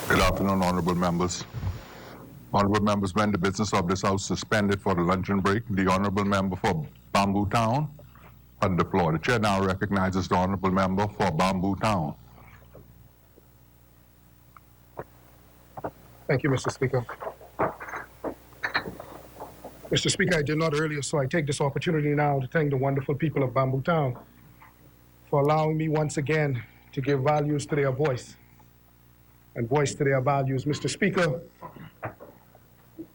Good afternoon, honorable members. Honorable members, when the business of this House suspended for the luncheon break, the honorable member for Bamboo Town had the floor. The chair now recognizes the honorable member for Bamboo Town. Thank you, Mr. Speaker. Mr. Speaker, I did not earlier, so I take this opportunity now to thank the wonderful people of Bamboo Town for allowing me once again to give values to their voice and voice to their values. Mr. Speaker,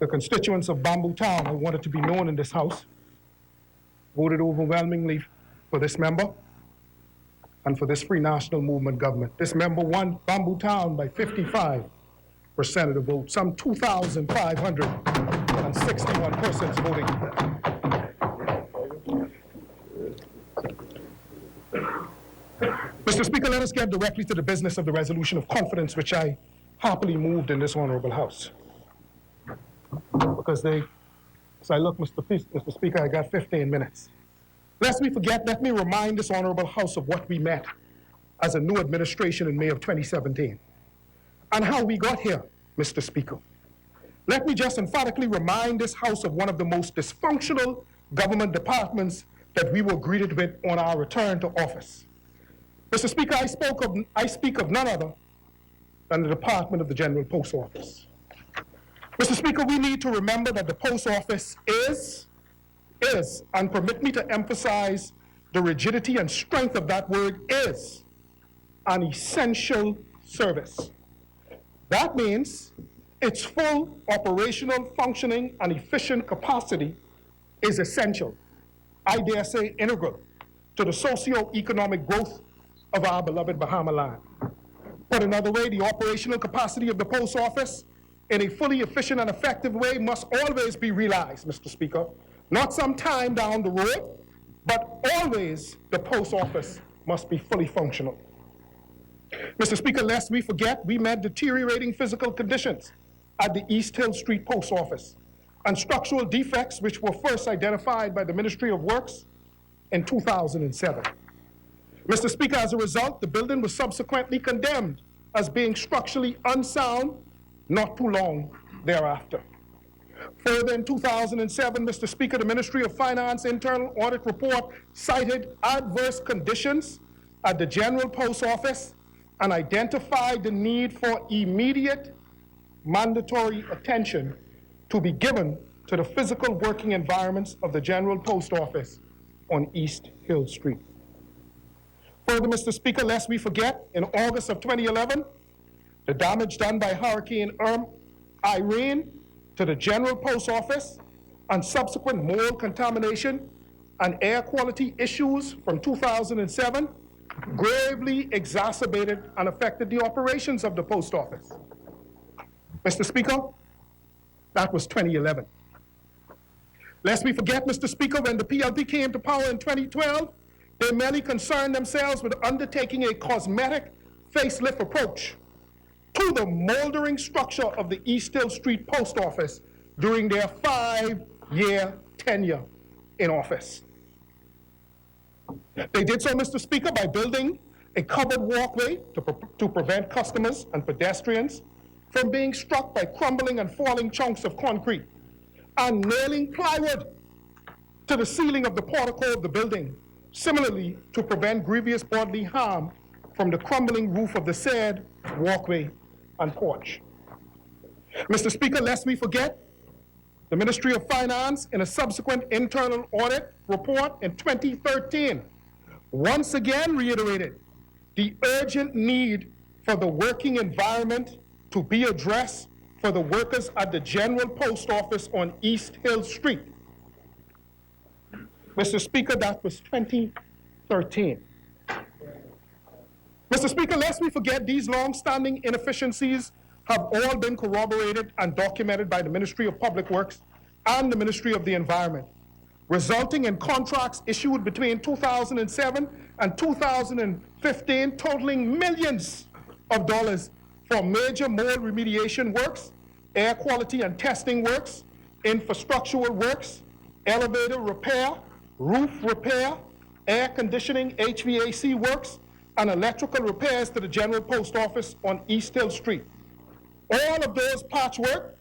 the constituents of Bamboo Town, I want it to be known in this House, voted overwhelmingly for this member and for this Free National Movement government. This member won Bamboo Town by 55% of the vote, some 2,561 persons voting. Mr. Speaker, let us get directly to the business of the resolution of confidence, which I happily moved in this honorable House. Because as I look, Mr. Speaker, I got 15 minutes. Lest we forget, let me remind this honorable House of what we met as a new administration in May of 2017 and how we got here, Mr. Speaker. Let me just emphatically remind this House of one of the most dysfunctional government departments that we were greeted with on our return to office. Mr. Speaker, I speak of none other than the Department of the General Post Office. Mr. Speaker, we need to remember that the Post Office is, and permit me to emphasize the rigidity and strength of that word, is an essential service. That means its full operational, functioning, and efficient capacity is essential, I dare say integral, to the socio-economic growth of our beloved Bahama land. Put another way, the operational capacity of the Post Office in a fully efficient and effective way must always be realized, Mr. Speaker. Not some time down the road, but always the Post Office must be fully functional. Mr. Speaker, lest we forget, we met deteriorating physical conditions at the East Hill Street Post Office and structural defects which were first identified by the Ministry of Works in 2007. Mr. Speaker, as a result, the building was subsequently condemned as being structurally unsound not too long thereafter. Further, in 2007, Mr. Speaker, the Ministry of Finance internal audit report cited adverse conditions at the General Post Office and identified the need for immediate mandatory attention to be given to the physical working environments of the General Post Office on East Hill Street. Further, Mr. Speaker, lest we forget, in August of 2011, the damage done by Hurricane Irene to the General Post Office and subsequent mold contamination and air quality issues from 2007 gravely exacerbated and affected the operations of the Post Office. Mr. Speaker, that was 2011. Lest we forget, Mr. Speaker, when the PLP came to power in 2012, they merely concerned themselves with undertaking a cosmetic facelift approach to the moldering structure of the East Hill Street Post Office during their 5-year tenure in office. They did so, Mr. Speaker, by building a covered walkway to prevent customers and pedestrians from being struck by crumbling and falling chunks of concrete, and nailing plywood to the ceiling of the portico of the building, similarly to prevent grievous bodily harm from the crumbling roof of the said walkway and porch. Mr. Speaker, lest we forget, the Ministry of Finance, in a subsequent internal audit report in 2013, once again reiterated the urgent need for the working environment to be addressed for the workers at the General Post Office on East Hill Street. Mr. Speaker, that was 2013. Mr. Speaker, lest we forget, these long-standing inefficiencies have all been corroborated and documented by the Ministry of Public Works and the Ministry of the Environment, resulting in contracts issued between 2007 and 2015 totaling millions of dollars for major mold remediation works, air quality and testing works, infrastructural works, elevator repair, roof repair, air conditioning, HVAC works, and electrical repairs to the General Post Office on East Hill Street. All of those patchwork,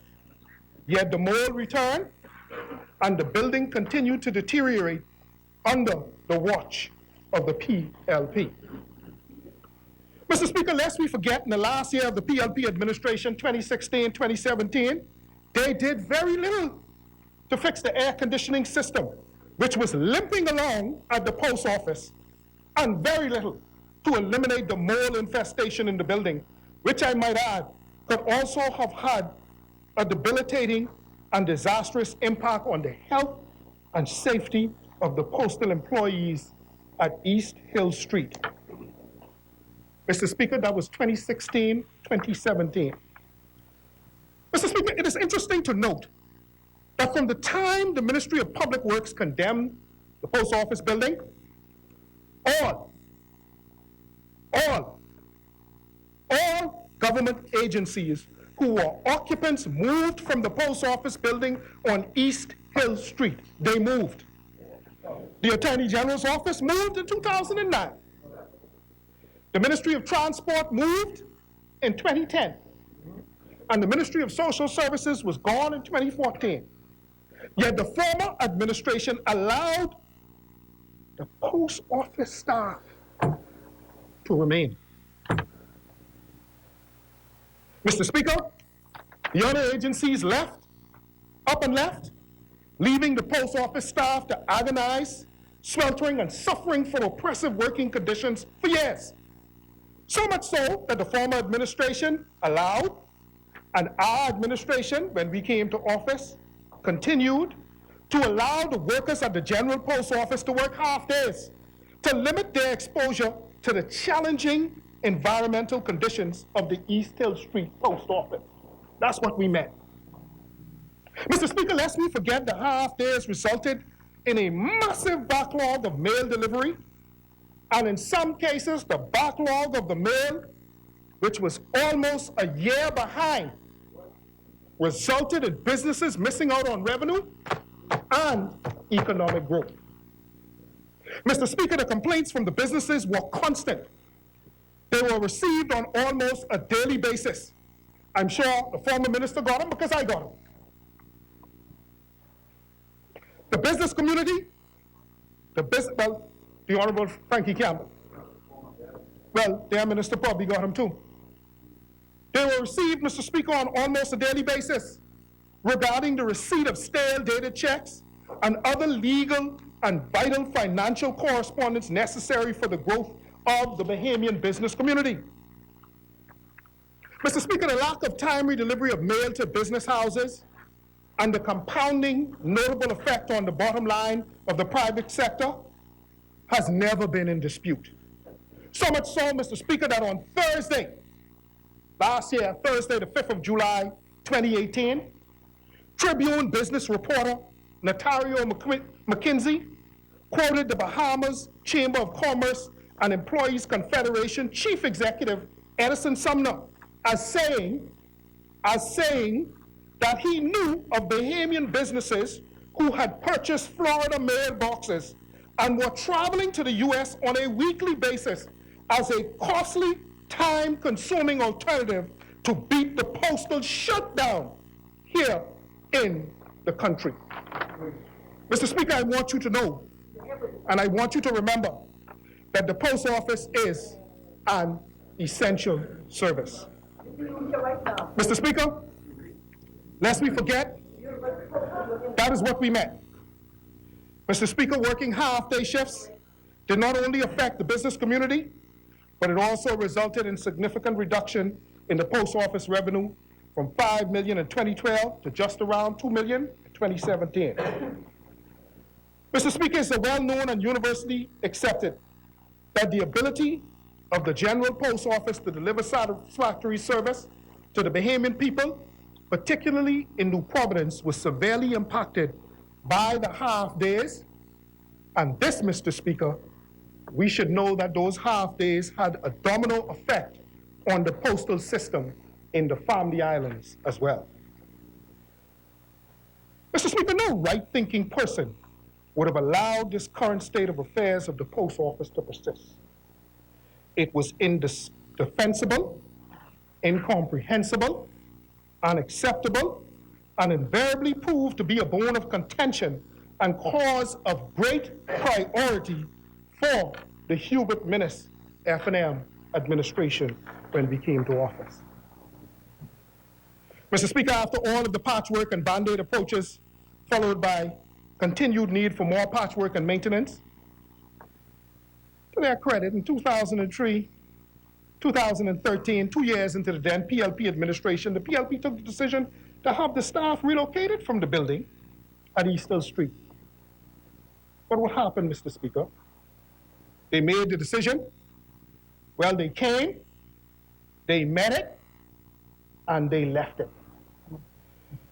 yet the mold returned, and the building continued to deteriorate under the watch of the PLP. Mr. Speaker, lest we forget, in the last year of the PLP administration, 2016-2017, they did very little to fix the air conditioning system, which was limping along at the post office, and very little to eliminate the mold infestation in the building, which I might add could also have had a debilitating and disastrous impact on the health and safety of the postal employees at East Hill Street. Mr. Speaker, that was 2016-2017. Mr. Speaker, it is interesting to note that from the time the Ministry of Public Works condemned the post office building, all government agencies who were occupants moved from the post office building on East Hill Street. They moved. The Attorney General's office moved in 2009. The Ministry of Transport moved in 2010. And the Ministry of Social Services was gone in 2014. Yet the former administration allowed the post office staff to remain. Mr. Speaker, the other agencies left, up and left, leaving the post office staff to agonize, sweltering, and suffering from oppressive working conditions for years. So much so that the former administration allowed, and our administration, when we came to office, continued to allow the workers at the General Post Office to work half days to limit their exposure to the challenging environmental conditions of the East Hill Street Post Office. That's what we meant. Mr. Speaker, lest we forget the half days resulted in a massive backlog of mail delivery, and in some cases, the backlog of the mail, which was almost a year behind, resulted in businesses missing out on revenue and economic growth. Mr. Speaker, the complaints from the businesses were constant. They were received on almost a daily basis. I'm sure the former minister got them because I got them. The business community, the Honorable Frankie Campbell, well, their minister probably got them too. They were received, Mr. Speaker, on almost a daily basis regarding the receipt of stale dated checks and other legal and vital financial correspondence necessary for the growth of the Bahamian business community. Mr. Speaker, the lack of timely delivery of mail to business houses and the compounding notable effect on the bottom line of the private sector has never been in dispute. So much so, Mr. Speaker, that on Thursday, last year, Thursday, the 5th of July, 2018, Tribune business reporter Natario McKinsey quoted the Bahamas Chamber of Commerce and Employees Confederation Chief Executive Edison Sumner as saying that he knew of Bahamian businesses who had purchased Florida mailboxes and were traveling to the U.S. on a weekly basis as a costly, time-consuming alternative to beat the postal shutdown here in the country. Mr. Speaker, I want you to know, and I want you to remember, that the post office is an essential service. Mr. Speaker, lest we forget, that is what we meant. Mr. Speaker, working half-day shifts did not only affect the business community, but it also resulted in significant reduction in the post office revenue from $5 million in 2012 to just around $2 million in 2017. Mr. Speaker, it's a well-known and universally accepted that the ability of the General Post Office to deliver satisfactory service to the Bahamian people, particularly in New Providence, was severely impacted by the half days. And this, Mr. Speaker, we should know that those half days had a domino effect on the postal system in the Family Islands as well. Mr. Speaker, no right-thinking person would have allowed this current state of affairs of the post office to persist. It was indefensible, incomprehensible, unacceptable, and invariably proved to be a bone of contention and cause of great priority for the Hubert Minnis F&M administration when we came to office. Mr. Speaker, after all of the patchwork and band-aid approaches, followed by continued need for more patchwork and maintenance, to their credit, in 2003, 2013, 2 years into the then PLP administration, the PLP took the decision to have the staff relocated from the building at East Hill Street. But what happened, Mr. Speaker? They made the decision. Well, they came, they met it, and they left it.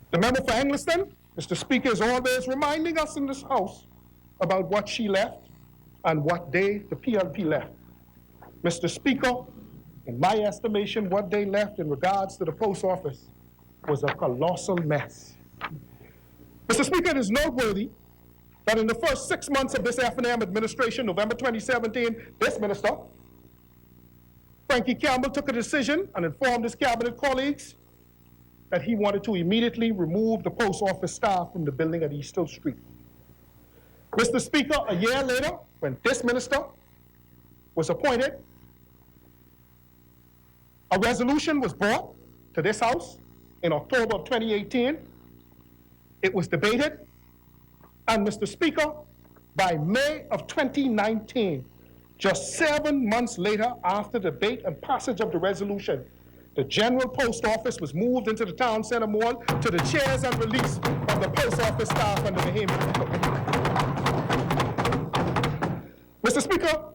The member for Engliston, Mr. Speaker, is always reminding us in this House about what she left and what they, the PLP, left. Mr. Speaker, in my estimation, what they left in regards to the post office was a colossal mess. Mr. Speaker, it is noteworthy that in the first 6 months of this F&M administration, November 2017, this minister, Frankie Campbell, took a decision and informed his cabinet colleagues that he wanted to immediately remove the post office staff from the building at East Hill Street. Mr. Speaker, a year later, when this minister was appointed, a resolution was brought to this House in October of 2018. It was debated, and Mr. Speaker, by May of 2019, just 7 months later after debate and passage of the resolution, the General Post Office was moved into the Town Center Mall to the chairs and release of the post office staff and the Bahamian people. Mr. Speaker,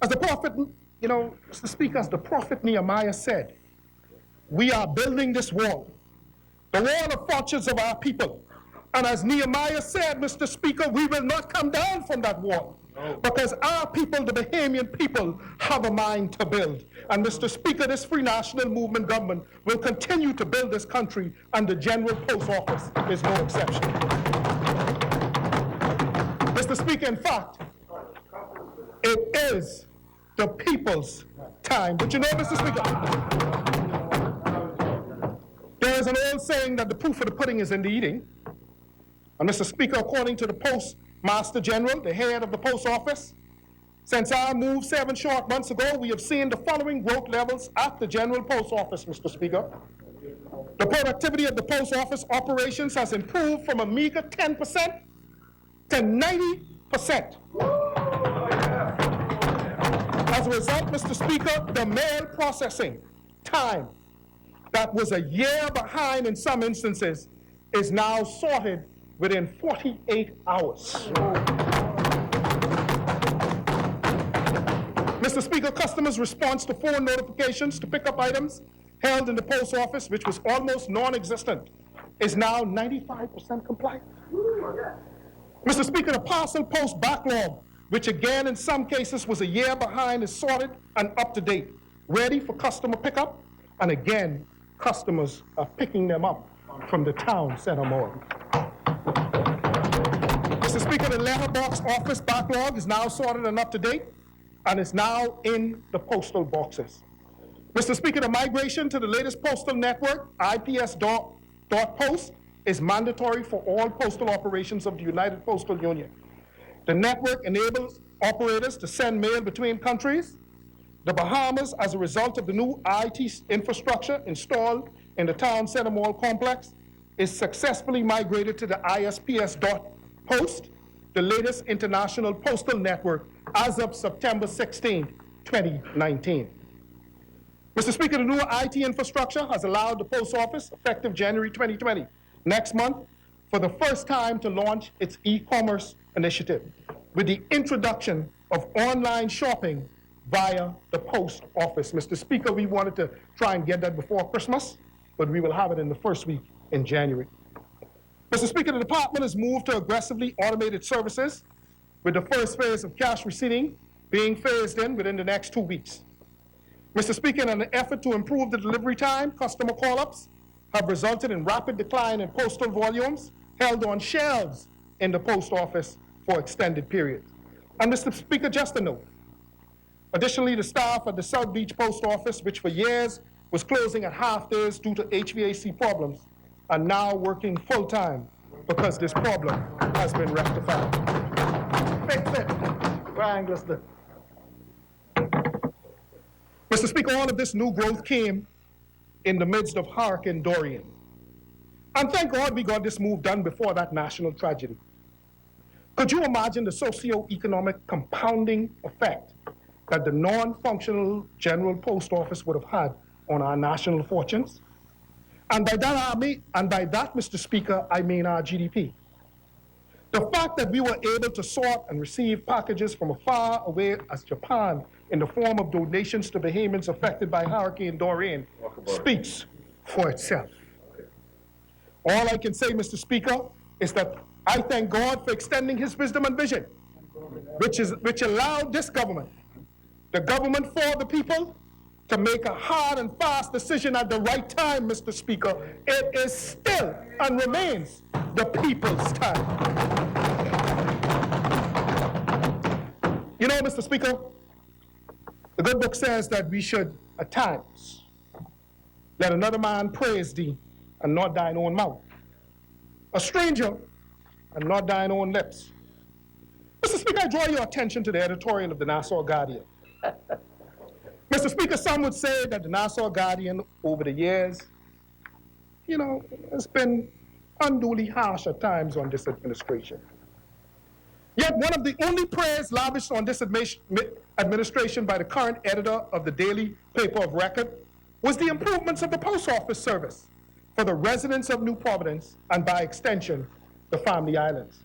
as the prophet, Mr. Speaker, as the prophet Nehemiah said, we are building this wall, the wall of fortunes of our people. And as Nehemiah said, Mr. Speaker, we will not come down from that wall. Because our people, the Bahamian people, have a mind to build. And Mr. Speaker, this Free National Movement government will continue to build this country, and the General Post Office is no exception. Mr. Speaker, in fact, it is the people's time. But you know, Mr. Speaker, there is an old saying that the proof of the pudding is in the eating. And Mr. Speaker, according to the Postmaster General, the head of the Post Office, since our move 7 short months ago, we have seen the following growth levels at the General Post Office, Mr. Speaker. The productivity of the Post Office operations has improved from a meager 10% to 90%. As a result, Mr. Speaker, the mail processing time that was a year behind in some instances is now sorted within 48 hours. Mr. Speaker, customers' response to phone notifications to pick up items held in the post office, which was almost non-existent, is now 95% compliant. Mr. Speaker, the parcel post backlog, which again in some cases was a year behind, is sorted and up to date, ready for customer pickup, and again, customers are picking them up from the Town Center Mall. Mr. Speaker, the letterbox office backlog is now sorted and up to date, and is now in the postal boxes. Mr. Speaker, the migration to the latest postal network, IPS.post, is mandatory for all postal operations of the United Postal Union. The network enables operators to send mail between countries. The Bahamas, as a result of the new IT infrastructure installed in the Town Center Mall complex, is successfully migrated to the ISPS.post, the latest international postal network, as of September 16, 2019. Mr. Speaker, the new IT infrastructure has allowed the Post Office, effective January 2020, next month, for the first time to launch its e-commerce initiative with the introduction of online shopping via the Post Office. Mr. Speaker, we wanted to try and get that before Christmas, but we will have it in the first week in January. Mr. Speaker, the department has moved to aggressively automated services, with the first phase of cash receipting being phased in within the next 2 weeks. Mr. Speaker, in an effort to improve the delivery time, customer call-ups have resulted in rapid decline in postal volumes held on shelves in the post office for extended periods. And Mr. Speaker, just a note. Additionally, the staff at the South Beach Post Office, which for years was closing at half days due to HVAC problems are now working full-time because this problem has been rectified. Fix it. Triangles it. Mr. Speaker, all of this new growth came in the midst of Hurricane Dorian. And thank God we got this move done before that national tragedy. Could you imagine the socio-economic compounding effect that the non-functional General Post Office would have had on our national fortunes? And by that, Mr. Speaker, I mean our GDP. The fact that we were able to sort and receive packages from as far away as Japan in the form of donations to Bahamians affected by Hurricane Dorian speaks for itself. All I can say, Mr. Speaker, is that I thank God for extending his wisdom and vision, which allowed this government, the government for the people, to make a hard and fast decision at the right time, Mr. Speaker. It is still and remains the people's time. You know, Mr. Speaker, the good book says that we should, at times, let another man praise thee and not thine own mouth, a stranger and not thine own lips. Mr. Speaker, I draw your attention to the editorial of the Nassau Guardian. Mr. Speaker, some would say that the Nassau Guardian over the years, you know, has been unduly harsh at times on this administration. Yet one of the only praise lavished on this administration by the current editor of the daily paper of record was the improvements of the post office service for the residents of New Providence and by extension, the Family Islands.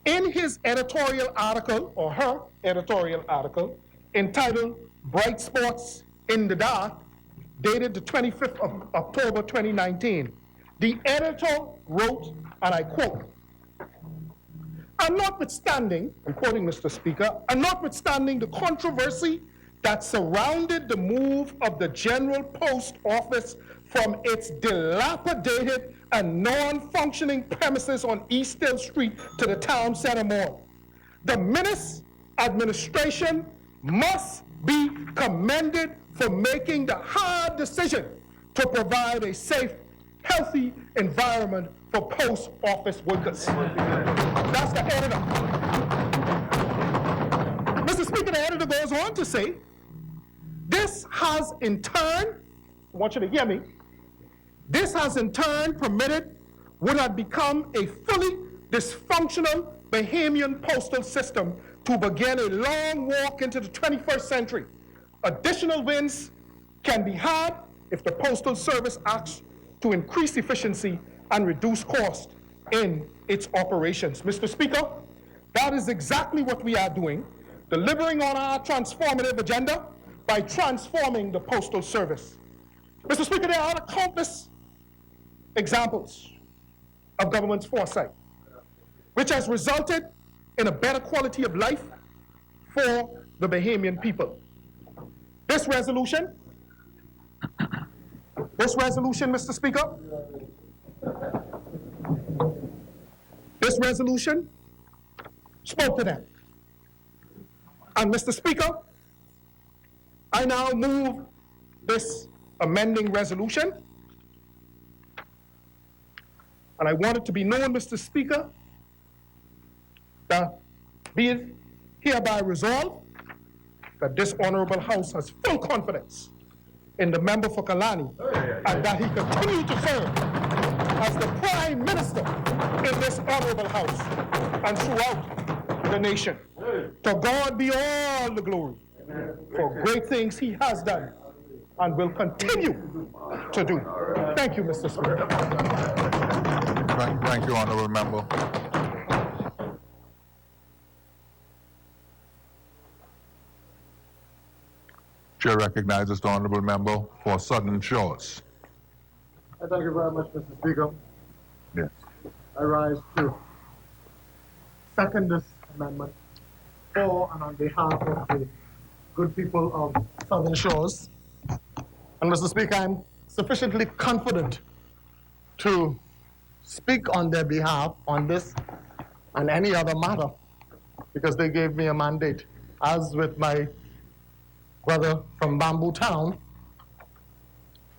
In his editorial article, or her editorial article, entitled Bright Spots in the Dark, dated the 25th of October 2019, the editor wrote, and I quote, "And notwithstanding," I'm quoting Mr. Speaker, "and notwithstanding the controversy that surrounded the move of the General Post Office from its dilapidated and non-functioning premises on East Hill Street to the town center mall, the Minnis administration must be commended for making the hard decision to provide a safe, healthy environment for post office workers." That's the editor. Mr. Speaker, the editor goes on to say, this has in turn, I want you to hear me, this has in turn permitted what had become a fully dysfunctional Bahamian postal system to begin a long walk into the 21st century. Additional wins can be had if the Postal Service acts to increase efficiency and reduce cost in its operations. Mr. Speaker, that is exactly what we are doing, delivering on our transformative agenda by transforming the Postal Service. Mr. Speaker, there are countless examples of government's foresight, which has resulted in a better quality of life for the Bahamian people. This resolution, Mr. Speaker, this resolution spoke to them. And Mr. Speaker, I now move this amending resolution. And I want it to be known, Mr. Speaker, that be it hereby resolved that this honorable House has full confidence in the member for Kalani and that he continue to serve as the Prime Minister in this honorable House and throughout the nation. To God be all the glory for great things he has done and will continue to do. Thank you, Mr. Speaker. Thank you, honorable member. Chair recognizes the honorable member for Southern Shores. Thank you very much, Mr. Speaker. Yes. I rise to second this amendment for and on behalf of the good people of Southern Shores. And Mr. Speaker, I'm sufficiently confident to speak on their behalf on this and any other matter because they gave me a mandate. As with my brother from Bamboo Town,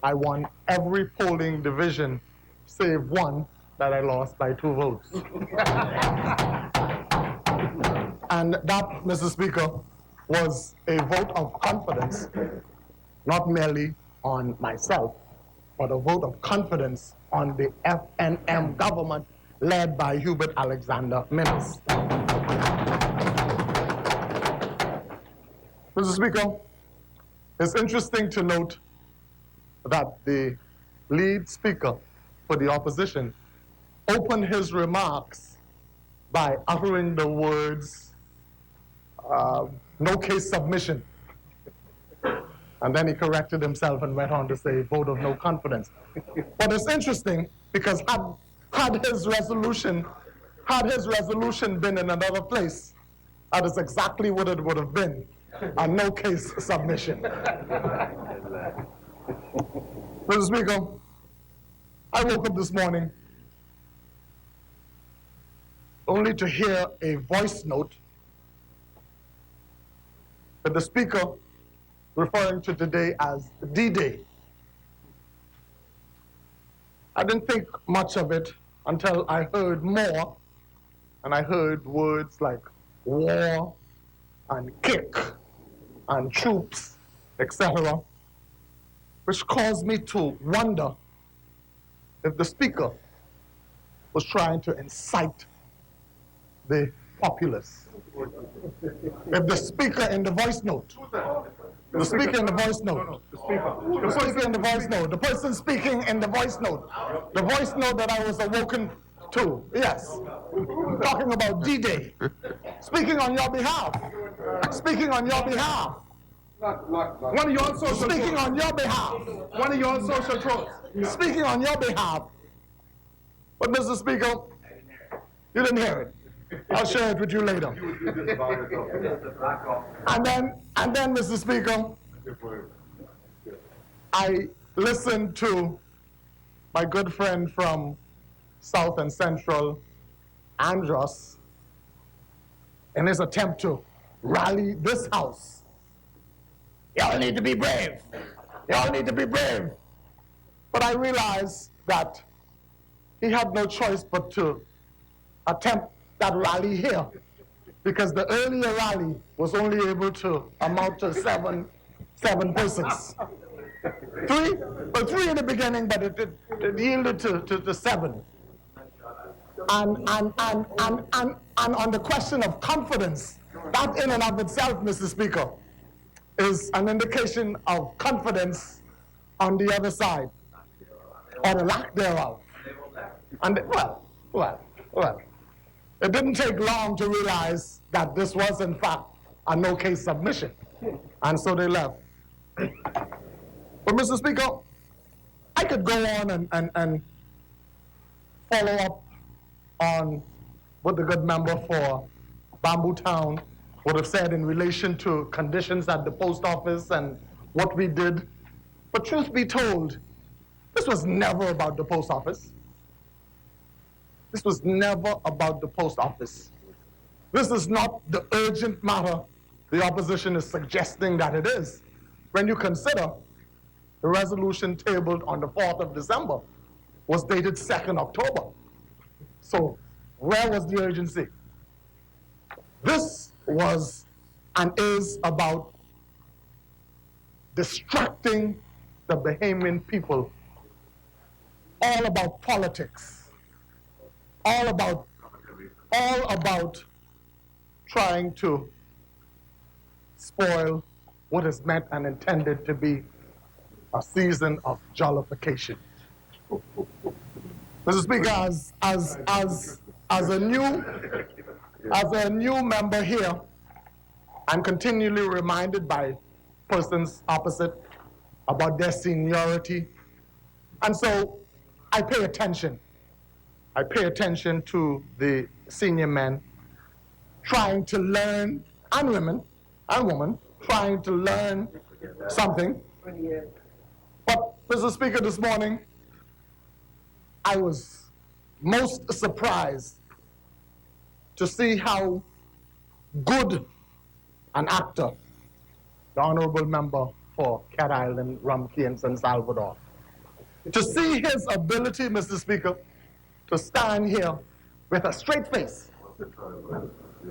I won every polling division save one that I lost by 2 votes. And that, Mr. Speaker, was a vote of confidence, not merely on myself, but a vote of confidence on the FNM government led by Hubert Alexander Minnis. Mr. Speaker, it's interesting to note that the lead speaker for the opposition opened his remarks by uttering the words, no case submission. And then he corrected himself and went on to say, vote of no confidence. But it's interesting because had his resolution been in another place, that is exactly what it would have been, a no case submission. Mr. Speaker, I woke up this morning only to hear a voice note that the Speaker referring to today as D-Day. I didn't think much of it until I heard more, and I heard words like war and kick and troops, etc., which caused me to wonder if the Speaker was trying to incite the populace. If the Speaker in the voice note, the Speaker in the voice note, the Speaker in the voice note, the person speaking in the voice note that I was awoken to, yes, talking about D-Day, speaking on your behalf, speaking on your behalf. One of your social Speaking on your behalf. One of your social trolls. Speaking on your behalf. But Mr. Speaker, you didn't hear it. I'll share it with you later. And then, Mr. Speaker, I listened to my good friend from South and Central, Andros, in his attempt to rally this House. Y'all need to be brave. Y'all need to be brave. But I realized that he had no choice but to attempt that rally here, because the earlier rally was only able to amount to seven persons. Three in the beginning, but it yielded to 7. And on the question of confidence, that in and of itself, Mr. Speaker, is an indication of confidence on the other side, or the lack thereof. And well, it didn't take long to realize that this was in fact a no-case submission, and so they left. But Mr. Speaker, I could go on and follow up on what the good member for Bamboo Town would have said in relation to conditions at the post office and what we did. But truth be told, this was never about the post office. This was never about the post office. This is not the urgent matter the opposition is suggesting that it is, when you consider the resolution tabled on the 4th of December was dated 2nd October. So where was the urgency? This was and is about distracting the Bahamian people, all about politics, all about trying to spoil what is meant and intended to be a season of jollification. Mr. Speaker, as a new member here, I'm continually reminded by persons opposite about their seniority. And so I pay attention. I pay attention to the senior men trying to learn, and women, trying to learn something. But, Mr. Speaker, this morning, I was most surprised to see how good an actor the honorable member for Cat Island, Rumkey, and San Salvador to see his ability, Mr. Speaker, to stand here with a straight face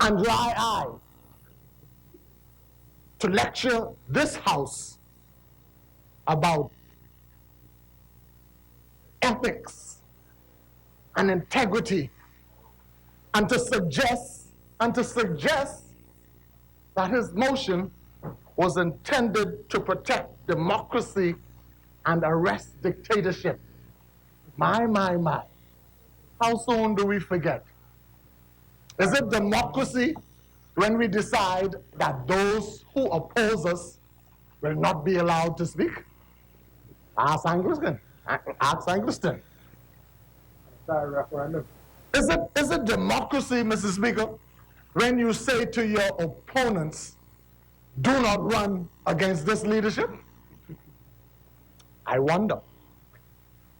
and dry eye to lecture this House about ethics and integrity, and to suggest that his motion was intended to protect democracy and arrest dictatorship. My. How soon do we forget? Is it democracy when we decide that those who oppose us will not be allowed to speak? Ask Anglican. Is it democracy, Mr. Speaker, when you say to your opponents, do not run against this leadership? I wonder.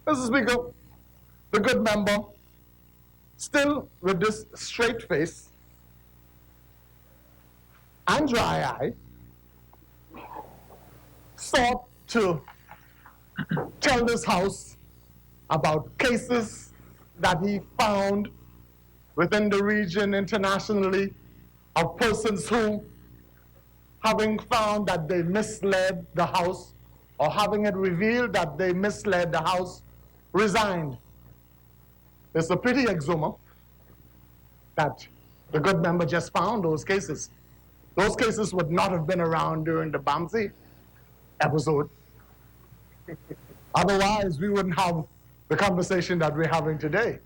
Mr. Speaker, the good member, still with this straight face and dry eye, sought to tell this House about cases that he found within the region internationally of persons who, having found that they misled the House, or having it revealed that they misled the House, resigned. It's a pity, Exuma, that the good member just found those cases. Those cases would not have been around during the Bamsi episode. Otherwise, we wouldn't have the conversation that we're having today.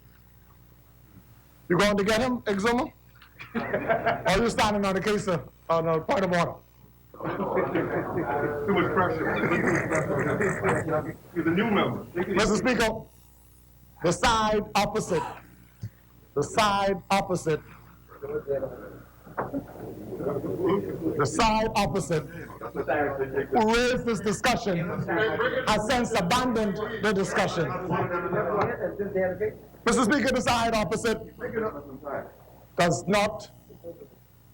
You going to get him, Exuma? Or are you standing on the case on a point of order? Too much pressure. He's a new member. Mr. Speaker, the side opposite who raised this discussion has since abandoned the discussion. Mr. Speaker, the side opposite does not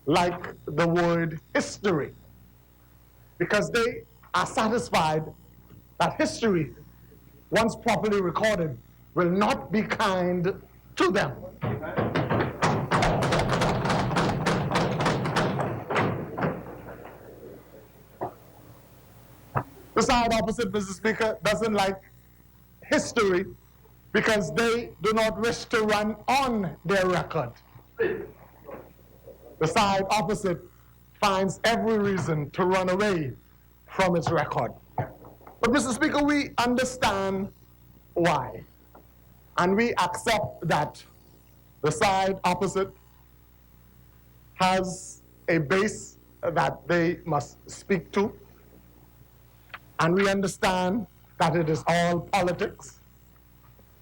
like the word history, because they are satisfied that history, once properly recorded, will not be kind to them. The side opposite, Mr. Speaker, doesn't like history because they do not wish to run on their record. The side opposite finds every reason to run away from its record. But, Mr. Speaker, we understand why. And we accept that the side opposite has a base that they must speak to. And we understand that it is all politics.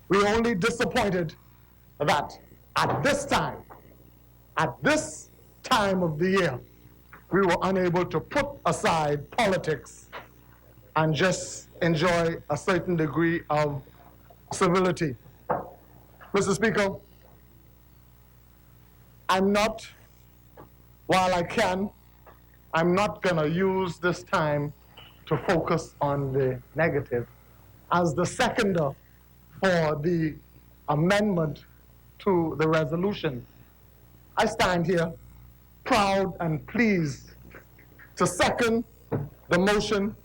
We're only disappointed that at this time of the year, we were unable to put aside politics and just enjoy a certain degree of civility. Mr. Speaker, I'm not gonna use this time to focus on the negative. As the seconder for the amendment to the resolution, I stand here proud and pleased to second the motion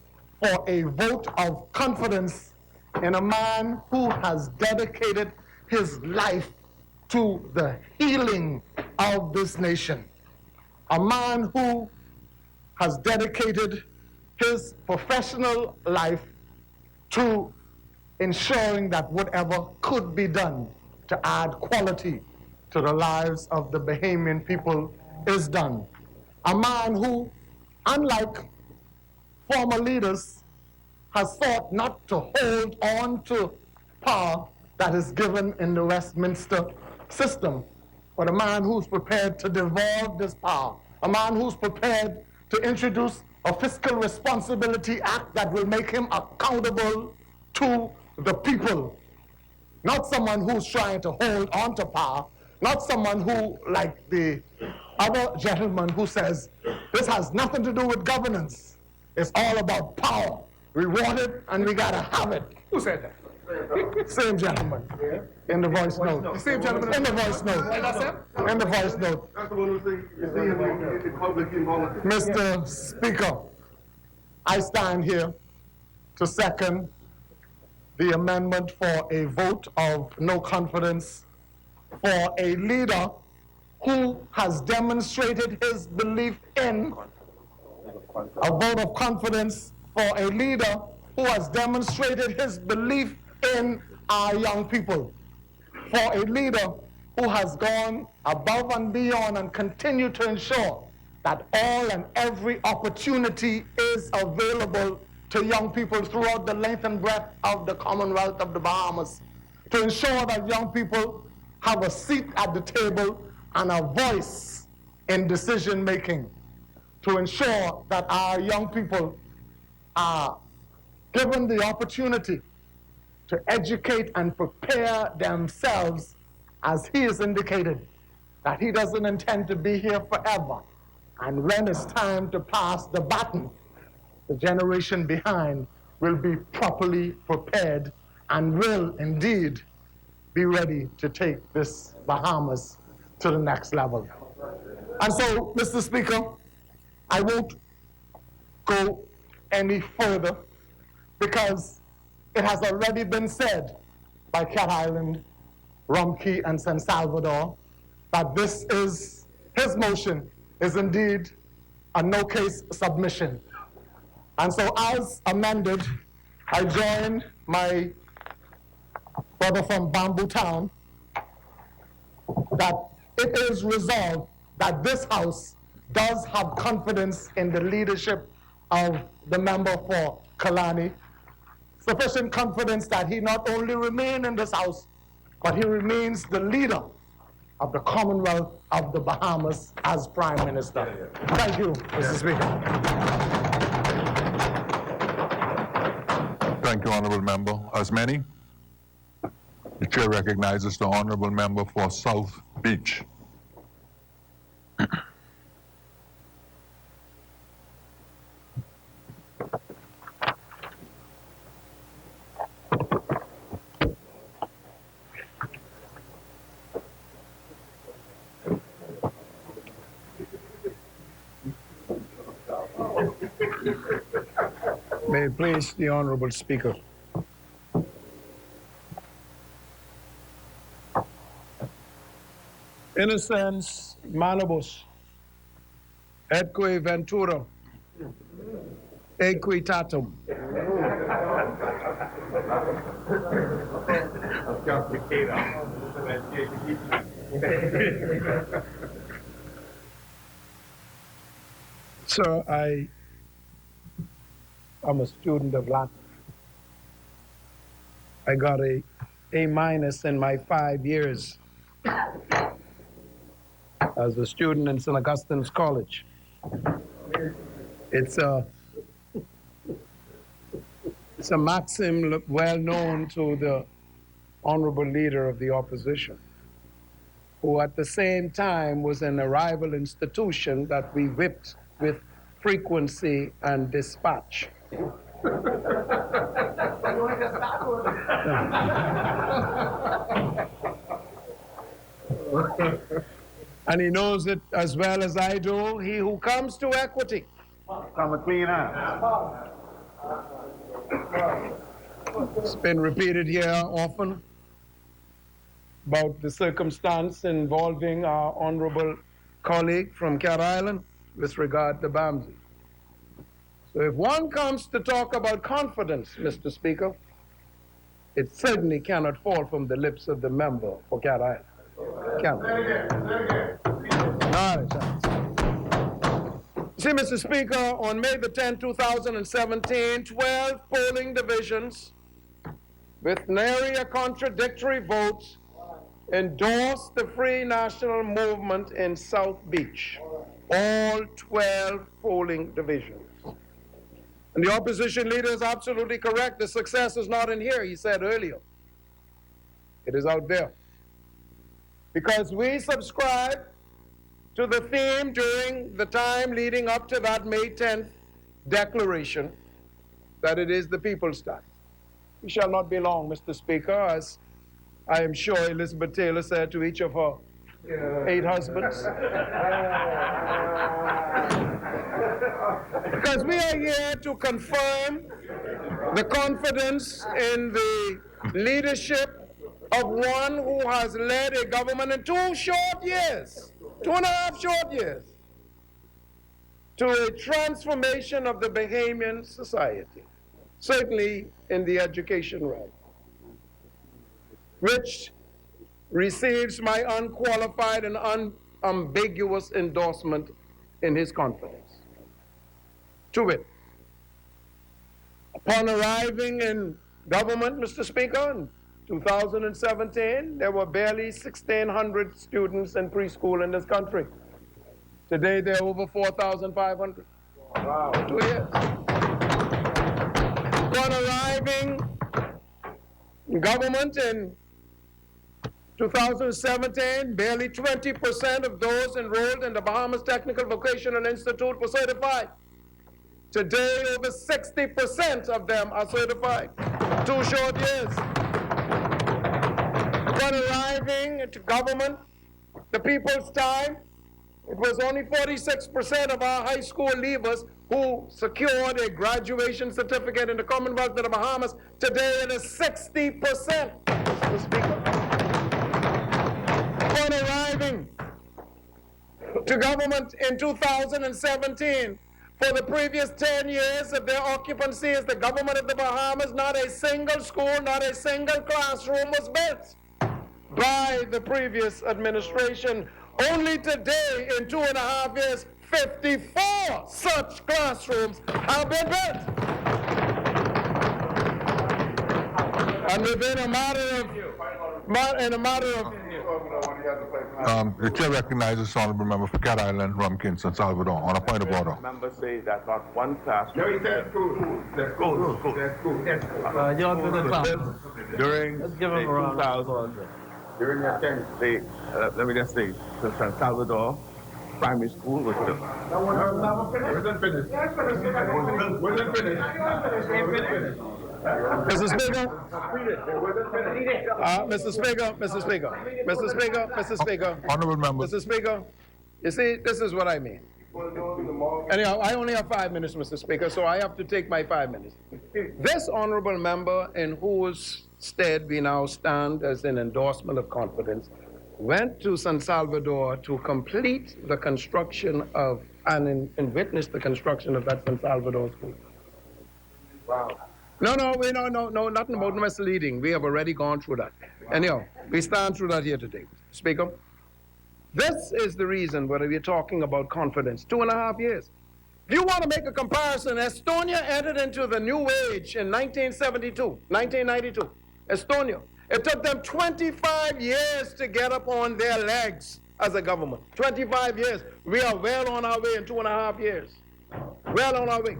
for a vote of confidence in a man who has dedicated his life to the healing of this nation. A man who has dedicated his professional life to ensuring that whatever could be done to add quality to the lives of the Bahamian people is done. A man who, unlike former leaders, has sought not to hold on to power that is given in the Westminster system, but a man who's prepared to devolve this power, a man who's prepared to introduce a Fiscal Responsibility Act that will make him accountable to the people. Not someone who's trying to hold on to power, not someone who, like the other gentleman who says, this has nothing to do with governance. It's all about power. We want it and we gotta have it. Who said that? Same gentleman. In the voice note. Same gentleman in the voice note. In the voice note. That's the one who say you see him in public involvement. Mr. Speaker, I stand here to second the amendment for a vote of no confidence for a leader who has demonstrated his belief in, a vote of confidence for a leader who has demonstrated his belief in our young people, for a leader who has gone above and beyond and continue to ensure that all and every opportunity is available to young people throughout the length and breadth of the Commonwealth of the Bahamas, to ensure that young people have a seat at the table and a voice in decision making, to ensure that our young people are given the opportunity to educate and prepare themselves, as he has indicated that he doesn't intend to be here forever. And when it's time to pass the baton, the generation behind will be properly prepared and will indeed be ready to take this Bahamas to the next level. And so, Mr. Speaker, I won't go any further because it has already been said by Cat Island, Rumkey, and San Salvador that this is, his motion is indeed a no-case submission. And so as amended, I join my brother from Bamboo Town that it is resolved that this House does have confidence in the leadership of the member for Kalani, sufficient confidence that he not only remain in this House, but he remains the leader of the Commonwealth of the Bahamas as Prime Minister. Thank you, Mr. Speaker. Thank you, Honorable Member. As many, the Chair recognizes the Honorable Member for South Beach. May it please the Honorable Speaker. Innocens manibus, etque ventura, equitatum. Sir, I'm a student of Latin. I got a A- in my 5 years as a student in St. Augustine's College. It's a maxim well known to the honorable leader of the opposition, who at the same time was an rival institution that we whipped with frequency and dispatch. And he knows it as well as I do. He who comes to equity. Come clean up. It's been repeated here often about the circumstance involving our honorable colleague from Cat Island with regard to Bamsey. So if one comes to talk about confidence, Mr. Speaker, it certainly cannot fall from the lips of the member for Cat Island. See, Mr. Speaker, on May the 10th, 2017, 12 polling divisions with nary a contradictory votes endorsed the Free National Movement in South Beach. All 12 polling divisions. And the opposition leader is absolutely correct. The success is not in here, he said earlier. It is out there. Because we subscribe to the theme during the time leading up to that May 10th declaration that it is the people's time. He shall not be long, Mr. Speaker, as I am sure Elizabeth Taylor said to each of her 8 husbands. Because we are here to confirm the confidence in the leadership of one who has led a government in 2 short years, 2.5 short years, to a transformation of the Bahamian society, certainly in the education realm, which receives my unqualified and unambiguous endorsement in his confidence. To wit, upon arriving in government, Mr. Speaker, in 2017, there were barely 1,600 students in preschool in this country. Today, there are over 4,500. Wow. 2 years. Upon arriving in government in 2017, barely 20% of those enrolled in the Bahamas Technical Vocational Institute were certified. Today, over 60% of them are certified. 2 short years. Upon arriving into government, the people's time, it was only 46% of our high school leavers who secured a graduation certificate in the Commonwealth of the Bahamas. Today, it is 60%, Mr. Speaker. Upon arriving to government in 2017, for the previous 10 years of their occupancy as the government of the Bahamas, not a single school, not a single classroom was built by the previous administration. Only today, in 2.5 years, 54 such classrooms have been built. And within a matter of The chair recognizes the Honorable Member for Cat Island, Rum San Salvador. On a point of order. Members say that not one class. No, he said school. School. During Let's give him a round of applause. during that time, let me just say, the San Salvador primary school was built. Wasn't finished. Wasn't finished. Mr. Speaker, Mr. Speaker, Honorable members. Mr. Speaker, you see, this is what I mean. Anyhow, I only have 5 minutes, Mr. Speaker, so I have to take my 5 minutes. This honorable member, in whose stead we now stand as an endorsement of confidence, went to San Salvador to complete the construction of, and witness the construction of that San Salvador school. Wow. No, nothing about misleading. We have already gone through that. Anyhow, we stand through that here today. Speaker, this is the reason whether we're talking about confidence. 2.5 years. If you want to make a comparison, Estonia entered into the new age in 1992. Estonia. It took them 25 years to get up on their legs as a government. 25 years. We are well on our way in 2.5 years. Well on our way.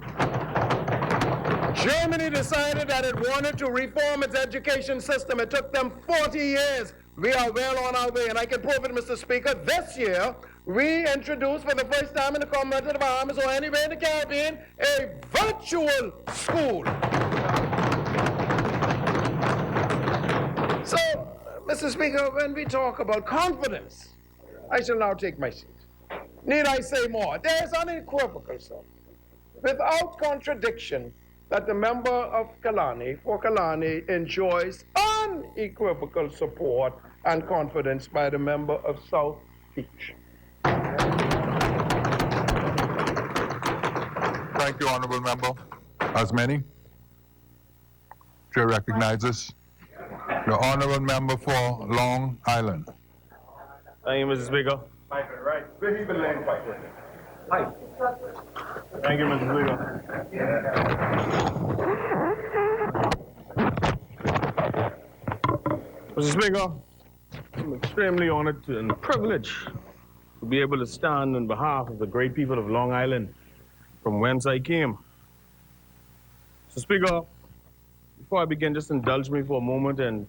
Germany decided that it wanted to reform its education system. It took them 40 years. We are well on our way, and I can prove it, Mr. Speaker. This year, we introduced for the first time in the Commonwealth of the Bahamas or anywhere in the Caribbean, a virtual school. So, Mr. Speaker, when we talk about confidence, I shall now take my seat. Need I say more? There is unequivocal, sir, without contradiction, that the member of Kalani, for Kalani, enjoys unequivocal support and confidence by the member of South Beach. Thank you, Honorable Member. As many. Chair recognizes the Honorable Member for Long Island. Thank you, Mr. Speaker. Right. Vehicle lane pipe. Thank you, Mr. Speaker. Mr. Speaker, I'm extremely honored and privileged to be able to stand on behalf of the great people of Long Island, from whence I came. Mr. Speaker, before I begin, just indulge me for a moment in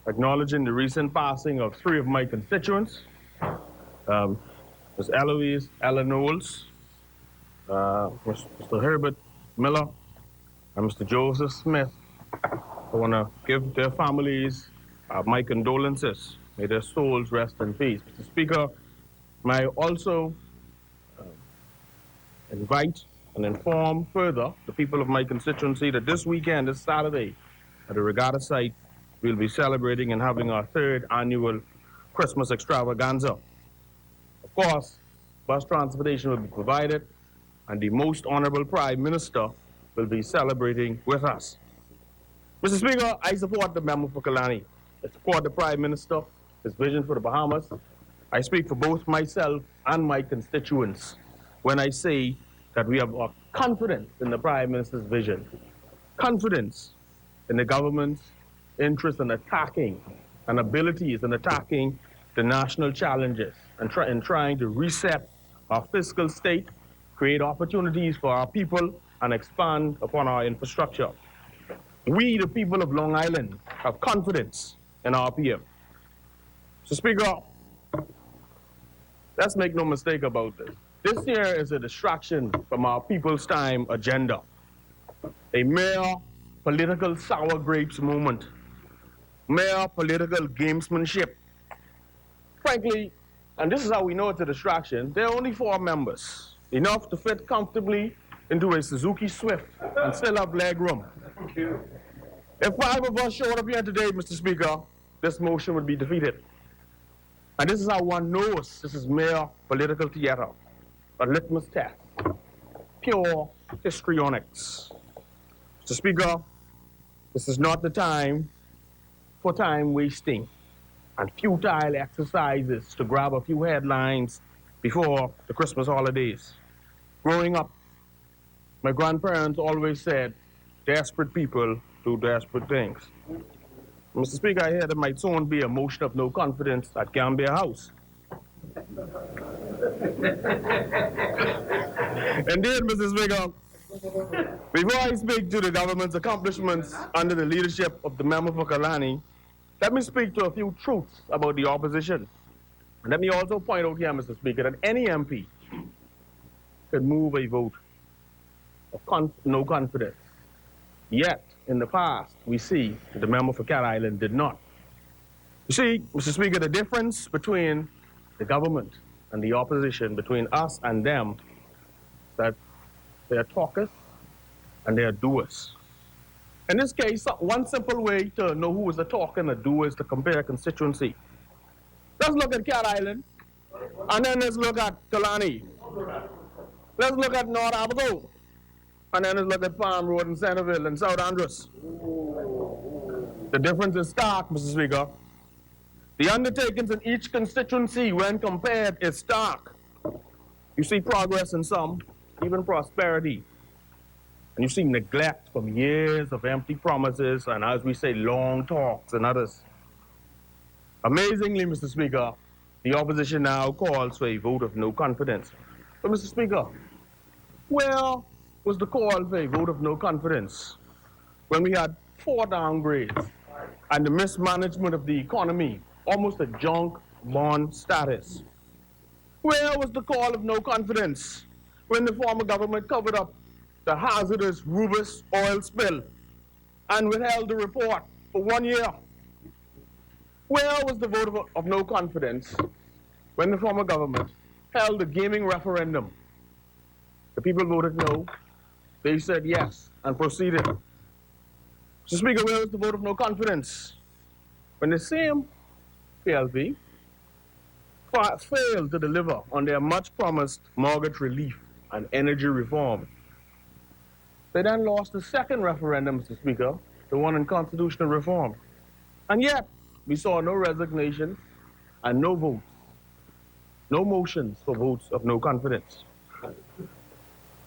acknowledging the recent passing of 3 of my constituents, Ms. Eloise Ellen Knowles, Mr. Herbert Miller, and Mr. Joseph Smith. I want to give their families my condolences. May their souls rest in peace. Mr. Speaker, may I also invite and inform further the people of my constituency that this weekend, this Saturday, at the regatta site, we'll be celebrating and having our 3rd annual Christmas extravaganza. Of course, bus transportation will be provided, and the Most Honorable Prime Minister will be celebrating with us. Mr. Speaker, I support the member for Kalani. I support the Prime Minister, his vision for the Bahamas. I speak for both myself and my constituents when I say that we have confidence in the Prime Minister's vision, confidence in the government's interest in attacking and abilities in attacking the national challenges and trying to reset our fiscal state, create opportunities for our people, and expand upon our infrastructure. We, the people of Long Island, have confidence in our PM. So, Speaker, let's make no mistake about this. This year is a distraction from our people's time agenda, a mere political sour grapes moment, mere political gamesmanship. Frankly, and this is how we know it's a distraction, there are only 4 members, enough to fit comfortably into a Suzuki Swift and still have leg room. If 5 of us showed up here today, Mr. Speaker, this motion would be defeated. And this is how one knows this is mere political theater, a litmus test, pure histrionics. Mr. Speaker, this is not the time for time wasting and futile exercises to grab a few headlines before the Christmas holidays. Growing up, my grandparents always said, desperate people do desperate things. Mr. Speaker, I hear there might soon be a motion of no confidence at Gambia House. Indeed, Mr. Speaker, before I speak to the government's accomplishments under the leadership of the member for Kalani, let me speak to a few truths about the opposition. And let me also point out here, Mr. Speaker, that any MP could move a vote of no confidence. Yet, in the past, we see that the member for Cat Island did not. You see, Mr. Speaker, the difference between the government and the opposition, between us and them, is that they are talkers and they are doers. In this case, one simple way to know who is a talker and a doer is to compare constituency. Let's look at Cat Island, and then let's look at Kalani. Let's look at North Abaco, and then let's look at Palm Road and Centerville and South Andros. The difference is stark, Mr. Speaker. The undertakings in each constituency, when compared, is stark. You see progress in some, even prosperity. And you see neglect from years of empty promises and, as we say, long talks in others. Amazingly, Mr. Speaker, the opposition now calls for a vote of no confidence. But, Mr. Speaker, where was the call for a vote of no confidence when we had 4 downgrades and the mismanagement of the economy, almost a junk bond status? Where was the call of no confidence when the former government covered up the hazardous Rubis oil spill and withheld the report for 1 year? Where was the vote of no confidence when the former government held a gaming referendum? The people voted no, they said yes, and proceeded. Mr. Speaker, where was the vote of no confidence when the same PLP failed to deliver on their much-promised mortgage relief and energy reform? They then lost the second referendum, Mr. Speaker, the one on constitutional reform. And yet, we saw no resignation and no votes, no motions for votes of no confidence.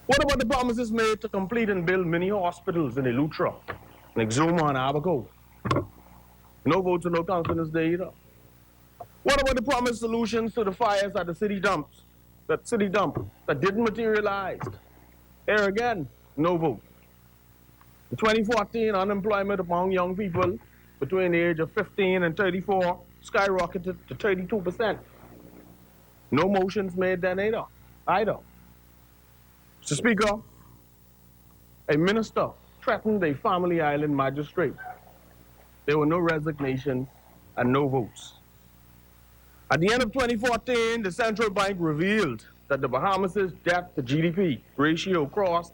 What about the promises made to complete and build mini hospitals in Eleuthera, in Exuma and Abaco? No votes of no confidence there either. What about the promised solutions to the fires at the city dump that didn't materialize? Here again, no vote. In 2014, unemployment among young people between the age of 15 and 34 skyrocketed to 32%. No motions made then either. Mr. Speaker, a minister threatened a family island magistrate there were no resignations and no votes. At the end of 2014, the central bank revealed that the Bahamas' debt to GDP ratio crossed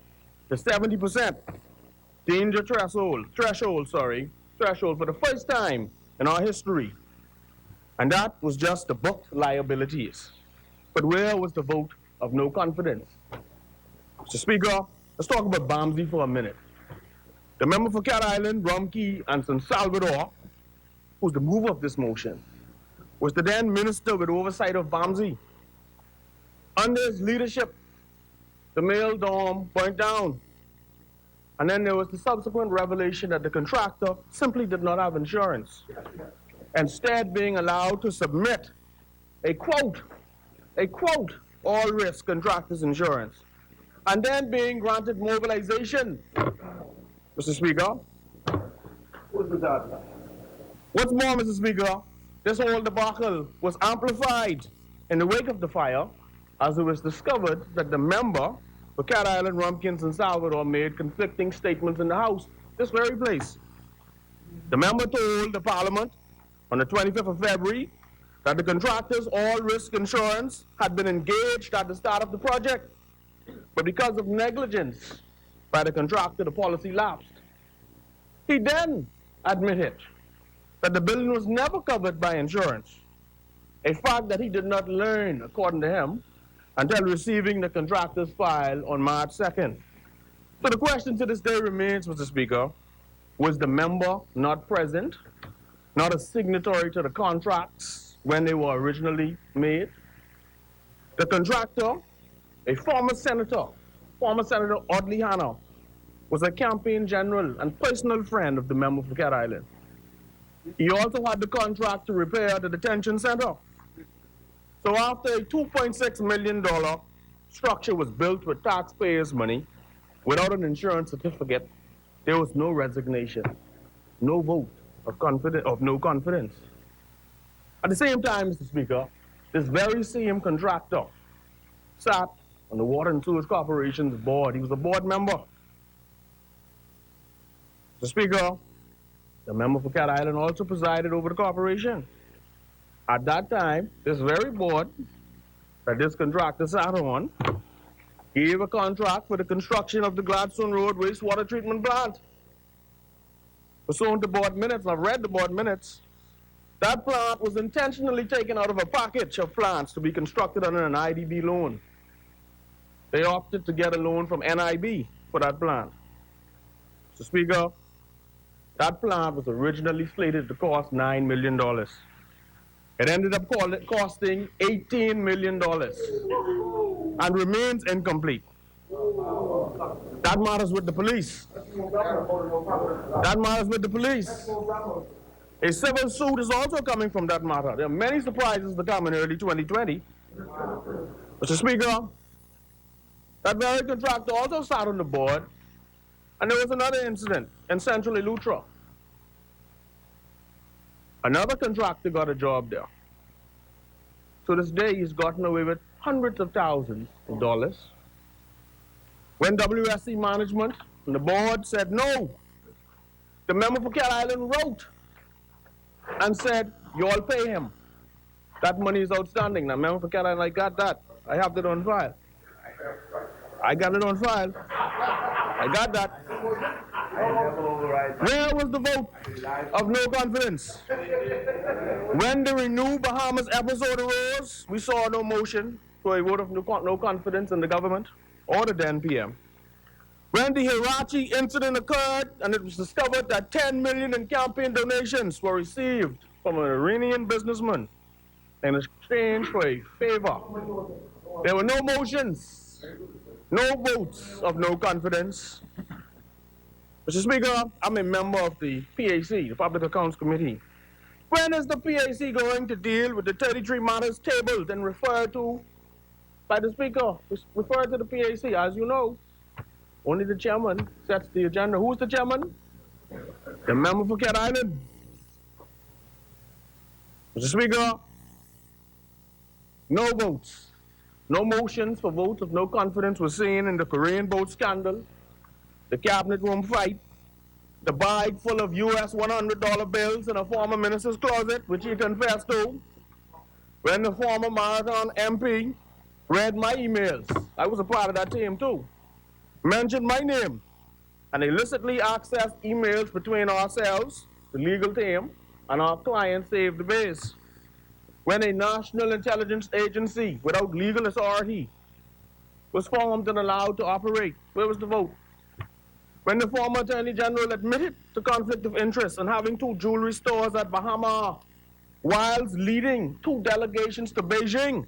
the 70% danger threshold for the first time in our history. And that was just the booked liabilities. But where was the vote of no confidence? Mr. Speaker, let's talk about BAMSI for a minute. The member for Cat Island, Rumkey, and San Salvador, who's the mover of this motion, was the then minister with oversight of BAMSI. Under his leadership, the male dorm burnt down. And then there was the subsequent revelation that the contractor simply did not have insurance, instead being allowed to submit a quote, all risk contractor's insurance, and then being granted mobilization. Mr. Speaker, what's more, Mr. Speaker, this whole debacle was amplified in the wake of the fire as it was discovered that the member for Cat Island, Rumpkins, and Salvador made conflicting statements in the House, this very place. The member told the Parliament on the 25th of February that the contractor's all-risk insurance had been engaged at the start of the project, but because of negligence by the contractor, the policy lapsed. He then admitted that the building was never covered by insurance, a fact that he did not learn, according to him, until receiving the contractor's file on March 2nd. So the question to this day remains, Mr. Speaker, was the member not present, not a signatory to the contracts when they were originally made? The contractor, a former Senator Audley Hanna, was a campaign general and personal friend of the member for Cat Island. He also had the contract to repair the detention center. So after a $2.6 million structure was built with taxpayers' money, without an insurance certificate, there was no resignation, no vote of no confidence. At the same time, Mr. Speaker, this very same contractor sat on the Water and Sewage Corporation's board. He was a board member. Mr. Speaker, the member for Cat Island also presided over the corporation. At that time, this very board that this contractor sat on gave a contract for the construction of the Gladstone Road wastewater treatment plant. Pursuant to board minutes, and I've read the board minutes, that plant was intentionally taken out of a package of plants to be constructed under an IDB loan. They opted to get a loan from NIB for that plant. Mr. Speaker, that plant was originally slated to cost $9 million. It ended up costing $18 million and remains incomplete. That matters with the police. That matters with the police. A civil suit is also coming from that matter. There are many surprises to come in early 2020. Mr. Speaker, that very contractor also sat on the board, and there was another incident in Central Eleuthera. Another contractor got a job there. To this day, he's gotten away with hundreds of thousands of dollars. When WSC management and the board said no, the member for Cat Island wrote and said, you all pay him. That money is outstanding. Now, member for Cat Island, I got that. I have it on file. I got it on file. I got that. Where was the vote of no confidence? When the Renew Bahamas episode arose, we saw no motion for a vote of no confidence in the government or the then PM. When the Hirachi incident occurred and it was discovered that 10 million in campaign donations were received from an Iranian businessman in exchange for a favor, there were no motions, no votes of no confidence. Mr. Speaker, I'm a member of the PAC, the Public Accounts Committee. When is the PAC going to deal with the 33 matters tabled and referred to by the Speaker? Referred to the PAC. As you know, only the chairman sets the agenda. Who's the chairman? The member for Cat Island. Mr. Speaker, no votes, no motions for votes of no confidence were seen in the Korean boat scandal, the cabinet room fight, the bag full of US $100 bills in a former minister's closet, which he confessed to, when the former Marathon MP read my emails. I was a part of that team too. Mentioned my name and illicitly accessed emails between ourselves, the legal team, and our client Save the Base. When a national intelligence agency without legal authority was formed and allowed to operate, where was the vote? When the former Attorney General admitted to conflict of interest and having 2 jewelry stores at Bahama, whilst leading 2 delegations to Beijing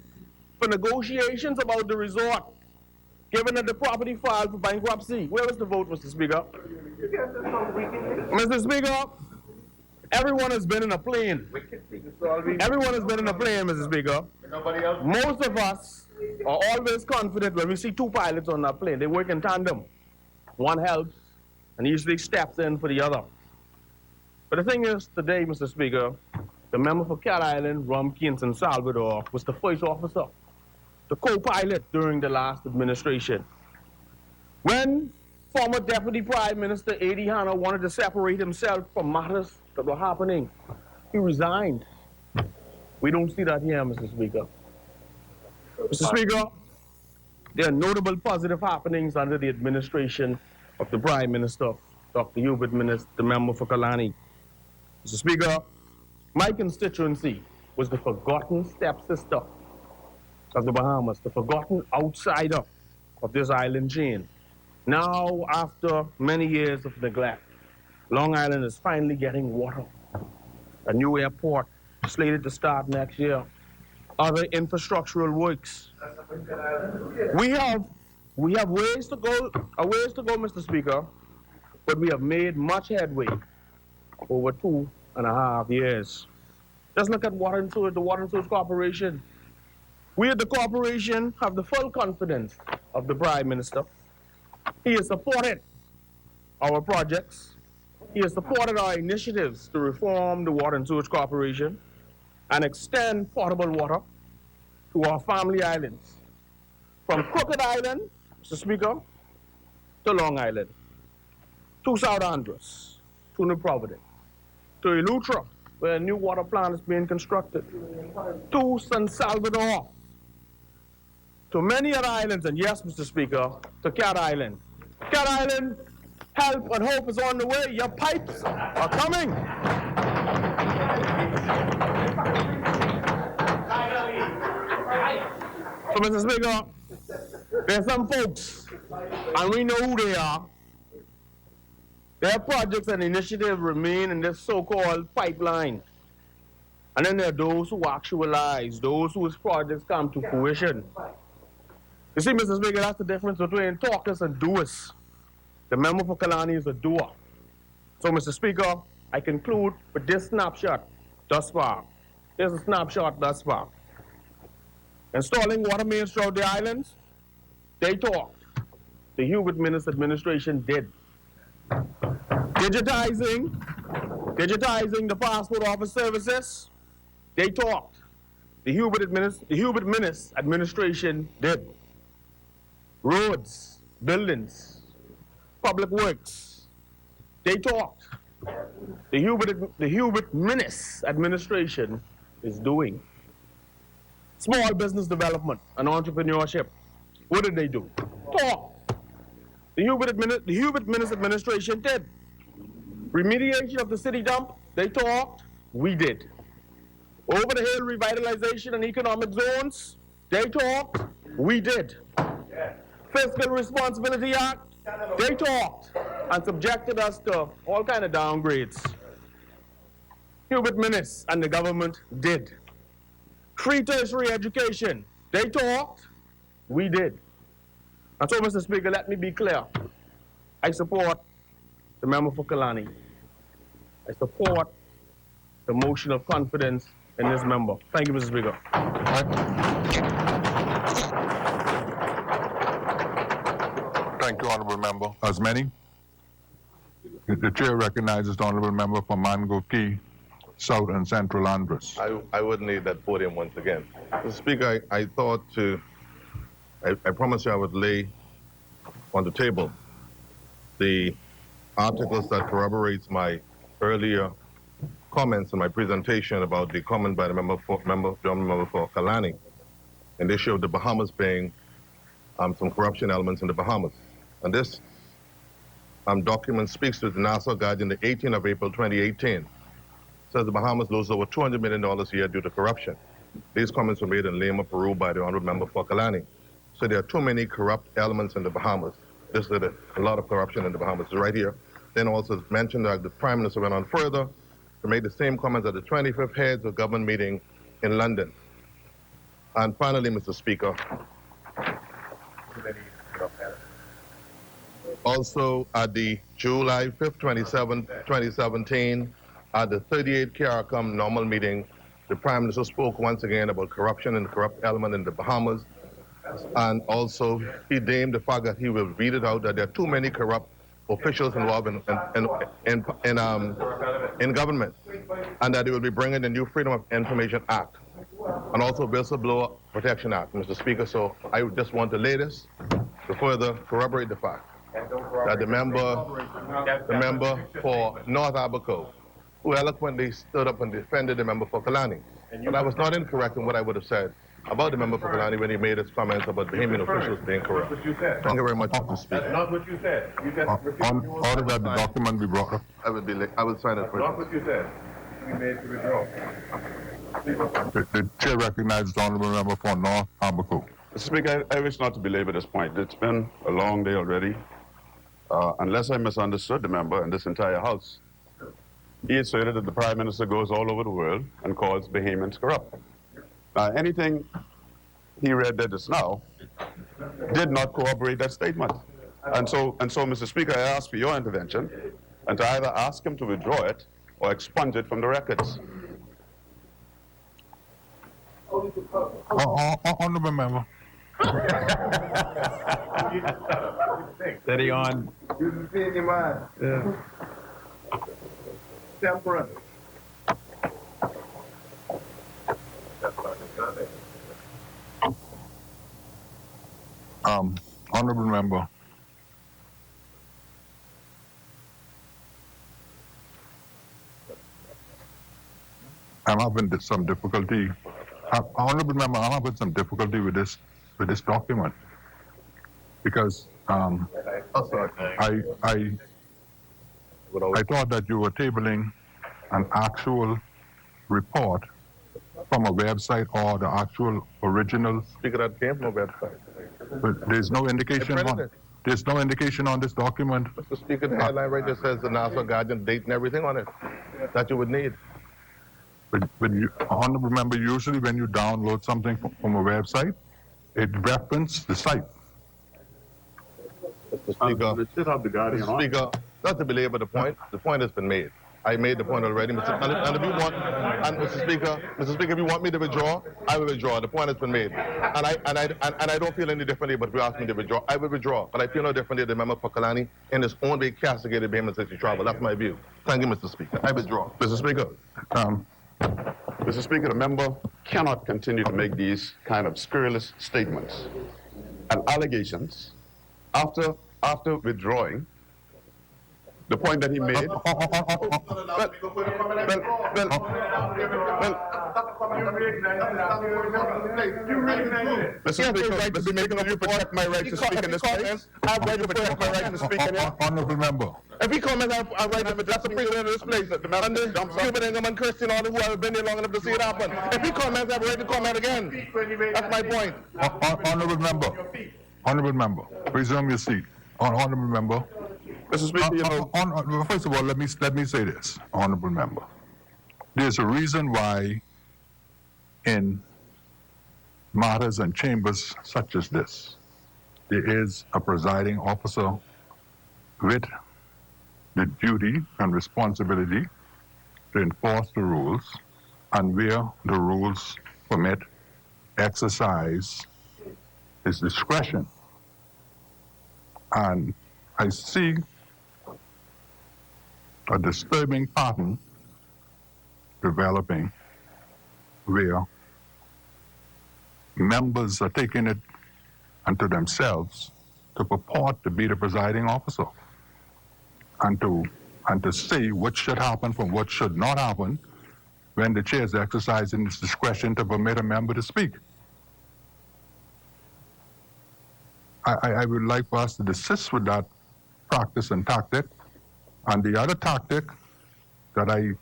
for negotiations about the resort, given that the property filed for bankruptcy. Where was the vote, Mr. Speaker? Mr. Speaker, everyone has been in a plane. Everyone has been in a plane, Mr. Speaker. Most of us are always confident when we see 2 pilots on that plane. They work in tandem. One helps and usually steps in for the other. But the thing is, today, Mr. Speaker, the member for Cat Island, Rumkey, and San Salvador was the first officer, the co-pilot during the last administration. When former Deputy Prime Minister A.D. Hanna wanted to separate himself from matters that were happening, he resigned. We don't see that here, Mr. Speaker. Mr. Speaker, there are notable positive happenings under the administration of the Prime Minister, Dr. Hubert Minnis, the member for Kalani. Mr. Speaker, my constituency was the forgotten stepsister of the Bahamas, the forgotten outsider of this island chain. Now, after many years of neglect, Long Island is finally getting water. A new airport slated to start next year. Other infrastructural works. We have ways to go, Mr. Speaker, but we have made much headway over 2.5 years. Just look at the Water and Sewage Corporation. We at the corporation have the full confidence of the Prime Minister. He has supported our projects. He has supported our initiatives to reform the Water and Sewage Corporation and extend potable water to our family islands. From Crooked Island, Mr. Speaker, to Long Island, to South Andros, to New Providence, to Eleuthera, where a new water plant is being constructed, to San Salvador, to many other islands, and yes, Mr. Speaker, to Cat Island. Cat Island, help and hope is on the way. Your pipes are coming. So, Mr. Speaker, there's some folks, and we know who they are. Their projects and initiatives remain in this so-called pipeline. And then there are those who actualize, those whose projects come to fruition. You see, Mr. Speaker, that's the difference between talkers and doers. The member for Kalani is a doer. So, Mr. Speaker, I conclude with this snapshot thus far. Here's a snapshot thus far. Installing water mains throughout the islands, they talked. The Hubert Minnis administration did. Digitizing the passport office services, they talked. The Hubert Minnis administration did. Roads, buildings, public works, they talked. The Hubert Minnis administration is doing. Small business development and entrepreneurship, what did they do? Talk. The Hubert Minnis administration did. Remediation of the city dump, they talked, we did. Over the hill revitalization and economic zones, they talked, we did. Fiscal Responsibility Act, they talked and subjected us to all kind of downgrades. Hubert Minnis and the government did. Free tertiary education, they talked, we did. And so, Mr. Speaker, let me be clear. I support the member for Kalani. I support the motion of confidence in this member. Thank you, Mr. Speaker. Thank you, Honorable Member. As many. The chair recognizes the Honorable Member for Mango Key, South and Central Andros. I wouldn't need that podium once again. Mr. Speaker, I promised you I would lay on the table the articles that corroborates my earlier comments in my presentation about the comment by the member for Kalani, and the issue of the Bahamas being some corruption elements in the Bahamas. And this document speaks to the Nassau Guardian, the 18th of April 2018. Says the Bahamas lose over $200 million a year due to corruption. These comments were made in Lima, Peru by the Honorable Member for Kalani. So there are too many corrupt elements in the Bahamas. This is a lot of corruption in the Bahamas. It's right here. Then also mentioned that the Prime Minister went on further to make the same comments at the 25th Heads of Government meeting in London. And finally, Mr. Speaker, also at the July 5th, 2017, at the 38th CARICOM normal meeting, the Prime Minister spoke once again about corruption and the corrupt element in the Bahamas. And also, he named the fact that he will read it out that there are too many corrupt officials involved in government, and that he will be bringing the new Freedom of Information Act and also Whistleblower Protection Act, Mr. Speaker. So I just want to lay this to further corroborate the fact that the member for North Abaco, who eloquently stood up and defended the member for Kalani. But I was not incorrect in what I would have said about the member for Kalani when he made his comments about Bahamian officials being corrupt. Thank you very much, Mr. Speaker. That's not what you said. You just On order that the document be brought up. I will sign it for not you. what you said. We made to withdraw. The chair recognizes the honourable member for North Abaco. Mr. Speaker, I wish not to belabor this point. It's been a long day already. Unless I misunderstood the member and this entire House, he asserted that the Prime Minister goes all over the world and calls Bahamians corrupt. Anything he read there just now did not corroborate that statement. And so, Mr. Speaker, I ask for your intervention and to either ask him to withdraw it or expunge it from the records. Honourable member. Steady on. You see in your mind. Yeah. Temperance. Honourable member. I'm having some difficulty. Honourable member, I'm having some difficulty with this document because I thought that you were tabling an actual report from a website or the actual original. Speaker, that came from a website. But there's no indication on this document. Mr. Speaker, the headline right there says the Nassau Guardian date and everything on it that you would need. But honourable member, usually when you download something from a website, it references the site. Mr. Speaker, not to belabor the point has been made. I made the point already, Mr. And if you want, and Mr. Speaker, if you want me to withdraw, I will withdraw. The point has been made, and I don't feel any differently. But if you ask me to withdraw, I will withdraw. But I feel no differently than the member for Kalani in his own way castigated Bahamian since he traveled. That's my view. Thank you, Mr. Speaker. I withdraw. Mr. Speaker, Mr. Speaker, the member cannot continue to make these kind of scurrilous statements and allegations after withdrawing the point that he made. Mr. Speaker, you protect my right to speak in this place. I have right to protect my right to speak in here. Honourable member. If he comments, I right to that's the president of this place. And the Cuban Ingham and Christian, all who have been here long enough to see it happen. If he comments, I have a right to comment again. That's my point. Honourable member, resume your seat. Honourable member. Mr. Speaker, first of all, let me say this, honourable member. There's a reason why in matters and chambers such as this, there is a presiding officer with the duty and responsibility to enforce the rules, and where the rules permit, exercise his discretion. And I see a disturbing pattern developing where members are taking it unto themselves to purport to be the presiding officer. and to say what should happen from what should not happen when the chair is exercising its discretion to permit a member to speak. I would like for us to desist with that practice and tactic. And the other tactic that I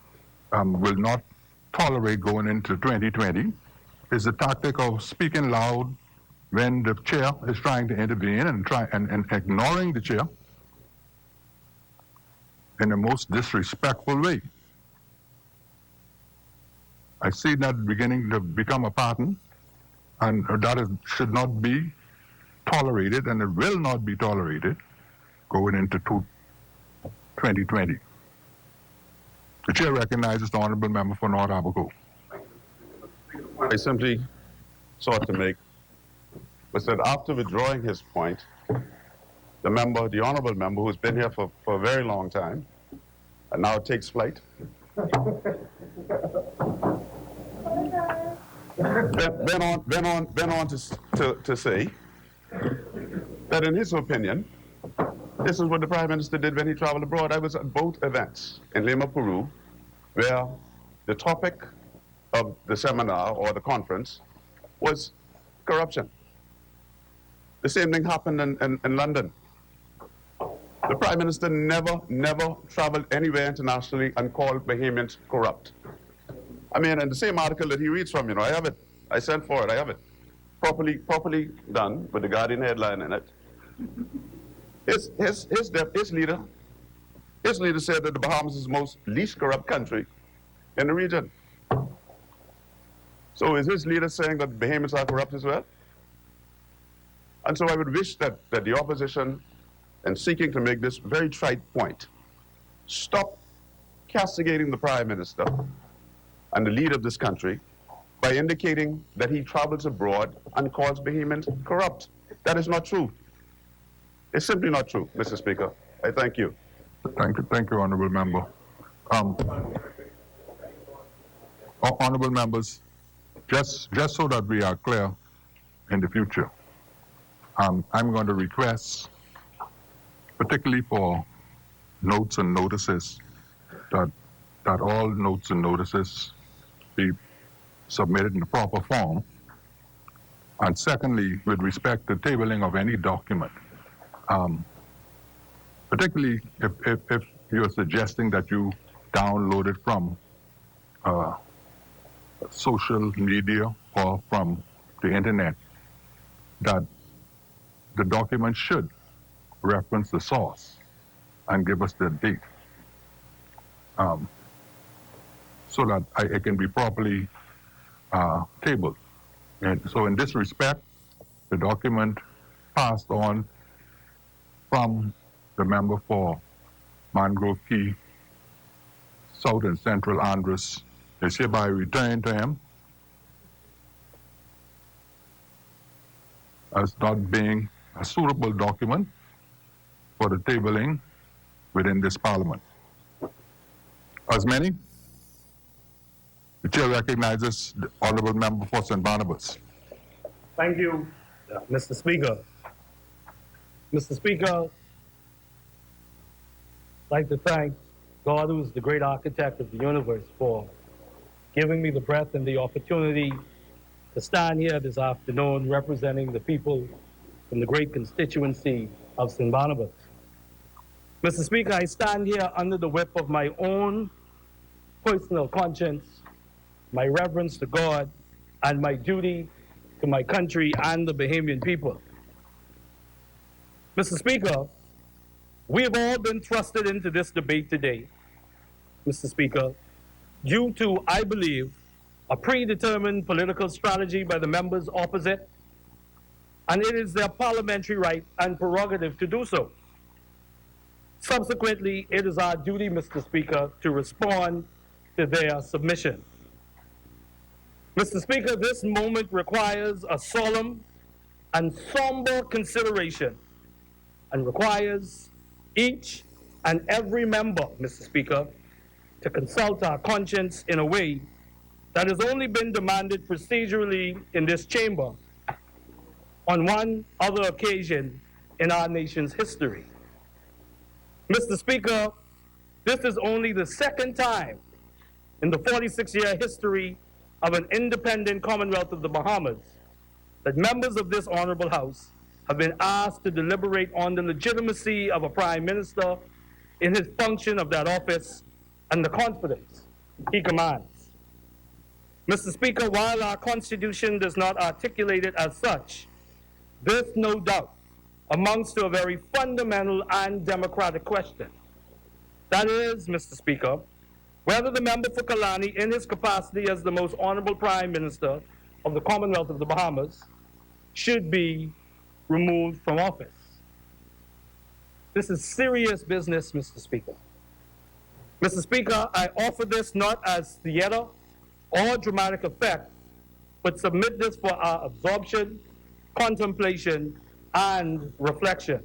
will not tolerate going into 2020 is the tactic of speaking loud when the chair is trying to intervene and ignoring the chair in the most disrespectful way. I see that beginning to become a pattern, and that should not be tolerated, and it will not be tolerated going into 2020. The chair recognizes the honourable member for North Abaco. I simply sought to make was that after withdrawing his point, the honourable member who's been here for a very long time, and now takes flight, went on to say that in his opinion, this is what the Prime Minister did when he traveled abroad. I was at both events in Lima, Peru, where the topic of the seminar or the conference was corruption. The same thing happened in London. The Prime Minister never traveled anywhere internationally and called Bahamians corrupt. I mean, in the same article that he reads from, I have it. I sent for it, I have it. Properly done with the Guardian headline in it. His leader said that the Bahamas is the most least corrupt country in the region. So is his leader saying that Bahamians are corrupt as well? And so I would wish that the opposition, in seeking to make this very trite point, stop castigating the Prime Minister and the leader of this country by indicating that he travels abroad and calls Bahamians corrupt. That is not true. It's simply not true, Mr. Speaker. I thank you. Thank you, honourable member. Honourable members, just so that we are clear in the future, I'm going to request, particularly for notes and notices, that all notes and notices be submitted in the proper form. And secondly, with respect to tabling of any document, particularly if you're suggesting that you download it from social media or from the internet, that the document should reference the source and give us the date, so that it can be properly tabled. And so in this respect, the document passed on from the member for Mangrove Key, South and Central Andros is hereby returned to him as not being a suitable document for the tabling within this Parliament. As many, the chair recognizes the honourable member for St. Barnabas. Thank you, Mr. Speaker. Mr. Speaker, I'd like to thank God, who is the great architect of the universe, for giving me the breath and the opportunity to stand here this afternoon representing the people from the great constituency of St. Barnabas. Mr. Speaker, I stand here under the whip of my own personal conscience, my reverence to God, and my duty to my country and the Bahamian people. Mr. Speaker, we have all been thrusted into this debate today, Mr. Speaker, due to, I believe, a predetermined political strategy by the members opposite, and it is their parliamentary right and prerogative to do so. Subsequently, it is our duty, Mr. Speaker, to respond to their submission. Mr. Speaker, this moment requires a solemn and somber consideration and requires each and every member, Mr. Speaker, to consult our conscience in a way that has only been demanded procedurally in this chamber on one other occasion in our nation's history. Mr. Speaker, this is only the second time in the 46-year history of an independent Commonwealth of the Bahamas that members of this honorable House have been asked to deliberate on the legitimacy of a Prime Minister in his function of that office and the confidence he commands. Mr. Speaker, while our Constitution does not articulate it as such, this no doubt amounts to a very fundamental and democratic question. That is, Mr. Speaker, whether the member for Kalani, in his capacity as the most honorable Prime Minister of the Commonwealth of the Bahamas, should be removed from office. This is serious business, Mr. Speaker. Mr. Speaker, I offer this not as theater or dramatic effect, but submit this for our absorption, contemplation, and reflection.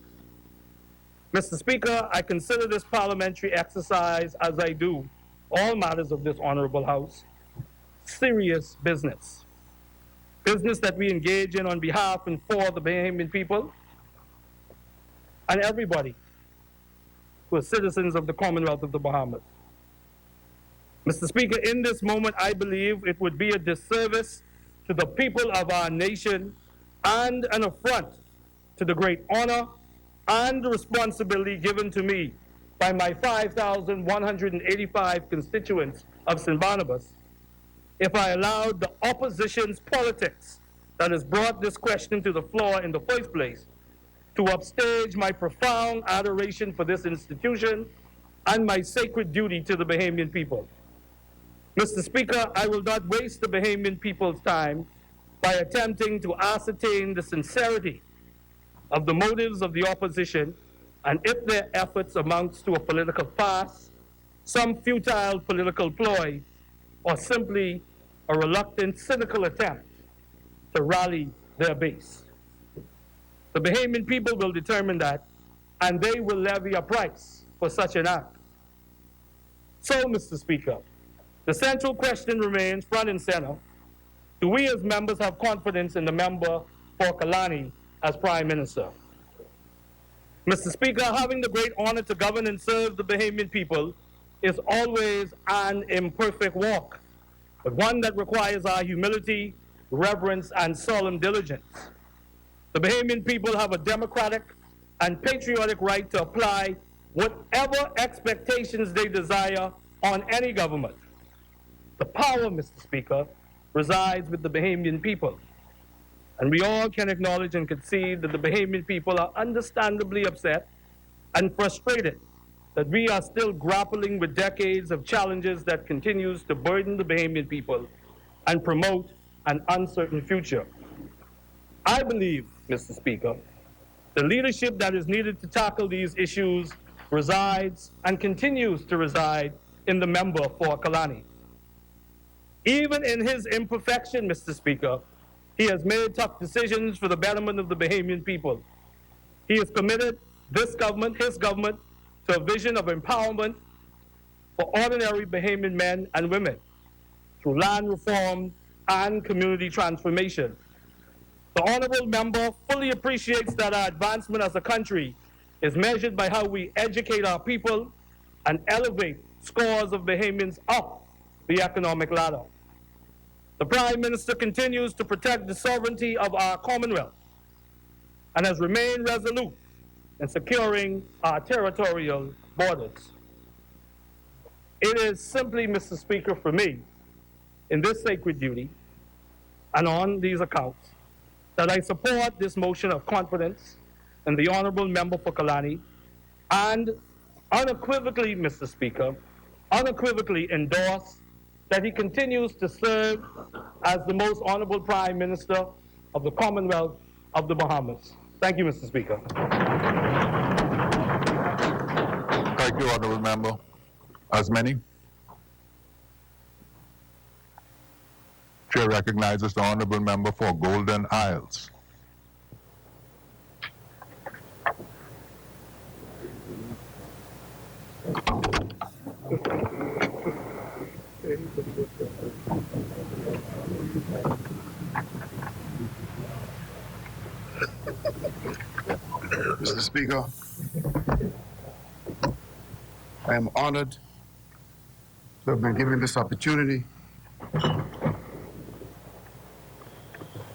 Mr. Speaker, I consider this parliamentary exercise, as I do all matters of this honorable House, serious business. Business that we engage in on behalf and for the Bahamian people and everybody who are citizens of the Commonwealth of the Bahamas. Mr. Speaker, in this moment, I believe it would be a disservice to the people of our nation and an affront to the great honor and the responsibility given to me by my 5,185 constituents of St. Barnabas if I allowed the opposition's politics that has brought this question to the floor in the first place to upstage my profound adoration for this institution and my sacred duty to the Bahamian people. Mr. Speaker, I will not waste the Bahamian people's time by attempting to ascertain the sincerity of the motives of the opposition and if their efforts amounts to a political farce, some futile political ploy, or simply a reluctant, cynical attempt to rally their base. The Bahamian people will determine that, and they will levy a price for such an act. So, Mr. Speaker, the central question remains front and center. Do we as members have confidence in the member for Kalani as Prime Minister? Mr. Speaker, having the great honor to govern and serve the Bahamian people is always an imperfect walk, but one that requires our humility, reverence, and solemn diligence. The Bahamian people have a democratic and patriotic right to apply whatever expectations they desire on any government. The power, Mr. Speaker, resides with the Bahamian people. And we all can acknowledge and concede that the Bahamian people are understandably upset and frustrated that we are still grappling with decades of challenges that continues to burden the Bahamian people and promote an uncertain future. I believe, Mr. Speaker, the leadership that is needed to tackle these issues resides and continues to reside in the member for Kalani. Even in his imperfection, Mr. Speaker, he has made tough decisions for the betterment of the Bahamian people. He has committed this government, his government, to a vision of empowerment for ordinary Bahamian men and women through land reform and community transformation. The honorable member fully appreciates that our advancement as a country is measured by how we educate our people and elevate scores of Bahamians up the economic ladder. The Prime Minister continues to protect the sovereignty of our Commonwealth and has remained resolute in securing our territorial borders. It is simply, Mr. Speaker, for me, in this sacred duty and on these accounts, that I support this motion of confidence in the honorable member for Kalani and unequivocally, Mr. Speaker, unequivocally endorse that he continues to serve as the most honorable Prime Minister of the Commonwealth of the Bahamas. Thank you, Mr. Speaker. Thank you, honorable member. As many? Chair recognizes the honorable member for Golden Isles. Mr. Speaker, I am honored to have been given this opportunity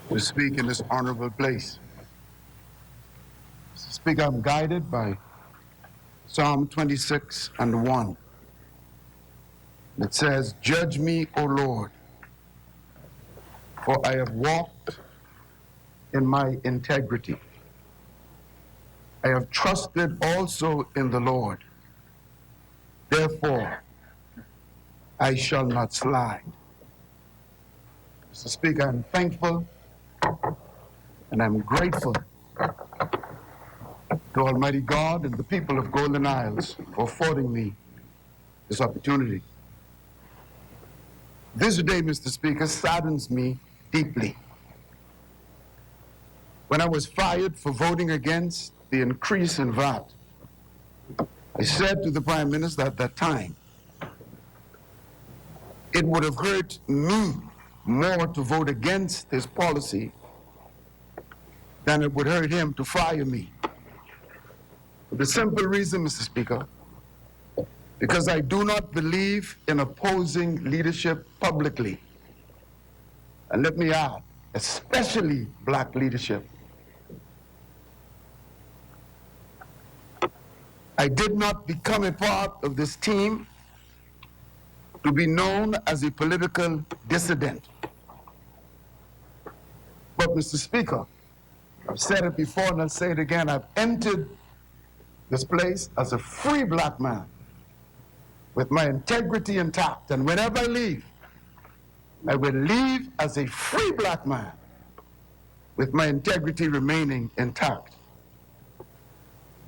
to speak in this honorable place. Mr. Speaker, I'm guided by Psalm 26:1. It says, "Judge me, O Lord, for I have walked in my integrity. I have trusted also in the Lord. Therefore, I shall not slide." Mr. Speaker, I'm thankful and I'm grateful to Almighty God and the people of Golden Isles for affording me this opportunity. This day, Mr. Speaker, saddens me deeply. When I was fired for voting against the increase in VAT, I said to the Prime Minister at that time, it would have hurt me more to vote against his policy than it would hurt him to fire me. For the simple reason, Mr. Speaker, because I do not believe in opposing leadership publicly. And let me add, especially black leadership. I did not become a part of this team to be known as a political dissident. But, Mr. Speaker, I've said it before and I'll say it again, I've entered this place as a free black man with my integrity intact. And whenever I leave, I will leave as a free black man with my integrity remaining intact.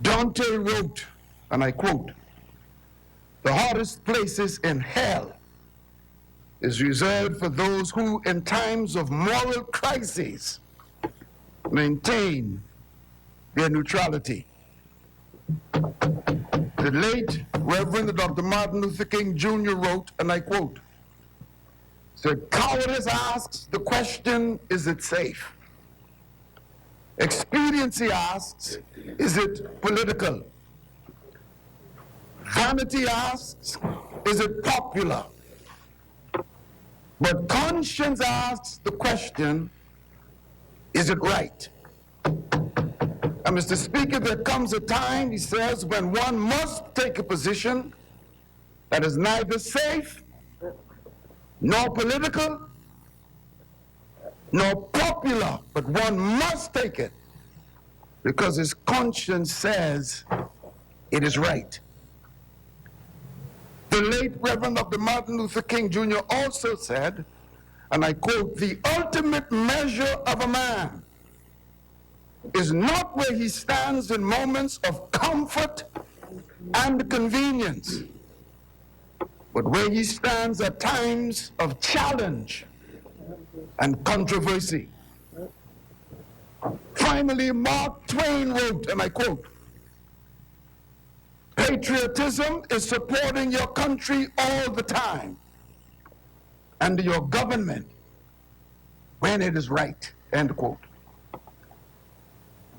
Dante wrote, and I quote, "The hardest places in hell is reserved for those who, in times of moral crises, maintain their neutrality." The late Reverend Dr. Martin Luther King Jr. wrote, and I quote, said, "Cowardice asks the question, is it safe? Expediency asks, is it political? Vanity asks, is it popular? But conscience asks the question, is it right?" And Mr. Speaker, there comes a time, he says, when one must take a position that is neither safe, nor political, nor popular, but one must take it because his conscience says it is right. The late Reverend Dr. Martin Luther King Jr. also said, and I quote, "The ultimate measure of a man is not where he stands in moments of comfort and convenience, but where he stands at times of challenge and controversy." Finally, Mark Twain wrote, and I quote, "Patriotism is supporting your country all the time and your government when it is right," end quote.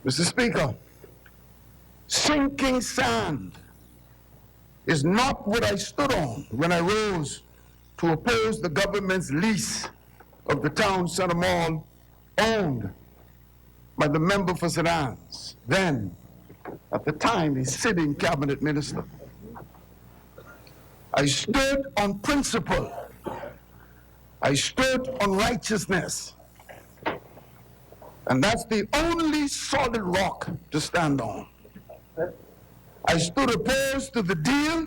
Mr. Speaker, sinking sand is not what I stood on when I rose to oppose the government's lease of the town center mall owned by the member for St. Anne's, then, at the time, a sitting cabinet minister. I stood on principle. I stood on righteousness. And that's the only solid rock to stand on. I stood opposed to the deal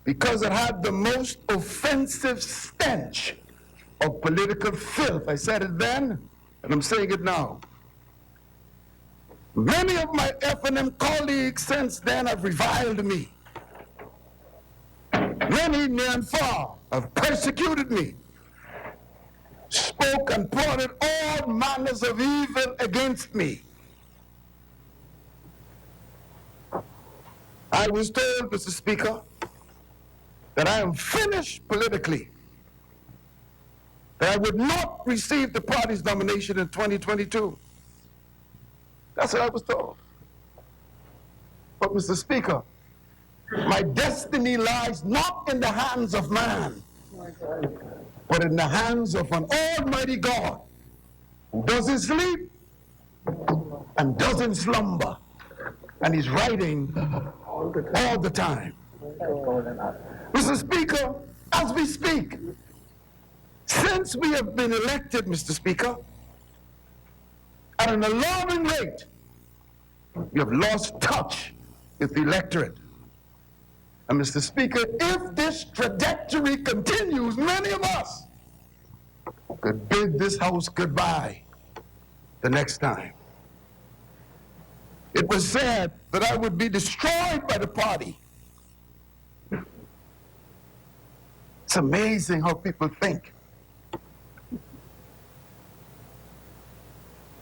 because it had the most offensive stench of political filth. I said it then, and I'm saying it now. Many of my F&M colleagues since then have reviled me. Many near and far have persecuted me, spoke and plotted all manners of evil against me. I was told, Mr. Speaker, that I am finished politically, that I would not receive the party's nomination in 2022. That's what I was told. But, Mr. Speaker, My destiny lies not in the hands of man, but in the hands of an almighty God who doesn't sleep and doesn't slumber. And he's writing all the time. Mr. Speaker, as we speak, since we have been elected, Mr. Speaker, at an alarming rate, we have lost touch with the electorate. And Mr. Speaker, if this trajectory continues, many of us could bid this House goodbye the next time. It was said that I would be destroyed by the party. It's amazing how people think.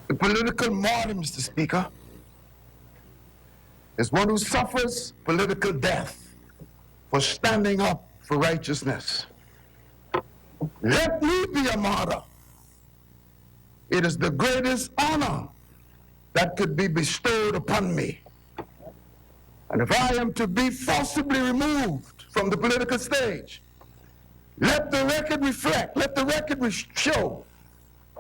The political martyr, Mr. Speaker, is one who suffers political death for standing up for righteousness. Let me be a martyr. It is the greatest honor that could be bestowed upon me. And if I am to be forcibly removed from the political stage, let the record reflect, let the record show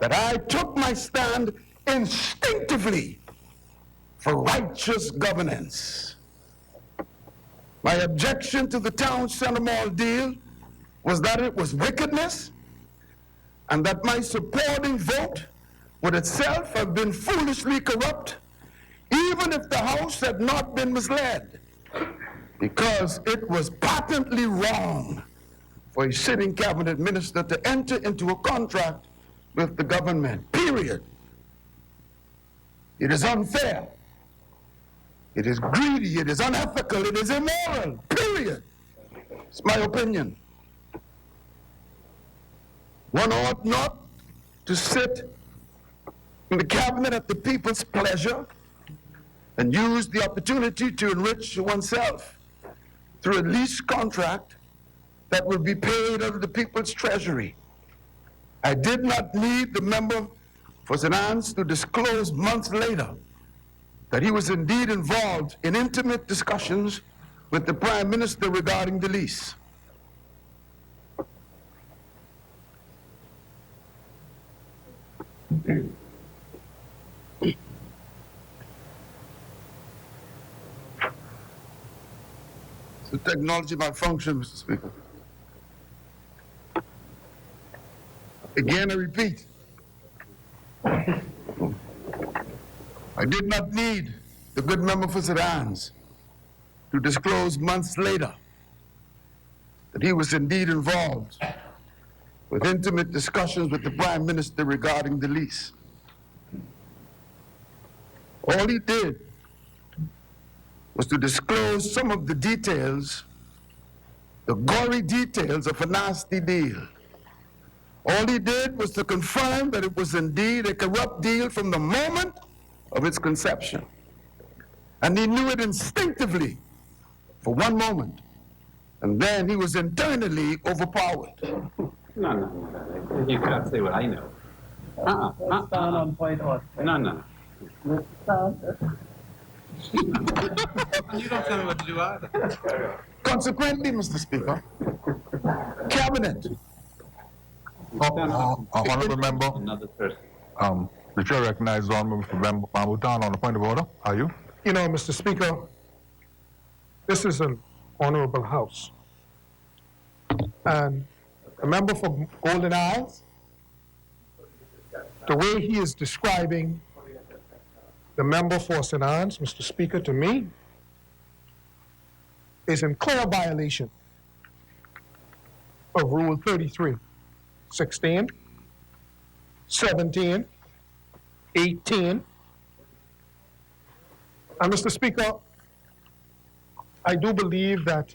that I took my stand instinctively for righteous governance. My objection to the Town Center Mall deal was that it was wickedness, and that my supporting vote would itself have been foolishly corrupt, even if the House had not been misled, because it was patently wrong for a sitting cabinet minister to enter into a contract with the government, period. It is unfair. It is greedy, it is unethical, it is immoral, period. It's my opinion. One ought not to sit in the cabinet at the people's pleasure and use the opportunity to enrich oneself through a lease contract that will be paid out of the people's treasury. I did not need the member for St. Anne's to disclose months later that he was indeed involved in intimate discussions with the Prime Minister regarding the lease. It's a technology malfunction, Mr. Speaker. Again, I repeat, I did not need the good member for St. Anne's to disclose months later that he was indeed involved with intimate discussions with the Prime Minister regarding the lease. All he did was to disclose some of the details, the gory details of a nasty deal. All he did was to confirm that it was indeed a corrupt deal from the moment of its conception. And he knew it instinctively for one moment. And then he was internally overpowered. No. You can't say what I know. Let's stand on point order. No. You don't tell me what to do either. Consequently, Mr. Speaker, Cabinet. Honorable member, Another person. the chair recognizes Honorable Member Bambutan on a point of order. Are you? You know, Mr. Speaker, this is an honorable House. And a member for Golden Isles, the way he is describing the member for St. Anne's, Mr. Speaker, to me, is in clear violation of Rule 33, 16, 17, 18. And Mr. Speaker, I do believe that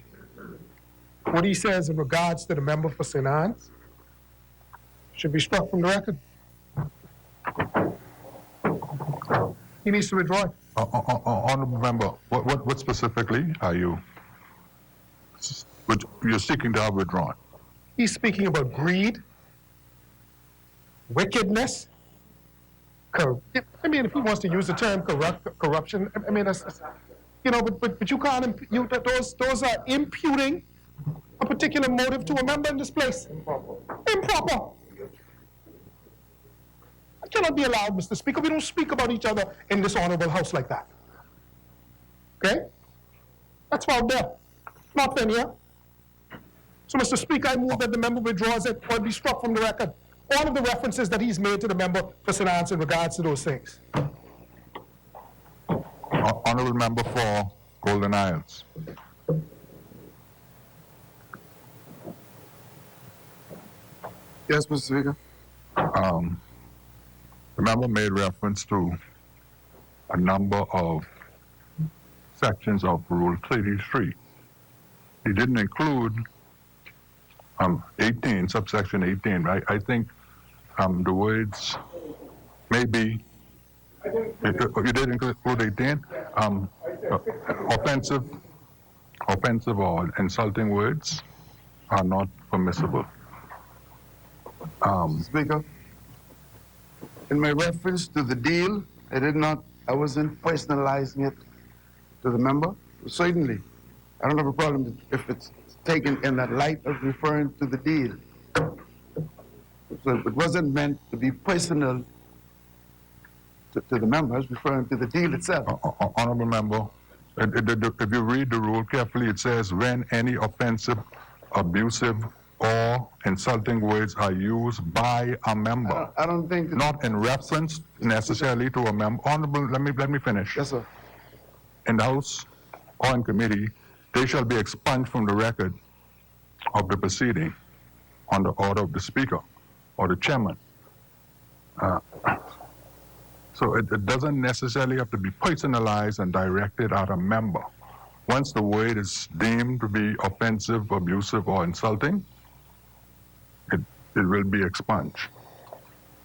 what he says in regards to the member for St. Anne's should be struck from the record. He needs to withdraw. Honorable member, what specifically are you? You're seeking to have withdrawn. He's speaking about greed, wickedness. I mean, if he wants to use the term corruption, I mean, but you can't, those are imputing a particular motive to a member in this place. Improper. It cannot be allowed, Mr. Speaker. We don't speak about each other in this honorable house like that. Okay? That's foul there. Not fair here. So, Mr. Speaker, I move that the member withdraws it or be struck from the record. All of the references that he's made to the member for silence in regards to those things. Honorable member for Golden Isles. Yes, Mr. Speaker. The member made reference to a number of sections of Rule 33. He didn't include 18, subsection 18, right? I think the words maybe, you did include 18, offensive or insulting words are not permissible. Speaker, in my reference to the deal, I wasn't personalizing it to the member. Certainly, I don't have a problem if it's taken in that light of referring to the deal. So it wasn't meant to be personal to the members, referring to the deal itself. Honorable member, if you read the rule carefully, it says when any offensive, abusive, or insulting words are used by a member. I don't think that, not in reference necessarily to a member. Honorable, let me finish. Yes, sir. In the House or in committee, they shall be expunged from the record of the proceeding on the order of the Speaker or the Chairman. So it doesn't necessarily have to be personalized and directed at a member. Once the word is deemed to be offensive, abusive, or insulting, it will be expunged.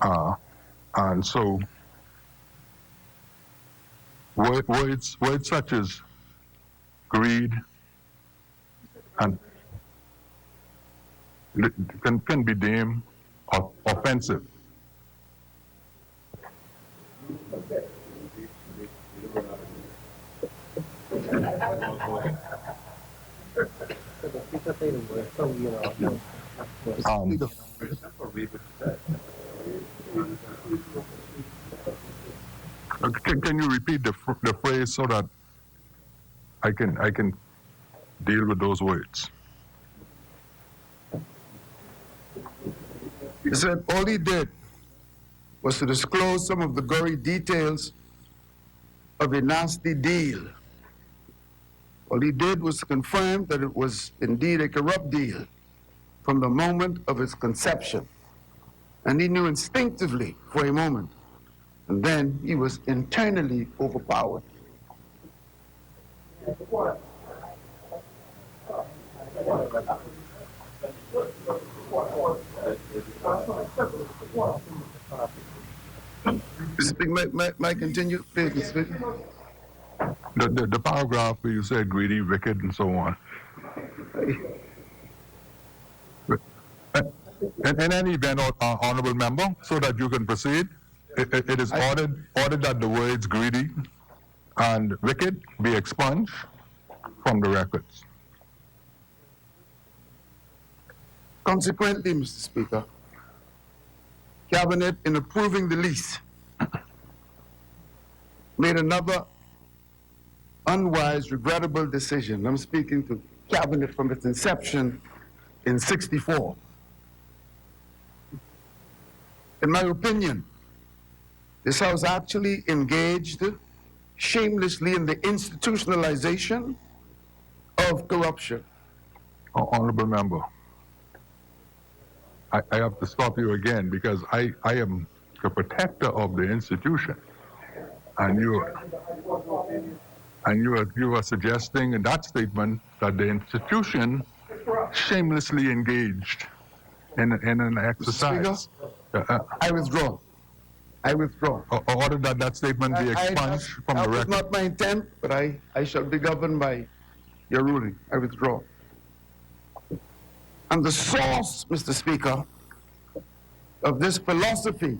And so words such as greed and can be deemed offensive. Can you repeat the phrase so that I can deal with those words? He said all he did was to disclose some of the gory details of a nasty deal. All he did was to confirm that it was indeed a corrupt deal from the moment of its conception. And he knew instinctively for a moment, and then he was internally overpowered. May I continue? Please, The paragraph where you said greedy, wicked, and so on. In any event, honorable member, so that you can proceed, it is ordered that the words greedy and wicked be expunged from the records. Consequently, Mr. Speaker, Cabinet, in approving the lease, made another unwise, regrettable decision. I'm speaking to Cabinet from its inception in '64. In my opinion, this House actually engaged shamelessly in the institutionalization of corruption. Honorable member, I have to stop you again because I am the protector of the institution, and you are suggesting in that statement that the institution shamelessly engaged in an exercise. I withdraw. I withdraw. Order that statement be expunged from the record. That was not my intent, but I shall be governed by your ruling. I withdraw. And the source, Mr. Speaker, of this philosophy,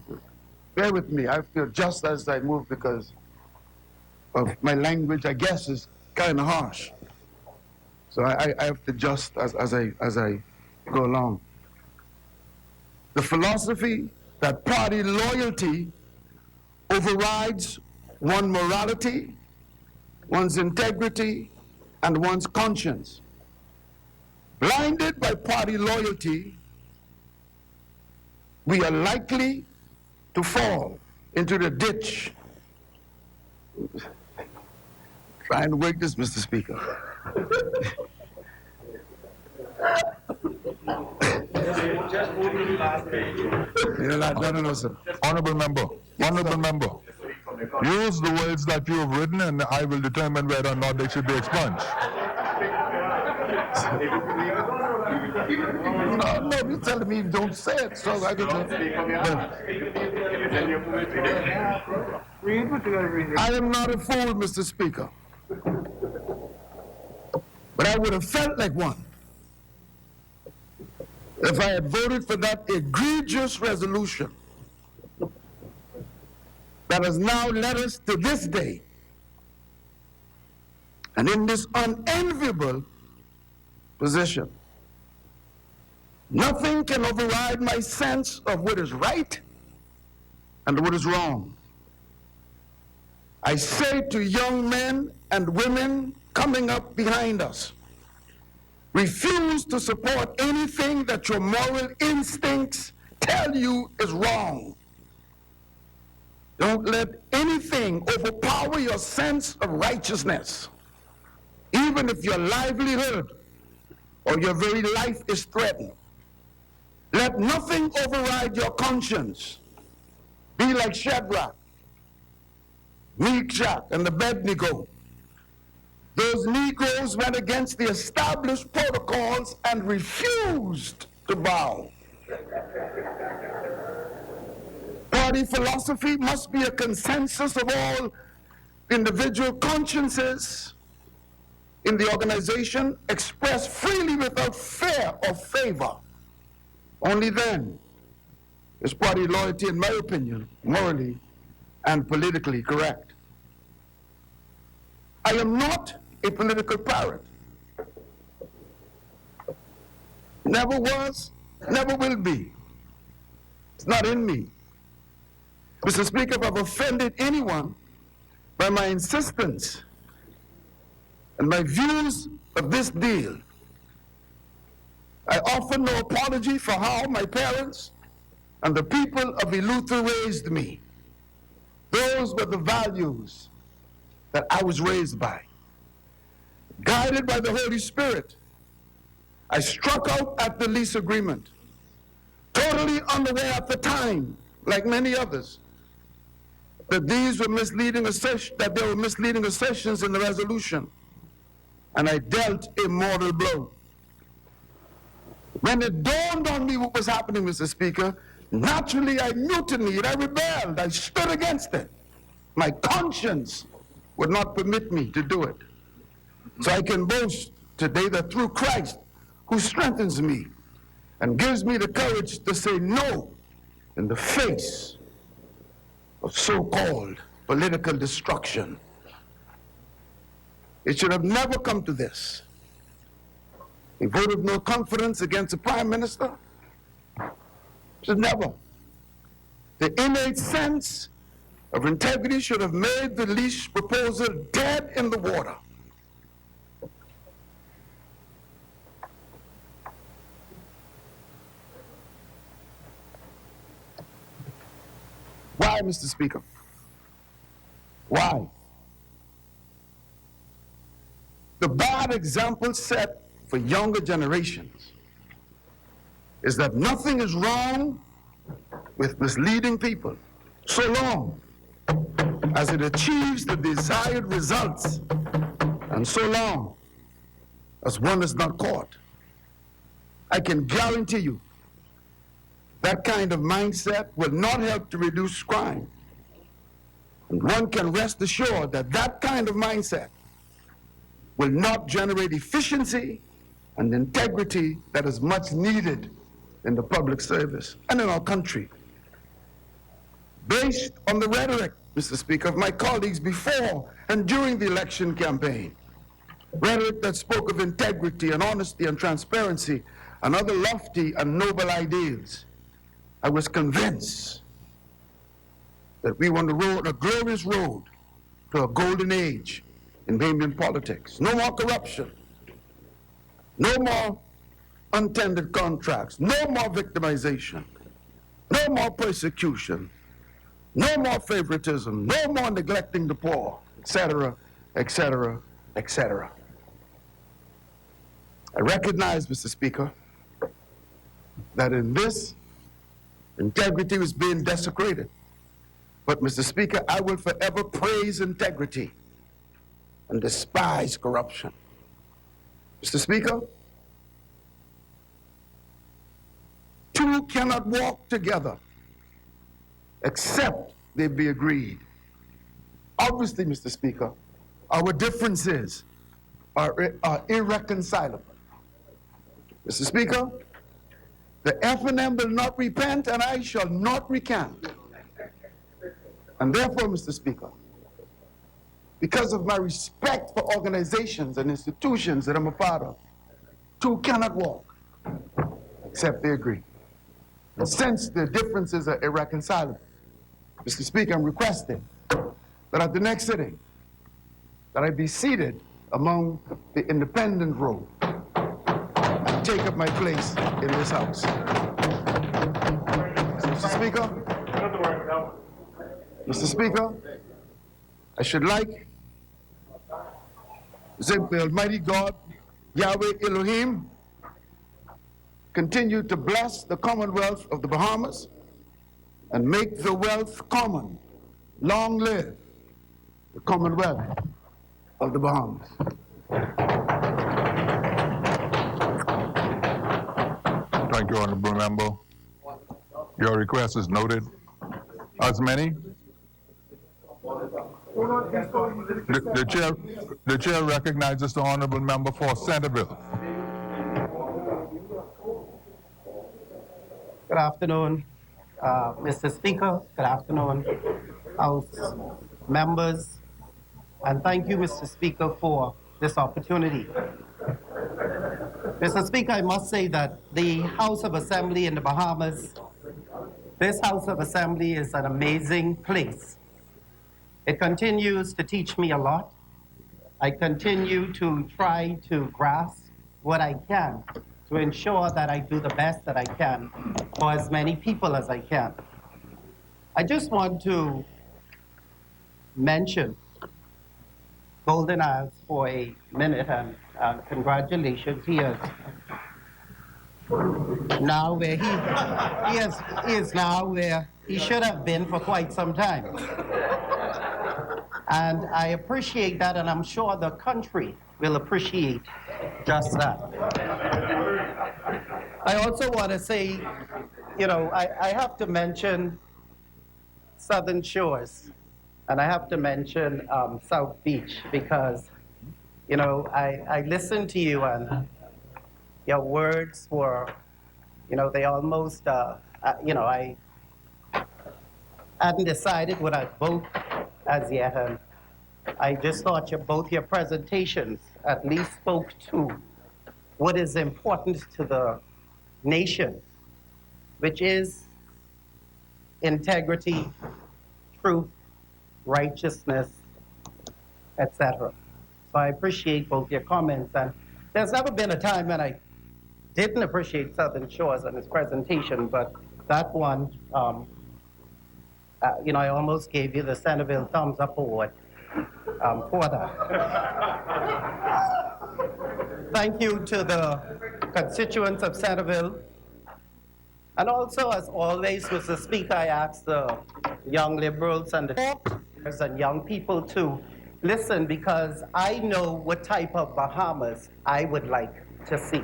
bear with me, I feel just as I move because of my language, I guess, is kind of harsh. So I have to adjust as I go along. The philosophy that party loyalty overrides one's morality, one's integrity, and one's conscience. Blinded by party loyalty, we are likely to fall into the ditch. Trying to work this, Mr. Speaker. Just move to the last page. No, sir. Honorable member, use the words that you have written and I will determine whether or not they should be expunged. No, you're telling me don't say it, so I can I am not a fool, Mr. Speaker. But I would have felt like one if I had voted for that egregious resolution that has now led us to this day. And in this unenviable position, nothing can override my sense of what is right and what is wrong. I say to young men and women coming up behind us, refuse to support anything that your moral instincts tell you is wrong. Don't let anything overpower your sense of righteousness, even if your livelihood or your very life is threatened. Let nothing override your conscience. Be like Shadrach, Meshach, and Abednego. Those Negroes went against the established protocols and refused to bow. Party philosophy must be a consensus of all individual consciences in the organization, expressed freely without fear or favor. Only then is party loyalty, in my opinion, morally and politically correct. I am not a political parrot. Never was, never will be. It's not in me. Mr. Speaker, if I've offended anyone by my insistence and my views of this deal, I offer no apology for how my parents and the people of Eleuthera raised me. Those were the values that I was raised by. Guided by the Holy Spirit, I struck out at the lease agreement, totally unaware at the time, like many others, that these were misleading assertions in the resolution, and I dealt a mortal blow. When it dawned on me what was happening, Mr. Speaker, naturally I mutinied, I rebelled, I stood against it. My conscience would not permit me to do it. So I can boast today that through Christ, who strengthens me and gives me the courage to say no in the face of so-called political destruction. It should have never come to this. A vote of no confidence against the Prime Minister should never. The innate sense of integrity should have made the lease proposal dead in the water. Why, Mr. Speaker? Why? The bad example set for younger generations is that nothing is wrong with misleading people so long as it achieves the desired results and so long as one is not caught. I can guarantee you that kind of mindset will not help to reduce crime. And one can rest assured that that kind of mindset will not generate efficiency and integrity that is much needed in the public service and in our country. Based on the rhetoric, Mr. Speaker, of my colleagues before and during the election campaign, rhetoric that spoke of integrity and honesty and transparency and other lofty and noble ideals. I was convinced that we were on the road, a glorious road to a golden age in Bahamian politics. No more corruption, no more untendered contracts, no more victimization, no more persecution, no more favoritism, no more neglecting the poor, etc., etc., etc. I recognize, Mr. Speaker, that in this, integrity was being desecrated. But, Mr. Speaker, I will forever praise integrity and despise corruption. Mr. Speaker, two cannot walk together except they be agreed. Obviously, Mr. Speaker, our differences are irreconcilable. Mr. Speaker, the FNM will not repent and I shall not recant. And therefore, Mr. Speaker, because of my respect for organizations and institutions that I'm a part of, two cannot walk except they agree. And since the differences are irreconcilable, Mr. Speaker, I'm requesting that at the next sitting, that I be seated among the independent row and take up my place in this House. Mr. Speaker, Mr. Speaker, I should like the Almighty God, Yahweh Elohim, continue to bless the Commonwealth of the Bahamas and make the wealth common. Long live the Commonwealth of the Bahamas. Thank you, Honorable Member. Your request is noted. As many? The chair recognizes the Honorable Member for Centerville. Good afternoon, Mr. Speaker. Good afternoon, House members. And thank you, Mr. Speaker, for this opportunity. Mr. Speaker, I must say that the House of Assembly in the Bahamas, this House of Assembly is an amazing place. It continues to teach me a lot. I continue to try to grasp what I can to ensure that I do the best that I can for as many people as I can. I just want to mention Golden Eyes for a minute, and congratulations. He is now where he is now where he should have been for quite some time. And I appreciate that, and I'm sure the country will appreciate just that. I also want to say, I have to mention Southern Shores, and I have to mention South Beach, because, I listened to you, and your words were, they almost, I hadn't decided what I'd vote as yet, and I just thought both your presentations at least spoke to what is important to the nation, which is integrity, truth, righteousness, etc. So I appreciate both your comments, and there's never been a time when I didn't appreciate Southern Shores and his presentation, but that one, I almost gave you the Centerville Thumbs Up Award for that. Thank you to the constituents of Centerville. And also, as always, Mr. Speaker, I ask the young liberals and the young people to listen, because I know what type of Bahamas I would like to see.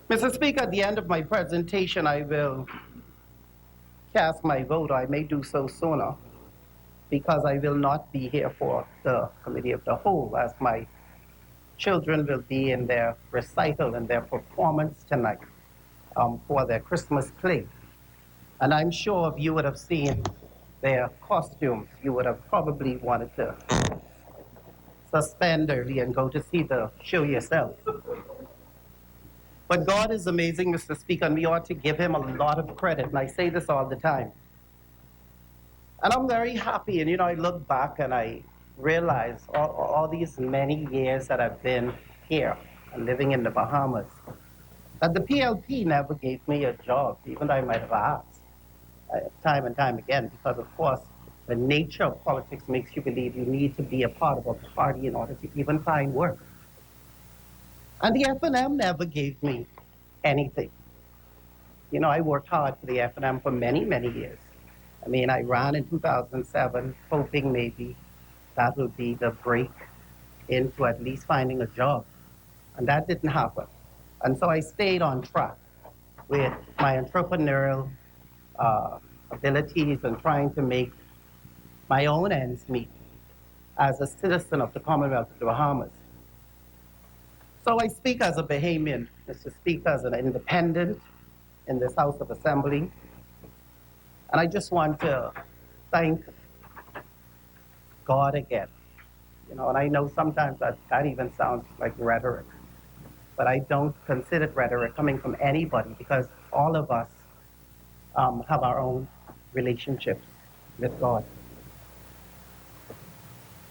Mr. Speaker, at the end of my presentation, I will cast my vote. I may do so sooner, because I will not be here for the Committee of the Whole, as my children will be in their recital and their performance tonight for their Christmas play. And I'm sure if you would have seen their costumes, you would have probably wanted to suspend early and go to see the show yourself. But God is amazing, Mr. Speaker, and we ought to give him a lot of credit. And I say this all the time. And I'm very happy. And, I look back and I realize all these many years that I've been here and living in the Bahamas, that the PLP never gave me a job, even though I might have asked time and time again, because, of course, the nature of politics makes you believe you need to be a part of a party in order to even find work. And the F&M never gave me anything. I worked hard for the F&M for many, many years. I mean, I ran in 2007, hoping maybe that would be the break into at least finding a job. And that didn't happen. And so I stayed on track with my entrepreneurial abilities and trying to make my own ends meet as a citizen of the Commonwealth of the Bahamas. So I speak as a Bahamian, Mr. Speaker, as an independent in this House of Assembly. And I just want to thank God again. And I know sometimes that even sounds like rhetoric, but I don't consider it rhetoric coming from anybody, because all of us have our own relationships with God.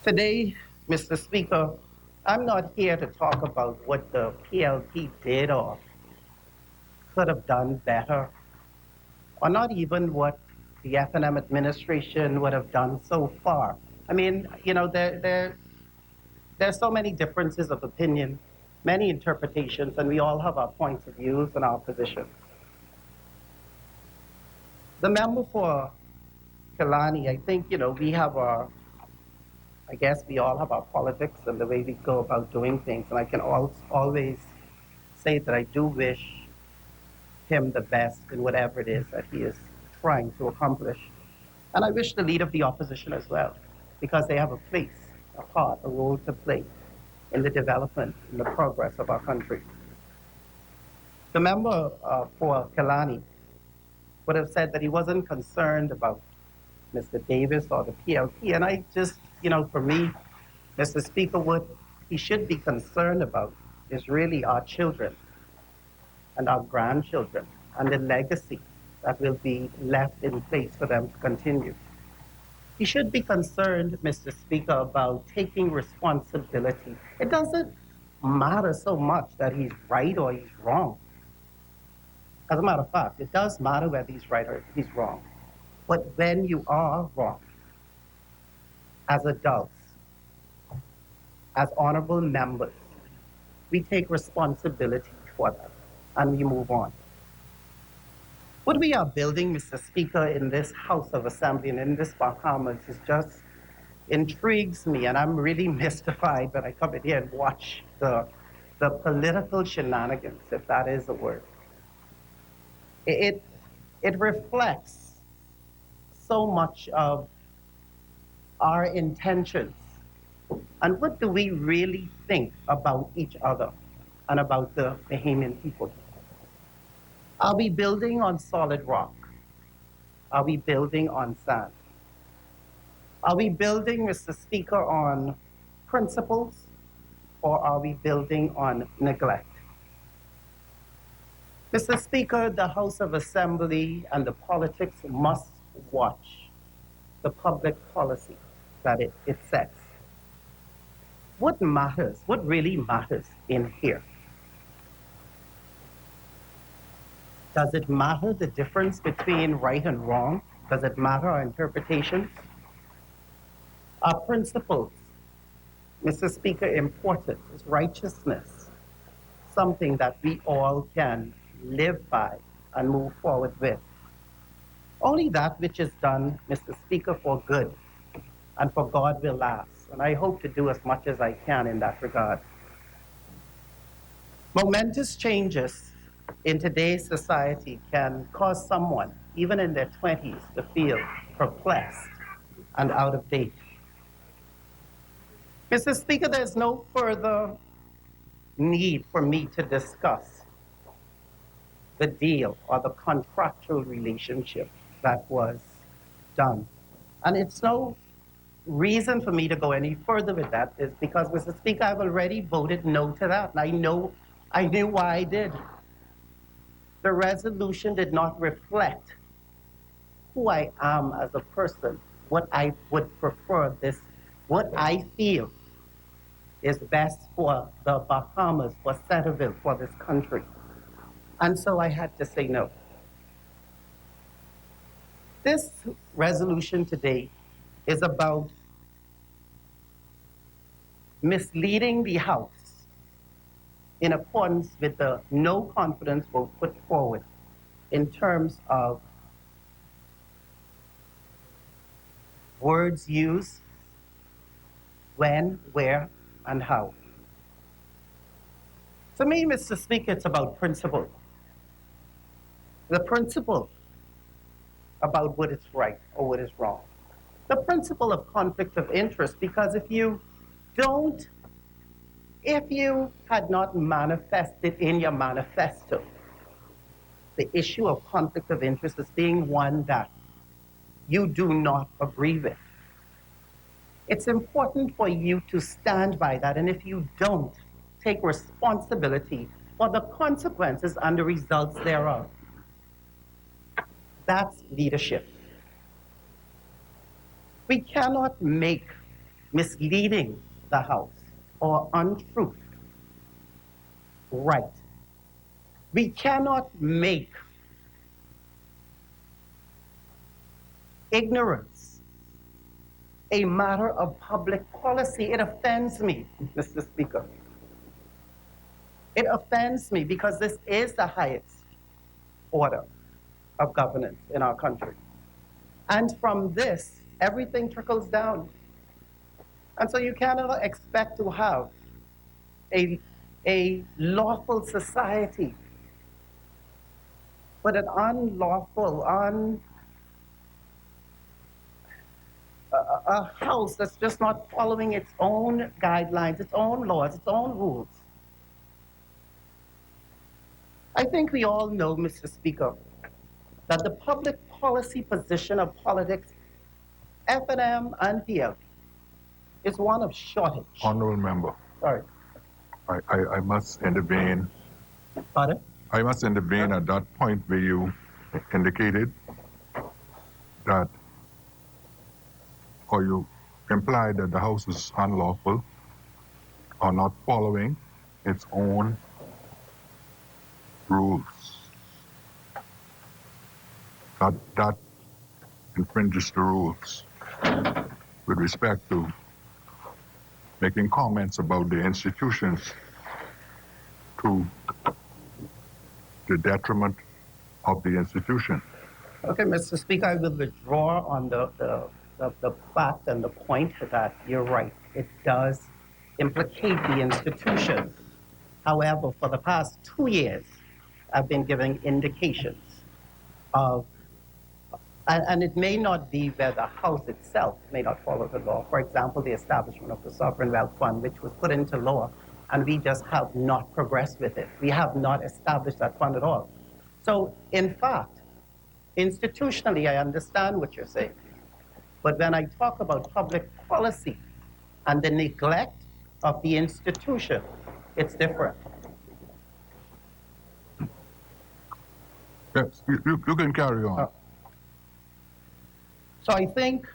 Today, Mr. Speaker, I'm not here to talk about what the PLP did or could have done better, or not even what the F&M administration would have done so far. I mean, there's so many differences of opinion, many interpretations, and we all have our points of views and our positions. The member for Kalani, I think, we have I guess we all have our politics and the way we go about doing things, and I can always say that I do wish him the best in whatever it is that he is trying to accomplish. And I wish the leader of the opposition as well, because they have a place, a part, a role to play in the development and the progress of our country. The member for Kalani would have said that he wasn't concerned about Mr. Davis or the PLP, and I just, for me, Mr. Speaker, what he should be concerned about is really our children and our grandchildren and the legacy that will be left in place for them to continue. He should be concerned, Mr. Speaker, about taking responsibility. It doesn't matter so much that he's right or he's wrong. As a matter of fact, it does matter whether he's right or he's wrong. But when you are wrong, as adults, as honorable members, we take responsibility for that and we move on. What we are building, Mr. Speaker, in this House of Assembly and in this Bahamas is just intrigues me, and I'm really mystified when I come in here and watch the political shenanigans, if that is a word. It reflects so much of our intentions and what do we really think about each other and about the Bahamian people. Are we building on solid rock? Are we building on sand? Are we building, Mr. Speaker, on principles, or are we building on neglect? Mr. Speaker, the House of Assembly and the politics must watch the public policy that it sets. What matters, what really matters in here? Does it matter the difference between right and wrong? Does it matter our interpretations? Our principles, Mr. Speaker, important is righteousness, something that we all can live by and move forward with. Only that which is done, Mr. Speaker, for good and for God will last. And I hope to do as much as I can in that regard. Momentous changes in today's society can cause someone, even in their 20s, to feel perplexed and out of date. Mr. Speaker, there's no further need for me to discuss the deal or the contractual relationship that was done. And it's no reason for me to go any further with that is because, Mr. Speaker, I've already voted no to that. And I knew why I did. The resolution did not reflect who I am as a person, what I would prefer what I feel is best for the Bahamas, for Centerville, for this country. And so I had to say no. This resolution today is about misleading the House in accordance with the no confidence vote put forward in terms of words used, when, where, and how. To me, Mr. Speaker, it's about principle. The principle about what is right or what is wrong. The principle of conflict of interest, because if you had not manifested in your manifesto the issue of conflict of interest as being one that you do not agree with, it's important for you to stand by that. And if you don't, take responsibility for the consequences and the results thereof. That's leadership. We cannot make misleading the House or untruth right. We cannot make ignorance a matter of public policy. It offends me, Mr. Speaker. It offends me because this is the highest order of governance in our country. And from this, everything trickles down. And so you cannot expect to have a lawful society, but an unlawful, a house that's just not following its own guidelines, its own laws, its own rules. I think we all know, Mr. Speaker, that the public policy position of politics, F&M and PLP, is one of shortage. Honorable member. Sorry. I must intervene. Pardon? I must intervene at that point where you indicated that, or you implied that the House is unlawful or not following its own rules. That infringes the rules with respect to making comments about the institutions to the detriment of the institution. Okay, Mr. Speaker, I will withdraw on the fact and the point that you're right. It does implicate the institution. However, for the past 2 years, I've been giving indications of, and it may not be that the House itself may not follow the law. For example, the establishment of the Sovereign Wealth Fund, which was put into law, and we just have not progressed with it. We have not established that fund at all. So, in fact, institutionally, I understand what you're saying. But when I talk about public policy and the neglect of the institution, it's different. Yes, you can carry on. So I think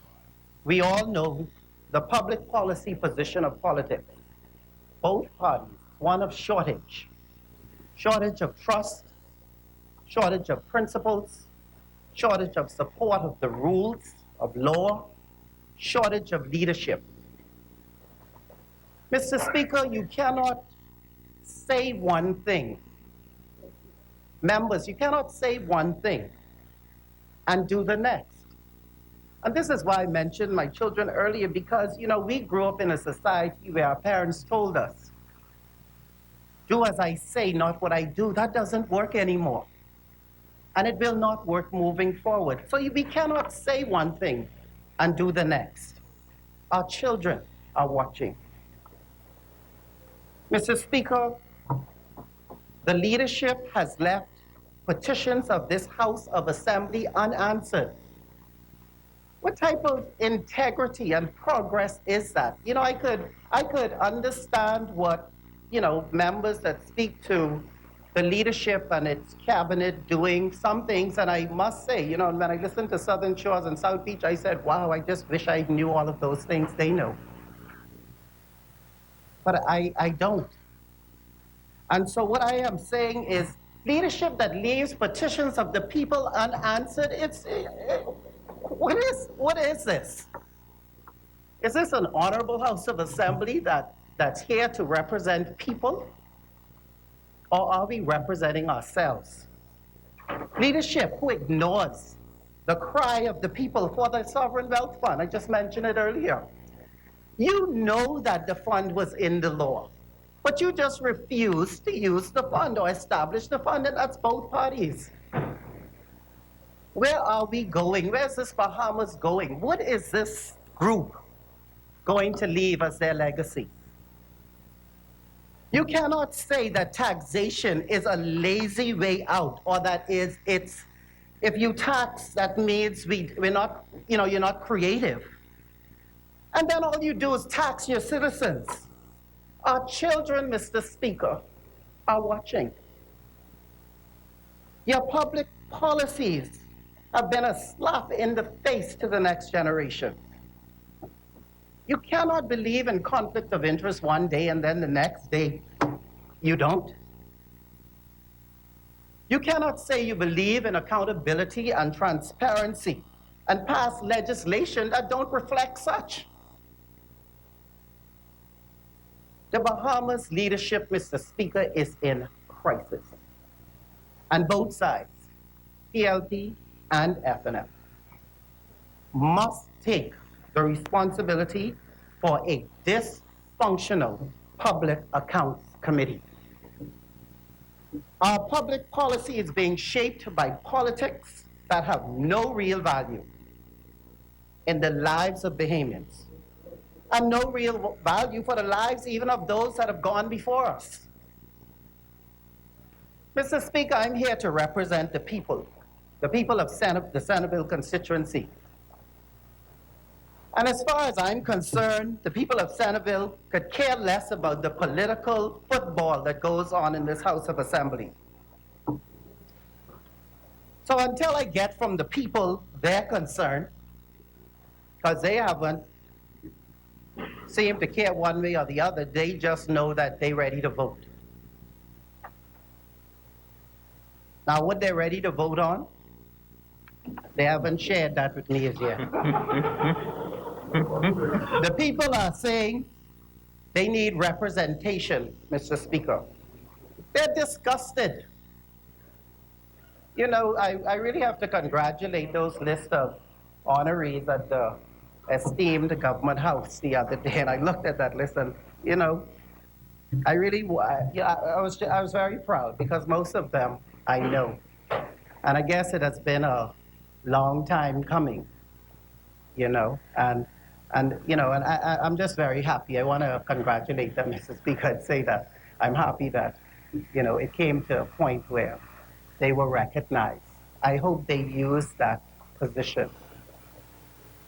we all know the public policy position of politics. Both parties, one of shortage. Shortage of trust, shortage of principles, shortage of support of the rules of law, shortage of leadership. Mr. Speaker, you cannot say one thing. Members, you cannot say one thing and do the next. And this is why I mentioned my children earlier, because, you know, we grew up in a society where our parents told us, do as I say, not what I do. That doesn't work anymore. And it will not work moving forward. So we cannot say one thing and do the next. Our children are watching. Mr. Speaker, the leadership has left petitions of this House of Assembly unanswered. What type of integrity and progress is that? You know, I could understand what, you know, members that speak to the leadership and its cabinet doing some things, and I must say, you know, when I listened to Southern Shores and South Beach, I said, wow, I just wish I knew all of those things they know. But I don't. And so what I am saying is leadership that leaves petitions of the people unanswered, what is this? Is this an honorable House of Assembly that's here to represent people? Or are we representing ourselves? Leadership who ignores the cry of the people for the Sovereign Wealth Fund. I just mentioned it earlier. You know that the fund was in the law, but you just refuse to use the fund or establish the fund, and that's both parties. Where are we going? Where's this Bahamas going? What is this group going to leave as their legacy? You cannot say that taxation is a lazy way out, or that if you tax, that means we're not, you know, you're not creative. And then all you do is tax your citizens. Our children, Mr. Speaker, are watching. Your public policies have been a slap in the face to the next generation. You cannot believe in conflict of interest one day and then the next day you don't. You cannot say you believe in accountability and transparency and pass legislation that don't reflect such. The Bahamas leadership, Mr. Speaker, is in crisis. And both sides, PLP and FNF, must take the responsibility for a dysfunctional public accounts committee. Our public policy is being shaped by politics that have no real value in the lives of Bahamians, and no real value for the lives even of those that have gone before us. Mr. Speaker, I'm here to represent the people of the Centerville constituency. And as far as I'm concerned, the people of Centerville could care less about the political football that goes on in this House of Assembly. So until I get from the people their concern, because they haven't seemed to care one way or the other, they just know that they're ready to vote. Now, what they're ready to vote on, they haven't shared that with me as yet. The people are saying they need representation, Mr. Speaker. They're disgusted. You know, I really have to congratulate those list of honorees at the esteemed government house the other day, and I looked at that list, and you know, I was very proud because most of them I know, and I guess it has been a long time coming, you know, and you know, and I'm just very happy. I want to congratulate them, Mr. Speaker, and say that I'm happy that, you know, it came to a point where they were recognized. I hope they use that position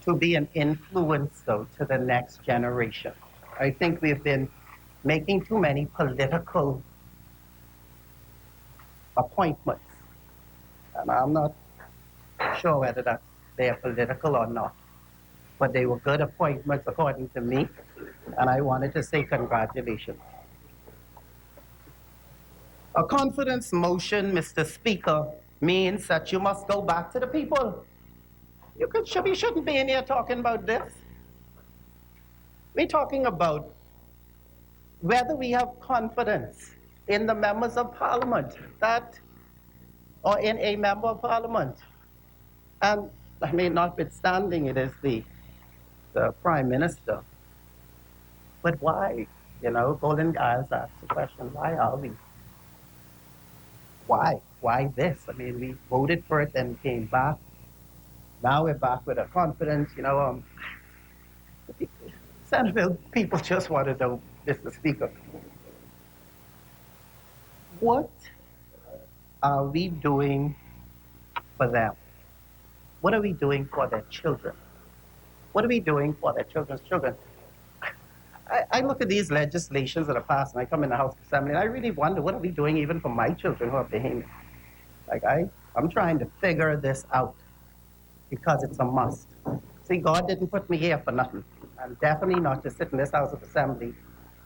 to be an influence, though, to the next generation. I think we've been making too many political appointments, and I'm not sure whether they're political or not, but they were good appointments according to me, and I wanted to say congratulations. A confidence motion, Mr. Speaker, means that you must go back to the people. We shouldn't be in here talking about this. We're talking about whether we have confidence in the members of Parliament, or in a member of Parliament. And I mean, notwithstanding it is the Prime Minister, but why? You know, Golden Giles asked the question, why are we? Why? Why this? I mean, we voted for it and came back. Now we're back with a confidence, you know. Centerville people just want to know, Mr. Speaker, what are we doing for them? What are we doing for their children? What are we doing for their children's children? I look at these legislations that are passed, and I come in the House of Assembly, and I really wonder, what are we doing even for my children who are behaving? Like, I'm trying to figure this out because it's a must. See, God didn't put me here for nothing. I'm definitely not to sit in this House of Assembly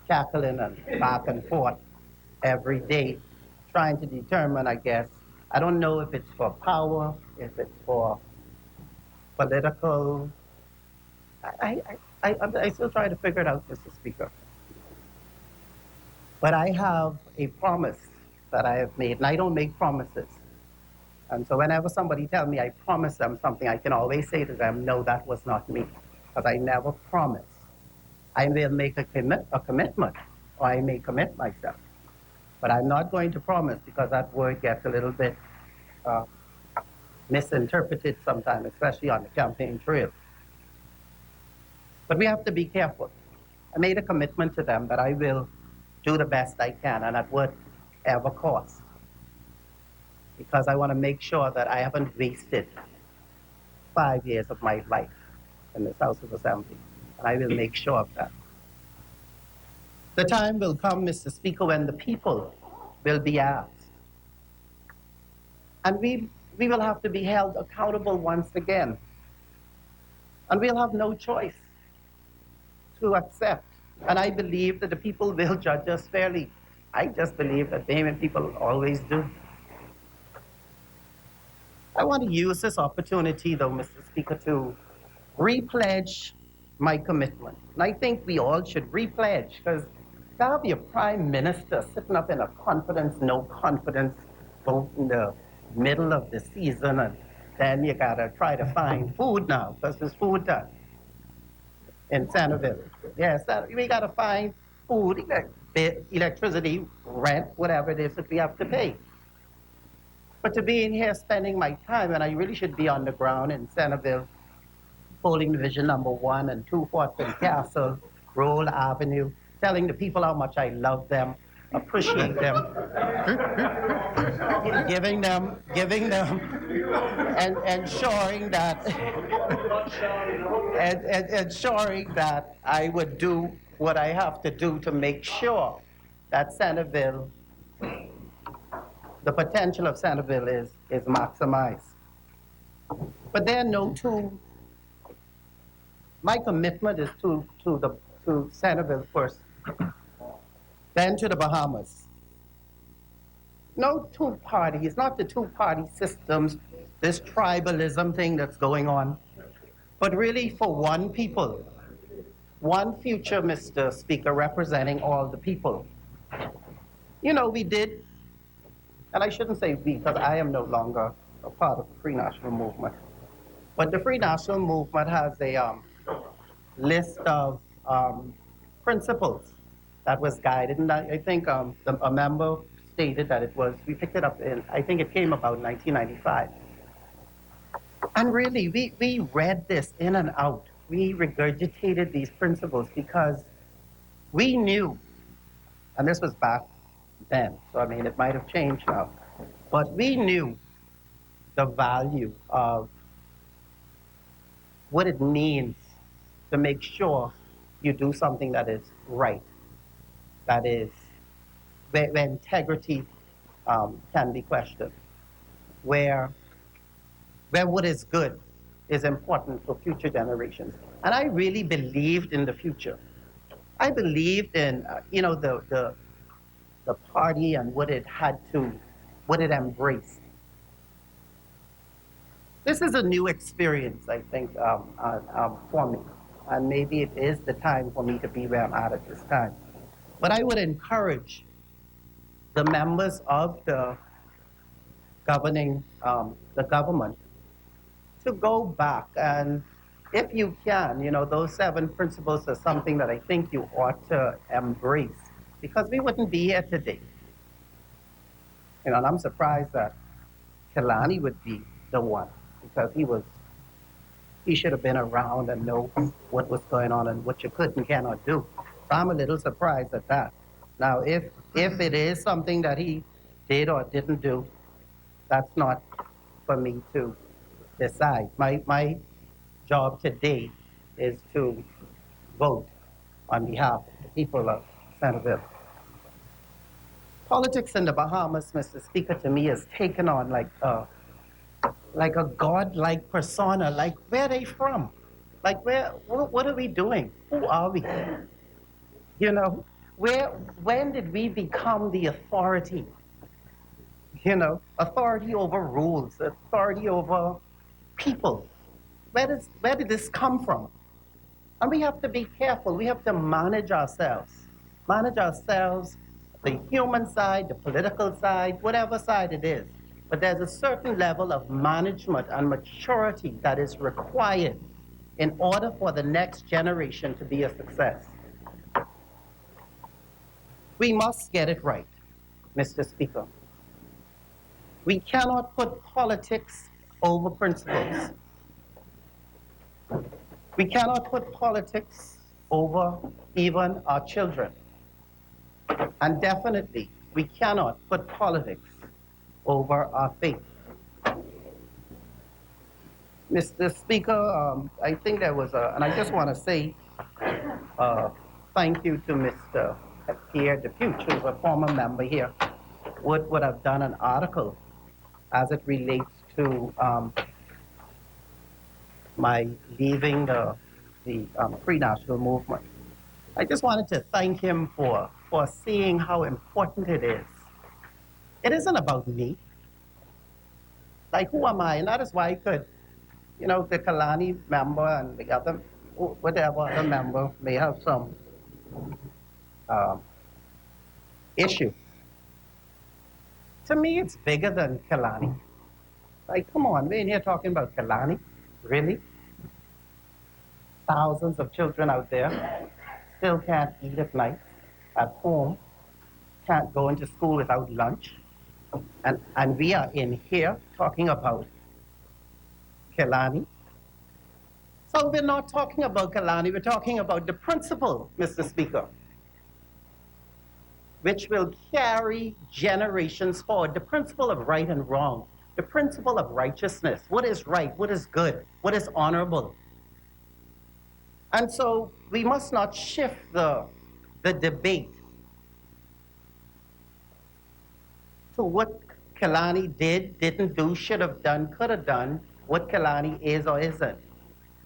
cackling and back and forth every day, trying to determine, I guess. I don't know if it's for power, if it's for political. I still try to figure it out, Mr. Speaker. But I have a promise that I have made, and I don't make promises. And so whenever somebody tells me I promise them something, I can always say to them, no, that was not me, because I never promise. I will make a commitment, or I may commit myself. But I'm not going to promise, because that word gets a little bit misinterpreted sometimes, especially on the campaign trail. But we have to be careful. I made a commitment to them that I will do the best I can, and at whatever cost. Because I want to make sure that I haven't wasted 5 years of my life in this House of Assembly. And I will make sure of that. The time will come, Mr. Speaker, when the people will be asked. And we will have to be held accountable once again. And we'll have no choice to accept. And I believe that the people will judge us fairly. I just believe that Bahamian people always do. I want to use this opportunity, though, Mr. Speaker, to repledge my commitment. And I think we all should repledge, because to have your prime minister sitting up in a confidence, no confidence vote in the middle of the season, and then you got to try to find food now, because there's food time in Centerville. Yes, we got to find food, electricity, rent, whatever it is that we have to pay. But to be in here spending my time, and I really should be on the ground in Centerville, polling division number 1 and 2, Fort Bend Castle, Roll Avenue, telling the people how much I love them, appreciate them, giving them, and ensuring that, ensuring that I would do what I have to do to make sure that Centerville, the potential of Centerville is maximized. But there are no two. My commitment is to Centerville first, then to the Bahamas. No two parties, not the two-party systems, this tribalism thing that's going on, but really for one people, one future, Mr. Speaker, representing all the people. You know, we did, and I shouldn't say we, because I am no longer a part of the Free National Movement, but the Free National Movement has a list of principles that was guided, and I think a member stated that we picked it up in, I think it came about 1995. And really, we read this in and out. We regurgitated these principles because we knew, and this was back then, so I mean, it might have changed now, but we knew the value of what it means to make sure you do something that is right, that is, where integrity can be questioned, where what is good is important for future generations. And I really believed in the future. I believed in, the party and what it embraced. This is a new experience, I think, for me. And maybe it is the time for me to be where I'm at this time. But I would encourage the members of the government to go back, and if you can, those 7 principles are something that I think you ought to embrace, because we wouldn't be here today. And I'm surprised that Kalani would be the one, because he should have been around and know what was going on and what you could and cannot do. So I'm a little surprised at that. Now, if it is something that he did or didn't do, that's not for me to decide. My job today is to vote on behalf of the people of Centerville. Politics in the Bahamas, Mr. Speaker, to me has taken on like a godlike persona. Like, where are they from? Like, what are we doing? Who are we? You know, when did we become the authority? You know, authority over rules, authority over people. Where did this come from? And we have to be careful. We have to manage ourselves. Manage ourselves, the human side, the political side, whatever side it is. But there's a certain level of management and maturity that is required in order for the next generation to be a success. We must get it right, Mr. Speaker. We cannot put politics over principles. We cannot put politics over even our children. And definitely, we cannot put politics over our faith. Mr. Speaker, I think there was and I just want to say thank you to Mr. Pierre Depuch, who's a former member here, would have done an article as it relates to my leaving the Free National Movement. I just wanted to thank him for seeing how important it is. It isn't about me. Like, who am I? And that is why I could, you know, the Kalani member and the other, whatever other member may have some issue. To me, it's bigger than Kalani. Like, come on, we're in here talking about Kalani? Really? Thousands of children out there still can't eat at night, at home, can't go into school without lunch. And we are in here talking about Kalani. So we're not talking about Kalani, we're talking about the principle, Mr. Speaker, which will carry generations forward. The principle of right and wrong, the principle of righteousness, what is right, what is good, what is honorable. And so we must not shift the debate to what Kalani did, didn't do, should have done, could have done, what Kalani is or isn't.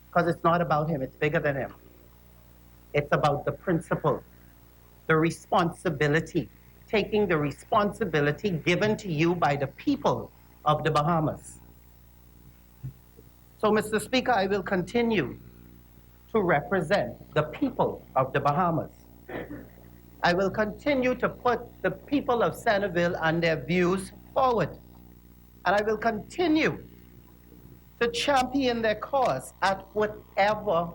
Because it's not about him, it's bigger than him. It's about the principle, the responsibility, taking the responsibility given to you by the people of the Bahamas. So, Mr. Speaker, I will continue to represent the people of the Bahamas. I will continue to put the people of Centerville and their views forward. And I will continue to champion their cause at whatever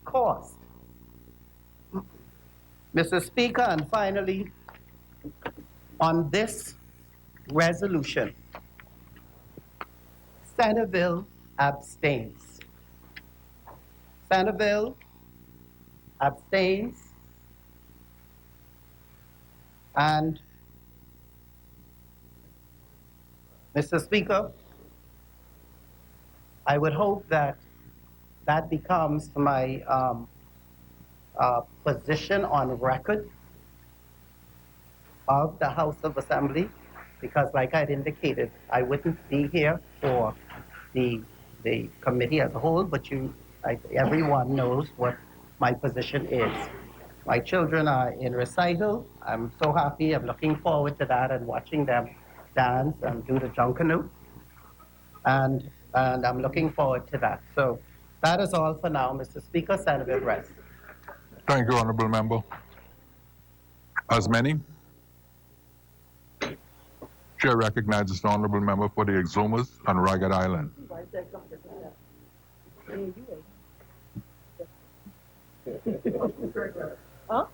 cost. Mr. Speaker, and finally, on this resolution, Centerville abstains. Centerville abstains. And Mr. Speaker, I would hope that that becomes my position on record of the House of Assembly, because like I'd indicated, I wouldn't be here for the committee as a whole, but everyone knows what my position is. My children are in recital. I'm so happy. I'm looking forward to that and watching them dance and do the junkanoo. And I'm looking forward to that. So that is all for now, Mr. Speaker. Centerville rests. Thank you, Honorable Member. As many, Chair recognizes the Honorable Member for the Exumas and Ragged Island. Huh?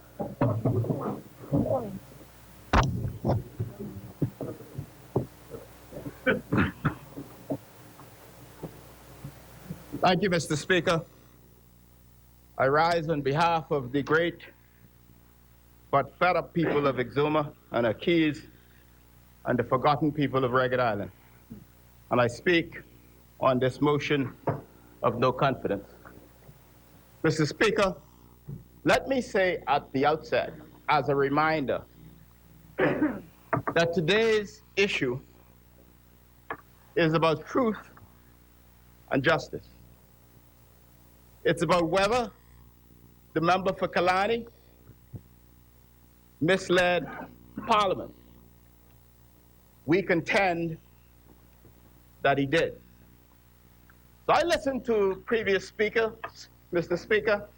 Thank you, Mr. Speaker. I rise on behalf of the great but fed-up people of Exuma and the Keys and the forgotten people of Ragged Island. And I speak on this motion of no confidence. Mr. Speaker, let me say at the outset, as a reminder, that today's issue is about truth and justice. It's about whether the member for Kalani misled Parliament. We contend that he did. So I listened to previous speakers, Mr. Speaker,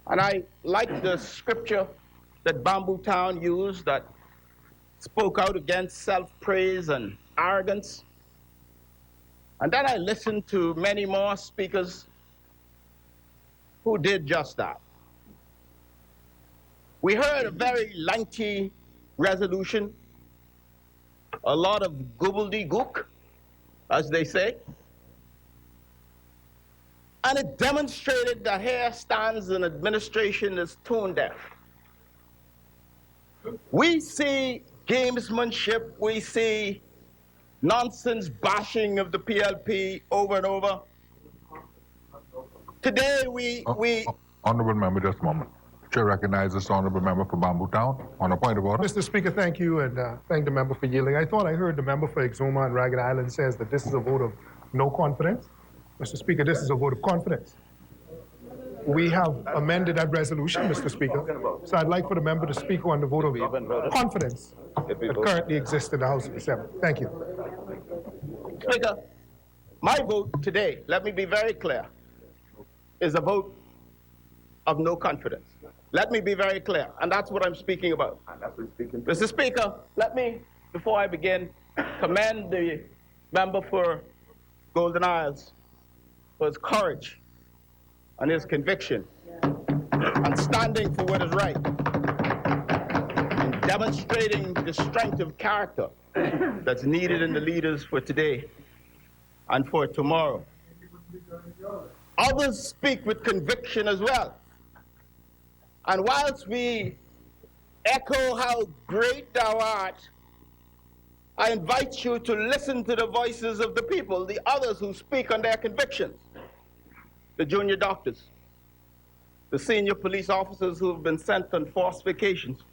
and I liked the scripture that Bamboo Town used that spoke out against self-praise and arrogance. And then I listened to many more speakers who did just that. We heard a very lengthy resolution, a lot of gobbledygook, as they say, and it demonstrated that here stands an administration that's tone deaf. We see gamesmanship, we see nonsense bashing of the PLP over and over. Today Honorable member, just a moment. Chair recognizes the honorable member for Bamboo Town on a point of order. Mr. Speaker, thank you, and thank the member for yielding. I thought I heard the member for Exuma and Ragged Island says that this is a vote of no confidence. Mr. Speaker, this is a vote of confidence. We have amended that resolution, Mr. Speaker, so I'd like for the member to speak on the vote of confidence that currently exists in the House of Assembly. Thank you. Speaker, my vote today, let me be very clear, is a vote of no confidence. Let me be very clear, and that's what I'm speaking about. Mr. Speaker, let me, before I begin, commend the member for Golden Isles for his courage and his conviction and standing for what is right and demonstrating the strength of character that's needed in the leaders for today and for tomorrow. Others speak with conviction as well. And whilst we echo how great thou art, I invite you to listen to the voices of the people, the others who speak on their convictions. The junior doctors, the senior police officers who have been sent on forced vacations,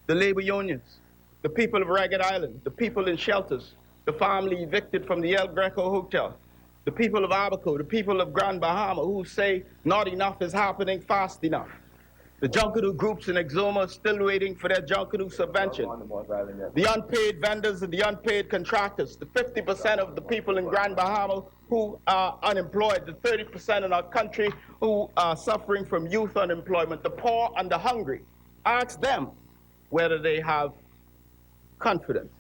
the labor unions, the people of Ragged Island, the people in shelters, the family evicted from the El Greco Hotel, the people of Abaco, the people of Grand Bahama who say not enough is happening fast enough. The Junkanoo groups in Exuma still waiting for their Junkanoo subvention. The unpaid vendors and the unpaid contractors, the 50% of the people in Grand Bahama who are unemployed, the 30% in our country who are suffering from youth unemployment, the poor and the hungry. Ask them whether they have confidence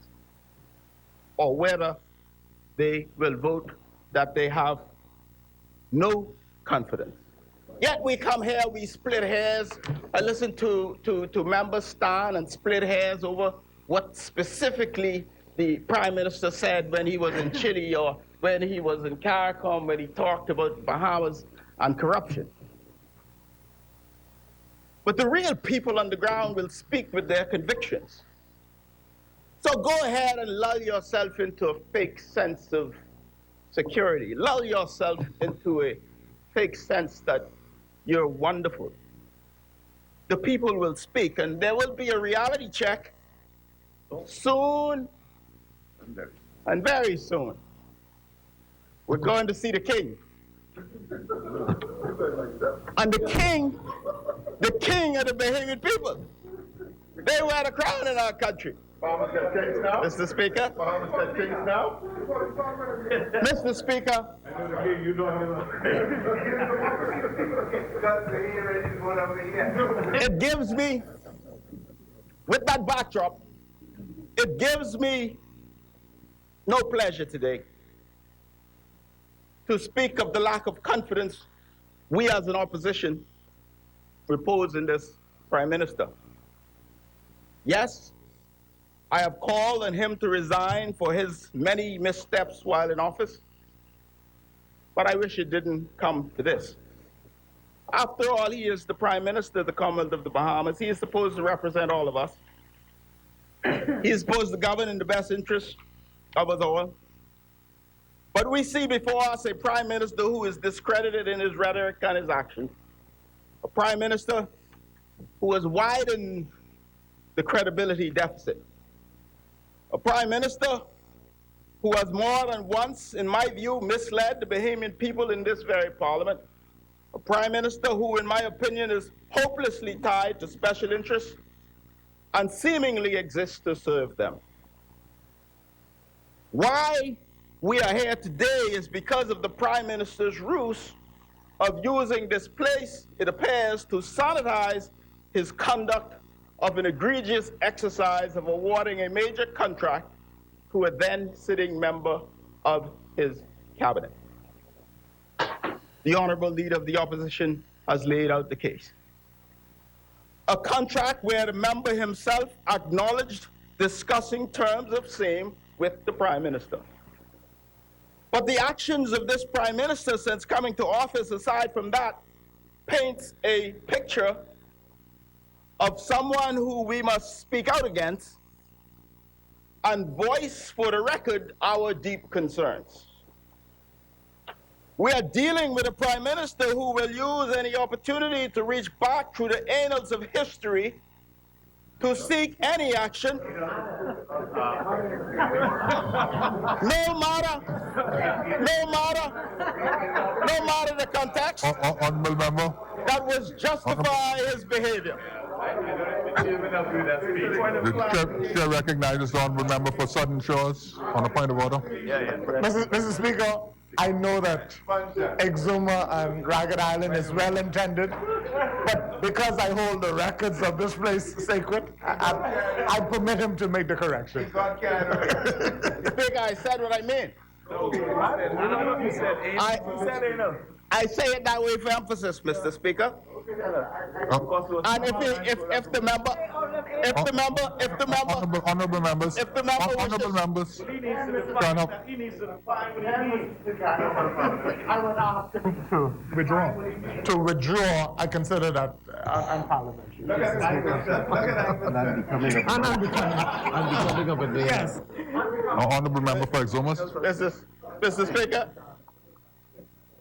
or whether they will vote that they have no confidence. Yet we come here, we split hairs. I listen to members stand and split hairs over what specifically the Prime Minister said when he was in Chile or when he was in CARICOM, when he talked about Bahamas and corruption. But the real people on the ground will speak with their convictions. So go ahead and lull yourself into a fake sense of security. Lull yourself into a fake sense that you're wonderful. The people will speak, and there will be a reality check soon and very soon. We're going to see the king. And the king of the Bahamian people. They wear the crown in our country. Mr. Speaker. Mr. Speaker. It gives me, with that backdrop, it gives me no pleasure today to speak of the lack of confidence we as an opposition repose in this Prime Minister. Yes, I have called on him to resign for his many missteps while in office, but I wish it didn't come to this. After all, he is the Prime Minister of the Commonwealth of the Bahamas. He is supposed to represent all of us. He is supposed to govern in the best interest of us all. But we see before us a Prime Minister who is discredited in his rhetoric and his actions. a prime minister who has widened the credibility deficit, a prime minister who has more than once, in my view, misled the Bahamian people in this very parliament, a prime minister who, in my opinion, is hopelessly tied to special interests and seemingly exists to serve them. Why we are here today is because of the prime minister's ruse of using this place, it appears, to sanitize his conduct of an egregious exercise of awarding a major contract to a then sitting member of his cabinet. The honorable leader of the opposition has laid out the case. A contract where the member himself acknowledged discussing terms of same with the prime minister. But the actions of this prime minister since coming to office, aside from that, paints a picture of someone who we must speak out against and voice for the record our deep concerns. We are dealing with a prime minister who will use any opportunity to reach back through the annals of history to seek any action, no matter the context, Honorable member. that was justify his behavior. The chair recognizes the honorable member for Southern Shores on a point of order. Mr. Speaker, I know that Exuma and Ragged Island is well intended, but because I hold the records of this place sacred, I permit him to make the correction. Speaker, I said what I mean. I say it that way for emphasis, Mr. Speaker. And if the member Honorable members. Honorable members. Turn up. To withdraw, I consider that unparliamentary. Yes. Honorable member for Exumas. Mr. Speaker,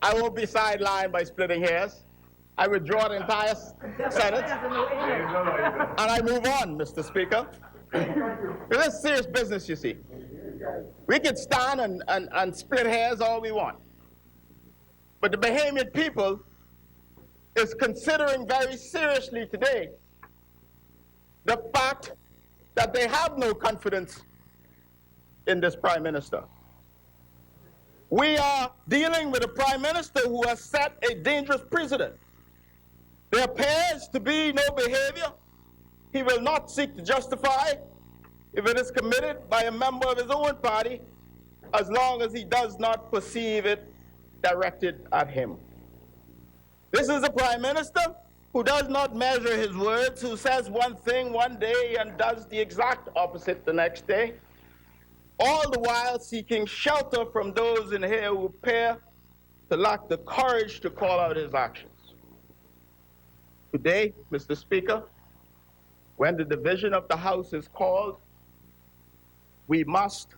I won't be sidelined by splitting hairs. I withdraw the entire Senate, and I move on, Mr. Speaker. This is serious business, you see. We can stand and split hairs all we want. But the Bahamian people is considering very seriously today the fact that they have no confidence in this prime minister. We are dealing with a prime minister who has set a dangerous precedent. There appears to be no behavior he will not seek to justify if it is committed by a member of his own party, as long as he does not perceive it directed at him. This is a prime minister who does not measure his words, who says one thing one day and does the exact opposite the next day, all the while seeking shelter from those in here who appear to lack the courage to call out his actions. Today, Mr. Speaker, when the division of the House is called, we must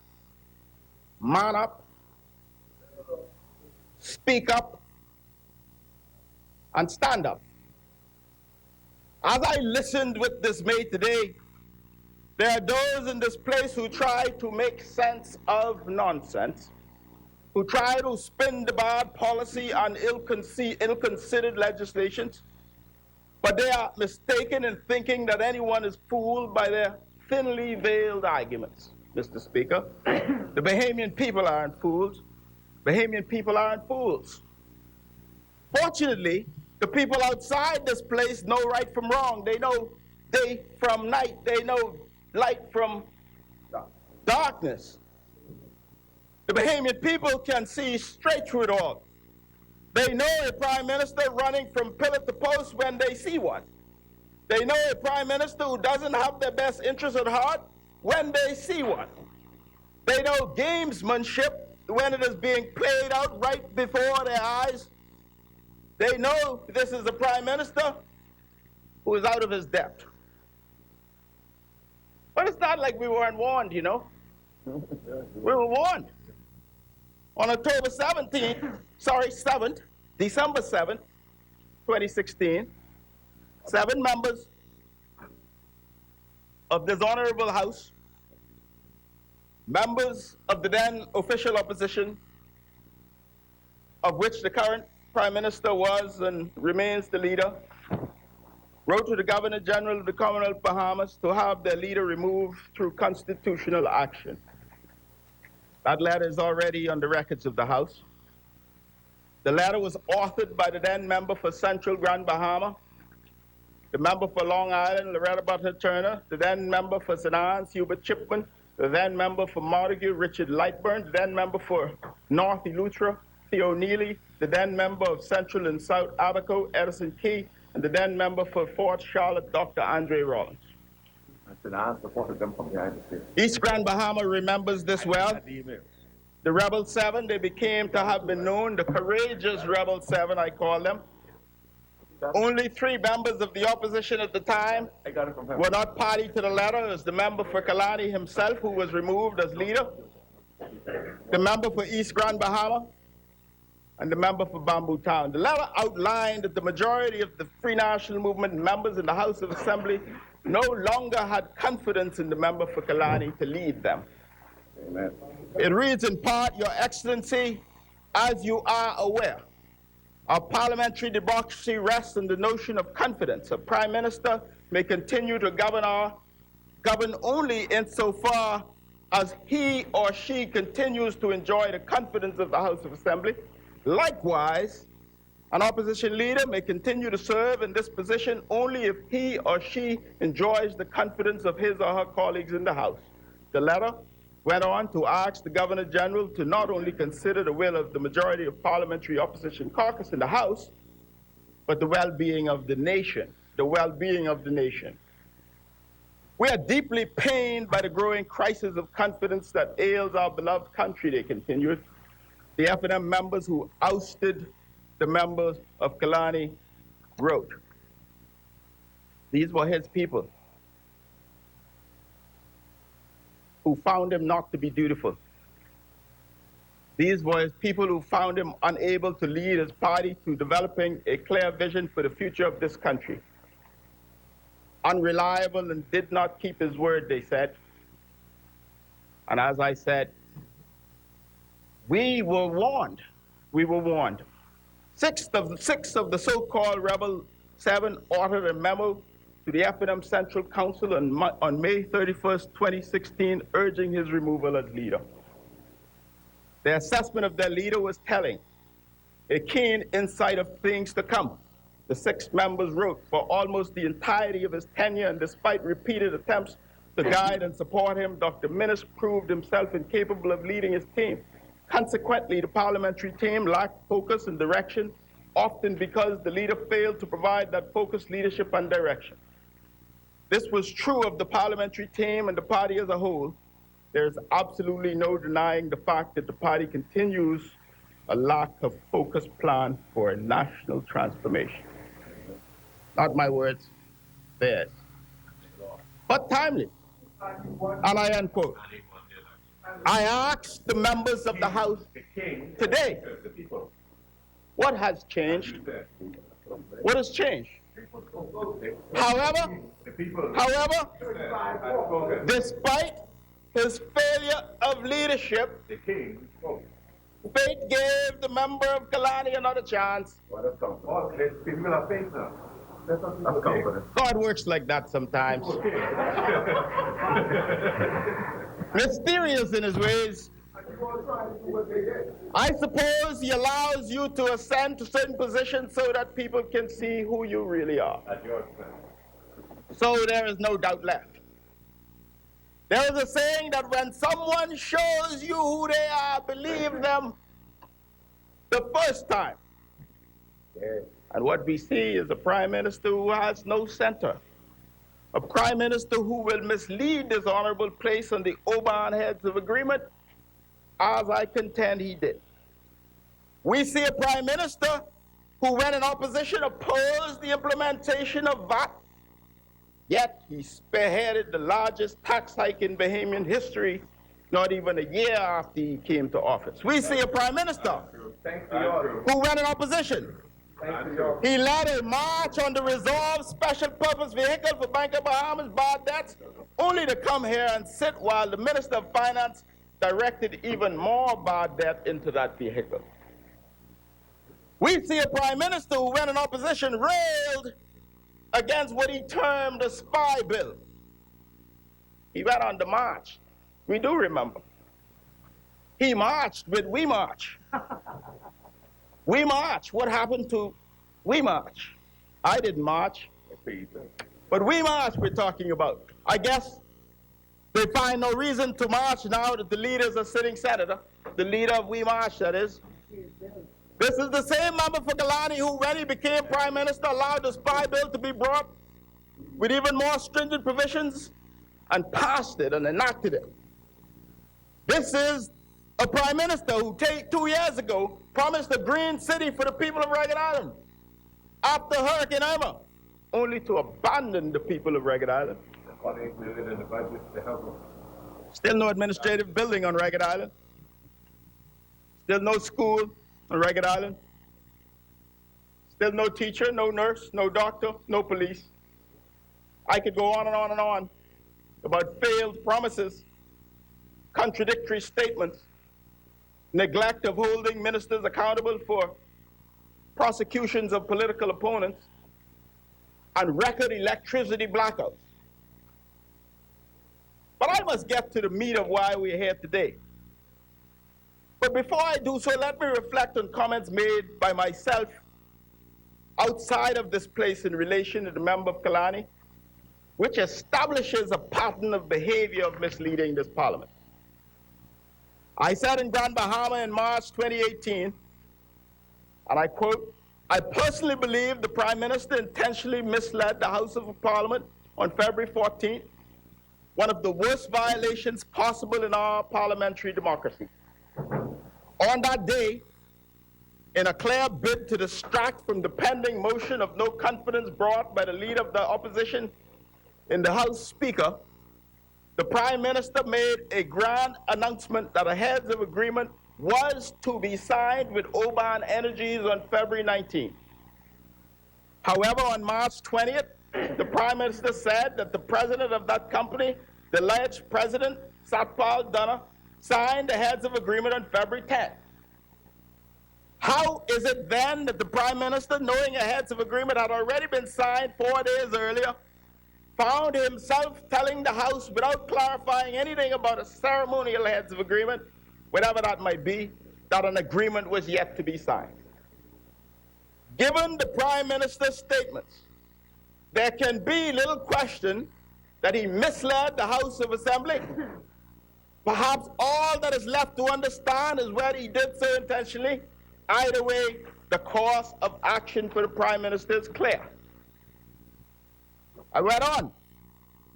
man up, speak up, and stand up. As I listened with dismay today, there are those in this place who try to make sense of nonsense, who try to spin the bad policy on ill-considered legislations, but they are mistaken in thinking that anyone is fooled by their thinly veiled arguments, Mr. Speaker. The Bahamian people aren't fools. Bahamian people aren't fools. Fortunately, the people outside this place know right from wrong. They know day from night. They know light from darkness. The Bahamian people can see straight through it all. They know a prime minister running from pillar to post when they see one. They know a prime minister who doesn't have their best interests at heart when they see one. They know gamesmanship when it is being played out right before their eyes. They know this is a prime minister who is out of his depth. But it's not like we weren't warned, you know. We were warned. On December 7th, 2016, 7 members of this honorable House, members of the then official opposition, of which the current Prime Minister was and remains the leader, wrote to the Governor General of the Commonwealth of Bahamas to have their leader removed through constitutional action. That letter is already on the records of the House. The letter was authored by the then member for Central Grand Bahama, the member for Long Island, Loretta Butler Turner, the then member for St. Anne's, Hubert Chipman, the then member for Montague, Richard Lightburn, the then member for North Eleuthera, Theo Neely, the then member of Central and South Abaco, Edison Key, and the then member for Fort Charlotte, Dr. Andre Rollins. St. Anne supported them from behind the scenes. East Grand Bahama remembers this well. The Rebel 7, they became to have been known, the courageous Rebel 7, I call them. Only 3 members of the opposition at the time were not party to the letter. It was the member for Kalani himself, who was removed as leader, the member for East Grand Bahama, and the member for Bamboo Town. The letter outlined that the majority of the Free National Movement members in the House of Assembly no longer had confidence in the member for Kalani to lead them. Amen. It reads in part, Your Excellency, as you are aware, our parliamentary democracy rests on the notion of confidence. A Prime Minister may continue to govern only insofar as he or she continues to enjoy the confidence of the House of Assembly. Likewise, an opposition leader may continue to serve in this position only if he or she enjoys the confidence of his or her colleagues in the House. The letter went on to ask the Governor General to not only consider the will of the majority of parliamentary opposition caucus in the House, but the well-being of the nation, the well-being of the nation. We are deeply pained by the growing crisis of confidence that ails our beloved country, they continued. The F&M members who ousted the members of Kalani wrote. These were his people who found him not to be dutiful. These were his people who found him unable to lead his party to developing a clear vision for the future of this country. Unreliable and did not keep his word, they said. And as I said, we were warned. We were warned. Six of the so-called Rebel 7 authored a memo to the F&M Central Council on May 31st, 2016, urging his removal as leader. Their assessment of their leader was telling, a keen insight of things to come. The 6 members wrote, for almost the entirety of his tenure, and despite repeated attempts to guide and support him, Dr. Minnis proved himself incapable of leading his team. Consequently, the parliamentary team lacked focus and direction, often because the leader failed to provide that focused leadership and direction. This was true of the parliamentary team and the party as a whole. There's absolutely no denying the fact that the party continues a lack of focused plan for a national transformation. Not my words, theirs. But timely. And I unquote. I asked the members of the House today, what has changed? What has changed? However, despite his failure of leadership, fate gave the member of Kalani another chance. God works like that sometimes. Mysterious in his ways. I suppose he allows you to ascend to certain positions so that people can see who you really are. So there is no doubt left. There is a saying that when someone shows you who they are, believe them the first time. And what we see is a Prime Minister who has no center. A Prime Minister who will mislead this honorable place on the Oban heads of agreement, as I contend he did. We see a Prime Minister who, when in opposition, opposed the implementation of VAT, yet he spearheaded the largest tax hike in Bahamian history, not even a year after he came to office. We see a Prime Minister who, when in opposition, He led a march on the resolved special purpose vehicle for Bank of Bahamas bad debts, only to come here and sit while the Minister of Finance directed even more bad debt into that vehicle. We see a Prime Minister who, when in opposition, railed against what he termed a spy bill. He went on the march. We do remember. He marched with We March. We March. What happened to We March? I didn't march. But We March we're talking about. I guess they find no reason to march now that the leader is a sitting senator. The leader of We March, that is. This is the same member for Kalani who, when he became Prime Minister, allowed the spy bill to be brought with even more stringent provisions and passed it and enacted it. This is a Prime Minister who 2 years ago promised a green city for the people of Ragged Island after Hurricane Irma, only to abandon the people of Ragged Island. Still no administrative building on Ragged Island. Still no school on Ragged Island. Still no teacher, no nurse, no doctor, no police. I could go on and on and on about failed promises, contradictory statements, neglect of holding ministers accountable for prosecutions of political opponents, and record electricity blackouts. But I must get to the meat of why we're here today. But before I do so, let me reflect on comments made by myself outside of this place in relation to the member of Kalani, which establishes a pattern of behavior of misleading this parliament. I said in Grand Bahama in March 2018, and I quote, "I personally believe the Prime Minister intentionally misled the House of Parliament on February 14th, one of the worst violations possible in our parliamentary democracy. On that day, in a clear bid to distract from the pending motion of no confidence brought by the leader of the opposition in the House Speaker, the Prime Minister made a grand announcement that a heads of agreement was to be signed with Oban Energies on February 19th. However, on March 20th, the Prime Minister said that the president of that company, the alleged president, Satpal Dana, signed the heads of agreement on February 10th. How is it then that the Prime Minister, knowing a heads of agreement had already been signed 4 days earlier, found himself telling the House without clarifying anything about a ceremonial heads of agreement, whatever that might be, that an agreement was yet to be signed? Given the Prime Minister's statements, there can be little question that he misled the House of Assembly. Perhaps all that is left to understand is whether he did so intentionally. Either way, the course of action for the Prime Minister is clear. I went on.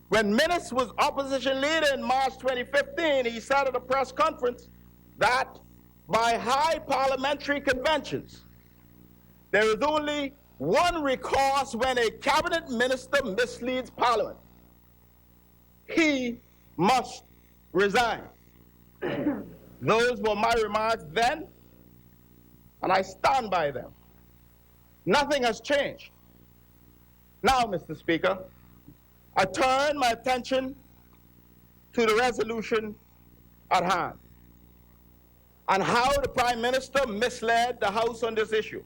When Minnis was opposition leader in March 2015, he said at a press conference that by high parliamentary conventions, there is only one recourse when a cabinet minister misleads Parliament. He must resign. Those were my remarks then, and I stand by them. Nothing has changed. Now, Mr. Speaker, I turn my attention to the resolution at hand and how the Prime Minister misled the House on this issue.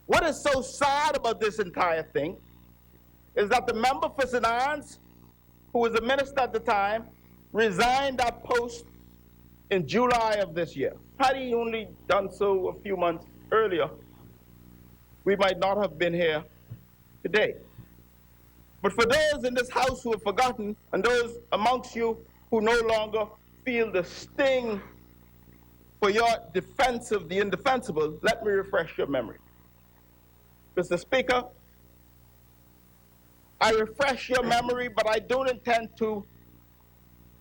What is so sad about this entire thing is that the member for St. Anne's, who was a minister at the time, resigned that post in July of this year. Had he only done so a few months earlier, we might not have been here today. But for those in this House who have forgotten, and those amongst you who no longer feel the sting for your defense of the indefensible, let me refresh your memory. Mr. Speaker, I refresh your memory, but I don't intend to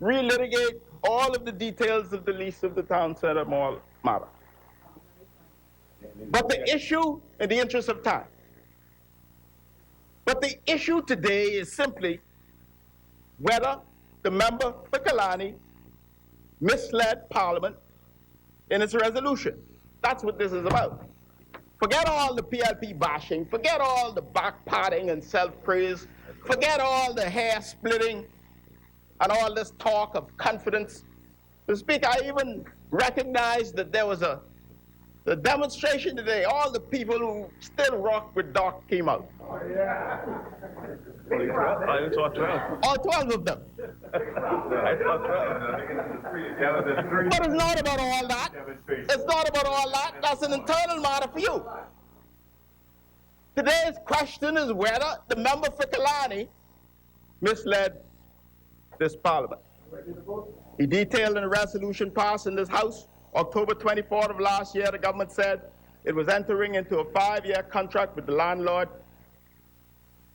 relitigate all of the details of the lease of the town center mall matter. But the issue, in the interest of time, but the issue today is simply whether the member for Kalani misled Parliament in its resolution. That's what this is about. Forget all the PLP bashing, forget all the backpatting and self-praise, forget all the hair splitting and all this talk of confidence. Mr. Speaker, I even recognize that there was the demonstration today. All the people who still rock with Doc came out. Oh, yeah. I saw 12. All 12 of them. I saw 12. But it's not about all that. It's not about all that. That's an internal matter for you. Today's question is whether the member for Kalani misled this Parliament. He detailed in a resolution passed in this House October 24th of last year, the government said it was entering into a 5-year contract with the landlord.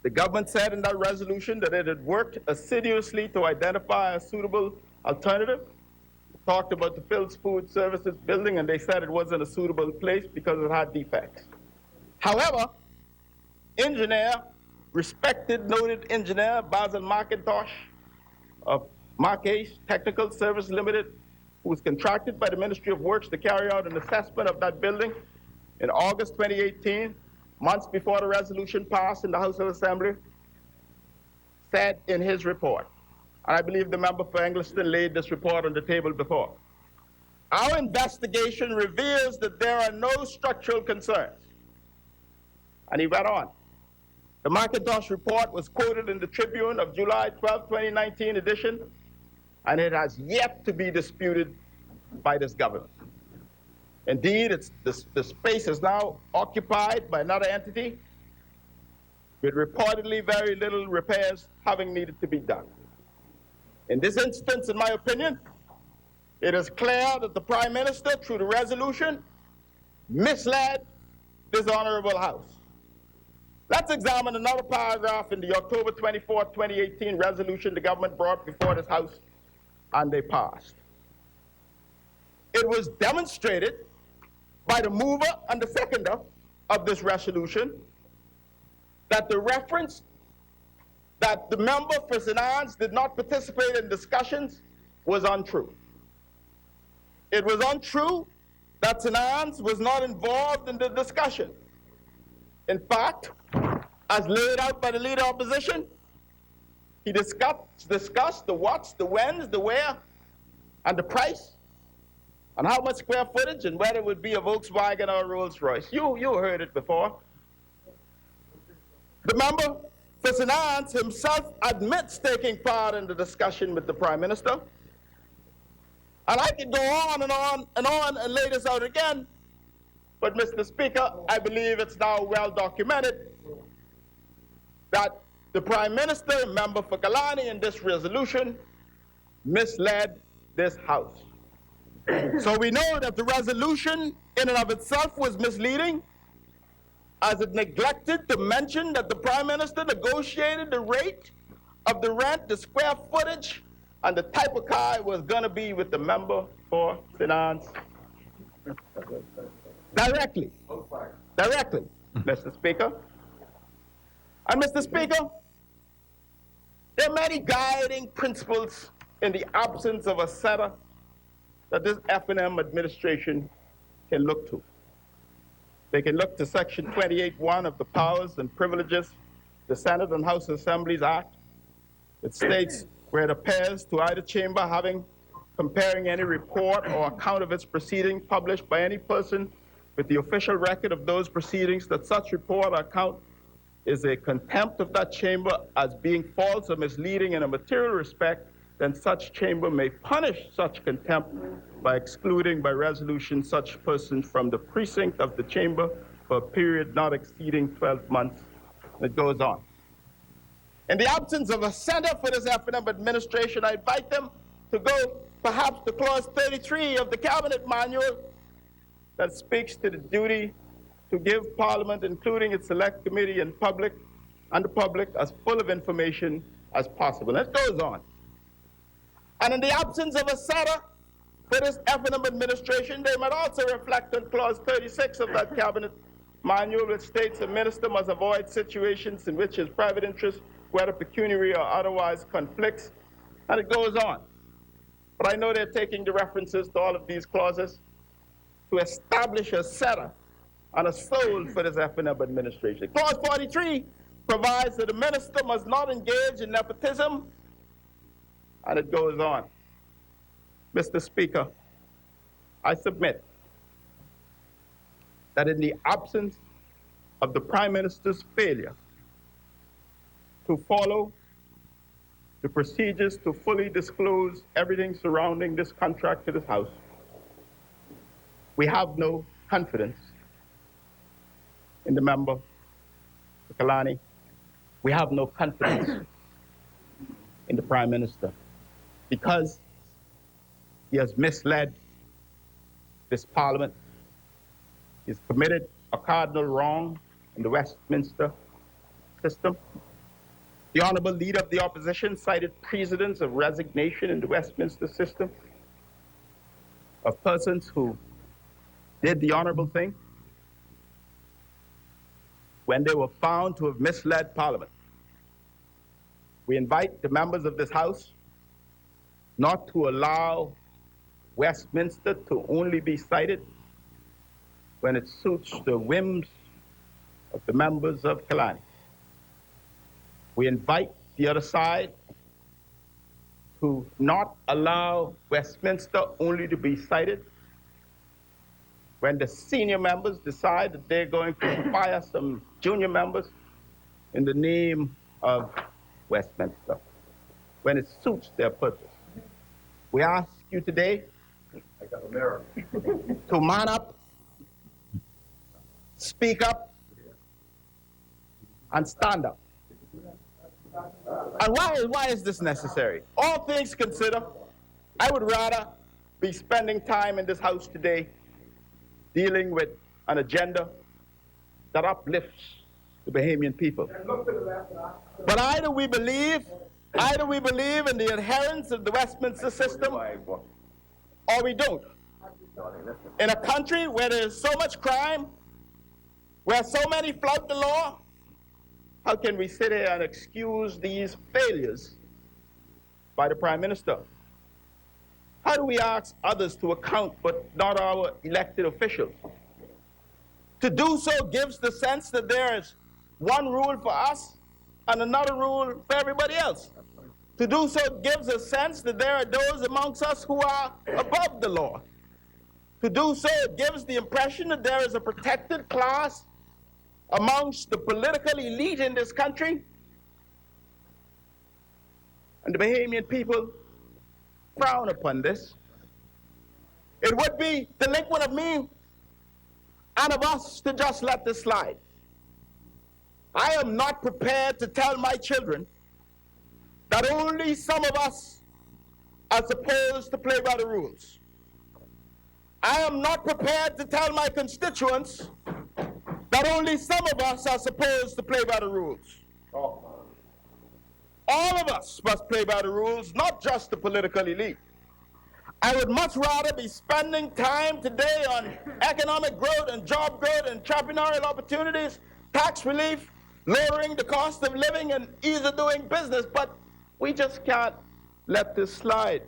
The government said in that resolution that it had worked assiduously to identify a suitable alternative. Talked about the Phil's Food Services building, and they said it wasn't a suitable place because it had defects. However, respected noted engineer Basil McIntosh of Marquez Technical Service Limited, who was contracted by the Ministry of Works to carry out an assessment of that building in August 2018, months before the resolution passed in the House of Assembly, said in his report, and I believe the member for Engliston laid this report on the table before, our investigation reveals that there are no structural concerns. And he went on. The McIntosh report was quoted in the Tribune of July 12, 2019 edition, and it has yet to be disputed by this government. Indeed, the space is now occupied by another entity with reportedly very little repairs having needed to be done. In this instance, in my opinion, it is clear that the Prime Minister, through the resolution, misled this honorable House. Let's examine another paragraph in the October 24, 2018 resolution the government brought before this House, and they passed. It was demonstrated by the mover and the seconder of this resolution that the reference that the member for St. Anne's did not participate in discussions was untrue. It was untrue that St. Anne's was not involved in the discussion. In fact, as laid out by the Leader of Opposition, he discussed the what's, the when's, the where, and the price, and how much square footage, and whether it would be a Volkswagen or a Rolls Royce. You heard it before. The member for St. Anne's himself admits taking part in the discussion with the Prime Minister. And I could go on and on and on and lay this out again, but Mr. Speaker, I believe it's now well documented that the Prime Minister, member for Kalani, in this resolution misled this House. So we know that the resolution in and of itself was misleading, as it neglected to mention that the Prime Minister negotiated the rate of the rent, the square footage, and the type of car it was going to be with the member for St. Anne's. Directly, Mr. Speaker. And Mr. Speaker, there are many guiding principles in the absence of a setter that this F&M administration can look to. They can look to Section 28(1) of the Powers and Privileges, the Senate and House Assemblies Act. It states where it appears to either chamber having comparing any report or account of its proceeding published by any person with the official record of those proceedings, that such report or account is a contempt of that chamber as being false or misleading in a material respect, then such chamber may punish such contempt by excluding by resolution such person from the precinct of the chamber for a period not exceeding 12 months. And it goes on. In the absence of a center for this F&M administration, I invite them to go perhaps to clause 33 of the Cabinet Manual that speaks to the duty to give Parliament, including its select committee and the public, as full of information as possible. And it goes on. And in the absence of a setter for this F&M administration, they might also reflect on clause 36 of that Cabinet Manual, which states a minister must avoid situations in which his private interest, whether pecuniary or otherwise, conflicts, and it goes on. But I know they're taking the references to all of these clauses to establish a setter and a soul for this FNM administration. Clause 43 provides that the minister must not engage in nepotism, and it goes on. Mr. Speaker, I submit that in the absence of the Prime Minister's failure to follow the procedures to fully disclose everything surrounding this contract to this House, we have no confidence in the member, Kalani. We have no confidence in the Prime Minister because he has misled this Parliament. He's committed a cardinal wrong in the Westminster system. The Honorable Leader of the Opposition cited precedents of resignation in the Westminster system of persons who did the honorable thing when they were found to have misled Parliament. We invite the members of this House not to allow Westminster to only be cited when it suits the whims of the members of Kalani. We invite the other side to not allow Westminster only to be cited when the senior members decide that they're going to fire some junior members in the name of Westminster, when it suits their purpose. We ask you today to man up, speak up, and stand up. And why is this necessary? All things considered, I would rather be spending time in this House today dealing with an agenda that uplifts the Bahamian people. But either we believe in the adherence of the Westminster system, or we don't. In a country where there is so much crime, where so many flout the law, how can we sit here and excuse these failures by the Prime Minister? How do we ask others to account but not our elected officials? To do so gives the sense that there is one rule for us and another rule for everybody else. To do so gives a sense that there are those amongst us who are above the law. To do so gives the impression that there is a protected class amongst the political elite in this country. And the Bahamian people frown upon this. It would be delinquent of me and of us to just let this slide. I am not prepared to tell my children that only some of us are supposed to play by the rules. I am not prepared to tell my constituents that only some of us are supposed to play by the rules. All of us must play by the rules, not just the political elite. I would much rather be spending time today on economic growth and job growth and entrepreneurial opportunities, tax relief, lowering the cost of living and ease of doing business, but we just can't let this slide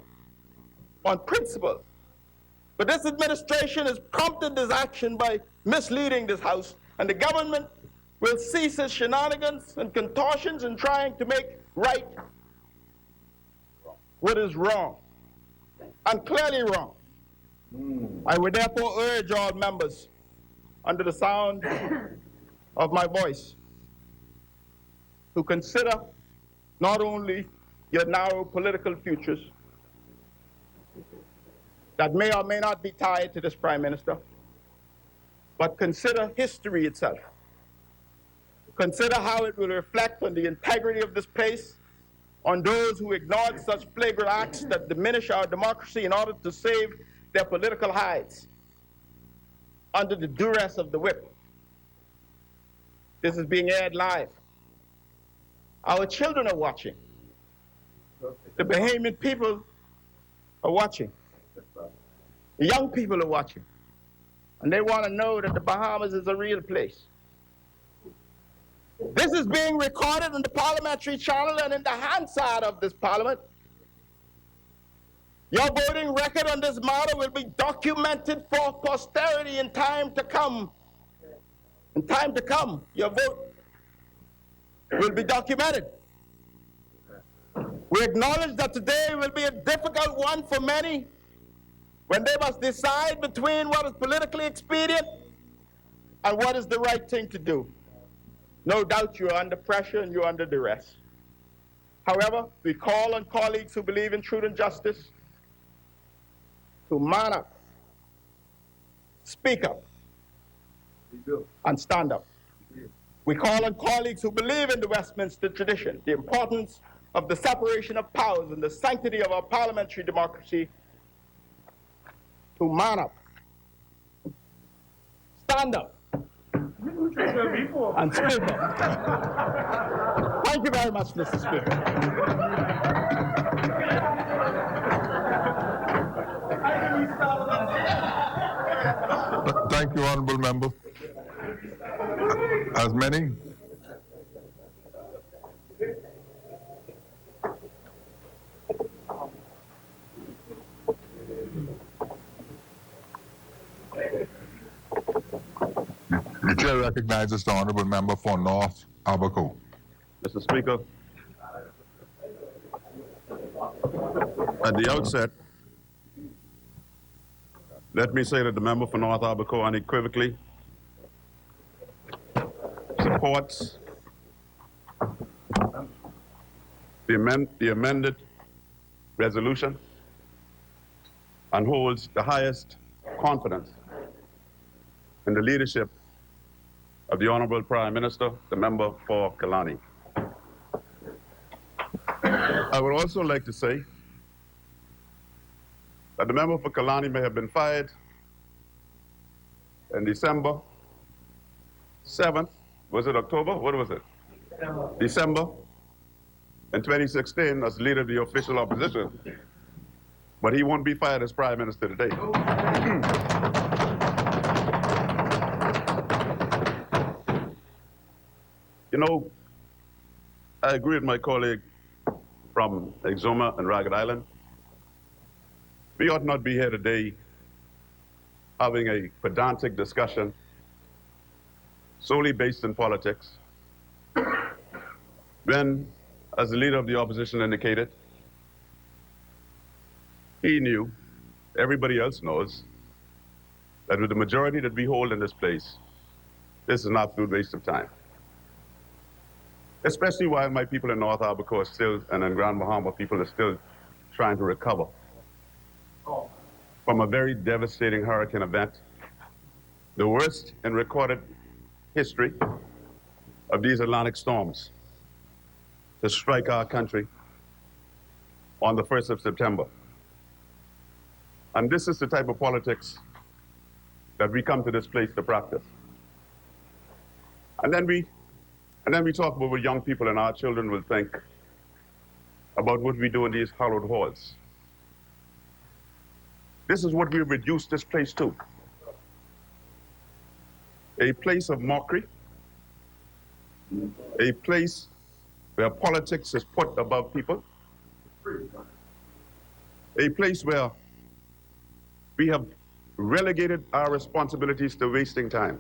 on principle. But this administration has prompted this action by misleading this House, and the government will cease its shenanigans and contortions in trying to make right what is wrong, and clearly wrong. I would therefore urge all members under the sound of my voice to consider not only your narrow political futures that may or may not be tied to this Prime Minister, but consider history itself. Consider how it will reflect on the integrity of this place, on those who ignored such flagrant acts that diminish our democracy in order to save their political hides under the duress of the whip. This is being aired live. Our children are watching. The Bahamian people are watching. The young people are watching. And they want to know that the Bahamas is a real place. This is being recorded on the Parliamentary Channel and in the Hansard of this Parliament. Your voting record on this matter will be documented for posterity in time to come In time to come, your vote will be documented. We acknowledge that today will be a difficult one for many when they must decide between what is politically expedient and what is the right thing to do. No doubt you are under pressure and you're under duress. However, we call on colleagues who believe in truth and justice to man up, speak up, and stand up. We call on colleagues who believe in the Westminster tradition, the importance of the separation of powers and the sanctity of our parliamentary democracy, to man up, stand up, and speak up. Thank you very much, Mr. Speaker. Thank you, honorable member. As many? The chair recognizes the honorable member for North Abaco. Mr. Speaker, at the outset, let me say that the member for North Abaco unequivocally supports the amended resolution and holds the highest confidence in the leadership of the Honorable Prime Minister, the member for Kalani. I would also like to say that the member for Kalani may have been fired in December 7th, was it October? What was it? December in 2016 as leader of the official opposition, but he won't be fired as Prime Minister today. You know, I agree with my colleague from Exuma and Ragged Island. We ought not be here today having a pedantic discussion solely based in politics when, as the leader of the opposition indicated, he knew, everybody else knows, that with the majority that we hold in this place, this is an absolute waste of time. Especially while my people in North Abaco are still, and in Grand Bahama people are still trying to recover from a very devastating hurricane event, the worst in recorded history of these Atlantic storms to strike our country on the 1st of September. And this is the type of politics that we come to this place to practice. And then we talk about what young people and our children will think about what we do in these hallowed halls. This is what we've reduced this place to. A place of mockery, a place where politics is put above people, a place where we have relegated our responsibilities to wasting time.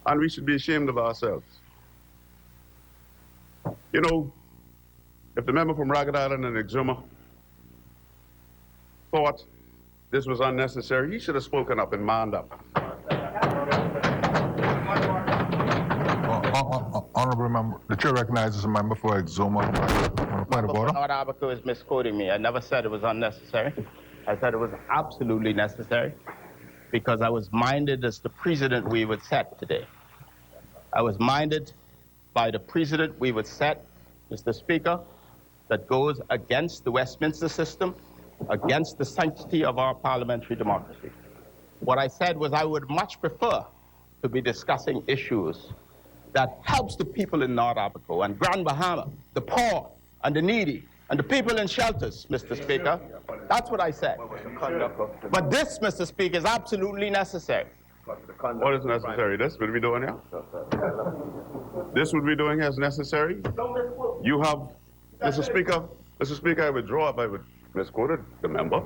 And we should be ashamed of ourselves. You know, if the member from Ragged Island and Exuma thought this was unnecessary, he should have spoken up and manned up. Honorable member, the chair recognizes a member for Exuma on a point of order. North Abaco is misquoting me. I never said it was unnecessary. I said it was absolutely necessary because I was minded as the precedent we would set today. I was minded by the precedent we would set, Mr. Speaker, that goes against the Westminster system, against the sanctity of our parliamentary democracy. What I said was I would much prefer to be discussing issues that helps the people in North Abaco and Grand Bahama, the poor and the needy, and the people in shelters, Mr. Speaker. That's what I said. But this, Mr. Speaker, is absolutely necessary. What is necessary? This what we're doing here? This what we're doing here is necessary? You have, Mr. Speaker, I withdraw if I would misquoted the member.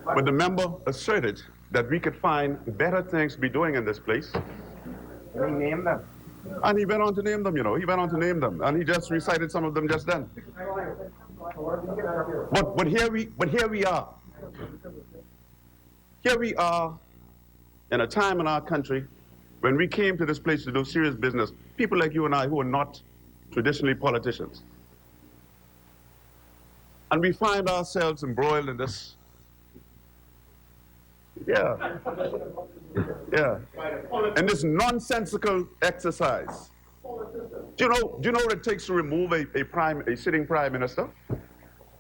But the member asserted that we could find better things to be doing in this place. Can you name them? And he went on to name them, you know. He went on to name them. And he just recited some of them just then. But here we are. Here we are in a time in our country when we came to this place to do serious business, people like you and I who are not traditionally politicians. And we find ourselves embroiled in this. Yeah. In this nonsensical exercise. Do you know what it takes to remove a sitting prime minister?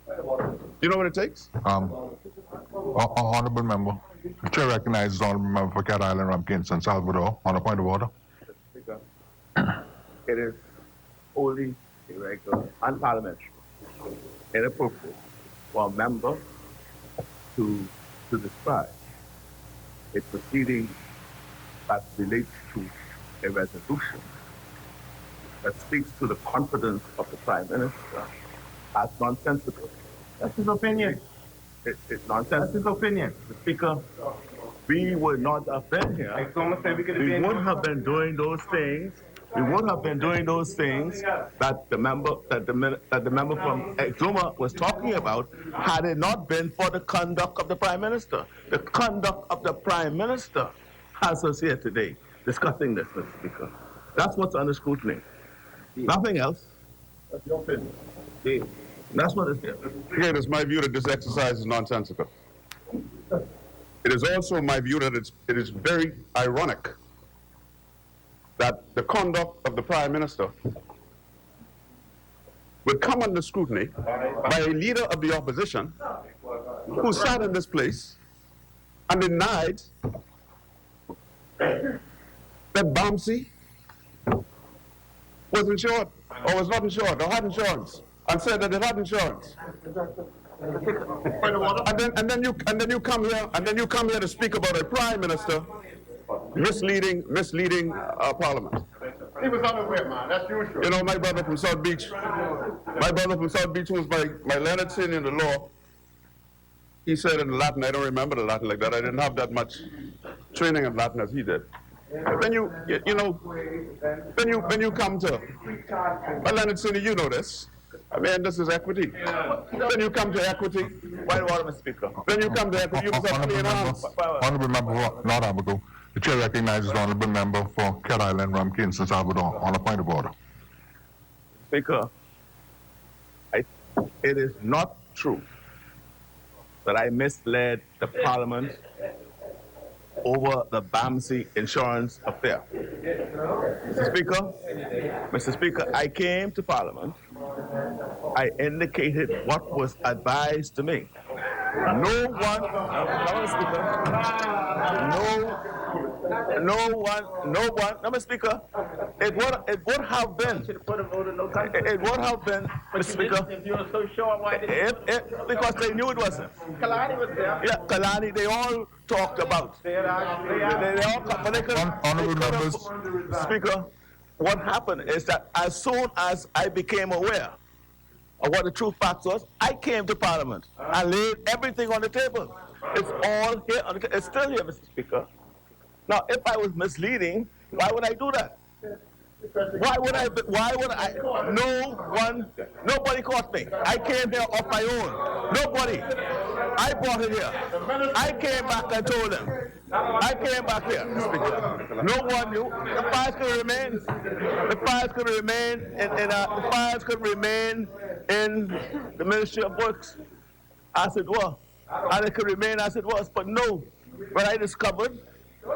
Do you know what it takes? Honorable member. The chair recognizes honorable member for Cat Island, Rumpkin, San Salvador. On a point of order. Speaker, it is wholly irregular, unparliamentary, inappropriate for a member to describe a proceeding that relates to a resolution that speaks to the confidence of the Prime Minister as nonsensical. That's his opinion. It's nonsensical. That's his opinion. Mr. Speaker, we would not have been here. We would have been doing those things. We would have been doing those things that the member from Exuma was talking about had it not been for the conduct of the Prime Minister. The conduct of the Prime Minister has us here today discussing this, Mr. Speaker. That's what's under scrutiny. Nothing else. That's your opinion. That's what it's here. Again, it's my view that this exercise is nonsensical. It is also my view that it is very ironic that the conduct of the Prime Minister would come under scrutiny by a leader of the opposition who sat in this place and denied that Bamsi was insured or was not insured or had insurance, and said that it had insurance. And then you come here to speak about a Prime Minister misleading Parliament. He was unaware, man. That's usual. You know, my brother from South Beach, who was my learned senior in the law, he said in Latin, I don't remember the Latin like that. I didn't have that much training in Latin as he did. When you come to my learned senior, you know this. I mean, this is equity. When you come to equity, Why water, Mr. Speaker? when you come to equity, you must have clean hands. Honorable member for North Abaco. The chair recognizes the honorable member for Cat Island, Rumpkin, San Salvador. On a point of order. Speaker, it is not true that I misled the Parliament over the Bamsi insurance affair. Mr. Speaker, I came to Parliament. I indicated what was advised to me. No one, Mr. Speaker, it would have been, Mr. Speaker, If you were so sure, why did because they knew it wasn't. Kalani was there. Yeah, Kalani, they all talked about. They all, but they couldn't. Honorable members. Speaker, what happened is that as soon as I became aware of what the true facts was, I came to Parliament and laid everything on the table. It's all here on the table. It's still here, Mr. Speaker. Now, if I was misleading, why would I do that? Why would I? Nobody caught me. I came here off my own. Nobody. I brought it here. I came back and told them. I came back here. No one knew. The files could remain. The files could remain in the Ministry of Works, as it were, and it could remain as it was. But no, when I discovered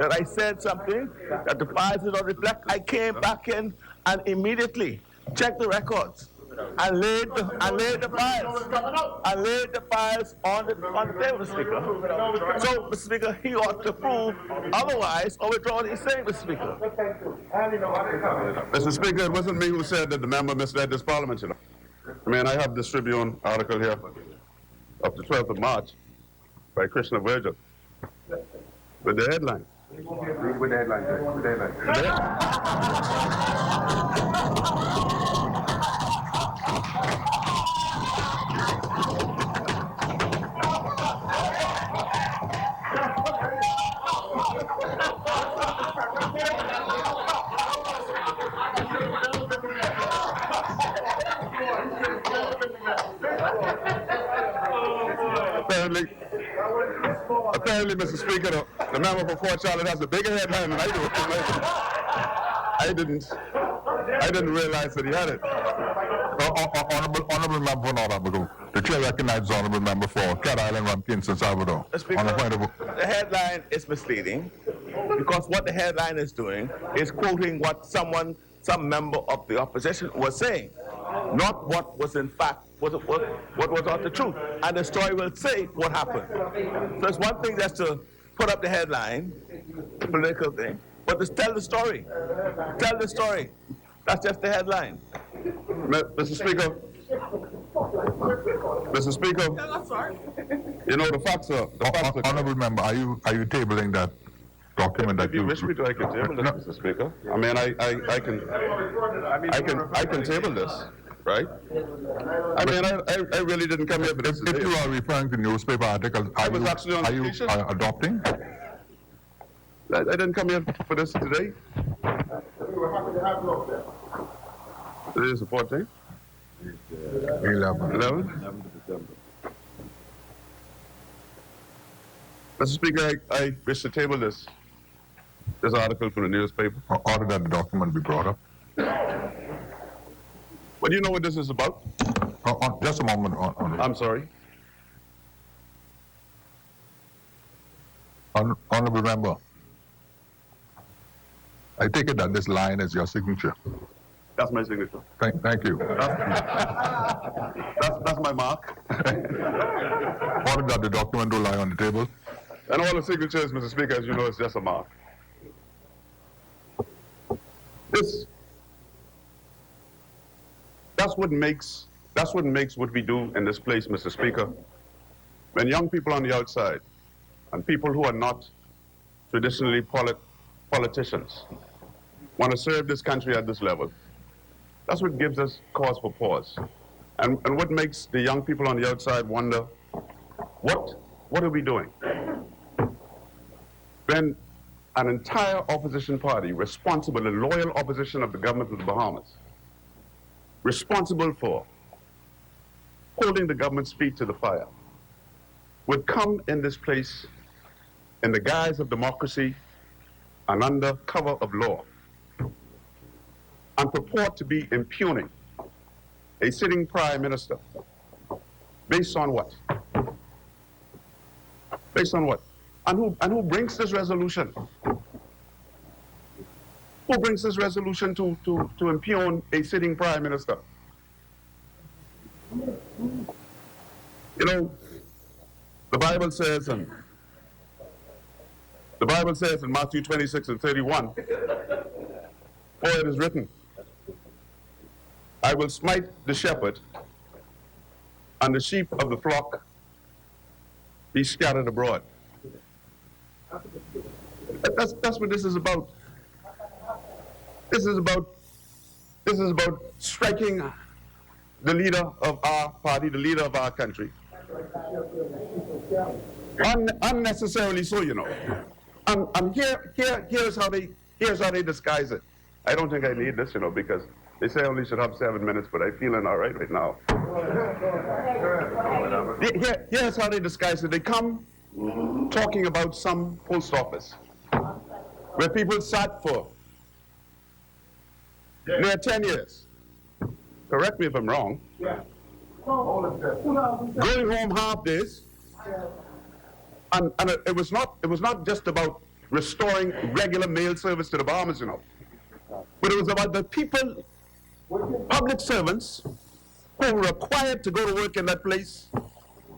that I said something that the files did not reflect, I came back in and immediately checked the records and laid the files on the table, Mr. Speaker. So, Mr. Speaker, he ought to prove otherwise or withdraw what he's saying, Mr. Speaker. Mr. Speaker, it wasn't me who said that the member misled this Parliament, you know. I mean, I have this Tribune article here of the 12th of March by Krishna Virgil with the headline. With the headline. Actually, Mr. Speaker, the member for Fort Charlotte has a bigger headline than I do. I didn't realize that he had it. Honorable member for North Abaco. The chair recognizes honorable member for Cat Island, Rumpkin, San Salvador. On a point of The headline is misleading because what the headline is doing is quoting what some member of the opposition was saying, not what was in fact what was not the truth. And the story will say what happened. So it's one thing just to put up the headline, political thing, but to tell the story. Tell the story. That's just the headline. Mr. Speaker. Mr. Speaker. You know the facts are. Honorable member, are you tabling that document that if you wish me to, I can table this, Mr. Speaker. I mean, I can table this, right? I mean, I really didn't come here for this. If you are referring to newspaper articles, I was actually on vacation. Are you adopting? I didn't come here for this today. Today is the 14th? 11th? Mr. Speaker, I wish to table this article from the newspaper. Order that the document be brought up. But do you know what this is about? Just a moment. I'm sorry. Honorable member, I take it that this line is your signature. That's my signature. Thank you. That's my mark. Order that the document will lie on the table. And all the signatures, Mr. Speaker, as you know, is just a mark. That's what makes what we do in this place, Mr. Speaker. When young people on the outside and people who are not traditionally politicians want to serve this country at this level, that's what gives us cause for pause. And what makes the young people on the outside wonder, what are we doing? When an entire opposition party, responsible and loyal opposition of the government of the Bahamas, responsible for holding the government's feet to the fire, would come in this place in the guise of democracy and under cover of law and purport to be impugning a sitting prime minister based on what? Based on what? And who brings this resolution? Who brings this resolution to impugn a sitting prime minister? You know, the Bible says in Matthew 26:31, for it is written, I will smite the shepherd, and the sheep of the flock be scattered abroad. That's what this is about. This is about striking the leader of our party, the leader of our country. Unnecessarily so, you know. And here's how they disguise it. I don't think I need this, you know, because they say I only should have 7 minutes, but I'm feeling all right now. Here's how they disguise it. They come talking about some post office where people sat for near 10 years. Correct me if I'm wrong. Going home half days. And it was not just about restoring regular mail service to the Bahamas, you know. But it was about the people, public servants, who were required to go to work in that place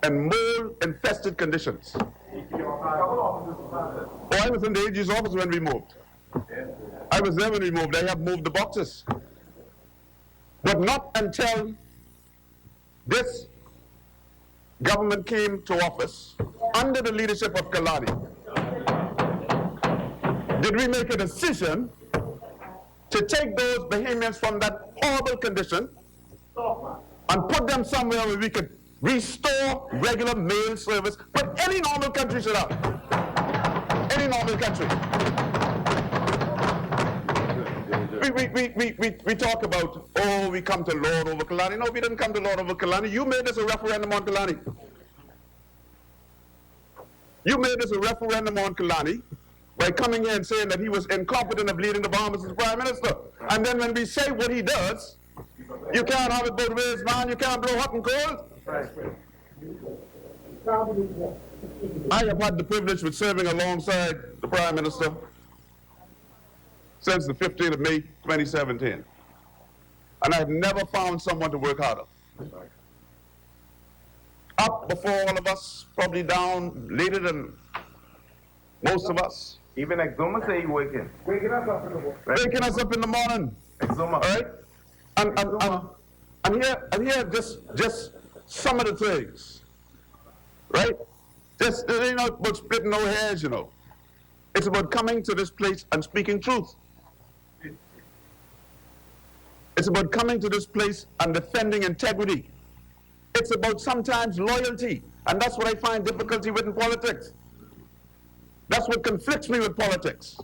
in mold-infested conditions. Oh, I was in the AG's office when we moved. I was there when we moved. I have moved the boxes. But not until this government came to office under the leadership of Kalani did we make a decision to take those Bahamians from that horrible condition and put them somewhere where we could restore regular mail service, but any normal country should have. Any normal country. We talk about, oh, we come to Lord over Kalani. No, we didn't come to Lord over Kalani. You made this a referendum on Kalani. You made this a referendum on Kalani by coming here and saying that he was incompetent of leading the Bahamas as prime minister. And then when we say what he does, you can't have it both ways, man. You can't blow hot and cold. I have had the privilege of serving alongside the prime minister since the 15th of May, 2017. And I've never found someone to work harder. Up before all of us, probably down later than most of us. Even Exuma say he working. Waking us up in the morning. Exuma. All right? And here just some of the things. Right? Just, it ain't about splitting no hairs, you know. It's about coming to this place and speaking truth. It's about coming to this place and defending integrity. It's about sometimes loyalty, and that's what I find difficulty with in politics. That's what conflicts me with politics.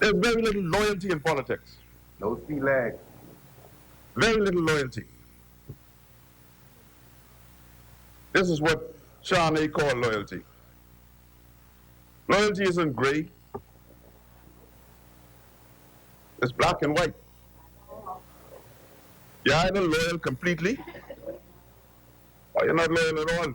There's very little loyalty in politics. No sea lag. Very little loyalty. This is what Sean A. called loyalty. Loyalty isn't gray. It's black and white. You're either loyal completely, or you're not loyal at all.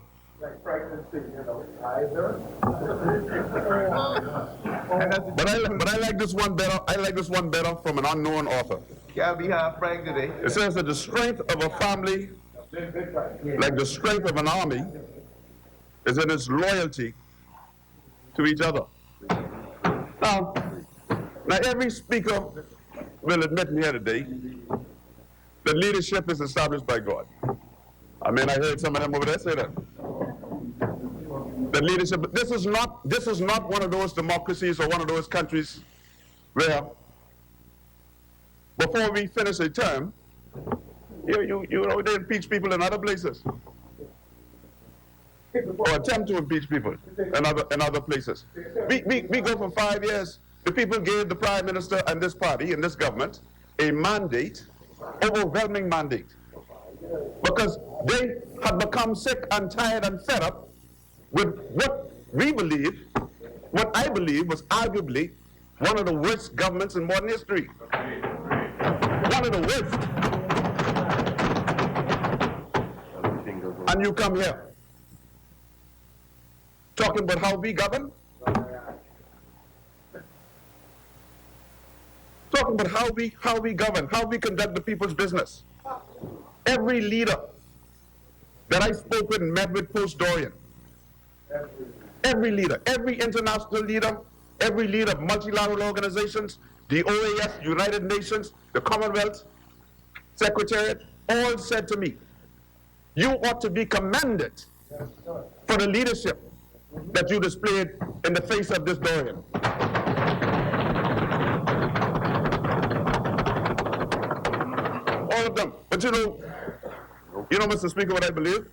But I like this one better. I like this one better from an unknown author. Can't be half frank today. It says that the strength of a family, like the strength of an army, is in its loyalty to each other. Now every speaker will admit here today that leadership is established by God. I mean, I heard some of them over there say that. That leadership, this is not one of those democracies or one of those countries where before we finish a term, you know, they impeach people in other places. Or attempt to impeach people in other places. We go for 5 years. The people gave the prime minister and this party and this government a mandate, overwhelming mandate, because they had become sick and tired and fed up with what I believe was arguably one of the worst governments in modern history. One of the worst. And you come here talking about how we govern? Talking about how we govern, how we conduct the people's business. Every leader that I spoke with and met with post-Dorian, every leader, every international leader, every leader of multilateral organizations, the OAS, United Nations, the Commonwealth, Secretariat, all said to me, you ought to be commended for the leadership that you displayed in the face of this Dorian. All of them. But you know, Mr. Speaker, what I believe?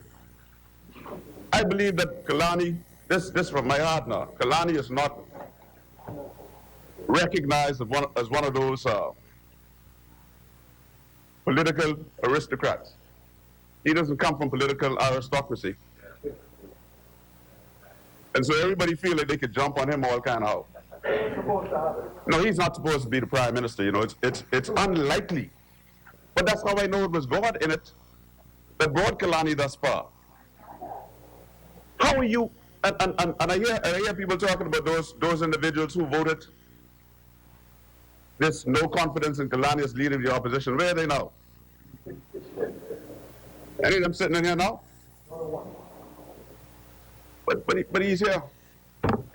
I believe that Kalani, this from my heart now, Kalani is not recognized as one of those political aristocrats. He doesn't come from political aristocracy. And so everybody feel like they could jump on him all kind of how. No, he's not supposed to be the prime minister, you know, it's unlikely. But that's how I know it was God in it that brought Kalani thus far. How are you, and I hear people talking about those individuals who voted this no confidence in Kalani as leader of the opposition. Where are they now? Any of them sitting in here now? But he's here.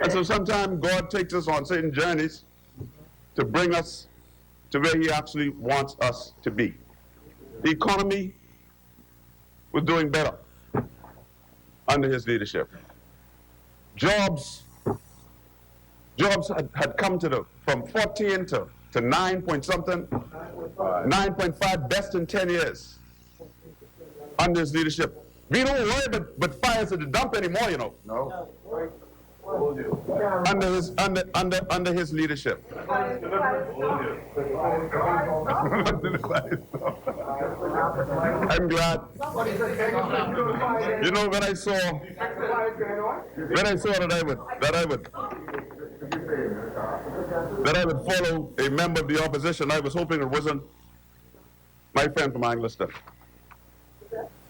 And so sometimes God takes us on certain journeys to bring us to where he actually wants us to be. The economy was doing better under his leadership. Jobs had come from 14 to 9 point something, 9.5, best in 10 years under his leadership. We don't worry about fires at the dump anymore, you know. No. Under his leadership. I'm glad. You know, when I saw when I saw that I would follow a member of the opposition, I was hoping it wasn't my friend from Angleton.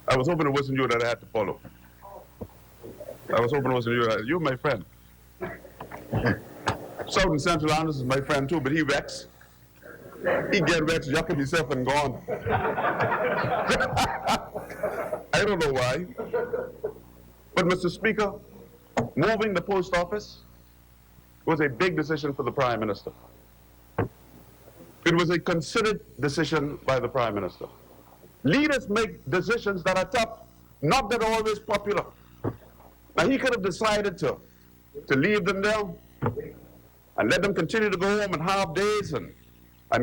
I was hoping it wasn't you that I had to follow. I was hoping it wasn't you. You're my friend. South and Central Anders is my friend too, but he wrecks. He get vexed, yucking himself and gone. I don't know why. But Mr. Speaker, moving the post office was a big decision for the Prime Minister. It was a considered decision by the Prime Minister. Leaders make decisions that are tough, not that are always popular. Now he could have decided to leave them there and let them continue to go home in half days and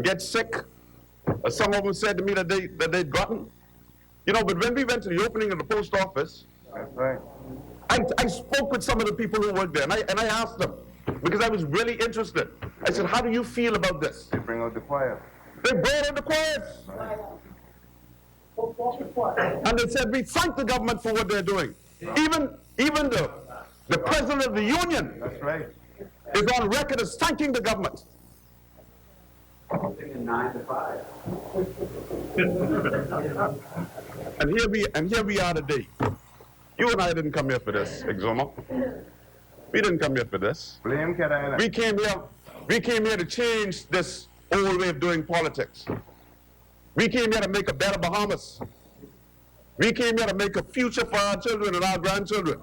get sick, as some of them said to me that they'd gotten. You know, but when we went to the opening of the post office, I spoke with some of the people who work there, and I asked them, because I was really interested. I said, how do you feel about this? They bring out the choir. They brought out the choirs. And they said, we thank the government for what they're doing. Even the President of the Union is on record as thanking the government. 9 to 5. And here we are today. You and I didn't come here for this, Exuma. We didn't come here for this. Blame Carolina. We came here to change this old way of doing politics. We came here to make a better Bahamas. We came here to make a future for our children and our grandchildren.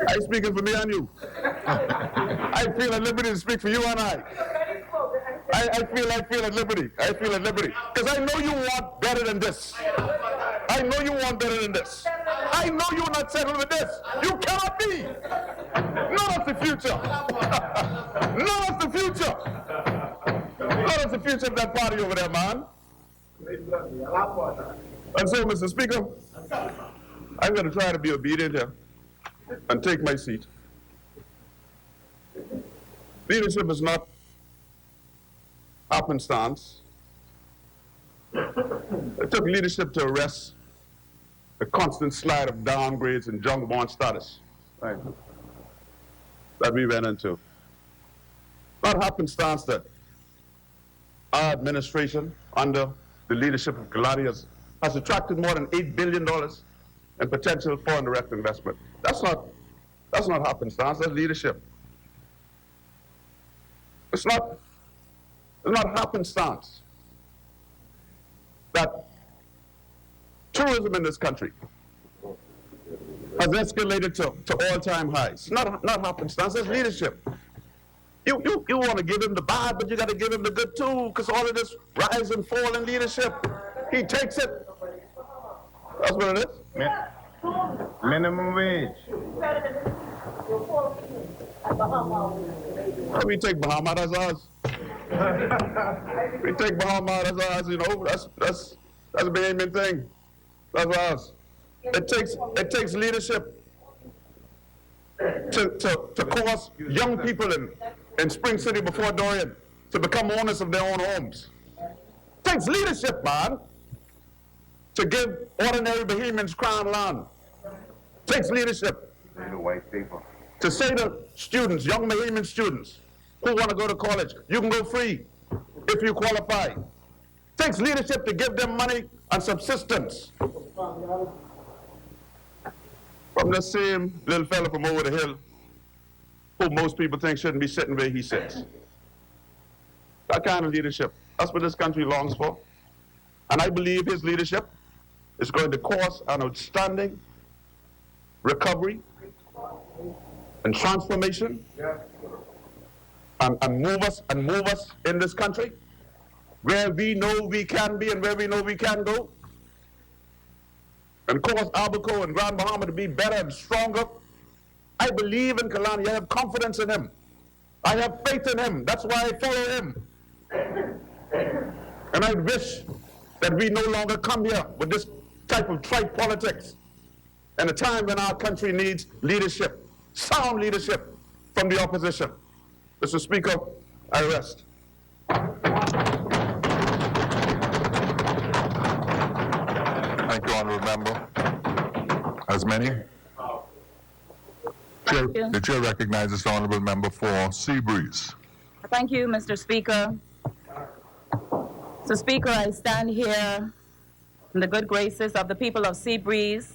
I'm speaking for me and you. I feel at liberty to speak for you and I. I feel at liberty. I feel at liberty. Because I know you want better than this. I know you want better than this. I know you're not settled with this. You cannot be. Not of the future. Not of the future. Not of the future of that party over there, man. And so, Mr. Speaker, I'm going to try to be obedient here and take my seat. Leadership is not happenstance. It took leadership to arrest the constant slide of downgrades and junk bond status that we went into. Not happenstance that our administration, under the leadership of Kalani, has attracted more than $8 billion in potential foreign direct investment. That's not happenstance, that's leadership. It's not happenstance that tourism in this country has escalated to all-time highs. Not happenstance, that's leadership. You want to give him the bad, but you got to give him the good too, because all of this rise and fall in leadership, he takes it. That's what it is. Minimum wage. We take Bahamas as ours. We take Bahamas as ours, you know, that's a Bahamian thing. That's ours. It takes leadership to cause young people in Spring City before Dorian to become owners of their own homes. It takes leadership, man, to give ordinary Bahamians crown land. It takes leadership White paper. to say to students, young Bahamian students who want to go to college, you can go free if you qualify. It takes leadership to give them money and subsistence. From the same little fella from over the hill who most people think shouldn't be sitting where he sits. That kind of leadership, that's what this country longs for. And I believe his leadership is going to cause an outstanding recovery and transformation and move us in this country where we know we can be and where we know we can go, and cause Abaco and Grand Bahama to be better and stronger. I believe in Kalani. I have confidence in him. I have faith in him. That's why I follow him. And I wish that we no longer come here with this type of trite politics in a time when our country needs leadership, sound leadership from the opposition. Mr. Speaker, I rest. Thank you, Honourable Member. As many? The chair recognizes the honorable member for Seabreeze. Thank you, Mr. Speaker. So, Speaker, I stand here in the good graces of the people of Seabreeze,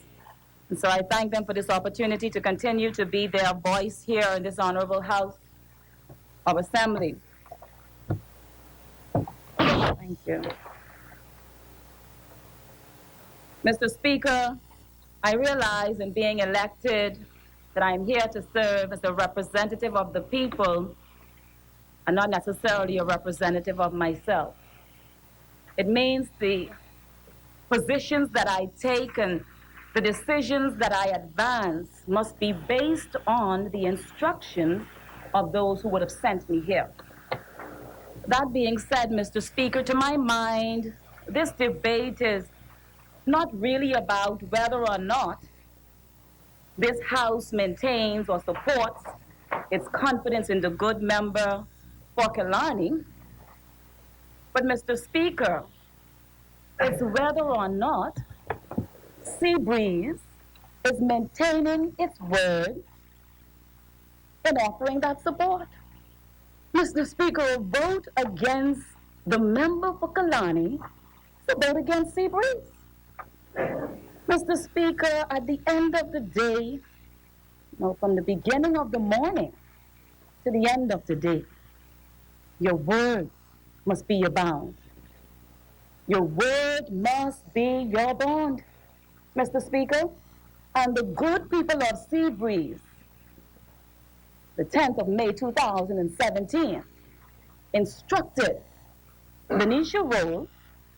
and so I thank them for this opportunity to continue to be their voice here in this honorable House of Assembly. Thank you. Mr. Speaker, I realize in being elected that I'm here to serve as a representative of the people and not necessarily a representative of myself. It means the positions that I take and the decisions that I advance must be based on the instructions of those who would have sent me here. That being said, Mr. Speaker, to my mind, this debate is not really about whether or not this House maintains or supports its confidence in the good member for Killarney. But, Mr. Speaker, it's whether or not Seabreeze is maintaining its word in offering that support. Mr. Speaker, a vote against the member for Killarney is a vote against Seabreeze. Mr. Speaker, at the end of the day, from the beginning of the morning to the end of the day, your word must be your bond. Your word must be your bond, Mr. Speaker. And the good people of Seabreeze, the 10th of May 2017, instructed Benicia Rose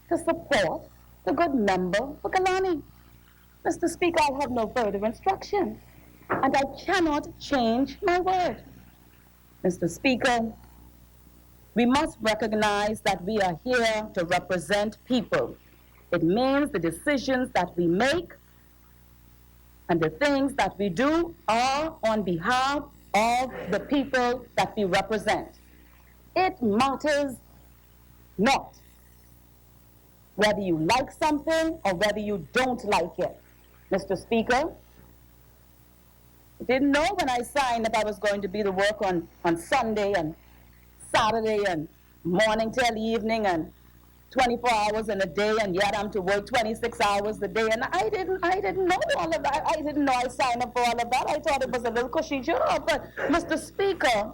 to support the good member for Killarney. Mr. Speaker, I have no further instructions, and I cannot change my word. Mr. Speaker, we must recognize that we are here to represent people. It means the decisions that we make and the things that we do are on behalf of the people that we represent. It matters not whether you like something or whether you don't like it. Mr. Speaker, I didn't know when I signed that I was going to be to work on Sunday and Saturday and morning till evening and 24 hours in a day, and yet I'm to work 26 hours a day. And I didn't know all of that. I didn't know I signed up for all of that. I thought it was a little cushy job. But, Mr. Speaker,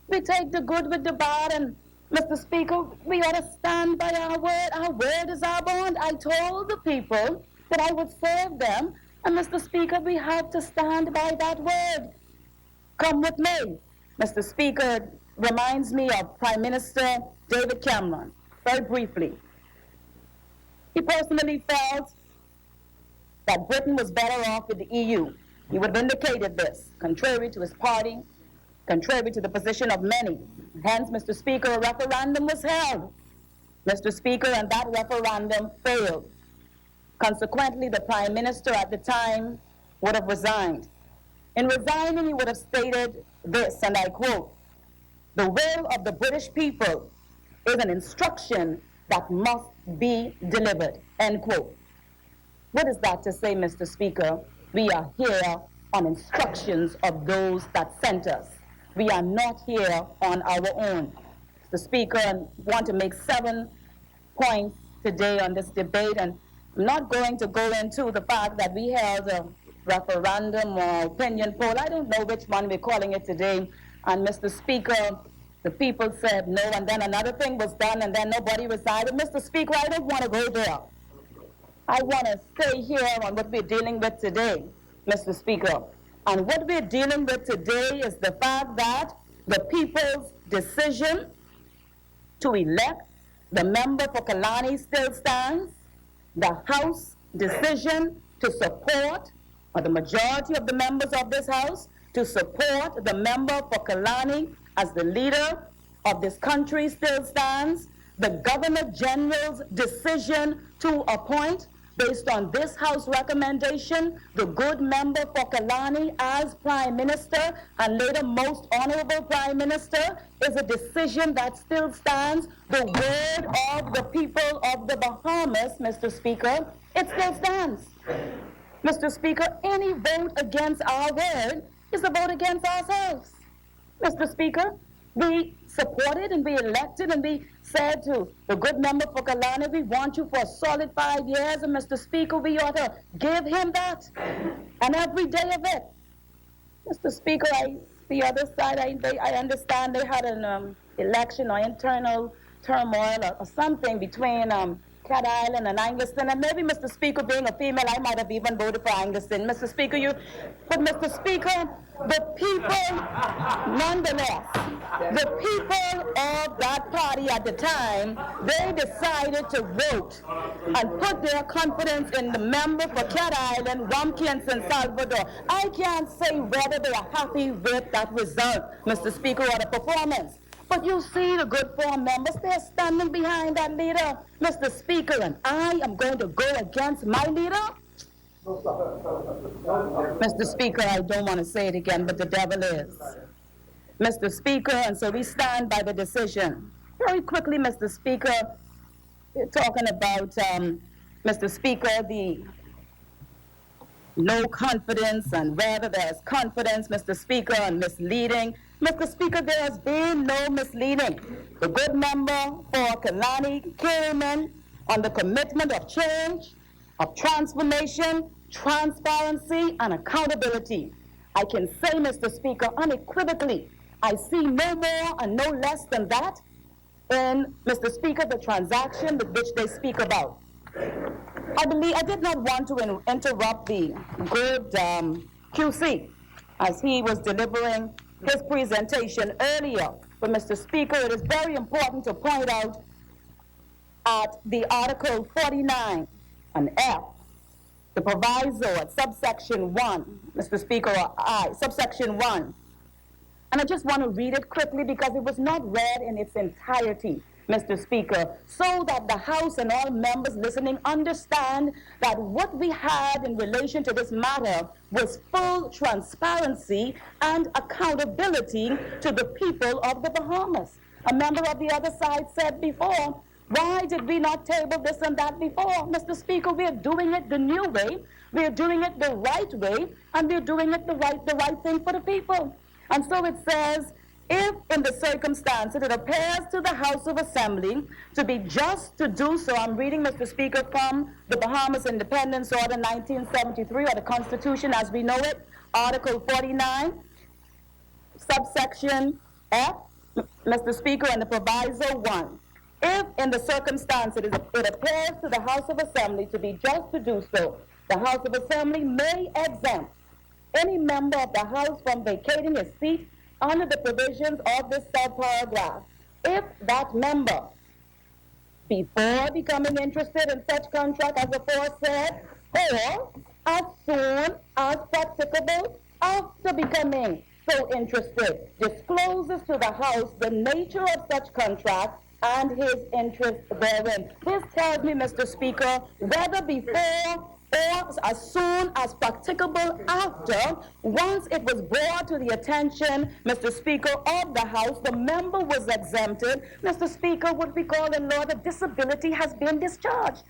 we take the good with the bad, and Mr. Speaker, we ought to stand by our word. Our word is our bond. I told the people that I would serve them, and Mr. Speaker, we have to stand by that word. Come with me. Mr. Speaker, reminds me of Prime Minister David Cameron, very briefly. He personally felt that Britain was better off with the EU. He would have indicated this, contrary to his party, contrary to the position of many. Hence, Mr. Speaker, a referendum was held. Mr. Speaker, and that referendum failed. Consequently, the Prime Minister at the time would have resigned. In resigning, he would have stated this, and I quote, "The will of the British people is an instruction that must be delivered," end quote. What is that to say, Mr. Speaker? We are here on instructions of those that sent us. We are not here on our own. Mr. Speaker, I want to make 7 points today on this debate, and I'm not going to go into the fact that we held a referendum or opinion poll. I don't know which one we're calling it today. And Mr. Speaker, the people said no, and then another thing was done, and then nobody decided. Mr. Speaker, I don't want to go there. I want to stay here on what we're dealing with today, Mr. Speaker. And what we're dealing with today is the fact that the people's decision to elect the member for Killarney still stands. The House decision to support, or the majority of the members of this House, to support the member for Killarney as the leader of this country still stands. The Governor General's decision to appoint, based on this House recommendation, the good member for Killarney as Prime Minister and later Most Honorable Prime Minister, is a decision that still stands. The word of the people of the Bahamas, Mr. Speaker, it still stands. Mr. Speaker, any vote against our word is a vote against ourselves. Mr. Speaker, we supported and we elected and we said to the good member for Kalani, we want you for a solid 5 years, and Mr. Speaker, we ought to give him that and every day of it. Mr. Speaker, the other side, I understand they had an election or internal turmoil or something between Cat Island and Angleston, and maybe, Mr. Speaker, being a female, I might have even voted for Angleston. Mr. Speaker, but Mr. Speaker, the people, nonetheless, the people of that party at the time, they decided to vote and put their confidence in the member for Cat Island, Wampkins, and Salvador. I can't say whether they are happy with that result, Mr. Speaker, or the performance. But you see the good four members, they're standing behind that leader, Mr. Speaker, and I am going to go against my leader? Mr. Speaker, I don't want to say it again, but the devil is. Mr. Speaker, and so we stand by the decision. Very quickly, Mr. Speaker, you're talking about, Mr. Speaker, the no confidence and whether there's confidence, Mr. Speaker, and misleading. Mr. Speaker, there has been no misleading. The good member for Kalani came in on the commitment of change, of transformation, transparency, and accountability. I can say, Mr. Speaker, unequivocally, I see no more and no less than that in, Mr. Speaker, the transaction with which they speak about. I did not want to interrupt the good QC as he was delivering his presentation earlier. But, Mr. Speaker, it is very important to point out at the Article 49, an F, the proviso at subsection 1, Mr. Speaker, or I, subsection 1. And I just want to read it quickly because it was not read in its entirety, Mr. Speaker, so that the House and all members listening understand that what we had in relation to this matter was full transparency and accountability to the people of the Bahamas. A member of the other side said before, why did we not table this and that before? Mr. Speaker, we're doing it the new way, we're doing it the right way, and we're doing it the right thing for the people. And so it says, if in the circumstances it appears to the House of Assembly to be just to do so, I'm reading, Mr. Speaker, from the Bahamas Independence Order 1973, or the Constitution as we know it, Article 49, subsection F, Mr. Speaker, and the proviso 1. If in the circumstances it appears to the House of Assembly to be just to do so, the House of Assembly may exempt any member of the House from vacating his seat under the provisions of this subparagraph, if that member, before becoming interested in such contract as aforesaid, or as soon as practicable after becoming so interested, discloses to the House the nature of such contract and his interest therein. This tells me, Mr. Speaker, whether before or as soon as practicable after, once it was brought to the attention, Mr. Speaker, of the House, the member was exempted. Mr. Speaker, what we call in law, the disability has been discharged.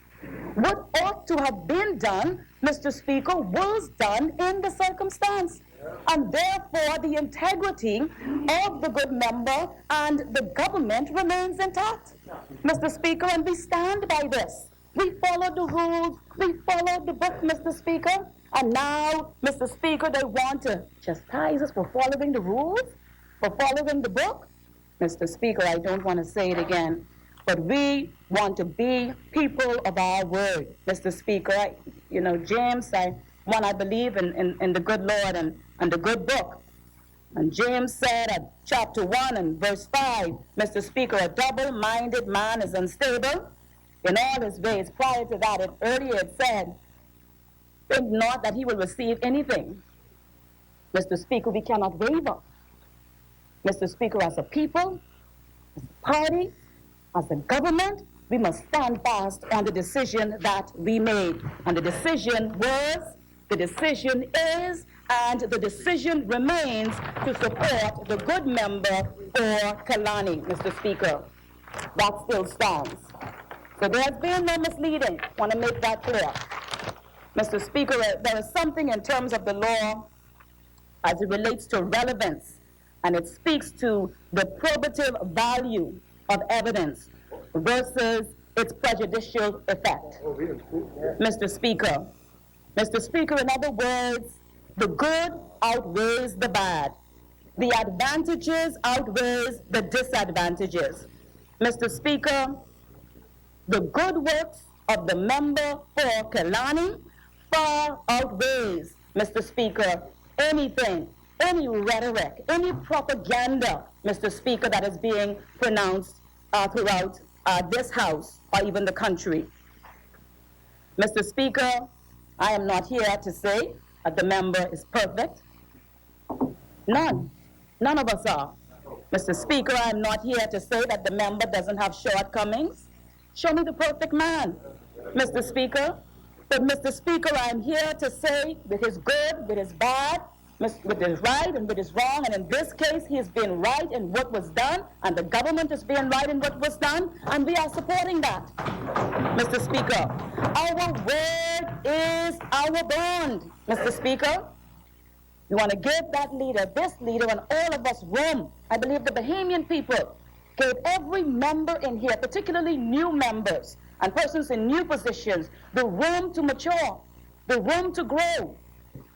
What ought to have been done, Mr. Speaker, was done in the circumstance. And therefore, the integrity of the good member and the government remains intact. Mr. Speaker, and we stand by this. We followed the rules, we followed the book, Mr. Speaker, and now, Mr. Speaker, they want to chastise us for following the rules, for following the book. Mr. Speaker, I don't want to say it again, but we want to be people of our word. Mr. Speaker, James, I believe in the good Lord and the good book. And James said at chapter 1 and verse 5, Mr. Speaker, a double-minded man is unstable in all his ways. Prior to that, earlier it said, think not that he will receive anything. Mr. Speaker, we cannot waver. Mr. Speaker, as a people, as a party, as a government, we must stand fast on the decision that we made. And the decision was, the decision is, and the decision remains to support the good member for Kalani, Mr. Speaker. That still stands. So there has been no misleading. I want to make that clear. Mr. Speaker, there is something in terms of the law as it relates to relevance, and it speaks to the probative value of evidence versus its prejudicial effect. Mr. Speaker, in other words, the good outweighs the bad. The advantages outweighs the disadvantages. Mr. Speaker, the good works of the member for Kelani far outweighs, Mr. Speaker, anything, any rhetoric, any propaganda, Mr. Speaker, that is being pronounced throughout this House or even the country. Mr. Speaker, I am not here to say that the member is perfect. None of us are. Mr. Speaker, I am not here to say that the member doesn't have shortcomings. Show me the perfect man, Mr. Speaker. But Mr. Speaker, I am here to say with his good, with his bad, with his right and with his wrong, and in this case, he has been right in what was done, and the government is being right in what was done, and we are supporting that. Mr. Speaker, our word is our bond, Mr. Speaker. We want to give that leader, this leader, and all of us room. I believe the Bahamian people gave every member in here, particularly new members and persons in new positions, the room to mature, the room to grow,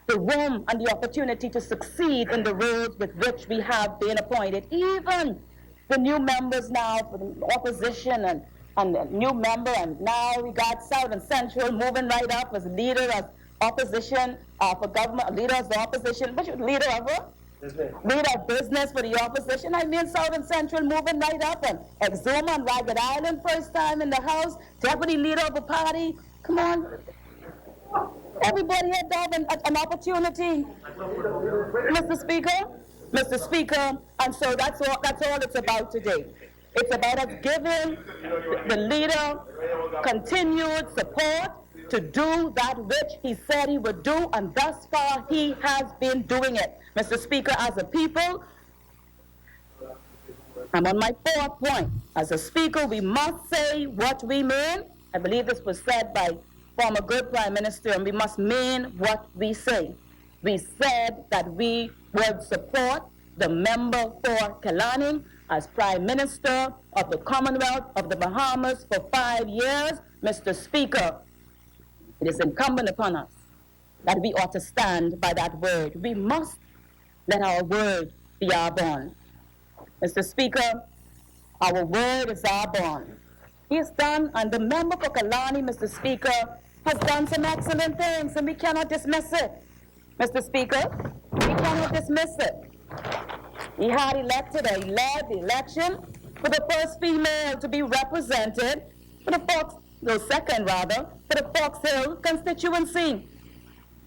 the room and the opportunity to succeed in the roles with which we have been appointed. Even the new members now for the opposition and the new member, and now we got South and Central moving right up as leader of opposition for government, leader of the opposition, which leader of leader of business for the opposition. I mean, South and Central moving right up, and Exuma and Ragged Island first time in the House, deputy leader of the party. Come on. Everybody had to have an opportunity, Mr. Speaker. Mr. Speaker, and so that's all it's about today. It's about us giving the leader continued support to do that which he said he would do, and thus far he has been doing it. Mr. Speaker, as a people, I'm on my fourth point. As a speaker, we must say what we mean. I believe this was said by former good Prime Minister, and we must mean what we say. We said that we would support the member for Kelani as Prime Minister of the Commonwealth of the Bahamas for 5 years. Mr. Speaker, it is incumbent upon us that we ought to stand by that word. We must let our word be our bond. Mr. Speaker, our word is our bond. He has done, and the member for Kelani, Mr. Speaker, has done some excellent things, and we cannot dismiss it. Mr. Speaker, we cannot dismiss it. He had elected, or he led the election for the first female to be represented for the Fox Hill constituency.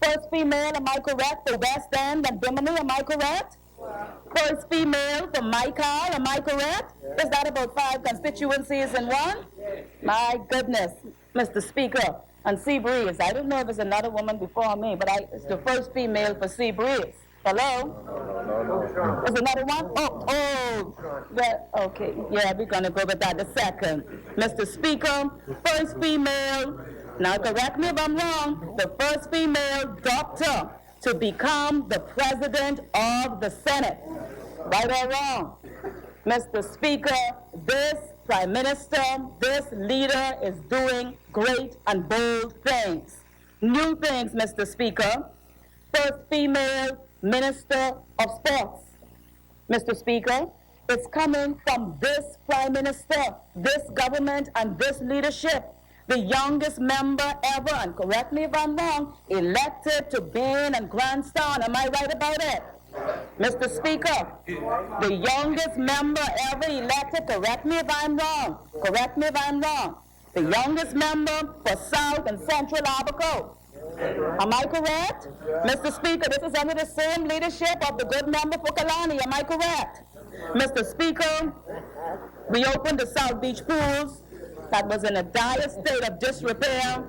First female, am I correct, for West End and Bimini, am I correct? First female for Michael, am I correct? Is that about 5 constituencies in one? My goodness, Mr. Speaker. And Seabreeze, I don't know if there's another woman before me, but it's the first female for Seabreeze. Hello? No. Is another one? Okay. Yeah, we're going to go with that the second. Mr. Speaker, first female, now correct me if I'm wrong, the first female doctor to become the president of the Senate. Right or wrong? Mr. Speaker, this Prime Minister, this leader is doing great and bold things. New things, Mr. Speaker. First female Minister of Sports. Mr. Speaker, it's coming from this Prime Minister, this government, and this leadership. The youngest member ever, and correct me if I'm wrong, elected to Bain and Grandstand. Am I right about it? Mr. Speaker, the youngest member ever elected, correct me if I'm wrong, the youngest member for South and Central Abaco. Am I correct? Mr. Speaker, this is under the same leadership of the good member for Kalani. Am I correct? Mr. Speaker, we opened the South Beach pools that was in a dire state of disrepair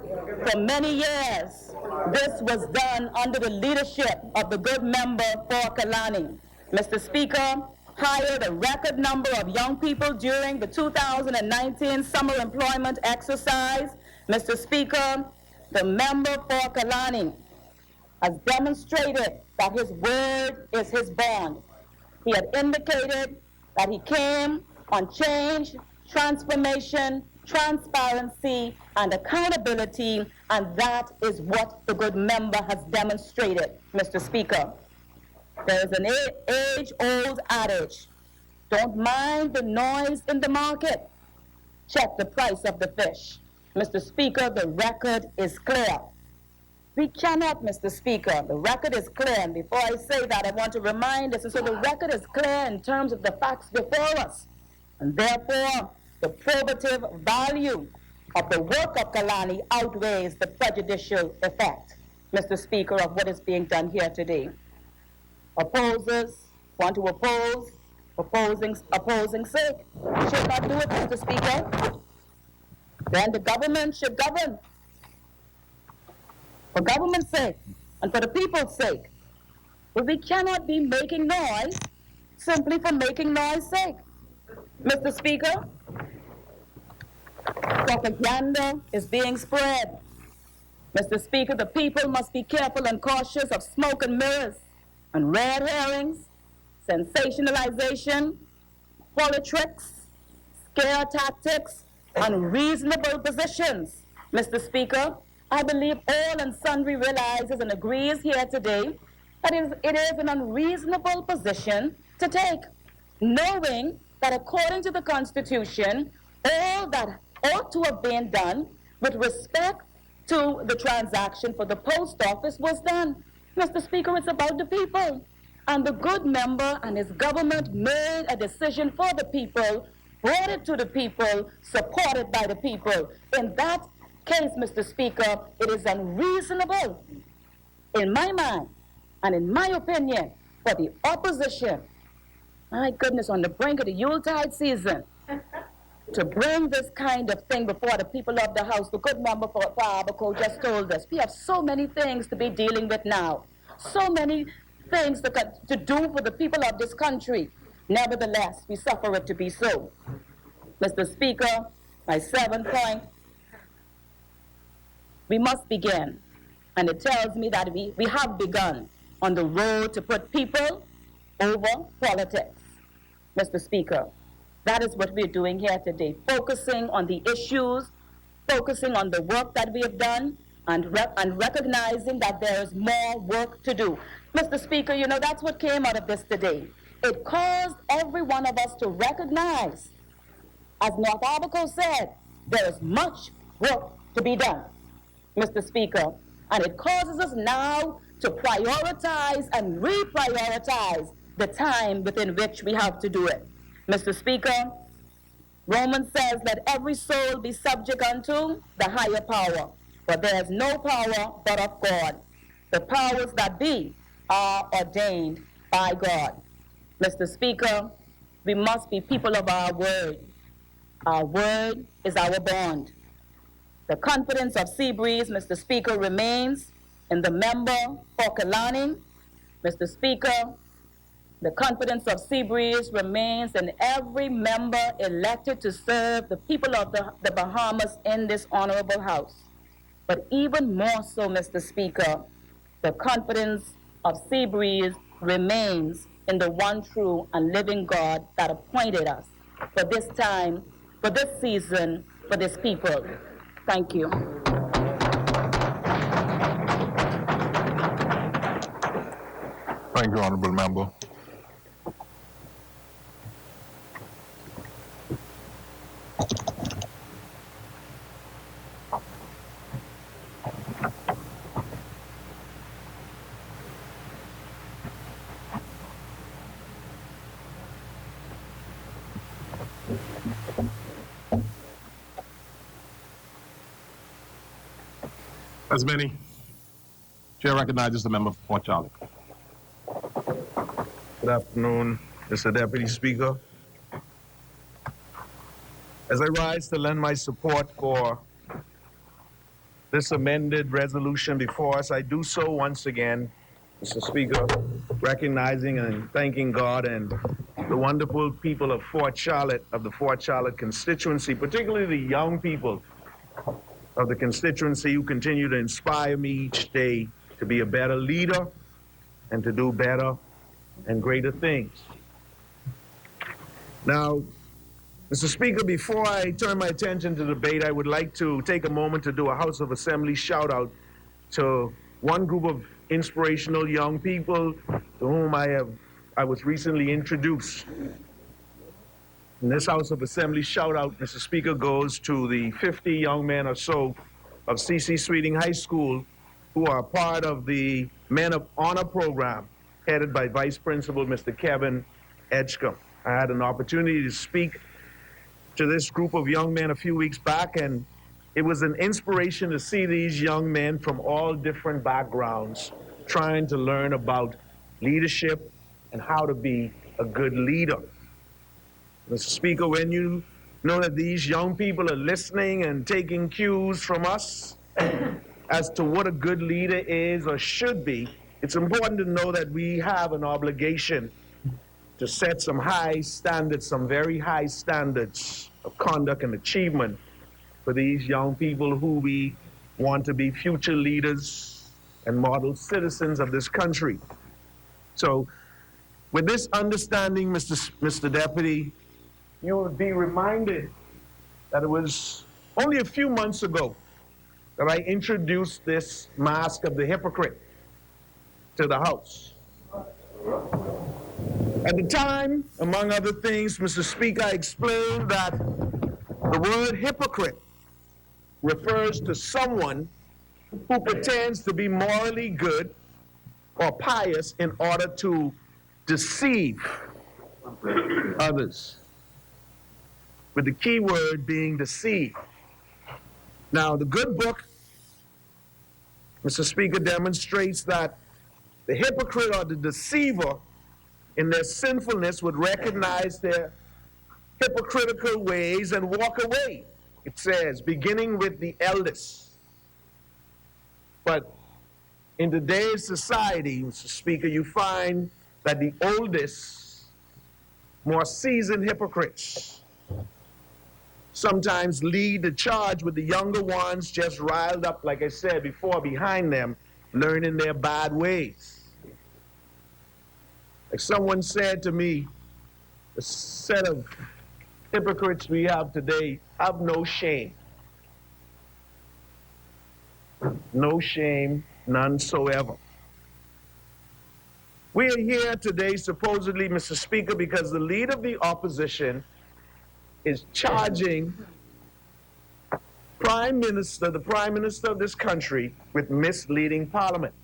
for many years. This was done under the leadership of the good member for Kalani. Mr. Speaker, hired a record number of young people during the 2019 summer employment exercise. Mr. Speaker, the member for Kalani has demonstrated that his word is his bond. He had indicated that he came on change, transformation, transparency, and accountability, and that is what the good member has demonstrated, Mr. Speaker. There is an age-old adage, don't mind the noise in the market, check the price of the fish. Mr. Speaker, the record is clear. We cannot, Mr. Speaker, the record is clear, and before I say that, I want to remind us, and so the record is clear in terms of the facts before us, and therefore, the probative value of the work of Kalani outweighs the prejudicial effect, Mr. Speaker, of what is being done here today. Opposers want to oppose, opposing sake. We should not do it, Mr. Speaker. Then the government should govern for government's sake and for the people's sake. But we cannot be making noise simply for making noise sake. Mr. Speaker, propaganda is being spread. Mr. Speaker, the people must be careful and cautious of smoke and mirrors and red herrings, sensationalization, politics, scare tactics, unreasonable positions. Mr. Speaker, I believe all and sundry realizes and agrees here today that it is an unreasonable position to take, knowing that according to the Constitution, all that ought to have been done with respect to the transaction for the post office was done. Mr. Speaker, it's about the people. And the good member and his government made a decision for the people, brought it to the people, supported by the people. In that case, Mr. Speaker, it is unreasonable, in my mind and in my opinion, for the opposition, my goodness, on the brink of the Yuletide season, to bring this kind of thing before the people of the House. The good member for Abaco just told us, we have so many things to be dealing with now, so many things to do for the people of this country. Nevertheless, we suffer it to be so. Mr. Speaker, my 7th point, we must begin, and it tells me that we have begun on the road to put people over politics. Mr. Speaker, that is what we're doing here today, focusing on the issues, focusing on the work that we have done, and recognizing that there is more work to do. Mr. Speaker, you know, that's what came out of this today. It caused every one of us to recognize, as North Abaco said, there is much work to be done, Mr. Speaker, and it causes us now to prioritize and reprioritize the time within which we have to do it. Mr. Speaker, Romans says that every soul be subject unto the higher power, for there is no power but of God. The powers that be are ordained by God. Mr. Speaker, we must be people of our word. Our word is our bond. The confidence of Seabreeze, Mr. Speaker, remains in the member for Kalani. Mr. Speaker, the confidence of Seabreeze remains in every member elected to serve the people of the Bahamas in this honorable house. But even more so, Mr. Speaker, the confidence of Seabreeze remains in the one true and living God that appointed us for this time, for this season, for this people. Thank you. Thank you, Honorable Member. As many. Chair recognizes the member for Port Charlotte. Good afternoon, Mr. Deputy Speaker. As I rise to lend my support for this amended resolution before us, I do so once again, Mr. Speaker, recognizing and thanking God and the wonderful people of Fort Charlotte, of the Fort Charlotte constituency, particularly the young people of the constituency who continue to inspire me each day to be a better leader and to do better and greater things. Now, Mr. Speaker, before I turn my attention to the debate, I would like to take a moment to do a House of Assembly shout out to one group of inspirational young people to whom I was recently introduced. And this House of Assembly shout out, Mr. Speaker, goes to the 50 young men or so of C.C. Sweeting High School who are part of the Men of Honor program headed by Vice Principal Mr. Kevin Edgecombe. I had an opportunity to speak to this group of young men a few weeks back, and it was an inspiration to see these young men from all different backgrounds trying to learn about leadership and how to be a good leader. Mr. Speaker, when you know that these young people are listening and taking cues from us as to what a good leader is or should be, it's important to know that we have an obligation to set some high standards, some very high standards of conduct and achievement for these young people who we want to be future leaders and model citizens of this country. So with this understanding, Mr. Deputy, you would be reminded that it was only a few months ago that I introduced this mask of the hypocrite to the House. At the time, among other things, Mr. Speaker, I explained that the word hypocrite refers to someone who pretends to be morally good or pious in order to deceive others, with the key word being deceive. Now, the good book, Mr. Speaker, demonstrates that the hypocrite or the deceiver in their sinfulness would recognize their hypocritical ways and walk away, it says, beginning with the eldest. But in today's society, Mr. Speaker, you find that the oldest, more seasoned hypocrites sometimes lead the charge with the younger ones just riled up, like I said before, behind them, learning their bad ways. Like someone said to me, the set of hypocrites we have today have no shame. No shame, none so ever. We are here today, supposedly, Mr. Speaker, because the leader of the opposition is charging the Prime Minister of this country, with misleading Parliament.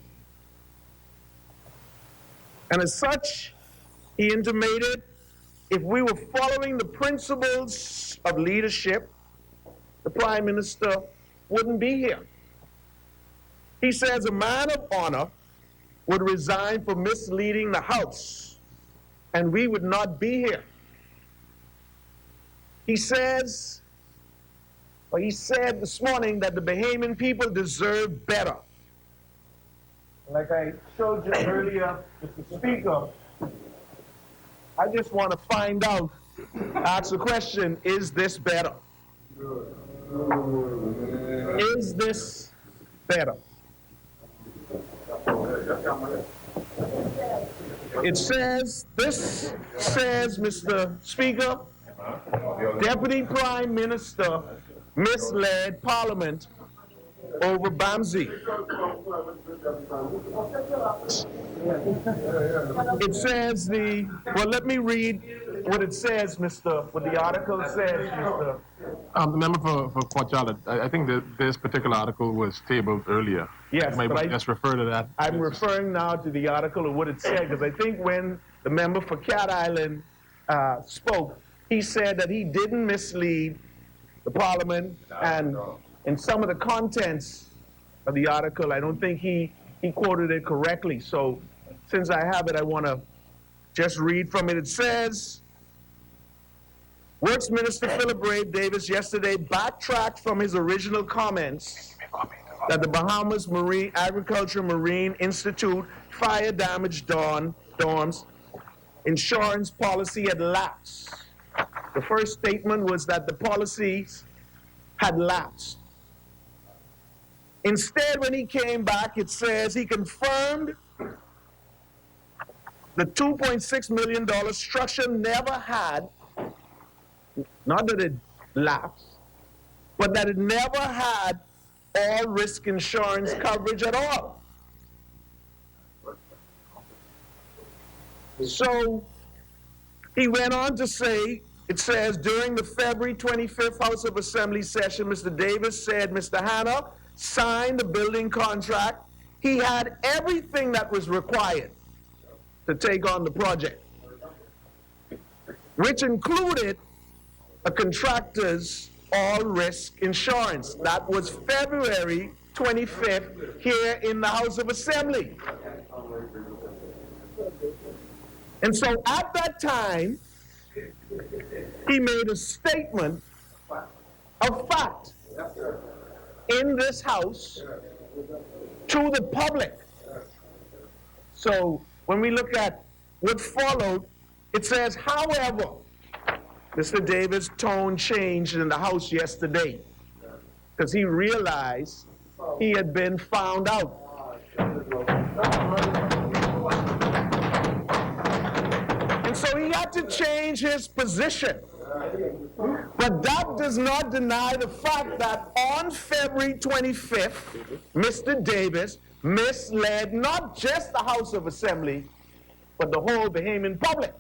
And as such, he intimated if we were following the principles of leadership, the Prime Minister wouldn't be here. He says a man of honor would resign for misleading the House, and we would not be here. He says, or he said this morning, that the Bahamian people deserve better. Like I showed you earlier, Mr. Speaker, I just want to find out, ask the question, is this better? Is this better? It says, this says, Mr. Speaker, Deputy Prime Minister misled Parliament over Bamsey. It says well, let me read what it says, what the article says, Mr. The member for Port Charlotte, I think that this particular article was tabled earlier. Yes, but I just refer to that. I'm referring now to the article of what it said, because I think when the member for Cat Island spoke, he said that he didn't mislead the Parliament, and in some of the contents of the article, I don't think he quoted it correctly. So since I have it, I want to just read from it. It says, Works Minister Philip Brave Davis yesterday backtracked from his original comments that the Bahamas Agriculture Marine Institute fire damage dorms insurance policy had lapsed. The first statement was that the policies had lapsed. Instead, when he came back, it says he confirmed the $2.6 million structure never had, not that it lapsed, but that it never had all risk insurance coverage at all. So he went on to say, it says, during the February 25th House of Assembly session, Mr. Davis said Mr. Hanna signed the building contract. He had everything that was required to take on the project, which included a contractor's all-risk insurance. That was February 25th here in the House of Assembly. And so at that time, he made a statement of fact in this House to the public. So when we look at what followed, it says, however, Mr. Davis' tone changed in the House yesterday because he realized he had been found out. And so he had to change his position. But that does not deny the fact that on February 25th, Mr. Davis misled not just the House of Assembly, but the whole Bahamian public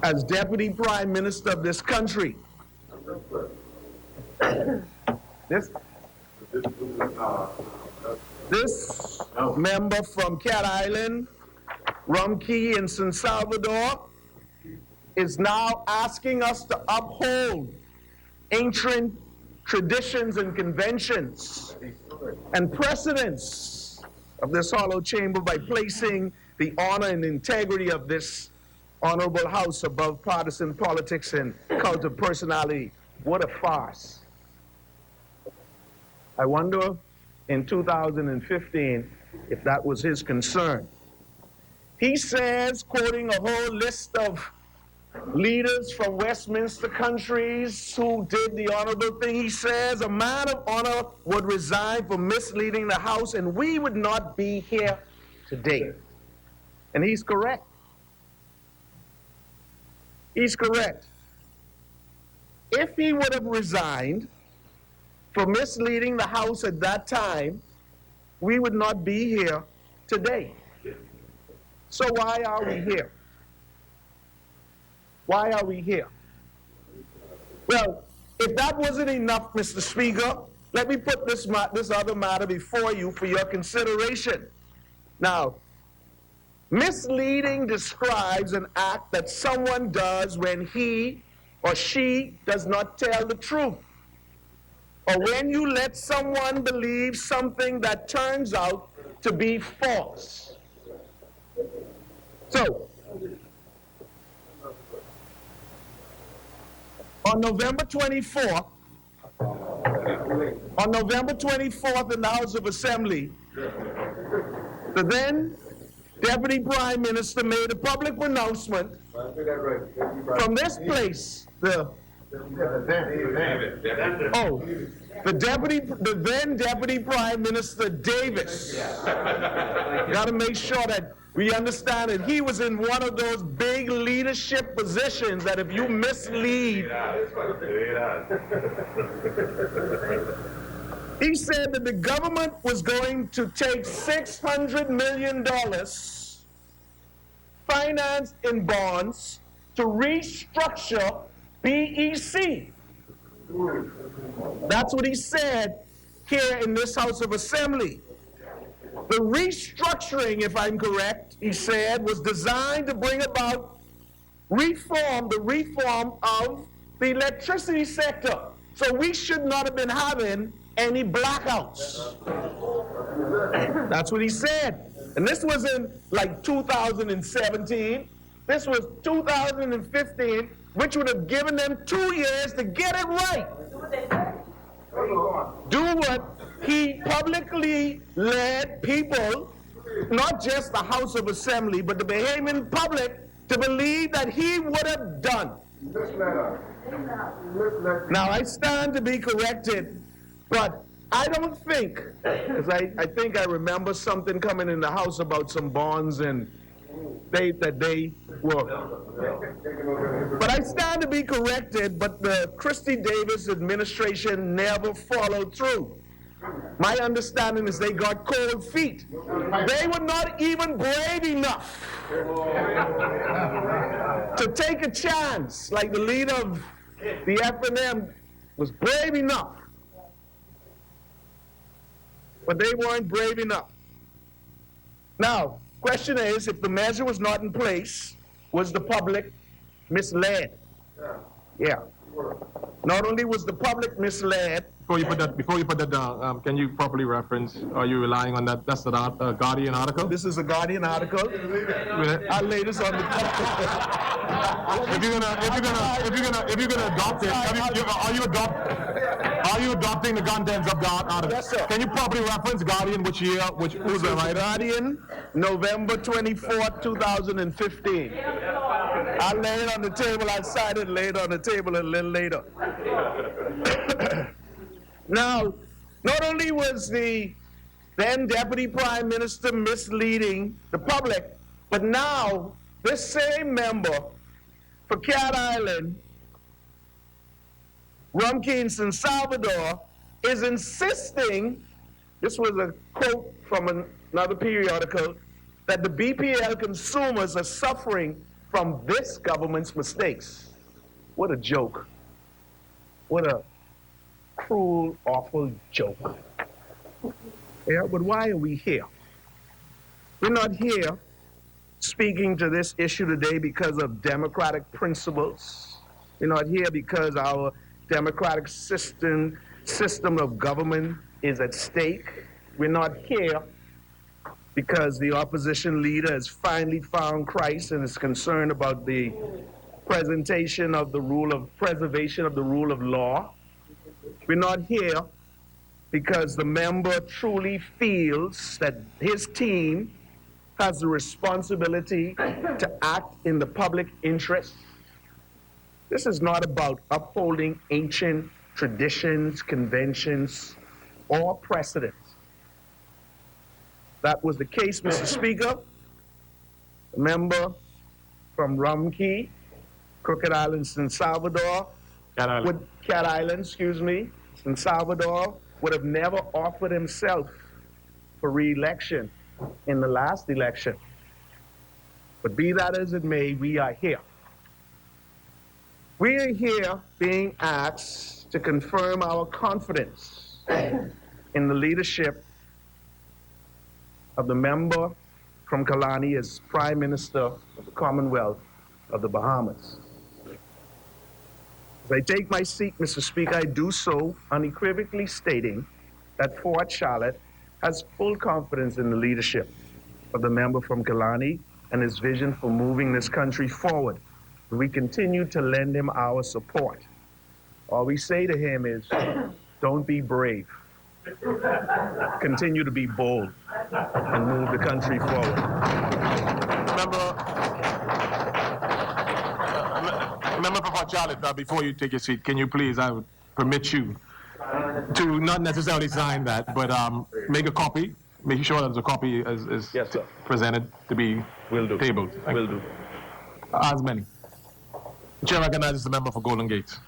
as Deputy Prime Minister of this country. This member from Cat Island, Rumkey in San Salvador, is now asking us to uphold ancient traditions and conventions and precedents of this hollow chamber by placing the honor and integrity of this honorable house above partisan politics and cult of personality. What a farce. I wonder in 2015 if that was his concern. He says, quoting a whole list of leaders from Westminster countries who did the honorable thing, he says, a man of honor would resign for misleading the House and we would not be here today. And he's correct. He's correct. If he would have resigned for misleading the House at that time, we would not be here today. So why are we here? Why are we here? Well, if that wasn't enough, Mr. Speaker, let me put this other matter before you for your consideration. Now, misleading describes an act that someone does when he or she does not tell the truth, or when you let someone believe something that turns out to be false. So, on November 24th in the House of Assembly, the then Deputy Prime Minister made a public pronouncement from this place, the then Deputy Prime Minister Davis. Got to make sure that we understand that he was in one of those big leadership positions that if you mislead, he said that the government was going to take $600 million financed in bonds to restructure BEC. That's what he said here in this House of Assembly. The restructuring, if I'm correct, he said, was designed to bring about the reform of the electricity sector. So we should not have been having any blackouts. That's what he said. And this wasn't like 2017. This was 2015, which would have given them 2 years to get it right. Do what he publicly led people, not just the House of Assembly, but the Bahamian public, to believe that he would have done. Now, I stand to be corrected, but I don't think, because I think I remember something coming in the House about some bonds and they were. But I stand to be corrected, but the Christie Davis administration never followed through. My understanding is they got cold feet. They were not even brave enough to take a chance, like the leader of the FNM was brave enough. But they weren't brave enough. Now, question is, if the measure was not in place, was the public misled? Yeah. Not only was the public misled. Before you put that down, can you properly reference? Are you relying on that? That's the Guardian article. This is a Guardian article. Our latest on the. If you're gonna adopt it, are you adopting the contents of the article? Yes, sir. Can you properly reference Guardian? Which year? Who's the writer? Guardian, November 24th, 2015. I lay it on the table. I cited, lay it on the table a little later. Now, not only was the then Deputy Prime Minister misleading the public, but now this same member for Cat Island, Rumkey in San Salvador, is insisting, this was a quote from another periodical, that the BPL consumers are suffering from this government's mistakes. What a joke. What a cruel, awful joke. Yeah, but why are we here? We're not here speaking to this issue today because of democratic principles. We're not here because our democratic system of government is at stake. We're not here because the opposition leader has finally found Christ and is concerned about the preservation of the rule of law. We're not here because the member truly feels that his team has the responsibility to act in the public interest. This is not about upholding ancient traditions, conventions, or precedents. That was the case, Mr. Speaker. The member from Rumkey, Crooked Island, San Salvador, Cat Island, San Salvador, would have never offered himself for re-election in the last election. But be that as it may, we are here. We are here being asked to confirm our confidence in the leadership of the member from Kalani as Prime Minister of the Commonwealth of the Bahamas. As I take my seat, Mr. Speaker, I do so unequivocally stating that Fort Charlotte has full confidence in the leadership of the member from Kalani and his vision for moving this country forward. We continue to lend him our support. All we say to him is, don't be brave. Continue to be bold and move the country forward. Member for Port Charlotte, before you take your seat, can you please, I would permit you to not necessarily sign that, but make a copy, make sure that the copy is yes, sir. Presented to be tabled. Will do. As many. The chair recognizes the member for Golden Gates.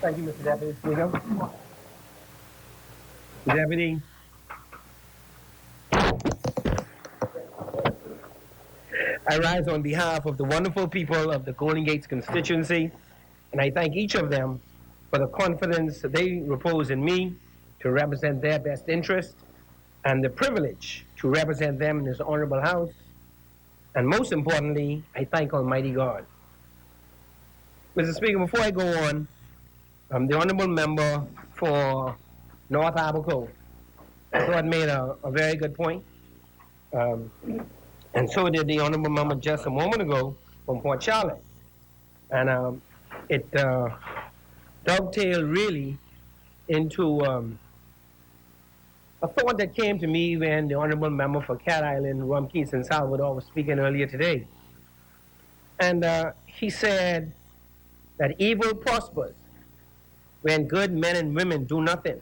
Thank you, Mr. Deputy Speaker. Deputy, I rise on behalf of the wonderful people of the Golden Gates constituency, and I thank each of them for the confidence that they repose in me to represent their best interest and the privilege to represent them in this honorable house. And most importantly, I thank Almighty God. Mr. Speaker, before I go on, the honorable member for North Abaco, I thought made a very good point. And so did the honorable member just a moment ago from Port Charlotte. And it dovetailed really into a thought that came to me when the honorable member for Cat Island, Rumpke, San Salvador, was speaking earlier today. And he said that evil prospers when good men and women do nothing.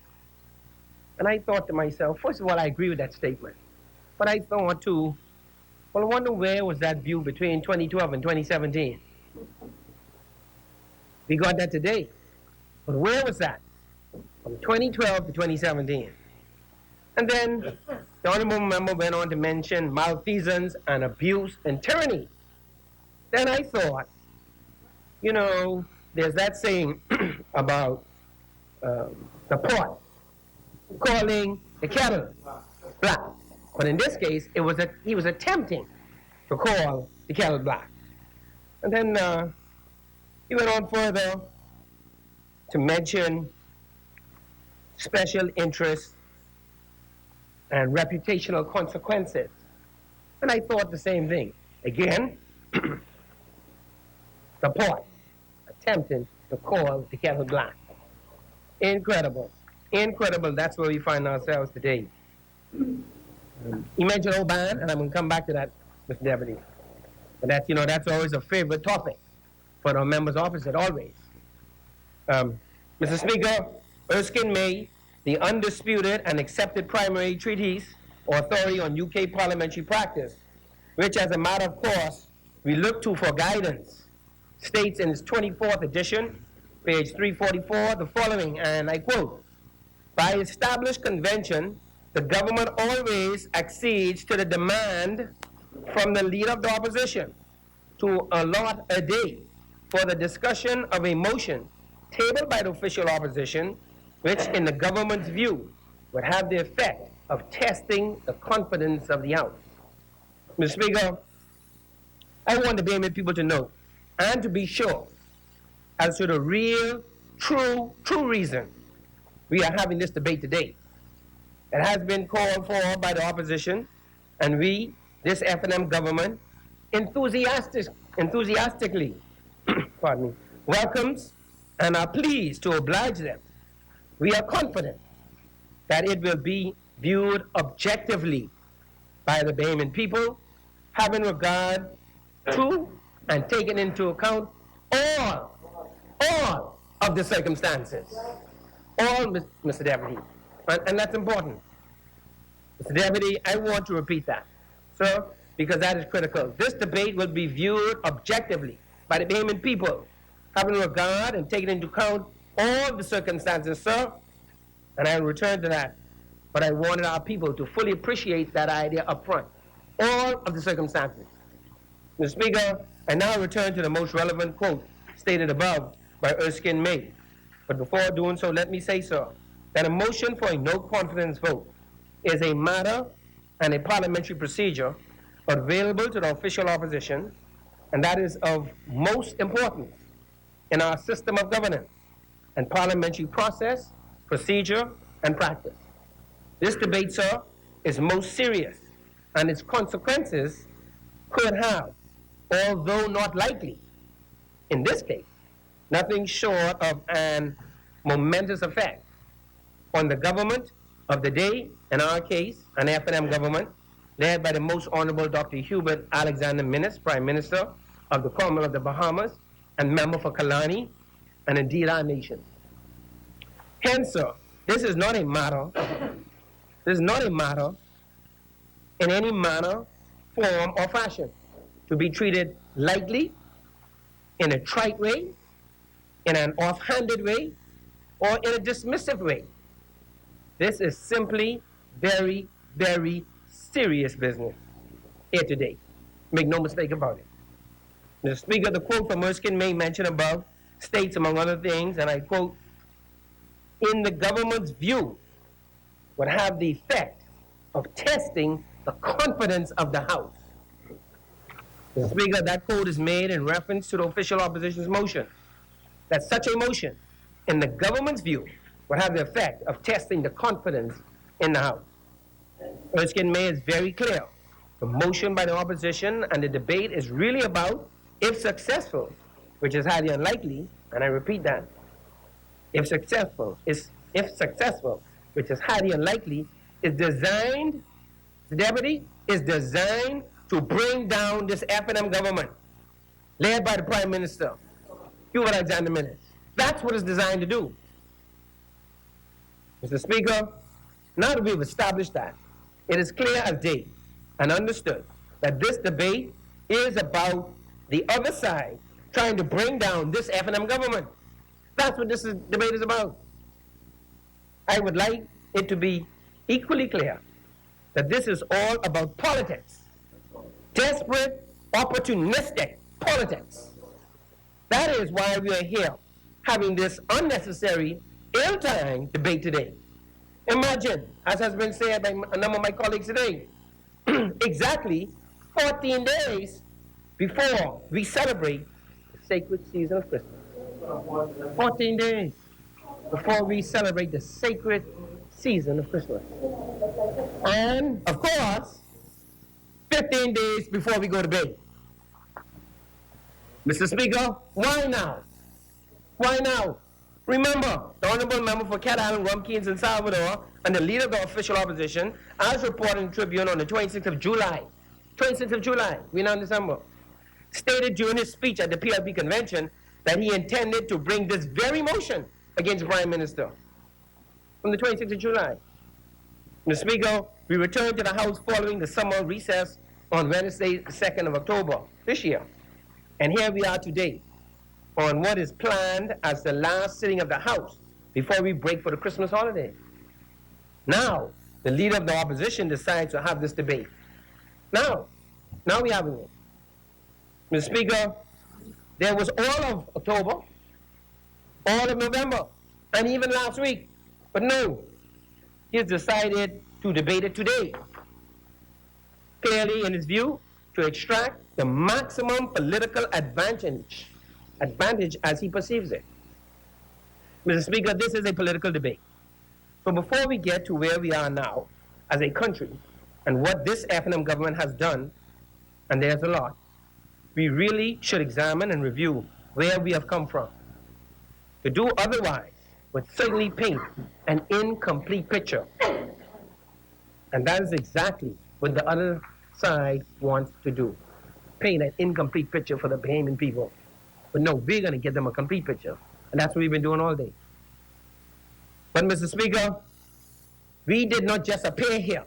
And I thought to myself, first of all, I agree with that statement. But I thought too, well, I wonder where was that view between 2012 and 2017? We got that today. But where was that? From 2012 to 2017. And then the honorable member went on to mention malfeasance and abuse and tyranny. Then I thought, you know, there's that saying about the pot calling the kettle black. But in this case, he was attempting to call the kettle black. And then he went on further to mention special interests and reputational consequences. And I thought the same thing. Again, the pot attempting to call the kettle black. Incredible. Incredible. That's where we find ourselves today. You mentioned Oban, and I'm going to come back to that, Mr. Deputy. But that's, you know, that's always a favorite topic for our members' office, always. Mr. Speaker, Erskine May, the undisputed and accepted primary treatise or authority on UK parliamentary practice, which as a matter of course we look to for guidance, states in its 24th edition, page 344, the following, and I quote, "By established convention, the government always accedes to the demand from the leader of the opposition to allot a day for the discussion of a motion tabled by the official opposition, which in the government's view would have the effect of testing the confidence of the House." Mr. Speaker, I want the Bahamian people to know and to be sure as to the real, true reason we are having this debate today. It has been called for by the opposition, and we, this F&M government, enthusiastically pardon me, welcomes and are pleased to oblige them. We are confident that it will be viewed objectively by the Bahamian people, having regard to and taken into account all of the circumstances. All, Mr. Deputy. And that's important. Mr. Deputy, I want to repeat that, sir, because that is critical. This debate will be viewed objectively by the Bahamian people, having regard and taking into account all the circumstances, sir, and I will return to that. But I wanted our people to fully appreciate that idea up front. All of the circumstances. Mr. Speaker, I now return to the most relevant quote stated above by Erskine May. But before doing so, let me say, sir, that a motion for a no confidence vote is a matter and a parliamentary procedure available to the official opposition, and that is of most importance in our system of governance and parliamentary process, procedure, and practice. This debate, sir, is most serious, and its consequences could have, although not likely, in this case, nothing short of an momentous effect on the government of the day, in our case, an F&M government, led by the Most Honorable Dr. Hubert Alexander Minnis, Prime Minister of the Commonwealth of the Bahamas, and member for Kalani, and indeed our nation. Hence, sir, this is not a matter in any manner, form, or fashion to be treated lightly, in a trite way, in an offhanded way, or in a dismissive way. This is simply very, very serious business here today. Make no mistake about it. Mr. Speaker, the quote from Erskine May mentioned above states, among other things, and I quote, "In the government's view, would have the effect of testing the confidence of the House." Mr. Speaker, that quote is made in reference to the official opposition's motion, that such a motion, in the government's view, would have the effect of testing the confidence in the House. Erskine May is very clear the motion by the opposition and the debate is really about, if successful, which is highly unlikely, and I repeat that, if successful, which is highly unlikely, is designed, the deputy, is designed to bring down this F&M government, led by the Prime Minister, Hubert Alexander Minnis. That's what it's designed to do. Mr. Speaker, now that we've established that, it is clear as day and understood that this debate is about the other side trying to bring down this F&M government. That's what debate is about. I would like it to be equally clear that this is all about politics. Desperate, opportunistic politics. That is why we are here having this unnecessary, ill-timed debate today. Imagine, as has been said by a number of my colleagues today, exactly 14 days before we celebrate the sacred season of Christmas. 14 days before we celebrate the sacred season of Christmas. And, of course, 15 days before we go to bed. Mr. Speaker, why now? Why now? Remember, the Honorable Member for Cat Island, Rumkins, and Salvador, and the leader of the official opposition, as reported in Tribune on the 26th of July, we're now in December, stated during his speech at the PLP convention that he intended to bring this very motion against the Prime Minister from the 26th of July. Mr. Speaker, we returned to the House following the summer recess on Wednesday, the 2nd of October this year. And here we are today on what is planned as the last sitting of the House before we break for the Christmas holiday. Now, the leader of the opposition decides to have this debate. Now we're having it. Mr. Speaker, there was all of October, all of November, and even last week. But no, he has decided to debate it today. Clearly, in his view, to extract the maximum political advantage as he perceives it. Mr. Speaker, this is a political debate. So before we get to where we are now as a country and what this F&M government has done, and there's a lot, we really should examine and review where we have come from. To do otherwise would certainly paint an incomplete picture. And that is exactly what the other side wants to do. Paint an incomplete picture for the Bahamian people. But no, we're going to give them a complete picture. And that's what we've been doing all day. But Mr. Speaker, we did not just appear here.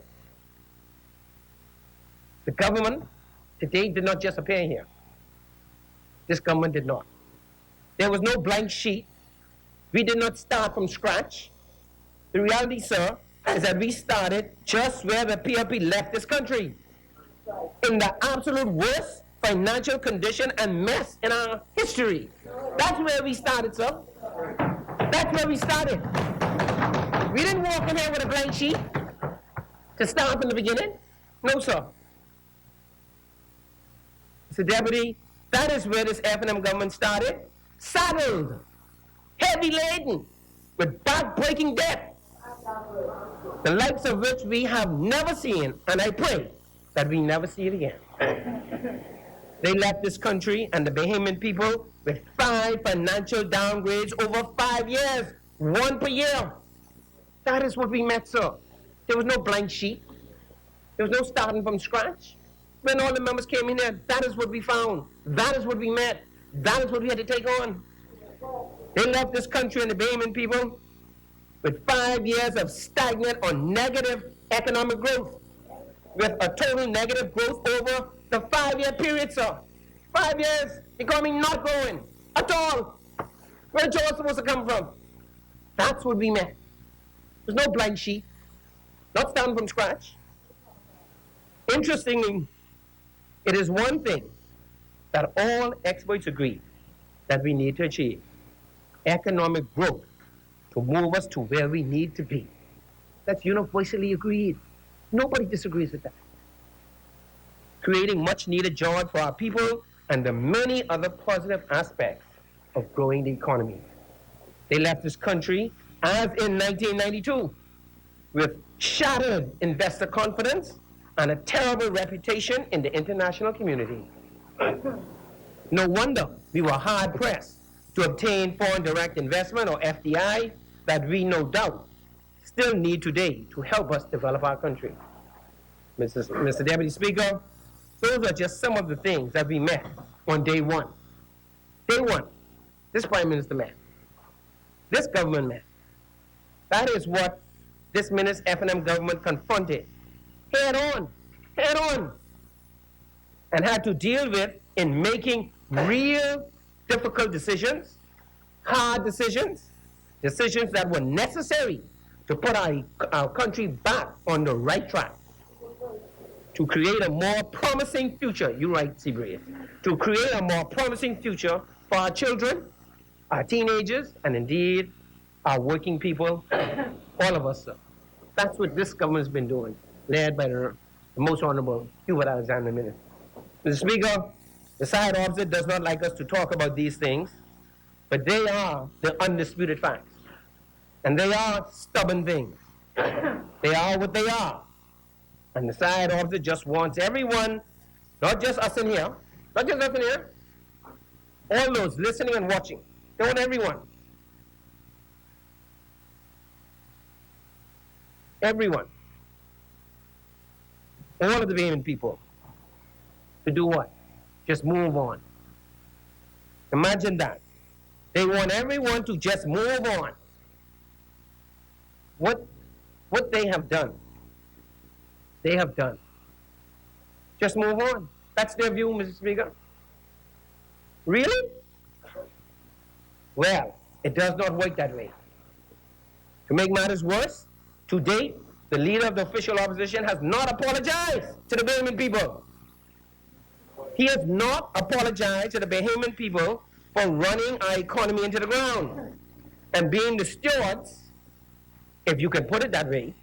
The government today did not just appear here. This government did not. There was no blank sheet. We did not start from scratch. The reality, sir, is that we started just where the PLP left this country. In the absolute worst financial condition and mess in our history. That's where we started, sir. That's where we started. We didn't walk in here with a blank sheet to start from the beginning. No, sir. Mr. Deputy, that is where this F&M government started. Saddled, heavy laden, with back-breaking debt. The likes of which we have never seen, and I pray that we never see it again. They left this country and the Bahamian people with 5 financial downgrades over 5 years, 1 per year. That is what we met, sir. There was no blank sheet. There was no starting from scratch. When all the members came in there, that is what we found. That is what we met. That is what we had to take on. They left this country and the Bahamian people with 5 years of stagnant or negative economic growth, with a total negative growth over the 5-year period, sir. 5 years, the economy not growing at all. Where the jobs supposed to come from? That's what we met. There's no blank sheet, not starting from scratch. Interestingly, it is one thing that all experts agree that we need to achieve: economic growth to move us to where we need to be. That's universally agreed. Nobody disagrees with that. Creating much needed jobs for our people and the many other positive aspects of growing the economy. They left this country, as in 1992, with shattered investor confidence and a terrible reputation in the international community. No wonder we were hard-pressed to obtain foreign direct investment, or FDI, that we no doubt still need today to help us develop our country. Mr. Deputy Speaker, those are just some of the things that we met on day one. Day one, this Prime Minister met. This government met. That is what this minute's F&M government confronted head on, and had to deal with in making real difficult decisions, hard decisions, decisions that were necessary to put our country back on the right track, to create a more promising future, you're right, Seabrave, to create a more promising future for our children, our teenagers, and indeed our working people, all of us, sir. That's what this government's been doing, led by the Most Honorable Hubert Alexander Minister. Mr. Speaker, the side opposite does not like us to talk about these things, but they are the undisputed facts. And they are stubborn things. They are what they are. And the side opposite just wants everyone, not just us in here, all those listening and watching, they want everyone. Everyone. All of the Bahamian people. To do what? Just move on. Imagine that. They want everyone to just move on. What they have done. They have done. Just move on. That's their view, Mr. Speaker. Really? Well, it does not work that way. To make matters worse, to date, the leader of the official opposition has not apologized to the Bahamian people. He has not apologized to the Bahamian people for running our economy into the ground and being the stewards, if you can put it that way,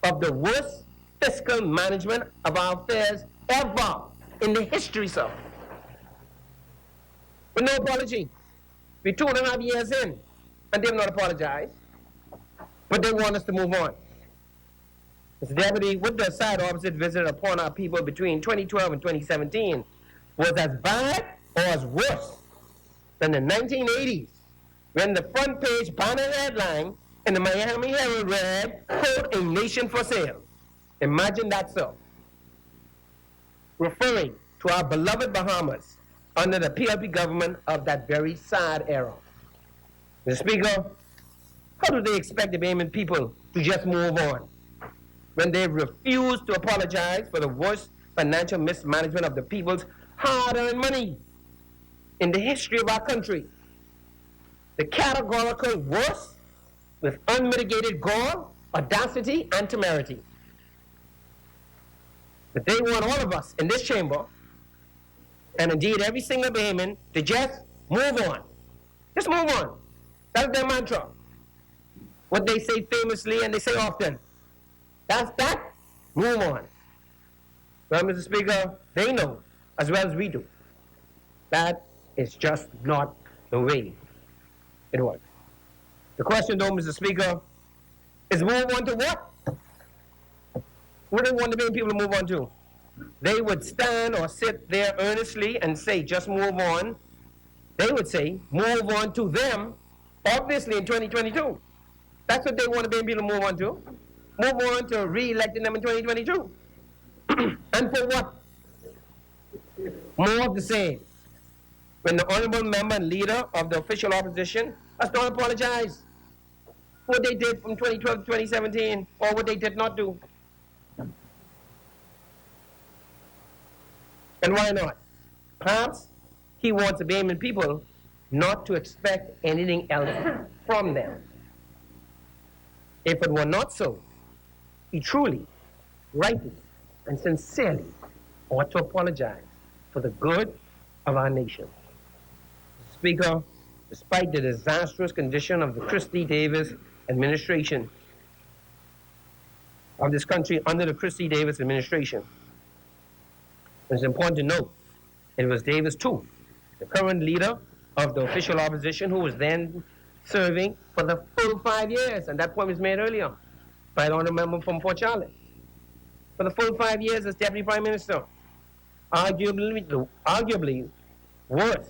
of the worst fiscal management of our affairs ever in the history, sir. With no apology. We're 2.5 years in, and they have not apologized. But they want us to move on. Mr. Deputy, what the side opposite visited upon our people between 2012 and 2017 was as bad or as worse than the 1980s, when the front page banner headline in the Miami Herald read, quote, "A nation for sale." Imagine that, sir. Referring to our beloved Bahamas under the PLP government of that very sad era. Mr. Speaker, how do they expect the Bahamian people to just move on when they refuse to apologize for the worst financial mismanagement of the people's hard-earned money in the history of our country? The categorical worst with unmitigated gall, audacity, and temerity. But they want all of us in this chamber, and indeed every single Bahamian, to just move on. Just move on. That's their mantra. What they say famously and they say often. That's that. Move on. Well, Mr. Speaker, they know, as well as we do, that is just not the way it works. The question, though, Mr. Speaker, is move on to what? What do they want the Bahamian people to move on to? They would stand or sit there earnestly and say, just move on. They would say, move on to them, obviously in 2022. That's what they want the Bahamian people to move on to. Move on to re-electing them in 2022. And for what? More of the same. When the honorable member and leader of the official opposition has not apologized for what they did from 2012 to 2017, or what they did not do. And why not? Perhaps he wants the Bahamian people not to expect anything else from them. If it were not so, he truly, rightly, and sincerely ought to apologize for the good of our nation. Speaker, despite the disastrous condition of the Christie Davis administration of this country under the Christie Davis administration, it's important to note it was Davis too, the current leader of the official opposition, who was then serving for the full 5 years, and that point was made earlier by the honorable member from Port Charlotte. for the full 5 years as Deputy Prime Minister, arguably worse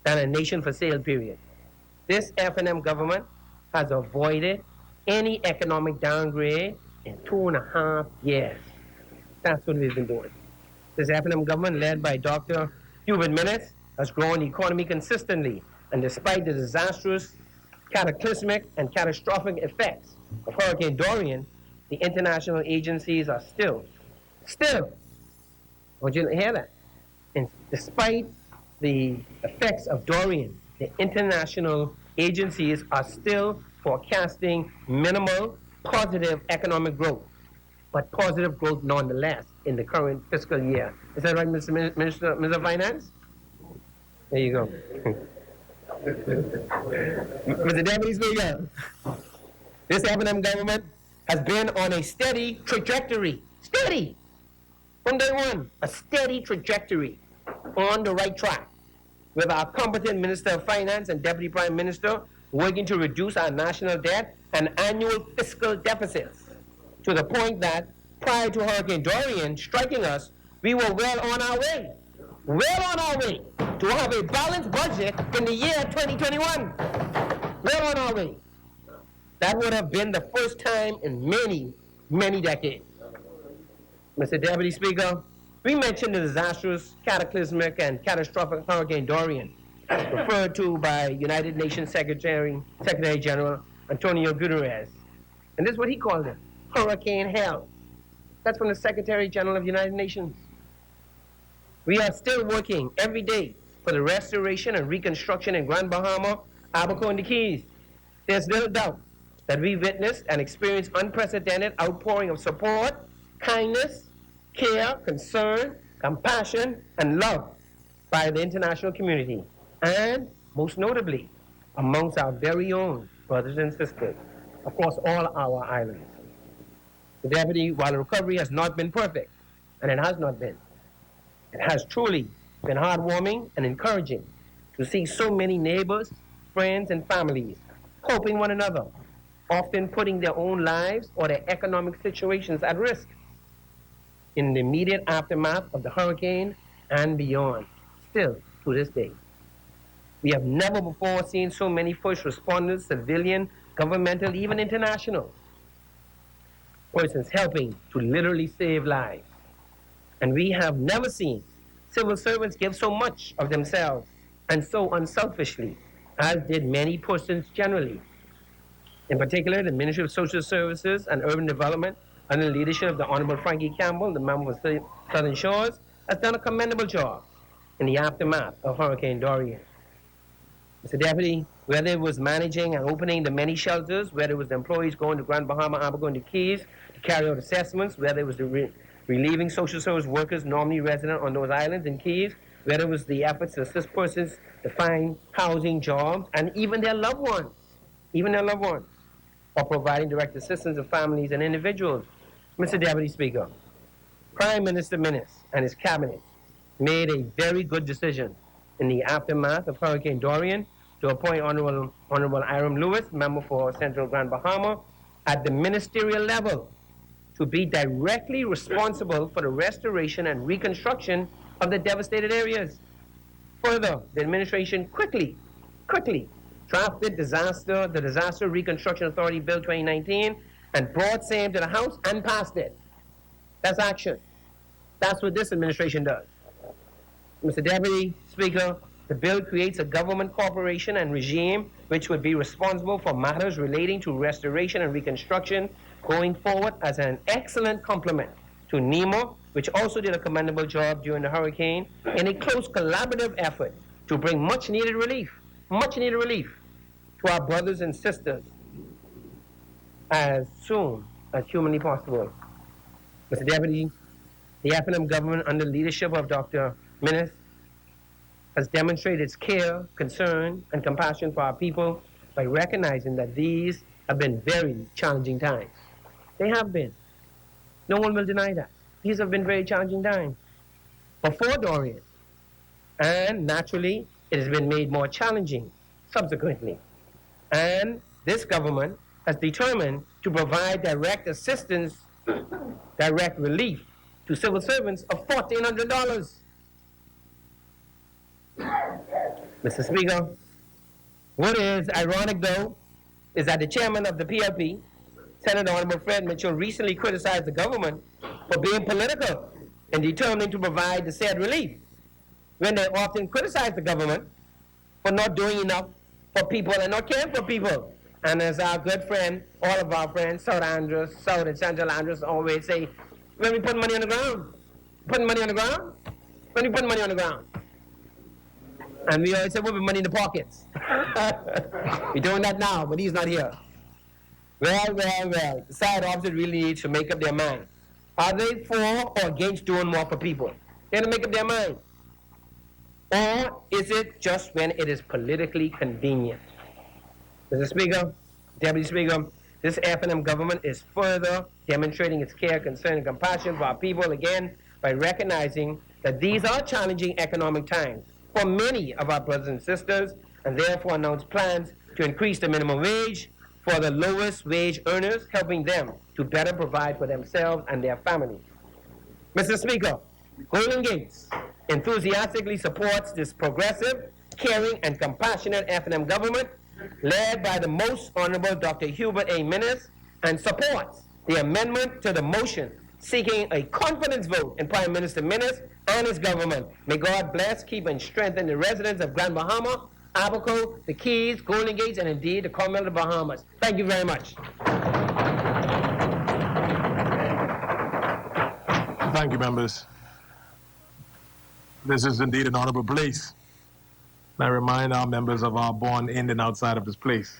than a nation for sale period. This F&M government has avoided any economic downgrade in 2.5 years. That's what we've been doing. This F&M government, led by Dr. Hubert Minnis, has grown the economy consistently, and despite the disastrous, cataclysmic, and catastrophic effects of Hurricane Dorian, the international agencies are still, I want you to hear that, and despite the effects of Dorian, the international agencies are still forecasting minimal positive economic growth, but positive growth nonetheless in the current fiscal year. Is that right, Mr. Minister of Finance? There you go. Mr. Deputy Speaker, this F&M government has been on a steady trajectory, steady, from day one, a steady trajectory on the right track, with our competent Minister of Finance and Deputy Prime Minister working to reduce our national debt and annual fiscal deficits, to the point that prior to Hurricane Dorian striking us, we were well on our way to have a balanced budget in the year 2021. Well on our way. That would have been the first time in many, many decades. Mr. Deputy Speaker, we mentioned the disastrous, cataclysmic, and catastrophic Hurricane Dorian, referred to by United Nations Secretary General Antonio Guterres. And this is what he called it, Hurricane Hell. That's from the Secretary General of the United Nations. We are still working every day for the restoration and reconstruction in Grand Bahama, Abaco, and the Keys. There's little doubt that we witnessed and experienced unprecedented outpouring of support, kindness, care, concern, compassion, and love by the international community, and most notably, amongst our very own brothers and sisters across all our islands. The Deputy, while the recovery has not been perfect, and it has not been, it has truly been heartwarming and encouraging to see so many neighbors, friends, and families helping one another, often putting their own lives or their economic situations at risk in the immediate aftermath of the hurricane and beyond, still to this day. We have never before seen so many first responders, civilian, governmental, even international persons helping to literally save lives. And we have never seen civil servants give so much of themselves and so unselfishly, as did many persons generally. In particular, the Ministry of Social Services and Urban Development, under the leadership of the Honorable Frankie Campbell, the member of Southern Shores, has done a commendable job in the aftermath of Hurricane Dorian. Mr. Deputy, whether it was managing and opening the many shelters, whether it was the employees going to Grand Bahama, Abaco, and the Keys to carry out assessments, whether it was the relieving social service workers normally resident on those islands and Keys, whether it was the efforts to assist persons to find housing, jobs, and even their loved ones, or providing direct assistance to families and individuals. Mr. Deputy Speaker, Prime Minister Minnis and his cabinet made a very good decision in the aftermath of Hurricane Dorian to appoint Honorable Iram Lewis, member for Central Grand Bahama, at the ministerial level to be directly responsible for the restoration and reconstruction of the devastated areas. Further, the administration quickly drafted the Disaster Reconstruction Authority Bill 2019 and brought same to the House and passed it. That's action. That's what this administration does. Mr. Deputy Speaker, the bill creates a government corporation and regime which would be responsible for matters relating to restoration and reconstruction going forward as an excellent complement to NEMA, which also did a commendable job during the hurricane, in a close collaborative effort to bring much needed relief to our brothers and sisters as soon as humanly possible. Mr. Deputy, the F&M government under the leadership of Dr. Minnis has demonstrated its care, concern, and compassion for our people by recognizing that these have been very challenging times. They have been. No one will deny that. These have been very challenging times. Before Dorian, and naturally, it has been made more challenging subsequently. And this government has determined to provide direct assistance direct relief to civil servants of $1,400. Mr. Speaker, what is ironic, though, is that the chairman of the PLP, Senator Honorable Fred Mitchell, recently criticized the government for being political and determining to provide the said relief, when they often criticize the government for not doing enough for people and not caring for people. And as our good friend, all of our friends, South and Central Andrews always say, when we put money on the ground, putting money on the ground, when we put money on the ground. And we always say, we'll put money in the pockets. We're doing that now, but he's not here. Well, the side officers really need to make up their mind. Are they for or against doing more for people? They have to make up their mind. Or is it just when it is politically convenient? Mr. Speaker, Deputy Speaker, this F&M government is further demonstrating its care, concern, and compassion for our people again by recognizing that these are challenging economic times for many of our brothers and sisters, and therefore announced plans to increase the minimum wage for the lowest wage earners, helping them to better provide for themselves and their families. Mr. Speaker, Golden Gates enthusiastically supports this progressive, caring, and compassionate F&M government led by the Most Honorable Dr. Hubert A. Minnis, and supports the amendment to the motion seeking a confidence vote in Prime Minister Minnis and his government. May God bless, keep, and strengthen the residents of Grand Bahama, Abaco, the Keys, Golden Gates, and indeed the Commonwealth of the Bahamas. Thank you very much. Thank you, members. This is indeed an honorable place. I remind our members of our born in and outside of this place.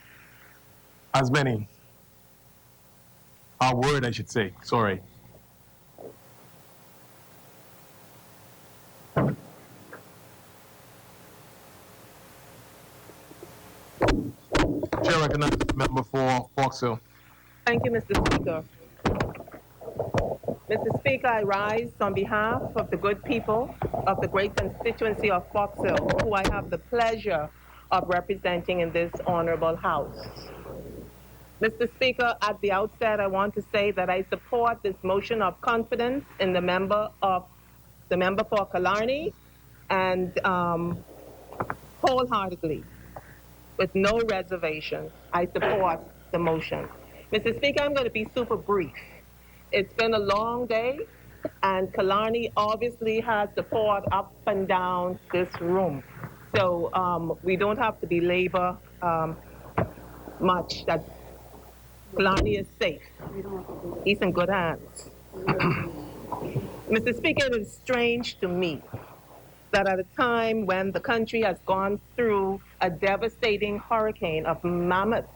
As many. Our word, I should say. Sorry. Chair recognizes the member for Foxhill. Thank you, Mr. Speaker. Mr. Speaker, I rise on behalf of the good people of the great constituency of Foxhill, who I have the pleasure of representing in this honorable House. Mr. Speaker, at the outset, I want to say that I support this motion of confidence in the member for Killarney, and wholeheartedly, with no reservation, I support the motion. Mr. Speaker, I'm going to be super brief. It's been a long day, and Killarney obviously has support up and down this room. So we don't have to belabor much, that Killarney is safe. He's in good hands. Mr. Speaker, it is strange to me that at a time when the country has gone through a devastating hurricane of mammoth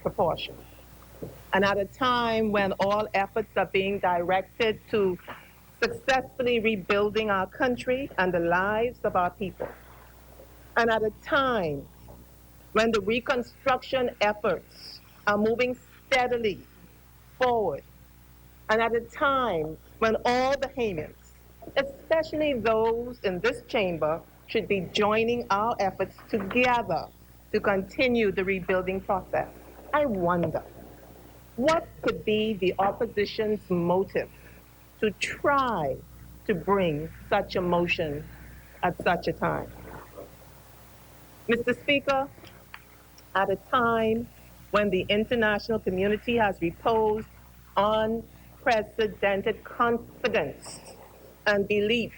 proportions, and at a time when all efforts are being directed to successfully rebuilding our country and the lives of our people, and at a time when the reconstruction efforts are moving steadily forward, and at a time when all Bahamians, especially those in this chamber, should be joining our efforts together to continue the rebuilding process, I wonder, what could be the opposition's motive to try to bring such a motion at such a time? Mr. Speaker, at a time when the international community has reposed unprecedented confidence and belief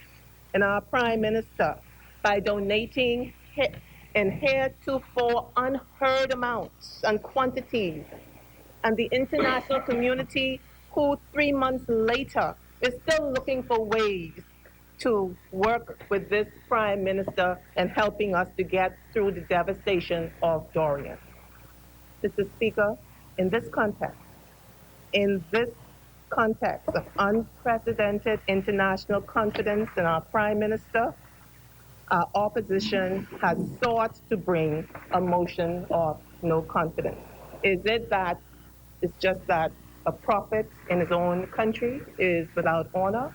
in our Prime Minister by donating in heretofore unheard amounts and quantities, and the international community, who 3 months later is still looking for ways to work with this Prime Minister and helping us to get through the devastation of Dorian. Mr. Speaker, in this context of unprecedented international confidence in our Prime Minister, our opposition has sought to bring a motion of no confidence. Is it that it's just that a prophet in his own country is without honor,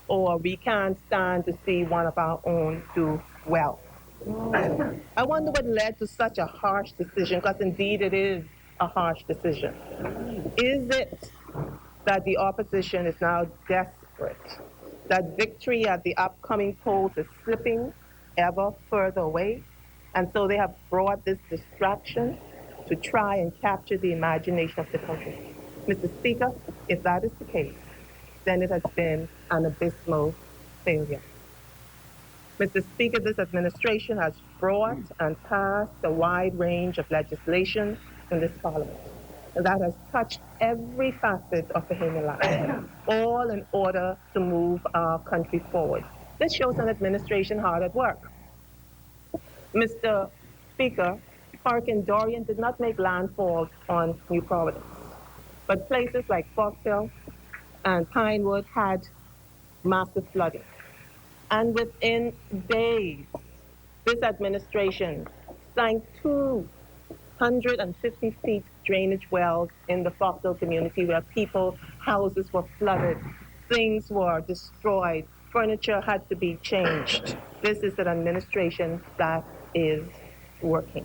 or we can't stand to see one of our own do well? I wonder what led to such a harsh decision, because indeed it is a harsh decision. Is it that the opposition is now desperate, that victory at the upcoming polls is slipping ever further away, and so they have brought this distraction to try and capture the imagination of the country. Mr. Speaker, if that is the case, then it has been an abysmal failure. Mr. Speaker, this administration has brought and passed a wide range of legislation in this Parliament, and that has touched every facet of Bahamian life, all in order to move our country forward. This shows an administration hard at work. Mr. Speaker, Hurricane Dorian did not make landfall on New Providence, but places like Foxhill and Pinewood had massive flooding. And within days, this administration sank 250 feet drainage wells in the Foxhill community where houses were flooded, things were destroyed, furniture had to be changed. This is an administration that is working.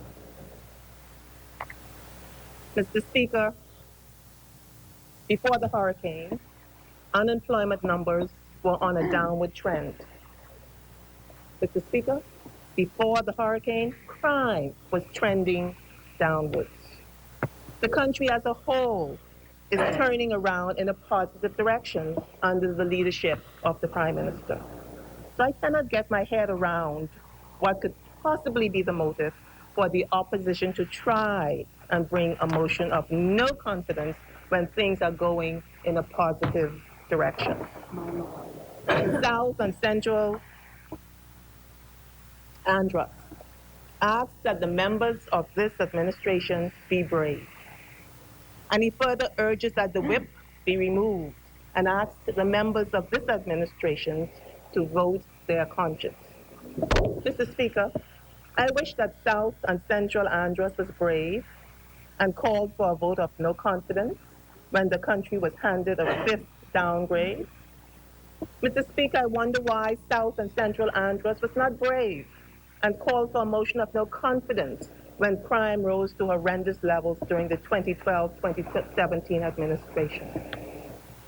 Mr. Speaker, before the hurricane, unemployment numbers were on a downward trend. Mr. Speaker, before the hurricane, crime was trending downwards. The country as a whole is turning around in a positive direction under the leadership of the Prime Minister. So I cannot get my head around what could possibly be the motive for the opposition to try and bring a motion of no confidence when things are going in a positive direction. South and Central Andros asks that the members of this administration be brave. And he further urges that the whip be removed and asks the members of this administration to vote their conscience. Mr. Speaker, I wish that South and Central Andros was brave and called for a vote of no confidence when the country was handed a fifth downgrade. Mr. Speaker, I wonder why South and Central Andros was not brave and called for a motion of no confidence when crime rose to horrendous levels during the 2012-2017 administration.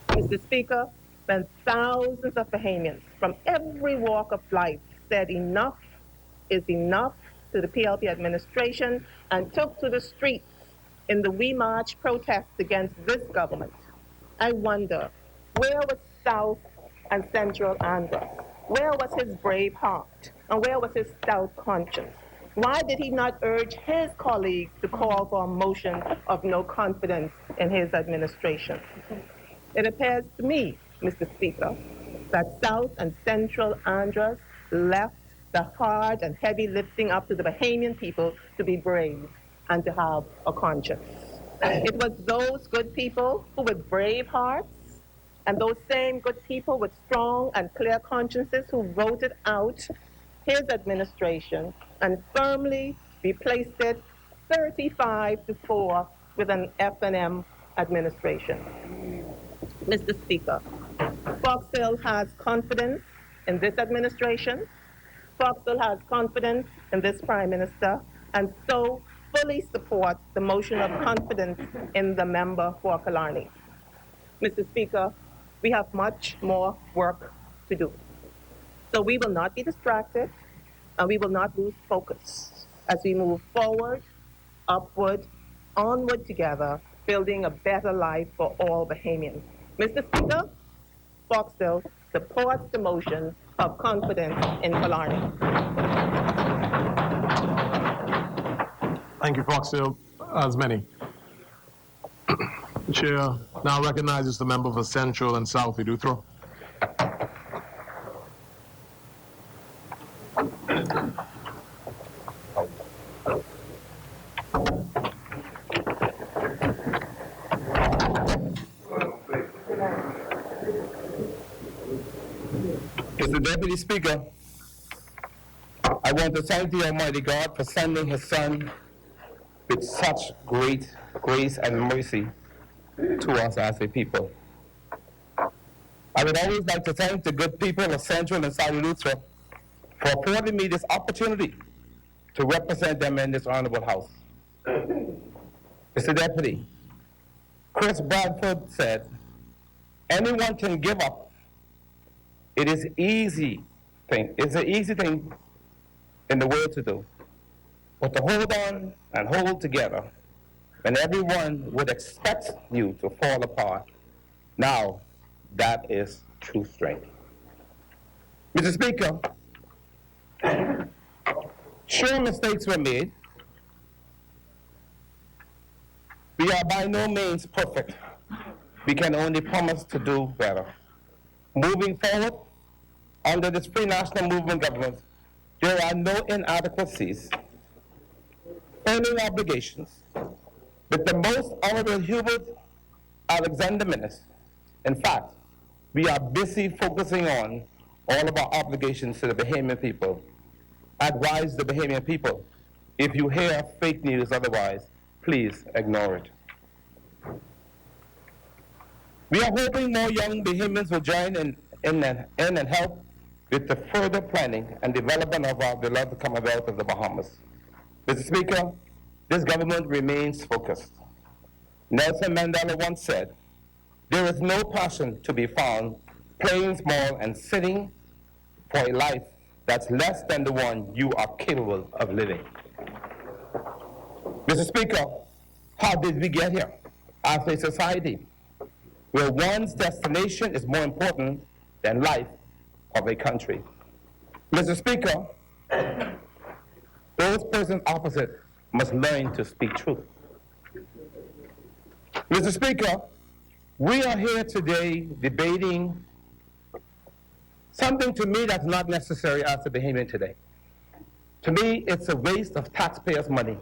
Mr. Speaker, when thousands of Bahamians from every walk of life said enough is enough to the PLP administration and took to the streets in the We March protest against this government, I wonder, where was South and Central Andros? Where was his brave heart? And where was his stout conscience? Why did he not urge his colleagues to call for a motion of no confidence in his administration? It appears to me, Mr. Speaker, that South and Central Andros left the hard and heavy lifting up to the Bahamian people to be brave and to have a conscience. It was those good people who with brave hearts and those same good people with strong and clear consciences who voted out his administration and firmly replaced it 35-4 with an F&M administration. Mr. Speaker, Foxhill has confidence in this administration. Foxhill has confidence in this Prime Minister, and so fully supports the motion of confidence in the member for Killarney. Mr. Speaker, we have much more work to do. So we will not be distracted, and we will not lose focus as we move forward, upward, onward together, building a better life for all Bahamians. Mr. Speaker, Foxhill supports the motion of confidence in Killarney. Thank you, Foxhill. As many. The chair now recognizes the member for Central and South Eleuthero. Mr. Deputy Speaker, I want to thank the Almighty God for sending His Son with such great grace and mercy to us as a people. I would always like to thank the good people of Central and South Eleuthero for affording me this opportunity to represent them in this honorable house. Mr. Deputy, Chris Bradford said, anyone can give up. It is easy thing. It's an easy thing in the world to do. But to hold on and hold together when everyone would expect you to fall apart, now that is true strength. Mr. Speaker, sure mistakes were made. We are by no means perfect. We can only promise to do better. Moving forward, under this Free National Movement government, there are no inadequacies, earning obligations. With the most Honorable Hubert Alexander Minnis, in fact, we are busy focusing on all of our obligations to the Bahamian people. I advise the Bahamian people, if you hear fake news otherwise, please ignore it. We are hoping more young Bahamians will join in and help with the further planning and development of our beloved Commonwealth of the Bahamas. Mr. Speaker, this government remains focused. Nelson Mandela once said, "There is no passion to be found playing small and sitting for a life that's less than the one you are capable of living." Mr. Speaker, how did we get here as a society where one's destination is more important than life of a country? Mr. Speaker, those persons opposite must learn to speak truth. Mr. Speaker, we are here today debating something to me that's not necessary as a Bahamian today. To me, it's a waste of taxpayers' money.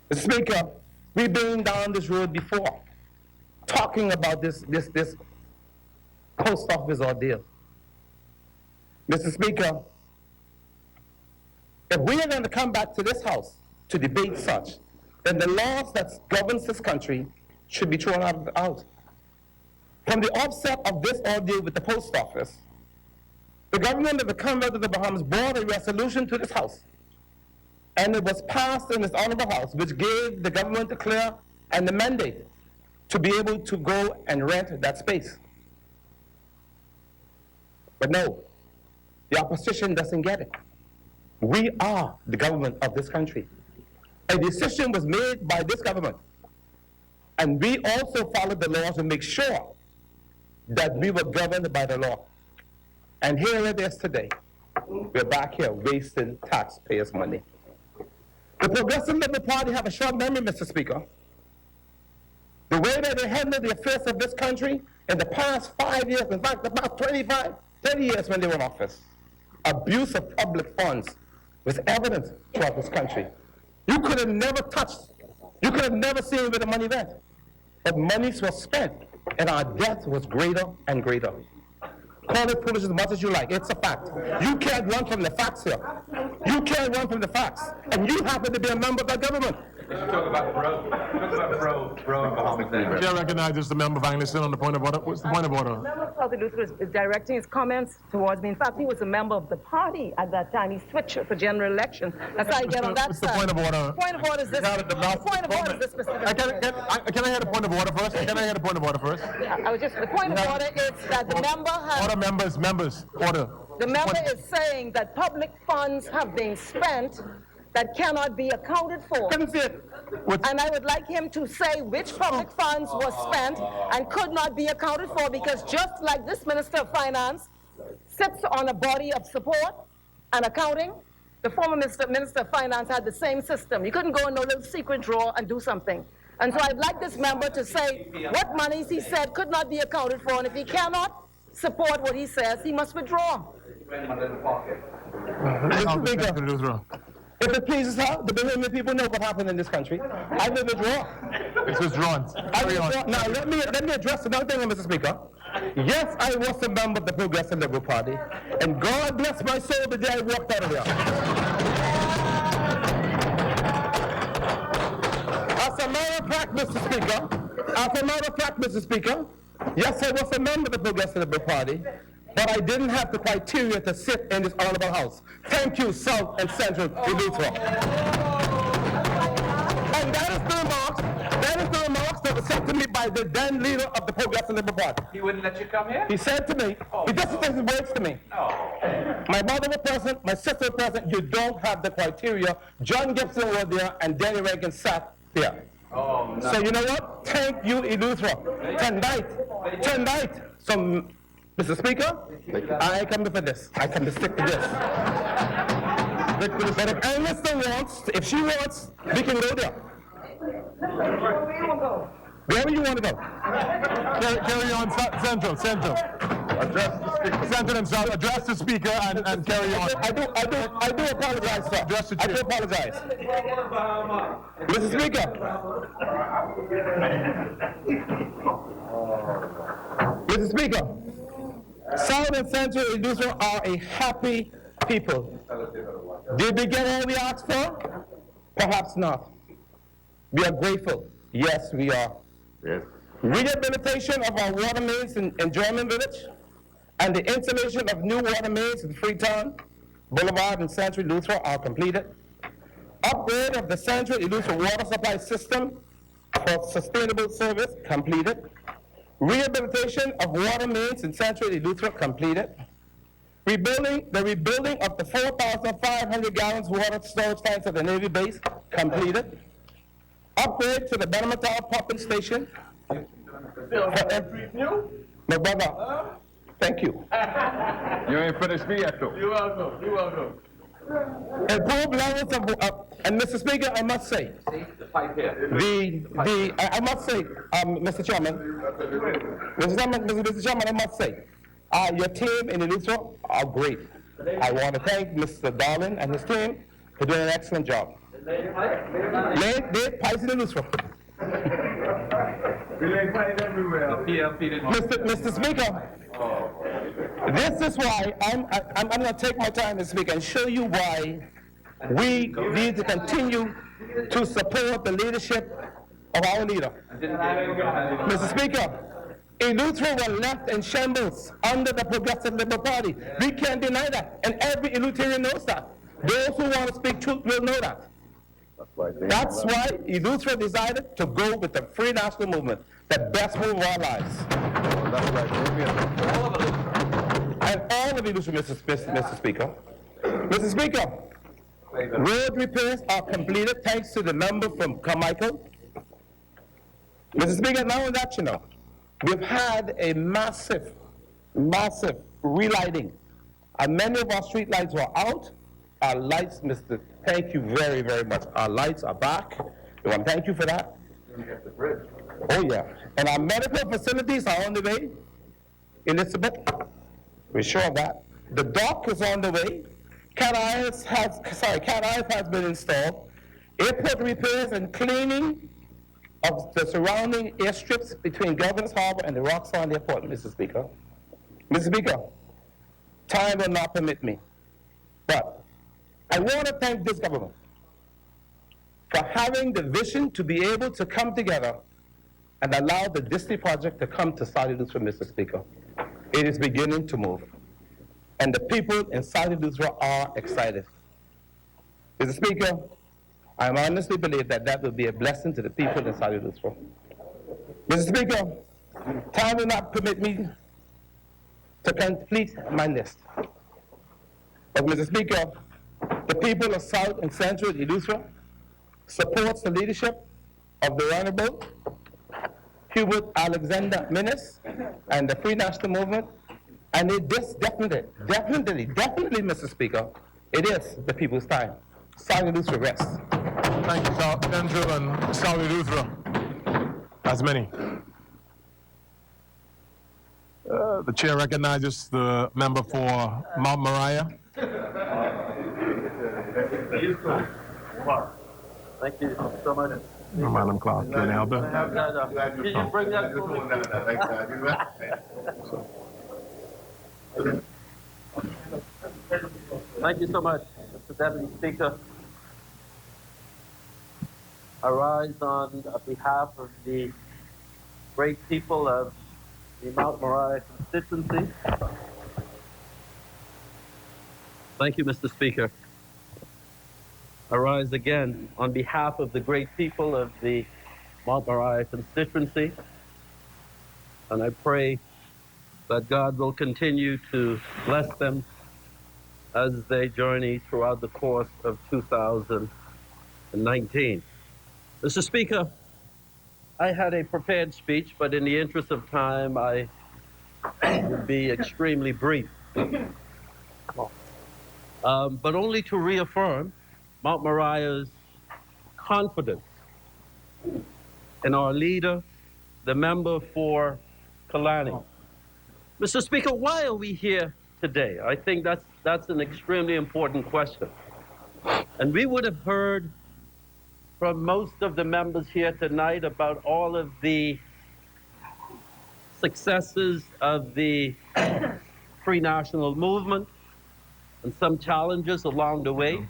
Mr. Speaker, we've been down this road before, talking about this post office ordeal. Mr. Speaker, if we are going to come back to this House to debate such, then the laws that govern this country should be thrown out. From the offset of this ordeal with the post office, the government of the Commonwealth of the Bahamas brought a resolution to this House, and it was passed in this honorable House, which gave the government the clear and the mandate to be able to go and rent that space. But no, the opposition doesn't get it. We are the government of this country. A decision was made by this government, and we also followed the laws to make sure that we were governed by the law. And here it is today. We're back here wasting taxpayers' money. The Progressive Liberal Party have a short memory, Mr. Speaker. The way that they handled the affairs of this country in the past 5 years, in fact, the past 25, 30 years when they were in office, abuse of public funds was evident throughout this country. You could have never touched, you could have never seen where the money went. But monies were spent, and our debt was greater and greater. Call it foolish as much as you like. It's a fact. You can't run from the facts here. You can't run from the facts. And you happen to be a member of that government. You should talk about bro and Bahamas. Chair recognizes the member finally still on the point of order. What's the point of order? Member Southern Luther is directing his comments towards me. In fact, he was a member of the party at that time. He switched for general election. That's how I get on that What's side. the point of order? Point of order is this. Point of order is this specific. Can I hear the point of order first? Can I hear the point of order first? I was just, the point of order is that the member has... Order, members, order. The member is saying that public funds have been spent that cannot be accounted for. And I would like him to say which public funds were spent and could not be accounted for, because just like this Minister of Finance sits on a body of support and accounting, the former Minister of Finance had the same system. You couldn't go in no little secret drawer and do something. And so I'd like this member to say what monies he said could not be accounted for, and if he cannot support what he says, he must withdraw. Mr. Speaker, if it pleases her, the Bahamian people know what happened in this country. I will withdraw. It's withdrawn. Now, let me address another thing, Mr. Speaker. Yes, I was a member of the Progressive Liberal Party, and God bless my soul the day I walked out of there. As a matter of fact, Mr. Speaker, yes, I was a member of the Progressive Liberal Party, but I didn't have the criteria to sit in this honorable House. Thank you, South and Central Eleuthera. And that is the remarks that the was said to me by the then leader of the Progressive Liberal Party. He wouldn't let you come here? He said to me, he just said his words to me. My mother was present, my sister was present, you don't have the criteria. John Gibson was there and Danny Reagan sat there. Oh, no. So you know what? Thank you, Eleuthera. Tonight. So, Mr. Speaker, I ain't coming for this. I come to stick to this. But if Anderson wants, if she wants, we can go there. Wherever you want to go. Carry on, Central. Address the speaker. Central himself, address the speaker and carry on. I do apologize, sir. Address the I chair. do apologize. Mr. Speaker. Mr. Speaker, South and Central Eleuthera are a happy people. Did we get all we asked for? Perhaps not. We are grateful. Yes, we are. Yes. Rehabilitation of our water mains in German Village and the installation of new water mains in Freetown, Boulevard, and Central Eleuthera are completed. Upgrade of the Central Eleuthera water supply system for sustainable service completed. Rehabilitation of water mains in Central Eleuthera completed. The rebuilding of the 4,500 gallons water storage tanks at the Navy base completed. Upgrade to the Benamatau pumping station. My brother, thank you. You ain't finished me yet, though. You're welcome. Improved levels of, and Mr. Speaker, I must say, The pipe here. I must say, Mr. Chairman, Mr. Chairman, I must say, your team in Eleuthera are great. I want to thank Mr. Darling and his team for doing an excellent job. Laid pipes in Eleuthera. We lay pipe everywhere. Mr. Speaker, this is why I'm going to take my time to speak and show you why we need to continue to support the leadership of our leader. Mr. Speaker, Eleuthera were left in shambles under the Progressive Liberal Party. We can't deny that, and every Eleutherian knows that. Those who want to speak truth will know that. That's why Eleuthera decided to go with the Free National Movement, the best move of our lives. And all of Eleuthera, Mr. Speaker. Mr. Speaker, road repairs are completed thanks to the member from Carmichael. Mr. Speaker, now that you know, we've had a massive relighting. And many of our street lights were out. Our lights, thank you very, very much. Our lights are back. We want to thank you for that. Oh, yeah. And our medical facilities are on the way. Elizabeth, we're sure of that. The dock is on the way. Cat Eyes has been installed. Airport repairs and cleaning of the surrounding airstrips between Governor's Harbor and the Roxanne Airport, Mr. Speaker. Mr. Speaker, time will not permit me, but I want to thank this government for having the vision to be able to come together and allow the Disney project to come to South Eleuthera, Mr. Speaker. It is beginning to move, and the people in South Eleuthera are excited. Mr. Speaker, I honestly believe that that will be a blessing to the people in South Eleuthera. Mr. Speaker, time will not permit me to complete my list. But Mr. Speaker, the people of South and Central Eleuthera supports the leadership of the Honorable Hubert Alexander Minnis and the Free National Movement, and this definitely, Mr. Speaker, it is the people's time. South Eleuthera rests. Thank you, Central and South Eleuthera. As many. The chair recognizes the member for Mount Moriah. Thank you so much. Madam Clerk, can I help her? Can you bring that Thank you so much, Mr. Deputy Speaker. I rise on behalf of the great people of the Mount Moriah constituency. Thank you, Mr. Speaker. I rise again on behalf of the great people of the Mount Moriah constituency. And I pray that God will continue to bless them as they journey throughout the course of 2019. Mr. Speaker, I had a prepared speech, but in the interest of time, I will be extremely brief. But only to reaffirm Mount Moriah's confidence in our leader, the member for Kalani. Mr. Speaker, why are we here today? I think that's an extremely important question. And we would have heard from most of the members here tonight about all of the successes of the Free National Movement and some challenges along the way.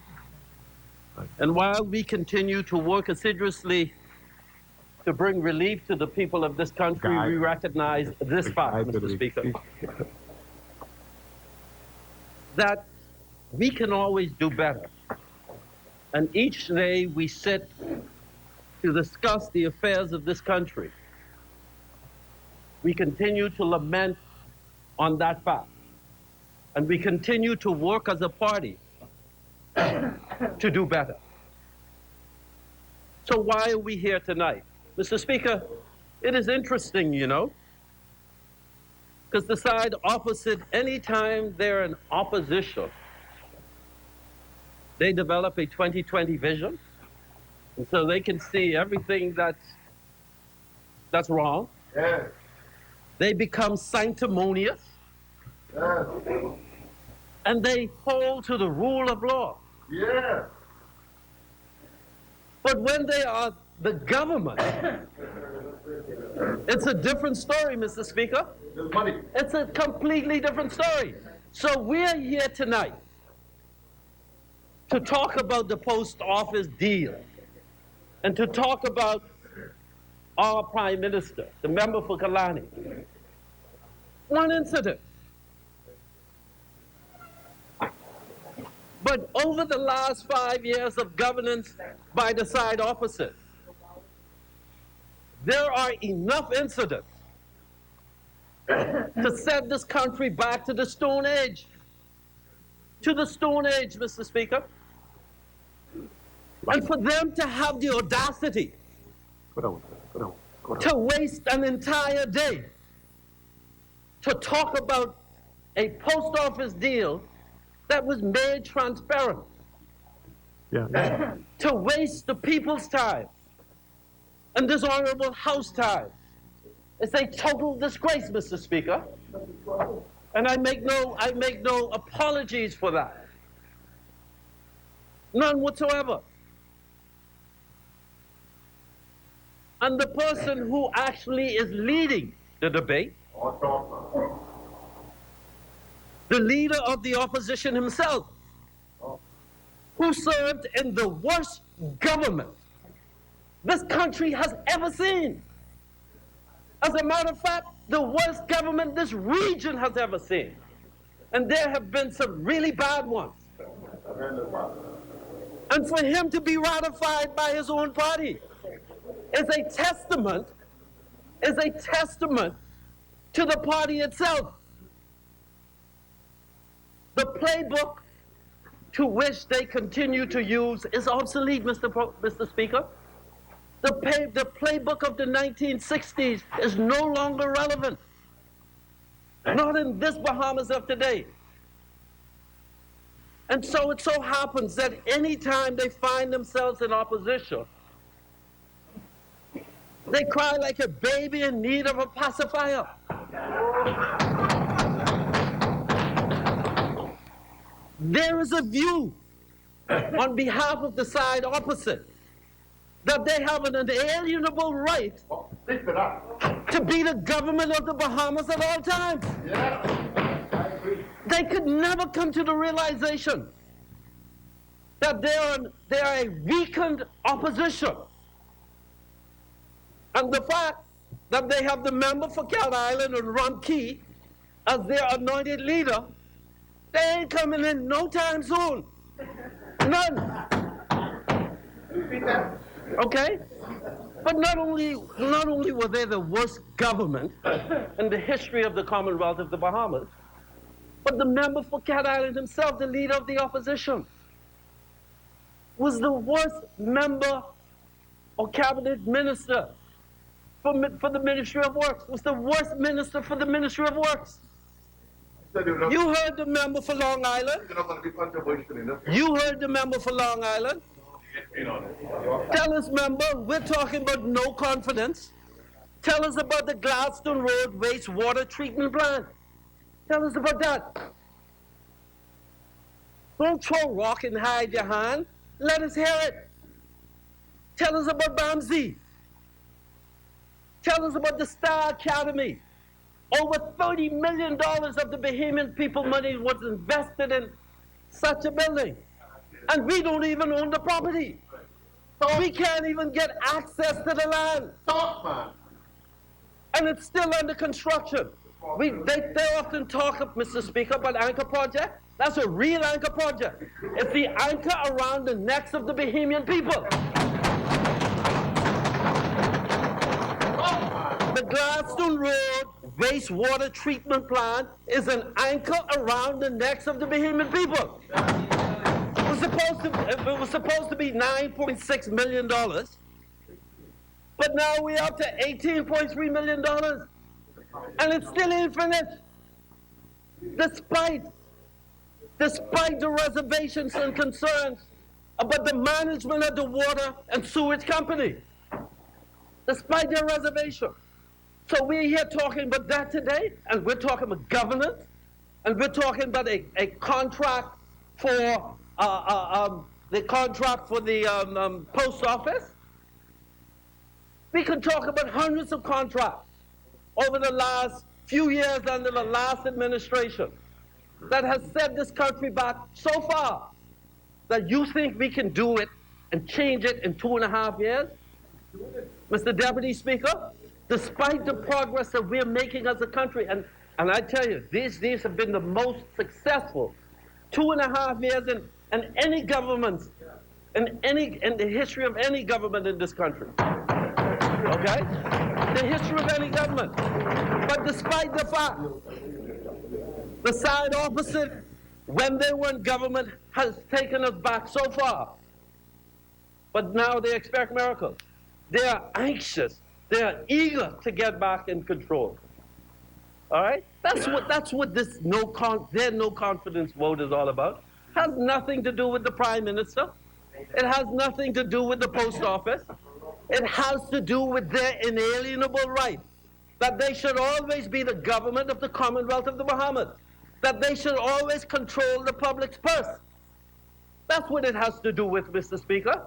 And while we continue to work assiduously to bring relief to the people of this country, we recognize this fact, Mr. Speaker, that we can always do better. And each day we sit to discuss the affairs of this country, we continue to lament on that fact. And we continue to work as a party to do better. So why are we here tonight? Mr. Speaker, it is interesting, you know, because the side opposite, anytime they're in opposition, they develop a 2020 vision, and so they can see everything that's wrong. Yes. They become sanctimonious. Yes. And they hold to the rule of law. Yes. But when they are the government, it's a different story, Mr. Speaker. It's a completely different story. So we're here tonight to talk about the post office deal and to talk about our Prime Minister, the member for Kalani. One incident. But over the last 5 years of governance by the side opposite, there are enough incidents to set this country back to the Stone Age. To the Stone Age, Mr. Speaker. And for them to have the audacity to waste an entire day to talk about a post office deal that was made transparent, to waste the people's time and this honorable House time. It's a total disgrace, Mr. Speaker. And I make no apologies for that. None whatsoever. And the person who actually is leading the debate, the leader of the opposition himself, who served in the worst government this country has ever seen. As a matter of fact, the worst government this region has ever seen. And there have been some really bad ones. And for him to be ratified by his own party is a testament to the party itself. The playbook to which they continue to use is obsolete, Mr. Speaker. The playbook of the 1960s is no longer relevant. Not in this Bahamas of today. And so it so happens that any time they find themselves in opposition, they cry like a baby in need of a pacifier. There is a view on behalf of the side opposite that they have an inalienable right to be the government of the Bahamas at all times. They could never come to the realization that they are a weakened opposition. And the fact that they have the member for Cat Island and Ron Key as their anointed leader, they ain't coming in no time soon. None. Okay? But not only were they the worst government in the history of the Commonwealth of the Bahamas, but the member for Cat Island himself, the leader of the opposition, was the worst member or cabinet minister for the Ministry of Works, was the worst minister for the Ministry of Works. You heard the member for Long Island. You heard the member for Long Island. Tell us, member, we're talking about no confidence. Tell us about the Gladstone Road wastewater treatment plant. Tell us about that. Don't throw a rock and hide your hand. Let us hear it. Tell us about BAMSI. Tell us about the Star Academy. Over $30 million of the Bahamian people money was invested in such a building. And we don't even own the property. So we can't even get access to the land. Stop, man. And it's still under construction. They often talk, Mr. Speaker, about anchor project. That's a real anchor project. It's the anchor around the necks of the Bahamian people. The Gladstone Road wastewater treatment plant is an anchor around the necks of the Bahamian people. It was supposed to be $9.6 million, but now we're up to $18.3 million, and it's still infinite, despite the reservations and concerns about the management of the water and sewage company, despite their reservation. So we're here talking about that today, and we're talking about governance, and we're talking about a contract for the post office. We can talk about hundreds of contracts over the last few years under the last administration that has set this country back so far that you think we can do it and change it in 2.5 years? Mr. Deputy Speaker, despite the progress that we're making as a country, and I tell you, these have been the most successful 2.5 years in any government, in the history of any government in this country. Okay? The history of any government. But despite the fact, the side opposite, when they were in government, has taken us back so far. But now they expect miracles. They are anxious. They are eager to get back in control. All right? That's what this their no confidence vote is all about. It has nothing to do with the Prime Minister. It has nothing to do with the post office. It has to do with their inalienable right that they should always be the government of the Commonwealth of the Bahamas, that they should always control the public's purse. That's what it has to do with, Mr. Speaker.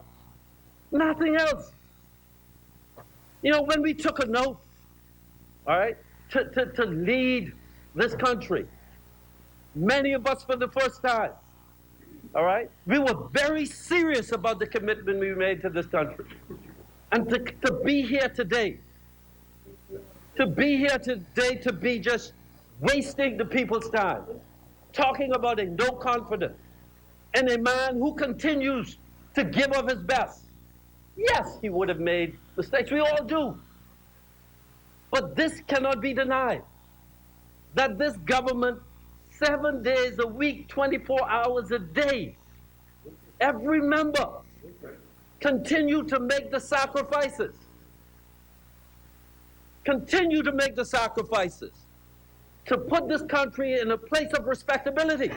Nothing else. You know, when we took a note, all right, to lead this country, many of us for the first time, all right, we were very serious about the commitment we made to this country. And to be here today, to be just wasting the people's time, talking about a no confidence in a man who continues to give of his best. Yes, he would have made mistakes. We all do. But this cannot be denied, that this government, 7 days a week, 24 hours a day, every member continue to make the sacrifices. Continue to make the sacrifices to put this country in a place of respectability.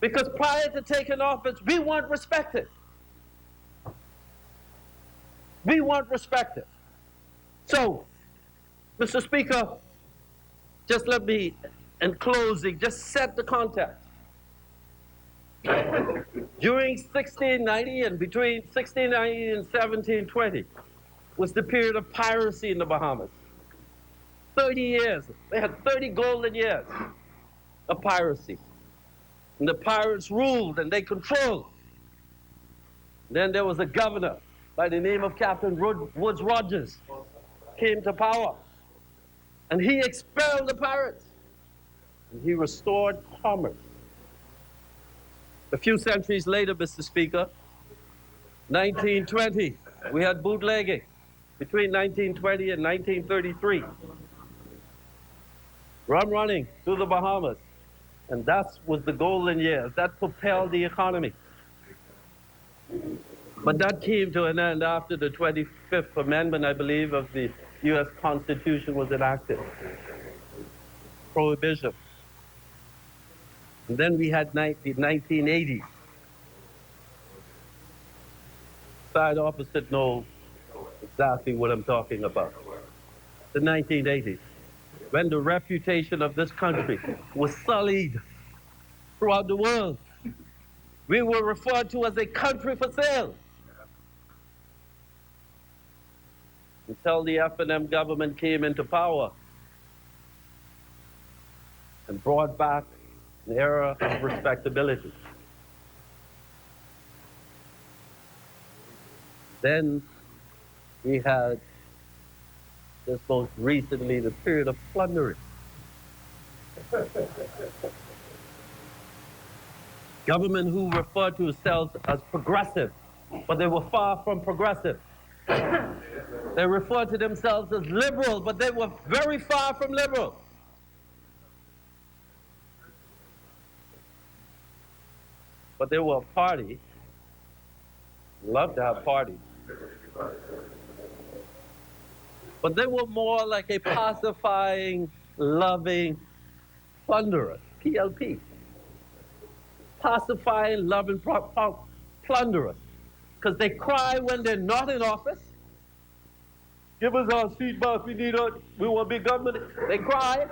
Because prior to taking office, we weren't respected. We weren't respected. So, Mr. Speaker, just let me, in closing, just set the context. During 1690 and between 1690 and 1720 was the period of piracy in the Bahamas. 30 years. They had 30 golden years of piracy. And the pirates ruled and they controlled. Then there was a governor by the name of Captain Woodes Rogers, came to power. And he expelled the pirates. And he restored commerce. A few centuries later, Mr. Speaker, 1920, we had bootlegging. between 1920 and 1933. Rum running through the Bahamas. And that was the golden years. That propelled the economy. But that came to an end after the 25th Amendment, I believe, of the U.S. Constitution was enacted. Prohibition. And then we had the 1980s. Side opposite knows exactly what I'm talking about. The 1980s, when the reputation of this country was sullied throughout the world. We were referred to as a country for sale. Until the F&M government came into power and brought back an era of respectability. Then we had this most recently the period of plundering. Government who referred to themselves as progressive, but they were far from progressive. They referred to themselves as liberal, but they were very far from liberal. But they were a party, loved to have parties. But they were more like a pacifying, loving plunderers, PLP. Pacifying, loving plunderers. Because they cry when they're not in office. Give us our seat back, we want big government. They cry.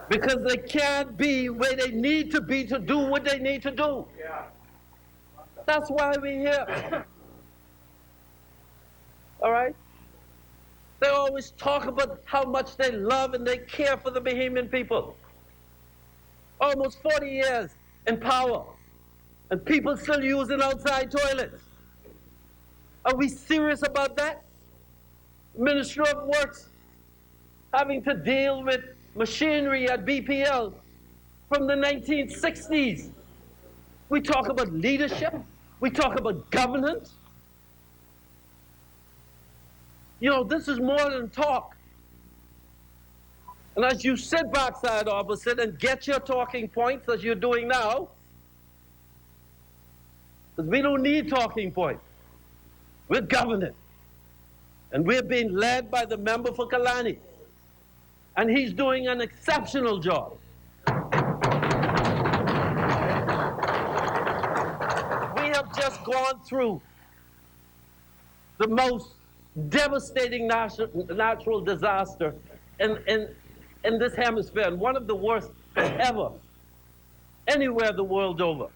Because they can't be where they need to be to do what they need to do. That's why we're here. All right? They always talk about how much they love and they care for the Bahamian people. Almost 40 years in power, and people still using outside toilets. Are we serious about that? Minister of Works having to deal with machinery at BPL from the 1960s. We talk about leadership. We talk about governance. You know, this is more than talk. And as you sit backside opposite and get your talking points as you're doing now, because we don't need talking points. We're governing. And we're being led by the member for Kalani. And he's doing an exceptional job. We have just gone through the most devastating natural disaster in this hemisphere, and one of the worst ever, anywhere the world over,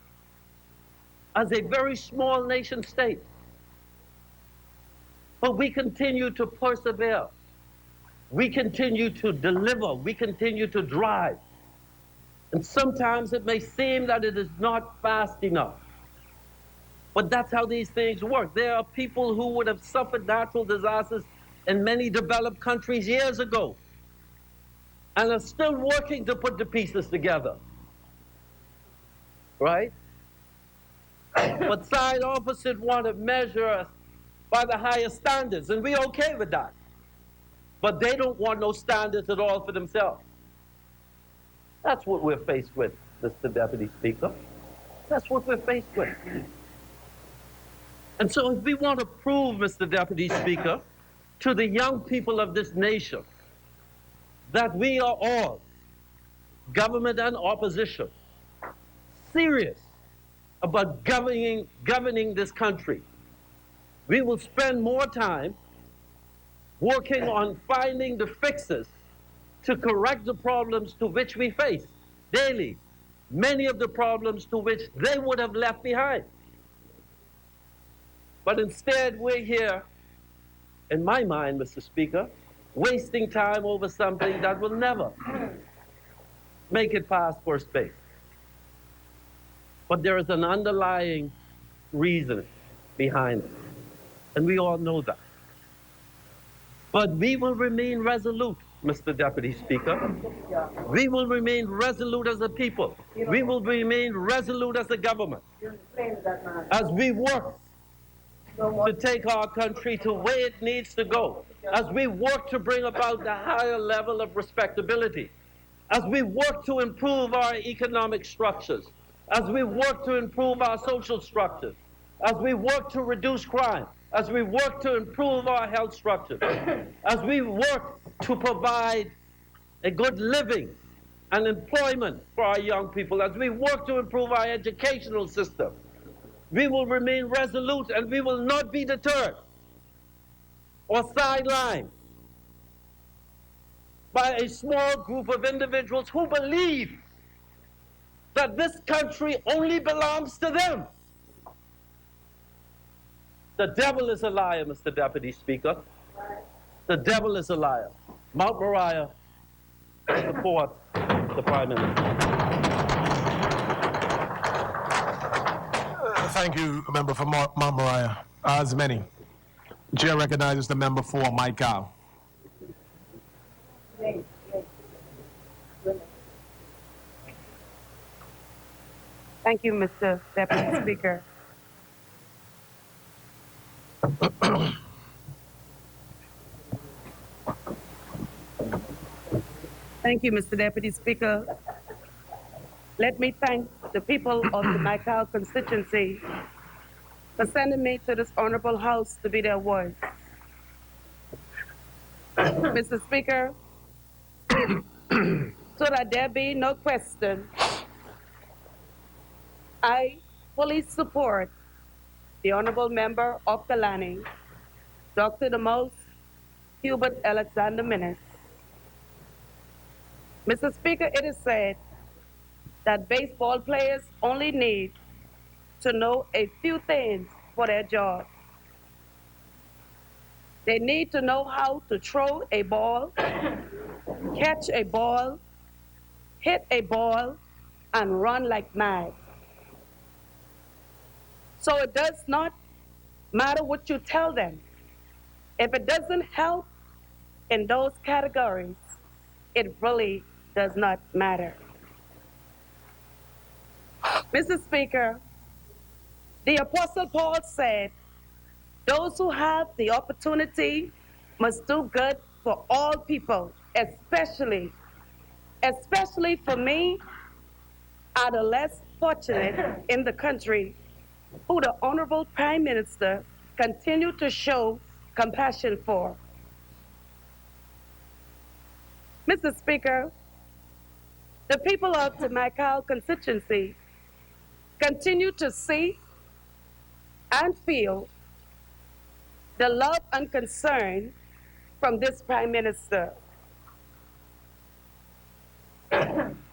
as a very small nation state. But we continue to persevere. We continue to deliver. We continue to drive. And sometimes it may seem that it is not fast enough. But that's how these things work. There are people who would have suffered natural disasters in many developed countries years ago and are still working to put the pieces together. Right? But side opposite want to measure us by the highest standards, and we're okay with that. But they don't want no standards at all for themselves. That's what we're faced with, Mr. Deputy Speaker. That's what we're faced with. And so if we want to prove, Mr. Deputy Speaker, to the young people of this nation that we are all, government and opposition, serious about governing this country, we will spend more time working on finding the fixes to correct the problems to which we face daily, many of the problems to which they would have left behind. But instead, we're here, in my mind, Mr. Speaker, wasting time over something that will never make it past first base. But there is an underlying reason behind it, and we all know that. But we will remain resolute, Mr. Deputy Speaker. We will remain resolute as a people. We will remain resolute as a government. As we work to take our country to where it needs to go, as we work to bring about the higher level of respectability, as we work to improve our economic structures, as we work to improve our social structures, as we work to reduce crime, as we work to improve our health structures, as we work to provide a good living and employment for our young people, as we work to improve our educational system, we will remain resolute and we will not be deterred or sidelined by a small group of individuals who believe that this country only belongs to them. The devil is a liar, Mr. Deputy Speaker. The devil is a liar. Mount Moriah supports the Prime Minister. Thank you, member for Mount Moriah. As many. The chair recognizes the member for Mike Howe. Thank you, Mr. Deputy Speaker. Thank you, Mr. Deputy Speaker. Let me thank the people of the Macau constituency for sending me to this honorable house to be their voice. Mr. Speaker, so that there be no question, I fully support the honorable member of Kalani, Dr. the Most Hubert Alexander Minnis. Mr. Speaker, it is said that baseball players only need to know a few things for their job. They need to know how to throw a ball, catch a ball, hit a ball, and run like mad. So it does not matter what you tell them. If it doesn't help in those categories, it really does not matter. Mr. Speaker, the Apostle Paul said, those who have the opportunity must do good for all people, especially for me, are the less fortunate in the country, who the Honorable Prime Minister continue to show compassion for. Mr. Speaker, the people of the Macau constituency continue to see and feel the love and concern from this Prime Minister.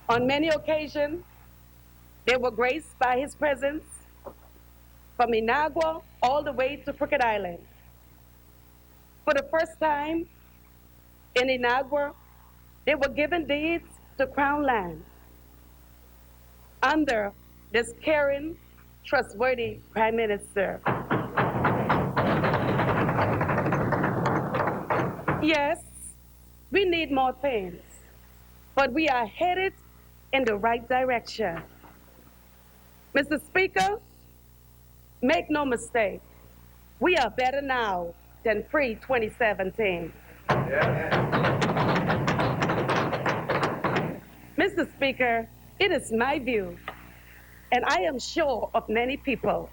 On many occasions, they were graced by his presence from Inagua all the way to Crooked Island. For the first time in Inagua, they were given deeds to Crown land under this caring, trustworthy Prime Minister. Yes, we need more things, but we are headed in the right direction. Mr. Speaker, make no mistake, we are better now than pre-2017. Mr. Speaker, it is my view, and I am sure of many people,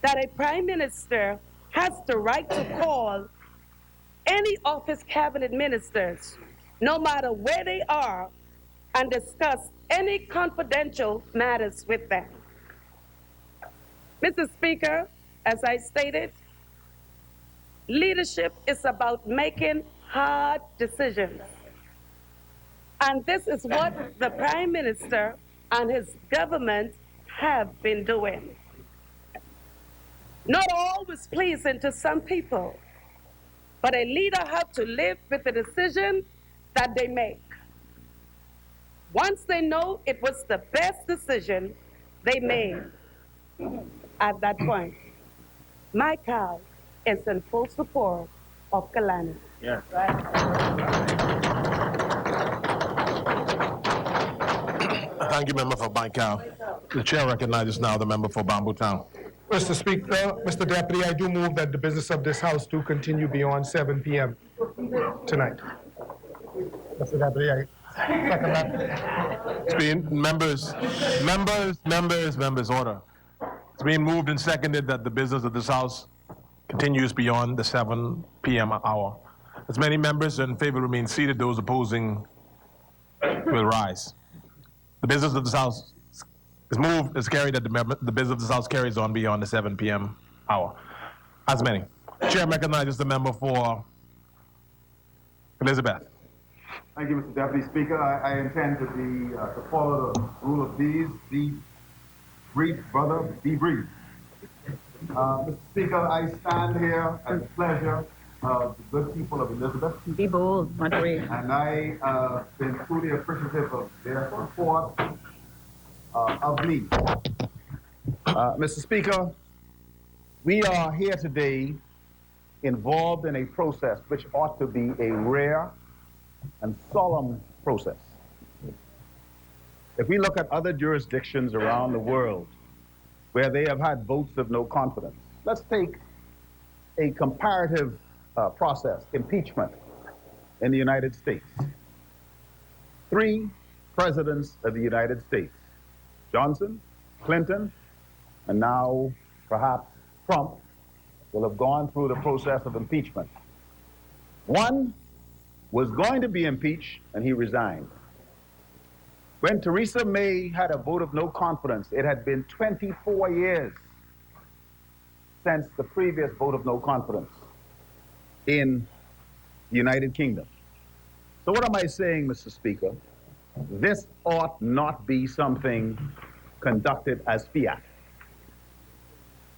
that a Prime Minister has the right to call any of his cabinet ministers, no matter where they are, and discuss any confidential matters with them. Mr. Speaker, as I stated, leadership is about making hard decisions. And this is what the Prime Minister and his government have been doing. Not always pleasing to some people, but a leader has to live with the decision that they make. Once they know it was the best decision they made, at that point, my cow is in full support of Kalani. Yeah. Thank you, member for Baikal. The chair recognizes now the member for Bamboo Town. Mr. Speaker, Mr. Deputy, I do move that the business of this House do continue beyond 7 p.m. tonight. Mr. Deputy, I second that. It's being, members, order. It's being moved and seconded that the business of this House continues beyond the 7 p.m. hour. As many members in favor remain seated, those opposing will rise. The business of this House is moved, is carried that the business of this House carries on beyond the 7 p.m. hour. As many. Chair recognizes the member for Elizabeth. Thank you, Mr. Deputy Speaker. I intend to follow the rule of these. Be brief, brother, be brief. Mr. Speaker, I stand here at the pleasure of the good people of Elizabeth. Be bold, moderate. And I have been truly appreciative of their support of me. Mr. Speaker, we are here today involved in a process which ought to be a rare and solemn process. If we look at other jurisdictions around the world where they have had votes of no confidence, let's take a comparative process, impeachment in the United States. 3 presidents of the United States, Johnson, Clinton, and now perhaps Trump, will have gone through the process of impeachment. One was going to be impeached, and he resigned. When Theresa May had a vote of no confidence, it had been 24 years since the previous vote of no confidence in the United Kingdom. So what am I saying, Mr. Speaker? This ought not be something conducted as fiat.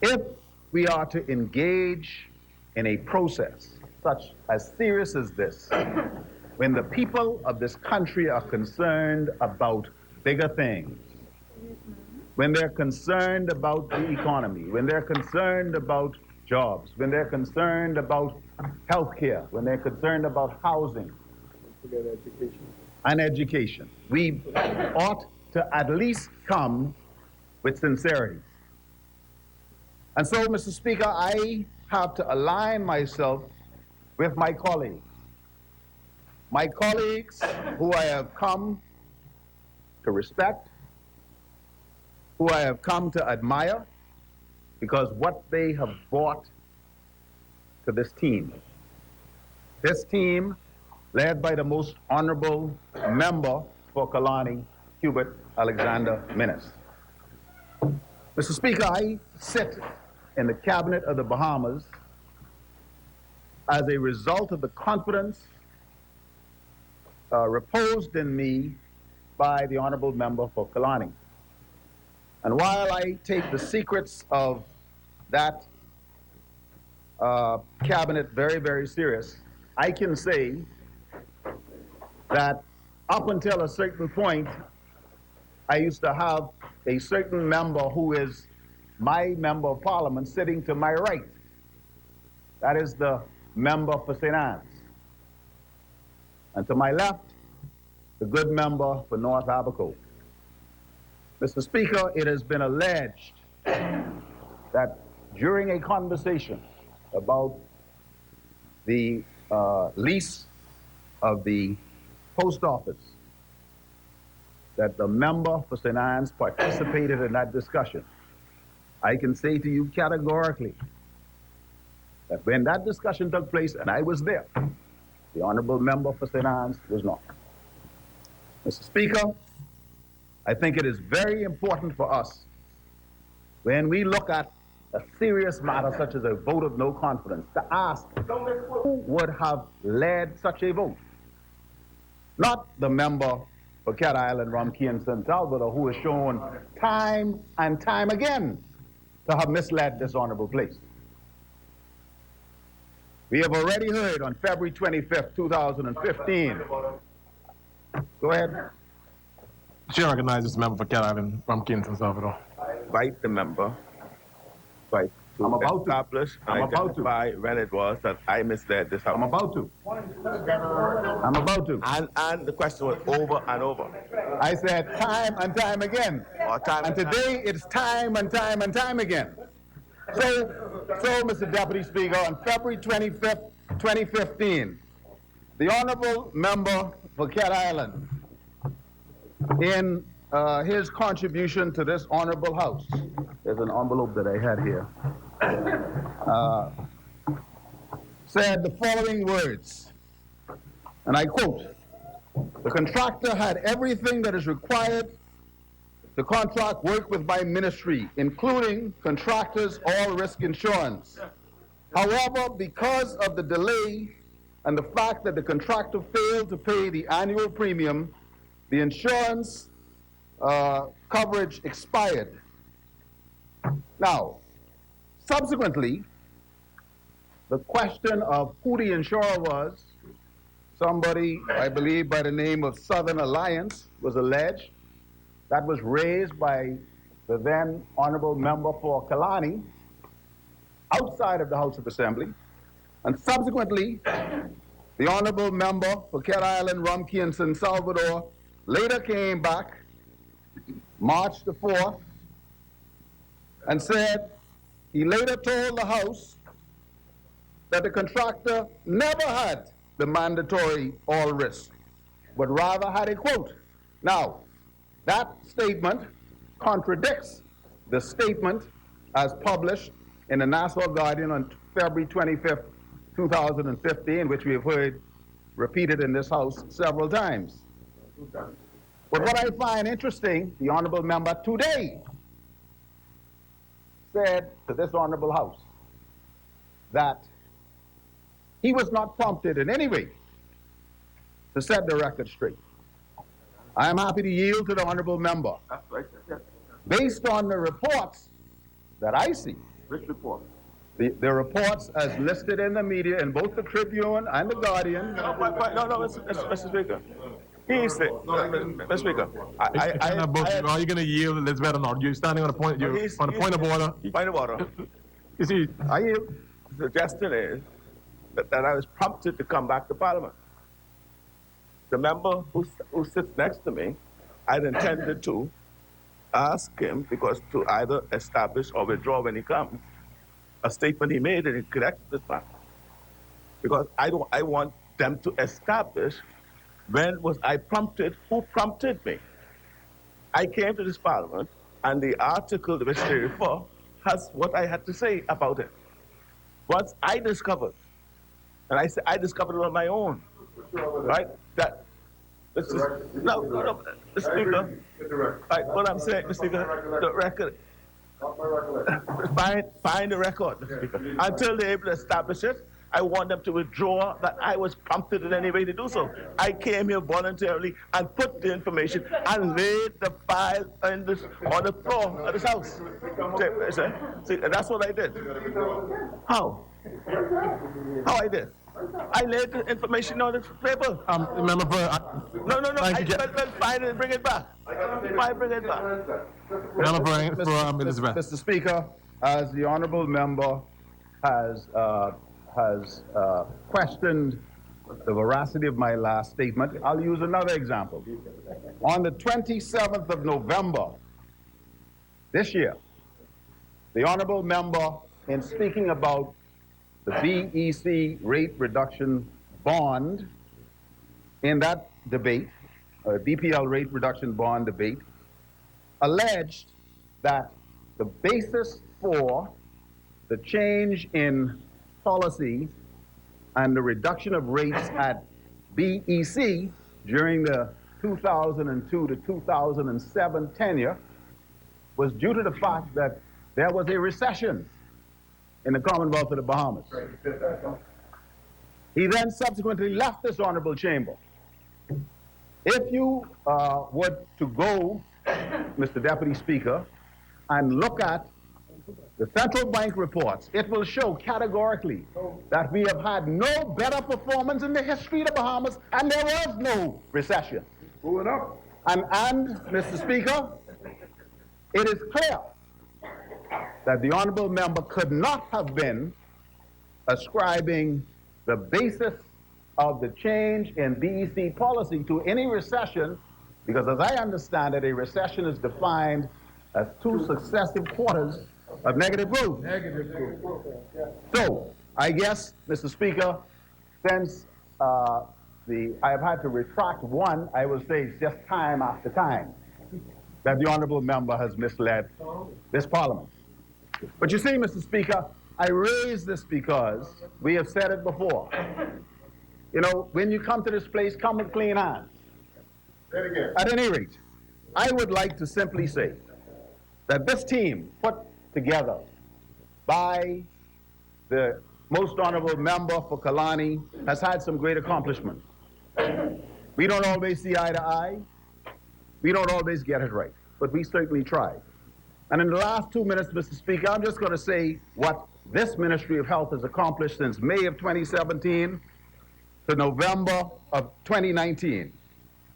If we are to engage in a process such as serious as this, when the people of this country are concerned about bigger things, when they're concerned about the economy, when they're concerned about jobs, when they're concerned about health care, when they're concerned about housing and education, we ought to at least come with sincerity. And so, Mr. Speaker, I have to align myself with my colleagues who I have come to respect, who I have come to admire, because what they have brought to this team led by the most honorable member for Kalani, Hubert Alexander Minnis. Mr. Speaker, I sit in the cabinet of the Bahamas as a result of the confidence reposed in me by the honorable member for Kalani. And while I take the secrets of that cabinet very, very serious, I can say that up until a certain point, I used to have a certain member who is my member of parliament sitting to my right. That is the member for St. Anne's. And to my left, the good member for North Abaco. Mr. Speaker, it has been alleged that during a conversation about the lease of the post office, that the member for St. Anne's participated in that discussion. I can say to you categorically that when that discussion took place, and I was there, the honorable member for St. Anne's was not. Mr. Speaker, I think it is very important for us, when we look at a serious matter such as a vote of no confidence, to ask who would have led such a vote. Not the member for Cat Island, Rumkey, and St. Salvador, who has shown time and time again to have misled this honorable place. We have already heard on February 25th, 2015. Go ahead. Chair recognizes the member for Cat Island, Rumkey, and St. Salvador. Invite the member. Right. I'm about to. Establish and identify when it was that I misled this house. I'm about to. I'm about to. And the question was over and over. I said time and time again. Or time and today it's time and time and time again. So, Mr. Deputy Speaker, on February 25th, 2015, the Honorable Member for Cat Island, in his contribution to this Honorable House, there's an envelope that I had here, said the following words, and I quote, "The contractor had everything that is required to contract work with my ministry, including contractors' all-risk insurance. However, because of the delay and the fact that the contractor failed to pay the annual premium, the insurance coverage expired." Now, subsequently, the question of who the insurer was, somebody, I believe, by the name of Southern Alliance, was alleged. That was raised by the then Honorable Member for Kalani outside of the House of Assembly. And subsequently, the Honorable Member for Cat Island, Rumkey, and San Salvador later came back March the 4th and said he later told the House that the contractor never had the mandatory all risk, but rather had a quote. Now, that statement contradicts the statement as published in the Nassau Guardian on February 25th, 2015, which we have heard repeated in this House several times. But what I find interesting, the Honorable Member today said to this Honorable House that he was not prompted in any way to set the record straight. I am happy to yield to the Honorable Member. Based on the reports that I see, Which report? the reports as listed in the media, in both the Tribune and the Guardian. No, Mr. Speaker. He said, Mr. Speaker, are you going to yield, Elizabeth, or not? You're standing on a point, on a point of order. Point of order. You see, I yield. The suggestion is that I was prompted to come back to Parliament. The member who sits next to me, I'd intended to ask him, because to either establish or withdraw when he comes, a statement he made and he corrects this matter. Because I want them to establish when was I prompted, who prompted me. I came to this Parliament and the article which they refer has what I had to say about it. Once I discovered, and I discovered it on my own, right? That this is no, Mr. Speaker. Right, what I'm saying, Mr. Speaker, the record. Find the record, Mr. Speaker. Until they're able to establish it, I want them to withdraw that I was prompted in any way to do so. I came here voluntarily and put the information and laid the file on the floor of this house. See, that's what I did. How? How I did? I laid the information on the paper. Member for... No. I'll find it and bring it back. Why bring it back? Member for Elizabeth. Mr. Speaker, as the Honorable Member has questioned the veracity of my last statement, I'll use another example. On the 27th of November this year, the Honorable Member, in speaking about the BEC rate reduction bond, in that debate, BPL rate reduction bond debate, alleged that the basis for the change in policy and the reduction of rates at BEC during the 2002 to 2007 tenure was due to the fact that there was a recession in the Commonwealth of the Bahamas. He then subsequently left this honorable chamber. If you were to go, Mr. Deputy Speaker, and look at the central bank reports, it will show categorically that we have had no better performance in the history of the Bahamas, and there was no recession. And Mr. Speaker, it is clear that the honorable member could not have been ascribing the basis of the change in BEC policy to any recession, because as I understand it, a recession is defined as two successive quarters Of negative growth. Negative growth. So, I guess, Mr. Speaker, since I have had to retract one, I will say it's just time after time that the honorable member has misled this Parliament. But you see, Mr. Speaker, I raise this because we have said it before. You know, when you come to this place, come with clean hands. At any rate, I would like to simply say that this team put together by the most honorable member for Kalani has had some great accomplishments. We don't always see eye to eye. We don't always get it right, but we certainly try. And in the last 2 minutes, Mr. Speaker, I'm just going to say what this Ministry of Health has accomplished since May of 2017 to November of 2019.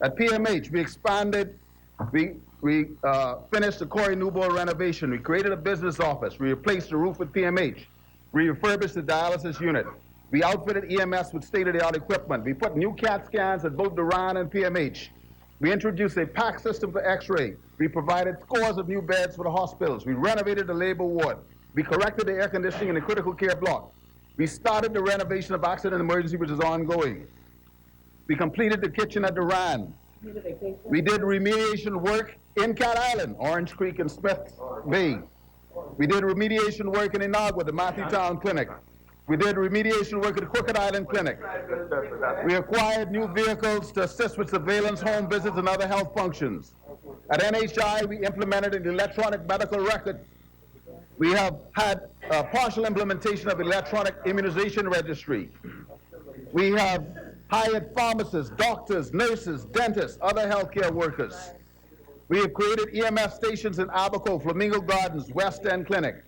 At PMH, we expanded, we finished the Corey Newbold renovation. We created a business office. We replaced the roof with PMH. We refurbished the dialysis unit. We outfitted EMS with state-of-the-art equipment. We put new CAT scans at both Duran and PMH. We introduced a PAC system for X-ray. We provided scores of new beds for the hospitals. We renovated the labor ward. We corrected the air conditioning in the critical care block. We started the renovation of accident emergency, which is ongoing. We completed the kitchen at Duran. We did remediation work in Cat Island, Orange Creek and Smith Bay. We did remediation work in Inagua, the Matthew Town Clinic. We did remediation work at the Crooked Island Clinic. We acquired new vehicles to assist with surveillance, home visits, and other health functions. At NHI, we implemented an electronic medical record. We have had a partial implementation of electronic immunization registry. We have hired pharmacists, doctors, nurses, dentists, other healthcare workers. We have created EMS stations in Abaco, Flamingo Gardens, West End Clinic.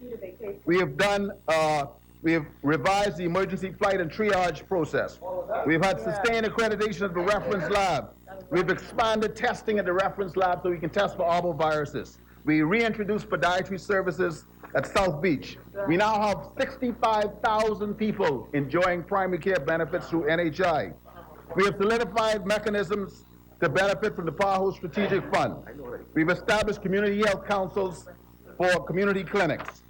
We have revised the emergency flight and triage process. We've had sustained accreditation of the reference lab. We've expanded testing at the reference lab so we can test for arboviruses. We reintroduced podiatry services at South Beach. We now have 65,000 people enjoying primary care benefits through NHI. We have solidified mechanisms to benefit from the PAHO Strategic Fund. We've established community health councils for community clinics.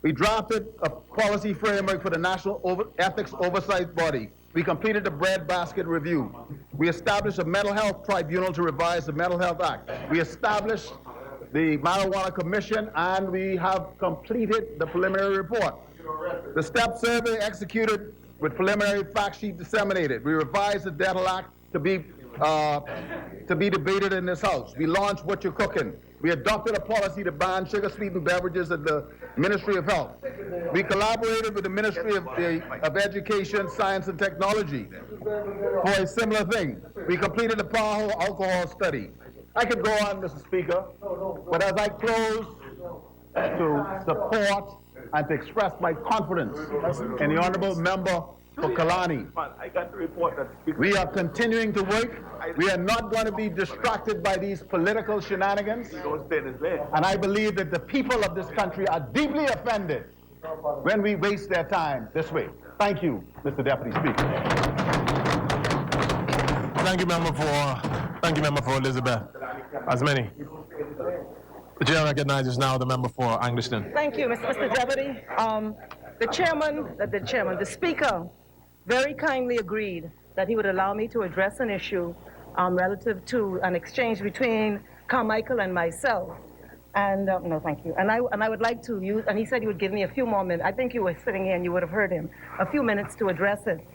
We drafted a policy framework for the National Ethics Oversight Body. We completed the breadbasket review. We established a mental health tribunal to revise the Mental Health Act. We established the Marijuana Commission, and we have completed the preliminary report. The STEP survey executed with preliminary fact sheet disseminated. We revised the Dental Act to be debated in this House. We launched What You're Cooking. We adopted a policy to ban sugar-sweetened beverages at the Ministry of Health. We collaborated with the Ministry of Education, Science, and Technology for a similar thing. We completed the PAHO alcohol study. I could go on, Mr. Speaker, but as I close to support and to express my confidence in the honorable member for Kalani, I got the report that we are continuing to work. We are not going to be distracted by these political shenanigans. And I believe that the people of this country are deeply offended when we waste their time this way. Thank you, Mr. Deputy Speaker. Thank you, member for Elizabeth. As many. The chair recognizes now the member for Angliston. Thank you, Mr. Deputy. The Speaker very kindly agreed that he would allow me to address an issue relative to an exchange between Carmichael and myself. And no, thank you. And I would like to use, and he said he would give me a few more minutes. I think you were sitting here and you would have heard him. A few minutes to address it.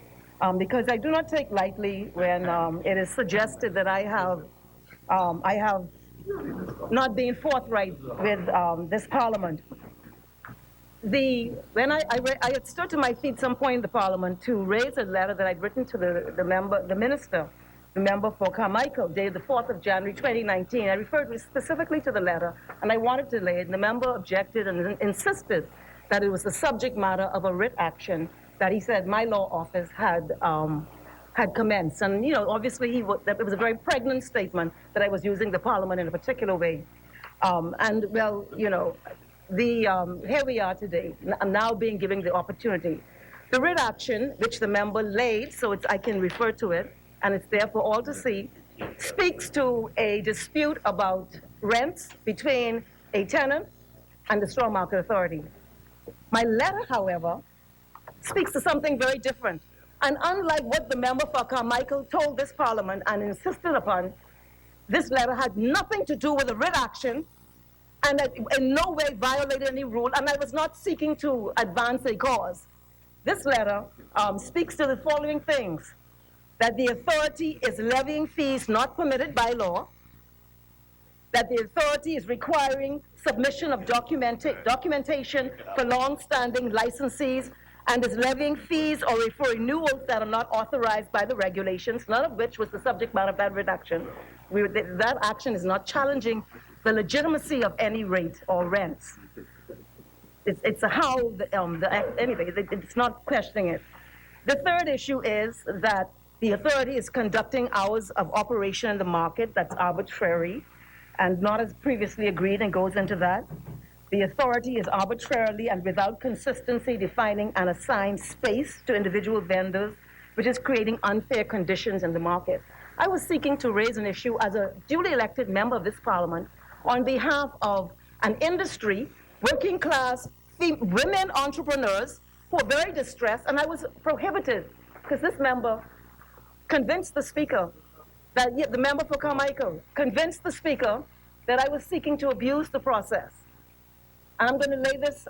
Because I do not take lightly when it is suggested that I have not been forthright with this Parliament. When I had stood to my feet some point in the Parliament to raise a letter that I'd written to the member for Carmichael, dated the 4th of January 2019. I referred specifically to the letter, and I wanted to lay it, and the member objected and insisted that it was the subject matter of a writ action that he said my law office had commenced. And, you know, obviously it was a very pregnant statement that I was using the Parliament in a particular way. And, well, you know, here we are today, now being given the opportunity. The writ action, which the member laid, so I can refer to it, and it's there for all to see, speaks to a dispute about rents between a tenant and the Strong Market Authority. My letter, however, speaks to something very different. And unlike what the member for Carmichael told this Parliament and insisted upon, this letter had nothing to do with a writ action and in no way violated any rule, and I was not seeking to advance a cause. This letter speaks to the following things: that the authority is levying fees not permitted by law, that the authority is requiring submission of documentation for long-standing licensees, and is levying fees or for renewals that are not authorized by the regulations, none of which was the subject matter of that reduction. That action is not challenging the legitimacy of any rate or rents. It's how, anyway, it's not questioning it. The third issue is that the authority is conducting hours of operation in the market that's arbitrary and not as previously agreed, and goes into that. The authority is arbitrarily and without consistency defining and assigned space to individual vendors, which is creating unfair conditions in the market. I was seeking to raise an issue as a duly elected member of this Parliament on behalf of an industry, working class women entrepreneurs who are very distressed, and I was prohibited because this member convinced the Speaker, that the member for Carmichael convinced the Speaker that I was seeking to abuse the process. I'm going to lay this,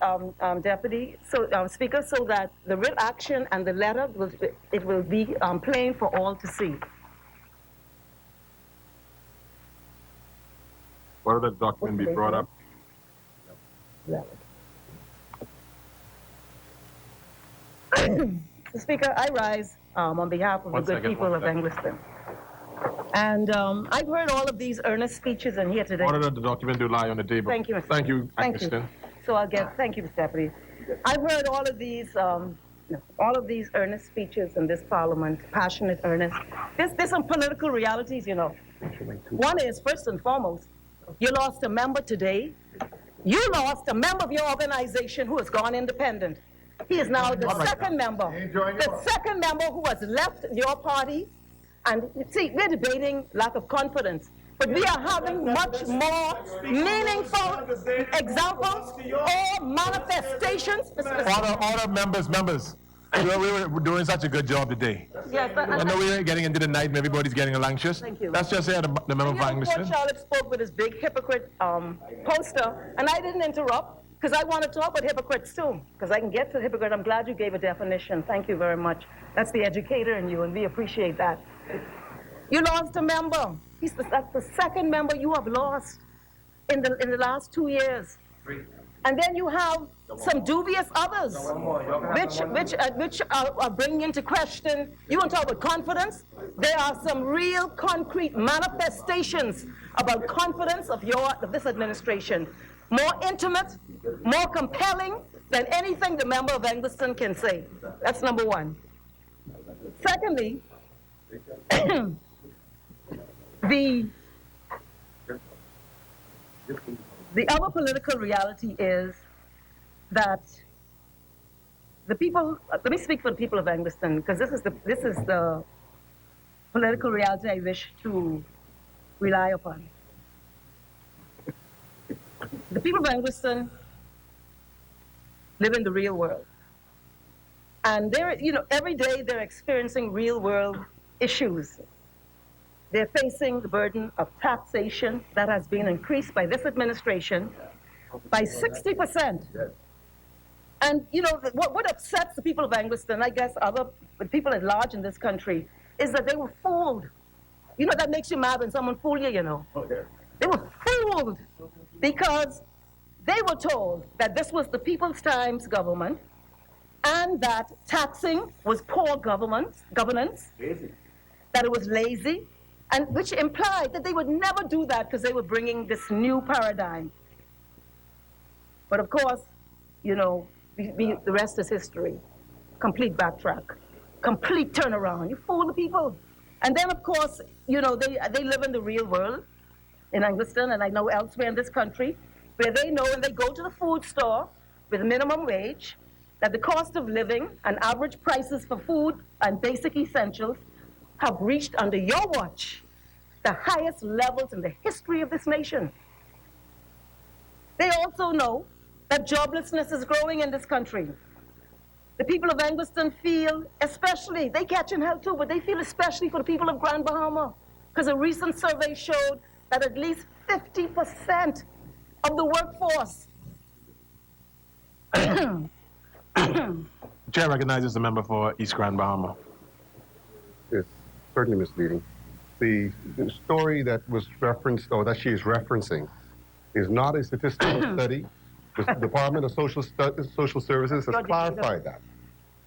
Speaker, so that the writ action and the letter will be plain for all to see. What other document be brought up? Mr. Speaker, I rise on behalf of the good people of Angliston. And I've heard all of these earnest speeches in here today. What other document do lie on the table? Thank you, Mr. Thank you, Thank you. So thank you, Mr. Deputy. I've heard all of these earnest speeches in this Parliament, passionate, earnest. There's some political realities, you know. One is, first and foremost, you lost a member today. You lost a member of your organization who has gone independent. He is now the second member. The second member who has left your party. And see, we're debating lack of confidence, but we are having much more meaningful examples or manifestations. Order, members. We were doing such a good job today. Yes, I know we were getting into the night and everybody's getting anxious. Thank you. That's just the member of Angliston. Charlotte spoke with his big hypocrite poster, and I didn't interrupt because I want to talk with hypocrites too, because I can get to hypocrite. I'm glad you gave a definition. Thank you very much. That's the educator in you, and we appreciate that. You lost a member. That's the second member you have lost in the last 2 years. And then you have some dubious others, which are bringing into question. You want to talk about confidence? There are some real concrete manifestations about confidence of this administration. More intimate, more compelling than anything the member of Angliston can say. That's number one. Secondly, the other political reality is that the people, let me speak for the people of Angliston, because this is the political reality I wish to rely upon. The people of Angliston live in the real world. And every day they're experiencing real world issues. They're facing the burden of taxation that has been increased by this administration by 60%. And what upsets the people of Angliston, I guess other people at large in this country, is that they were fooled. That makes you mad when someone fooled you, They were fooled because they were told that this was the People's Times government and that taxing was poor governance, that it was lazy, and which implied that they would never do that because they were bringing this new paradigm. But of course, the rest is history. Complete backtrack, complete turnaround. You fool the people. And then, of course, they live in the real world in Angliston, and I know elsewhere in this country, where they know when they go to the food store with minimum wage, that the cost of living and average prices for food and basic essentials have reached under your watch the highest levels in the history of this nation. They also know that joblessness is growing in this country. The people of Angleton feel, especially, they catching hell too, but they feel especially for the people of Grand Bahama, because a recent survey showed that at least 50% of the workforce. Chair recognizes the member for East Grand Bahama. It's certainly misleading. The story that was referenced, or that she is referencing, is not a statistical study. The Department of Social Services has clarified that.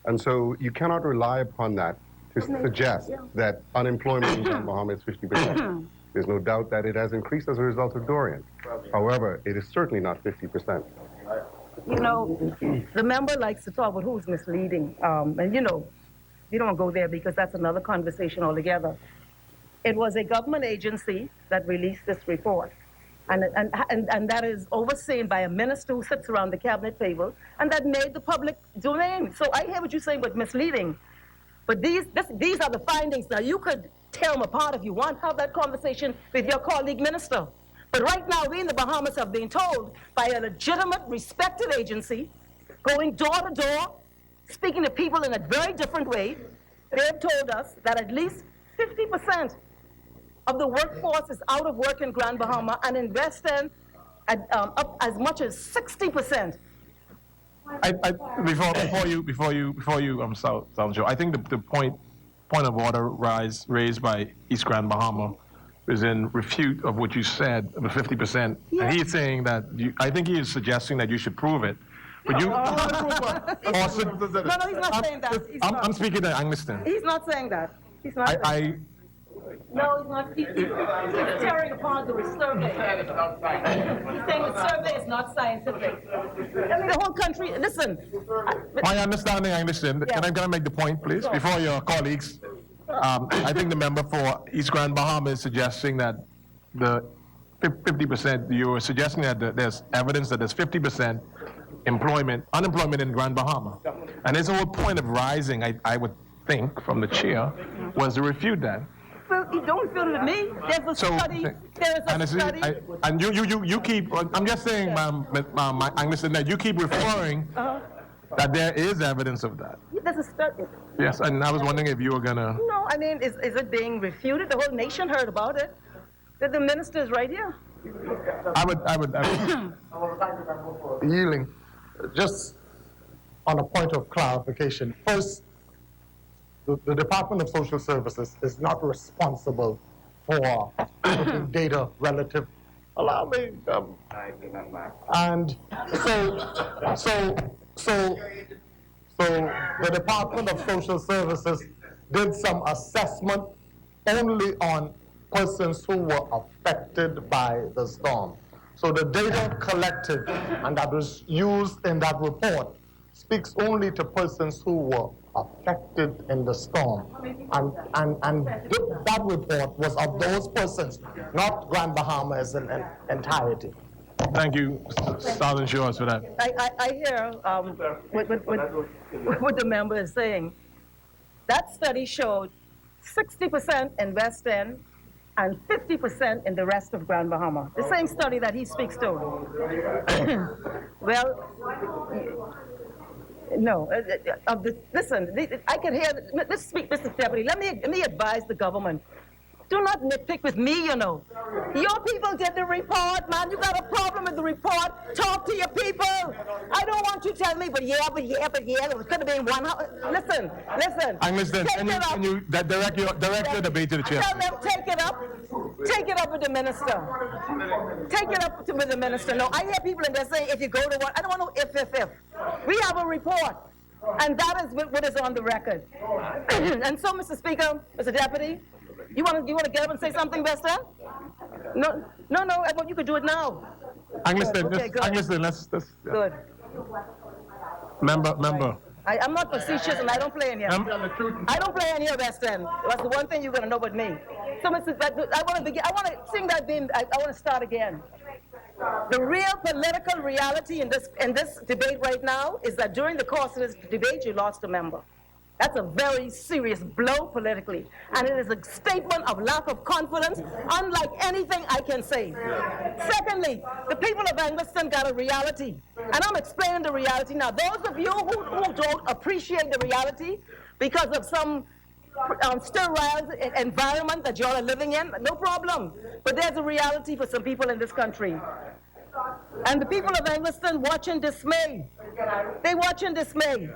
And so you cannot rely upon that to suggest that unemployment in Grand Bahama is 50%. There's no doubt that it has increased as a result of Dorian. However, it is certainly not 50%. You know, the member likes to talk about who's misleading. And you know, we don't go there because that's another conversation altogether. It was a government agency that released this report. And that is overseen by a minister who sits around the cabinet table, and that made the public domain. So I hear what you're saying, but misleading. But these are the findings. Now, you could tear them apart if you want, have that conversation with your colleague minister. But right now, we in the Bahamas have been told by a legitimate, respected agency, going door to door, speaking to people in a very different way. They've told us that at least 50% of the workforce is out of work in Grand Bahama, and in West End, up as much as 60%. Before you, South Joe, I think the point of order raised by East Grand Bahama is in refute of what you said, the 50%. Yeah. And he's saying that, I think he is suggesting that you should prove it. But you... No, he's not saying that. I'm speaking to Angliston. He's not saying that. He's not No, he's not. He's tearing apart the survey. He's saying the survey is not scientific. I mean, the whole country, listen. My understanding, Angliston, can I make the point, please, before your colleagues? I think the member for East Grand Bahama is suggesting that the 50%, you were suggesting that there's evidence that there's 50% unemployment in Grand Bahama. And his whole point of rising, I would think, from the chair, was to refute that. Well, you don't feel it to me. There's a study. There's a study. And you keep, I'm just saying, Angliston, that you keep referring that there is evidence of that. There's a study. Yes, and I was wondering if you were going to... No, I mean, is it being refuted? The whole nation heard about it. The minister is right here. I would Yielding. Just on a point of clarification. First, the Department of Social Services is not responsible for data relative. Allow me. And so the Department of Social Services did some assessment only on persons who were affected by the storm. So the data collected and that was used in that report speaks only to persons who were affected in the storm. And that report was of those persons, not Grand Bahama as an entirety. Thank you, Southern Shores, for that. I hear what the member is saying. That study showed 60% in West End and 50% in the rest of Grand Bahama. The same study that he speaks to. Well, no, listen, I can hear, let's speak, Mr. Deputy, let me advise the government. Do not nitpick with me, you know. Your people did the report, man. You got a problem with the report. Talk to your people. I don't want you to tell me, but yeah. It could have been one. Listen. Angliston, can you direct your debate to the chair? Tell them, take it up with the minister. Take it up with the minister. No, I hear people in there saying, if you go to one, I don't want no if. We have a report, and that is what is on the record. And so, Mr. Speaker, Mr. Deputy, you want to get up and say something, Vesta? No. Well, you could do it now. Angliston, let's. Good. Member. I'm not facetious, and I don't play in here. I don't play in here, West End. That's the one thing you're going to know about me. So, I want to begin. I want to sing that theme. I want to start again. The real political reality in this debate right now is that during the course of this debate, you lost a member. That's a very serious blow politically. And it is a statement of lack of confidence, unlike anything I can say. Secondly, the people of Angleton got a reality. And I'm explaining the reality now. Those of you who don't appreciate the reality because of some sterile environment that y'all are living in, no problem. But there's a reality for some people in this country. And the people of Angleton watch in dismay. They watch in dismay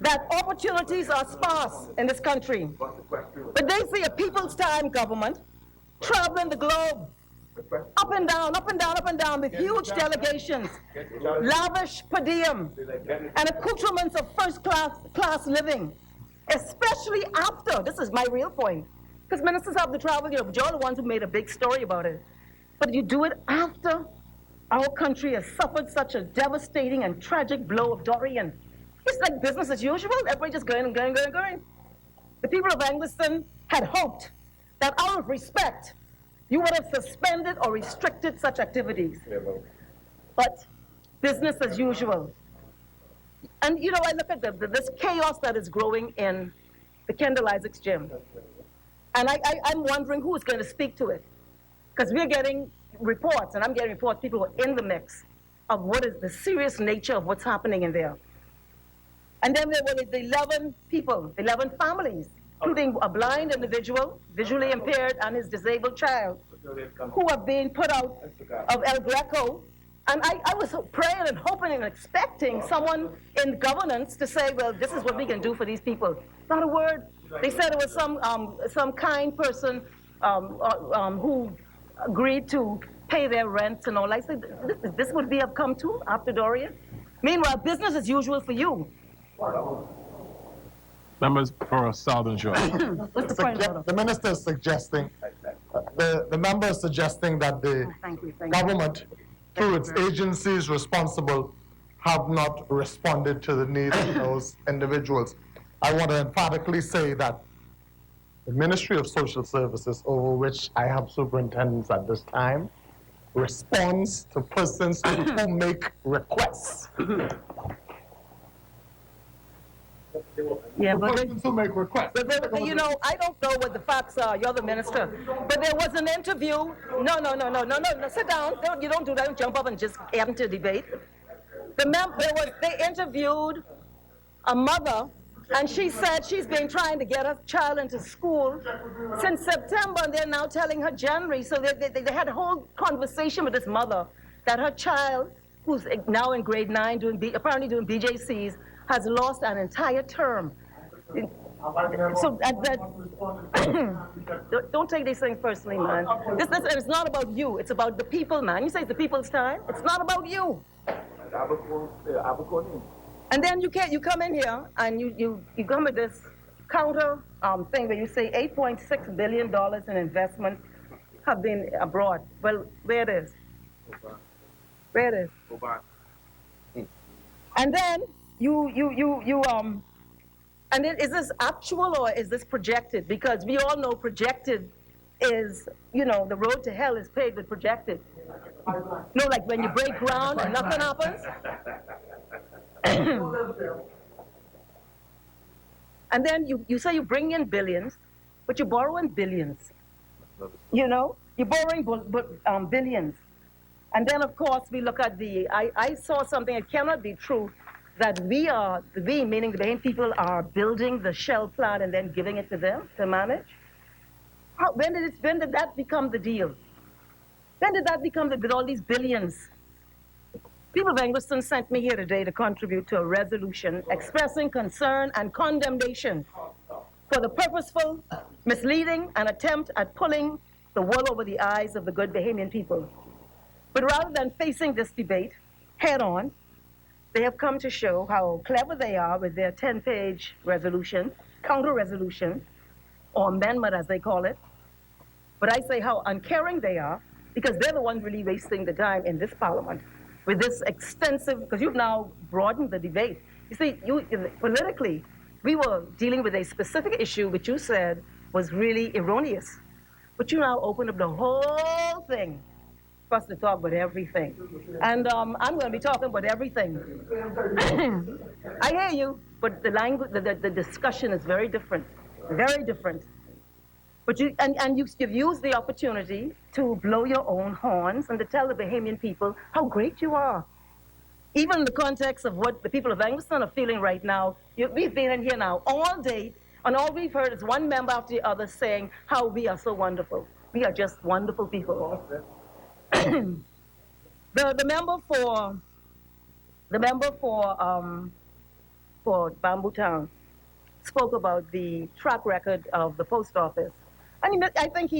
that opportunities are sparse in this country. But they see a people's time government traveling the globe, up and down, up and down, up and down, with huge delegations, lavish per diem, and accoutrements of first-class living, especially after, this is my real point, because ministers have to travel, you're the ones who made a big story about it. But you do it after our country has suffered such a devastating and tragic blow of Dorian. It's like business as usual. Everybody just going and going and going and going. The people of Angleton had hoped that out of respect, you would have suspended or restricted such activities. But business as usual. And you know, I look at this chaos that is growing in the Kendall Isaacs gym. And I'm wondering who is going to speak to it. Because we're getting reports, and I'm getting reports, people who are in the mix of what is the serious nature of what's happening in there. And then there were the 11 people, 11 families, including a blind individual, visually impaired, and his disabled child, who are being put out of El Greco. And I was praying and hoping and expecting someone in governance to say, well, this is what we can do for these people. Not a word. They said it was some kind person who agreed to pay their rents and all. I said, this would we have come to after Dorian? Meanwhile, business as usual for you. Members for Southern Shore. The minister is suggesting, the member is suggesting that the government, through its agencies responsible, have not responded to the needs of those individuals. I want to emphatically say that the Ministry of Social Services, over which I have superintendents at this time, responds to persons who make requests. Yeah, but persons who make requests. But you know, I don't know what the facts are. You're the minister. But there was an interview. No. Sit down. You don't do that. Don't jump up and just enter debate. They interviewed a mother, and she said she's been trying to get her child into school since September, and they're now telling her January. So they had a whole conversation with this mother that her child, who's now in grade 9, apparently doing BJCs, has lost an entire term. So don't take these things personally, man. This it's not about you. It's about the people, man. You say it's the people's time. It's not about you. And then you come in here and you come with this counter thing where you say $8.6 billion in investments have been abroad. Well, where it is? Where it is? And then and then is this actual or is this projected? Because we all know projected is, you know, the road to hell is paved with projected. No, like when you break ground and nothing happens. And then you say you bring in billions, but you're borrowing billions. You know, you're borrowing billions. And then, of course, we look at I saw something, it cannot be true, that we, meaning the Bahamian people, are building the shell plant and then giving it to them to manage? When did that become the deal? When did that become with all these billions? People of Angleton sent me here today to contribute to a resolution expressing concern and condemnation for the purposeful, misleading, and attempt at pulling the wool over the eyes of the good Bahamian people. But rather than facing this debate head on, they have come to show how clever they are with their 10-page resolution, counter-resolution, or amendment as they call it. But I say how uncaring they are, because they're the ones really wasting the time in this parliament with this extensive, because you've now broadened the debate. You see, politically, we were dealing with a specific issue which you said was really erroneous. But you now open up the whole thing for us to talk about everything. And I'm going to be talking about everything. I hear you, but the language, the discussion is very different. Very different. But you've used the opportunity to blow your own horns and to tell the Bahamian people how great you are. Even in the context of what the people of Angleston are feeling right now, we've been in here now all day, and all we've heard is one member after the other saying how we are so wonderful. We are just wonderful people. The member for Bamboo Town spoke about the track record of the post office. I think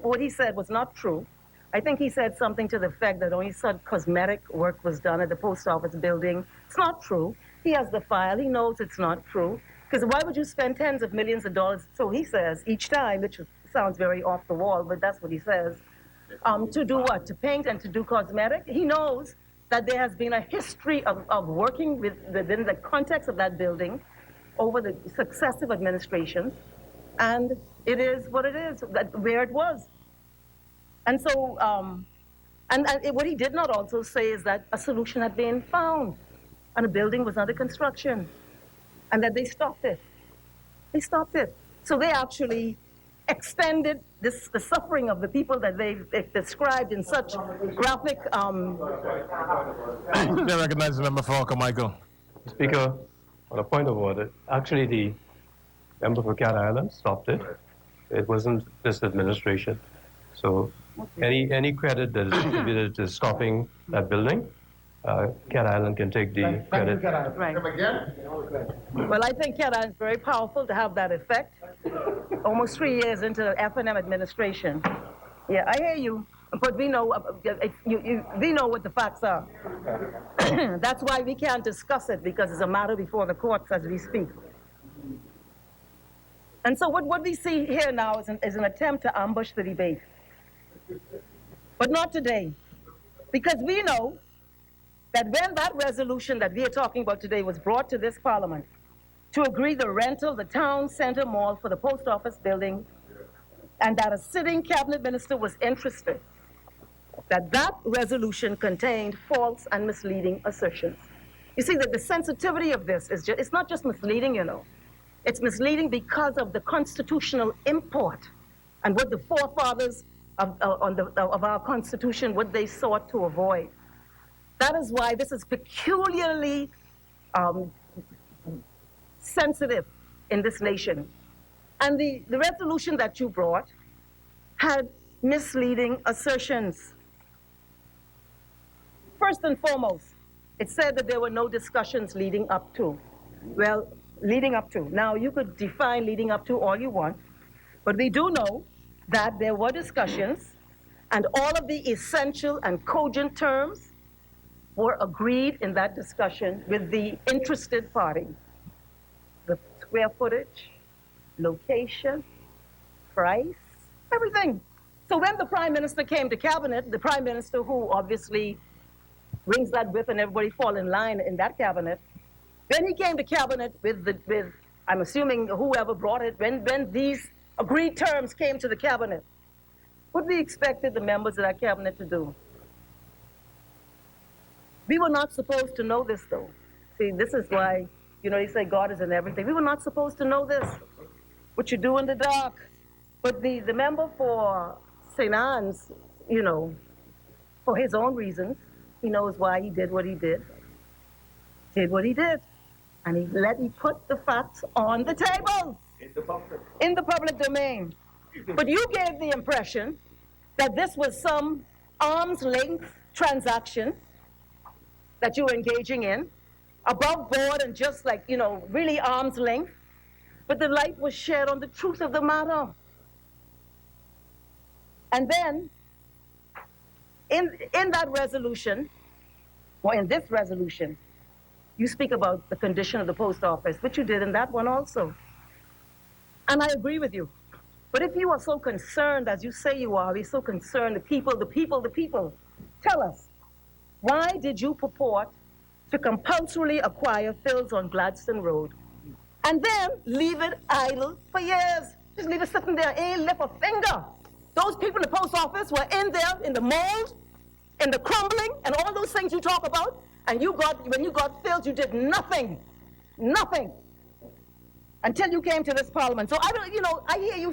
what he said was not true. I think he said something to the effect that only some cosmetic work was done at the post office building. It's not true. He has the file. He knows it's not true. Because why would you spend tens of millions of dollars, so he says, each time, which sounds very off the wall, but that's what he says, to do what? To paint and to do cosmetic? He knows that there has been a history of working within the context of that building over the successive administrations, and it is what it is, where it was. And so, what he did not also say is that a solution had been found, and a building was under construction, and that they stopped it. They stopped it. So they actually extended the suffering of the people that they've described in such graphic. I recognize the member for Carmichael. Speaker, on a point of order, actually the member for Cat Island stopped it. It wasn't this administration. So any credit that is attributed to stopping that building, Cat Island can take the credit. Right. Well, I think Cat Island is very powerful to have that effect. Almost 3 years into the F&M administration. Yeah, I hear you, but we know we know what the facts are. That's why we can't discuss it, because it's a matter before the courts as we speak. And so what we see here now is an attempt to ambush the debate. But not today, because we know that when that resolution that we are talking about today was brought to this Parliament to agree the rental of the town center mall for the post office building, and that a sitting cabinet minister was interested, that resolution contained false and misleading assertions. You see that the sensitivity of this is it's not just misleading, you know. It's misleading because of the constitutional import and what the forefathers of our Constitution, what they sought to avoid. That is why this is peculiarly sensitive in this nation. And the resolution that you brought had misleading assertions. First and foremost, it said that there were no discussions leading up to. Well, leading up to. Now, you could define leading up to all you want, but we do know that there were discussions, and all of the essential and cogent terms were agreed in that discussion with the interested party. The square footage, location, price, everything. So when the Prime Minister came to Cabinet, the Prime Minister who obviously rings that whip and everybody fall in line in that Cabinet, when he came to Cabinet with I'm assuming whoever brought it, when these agreed terms came to the Cabinet, what we expected the members of that Cabinet to do? We were not supposed to know this, though. See, this is why, they say God is in everything. We were not supposed to know this, what you do in the dark. But the member for St. Anne's, for his own reasons, he knows why he did what he did. And he put the facts on the table. In the public domain. But you gave the impression that this was some arm's length transaction that you were engaging in, above board and just like, really arm's length. But the light was shed on the truth of the matter. And then, in that resolution, or in this resolution, you speak about the condition of the post office, which you did in that one also. And I agree with you. But if you are so concerned, as you say you are, you're so concerned, the people, tell us, why did you purport to compulsorily acquire fields on Gladstone Road and then leave it idle for years? Just leave it sitting there, ain't lift a finger. Those people in the post office were in there in the mold, in the crumbling and all those things you talk about, and when you got filled, you did nothing. Nothing. Until you came to this parliament. So I don't, I hear you,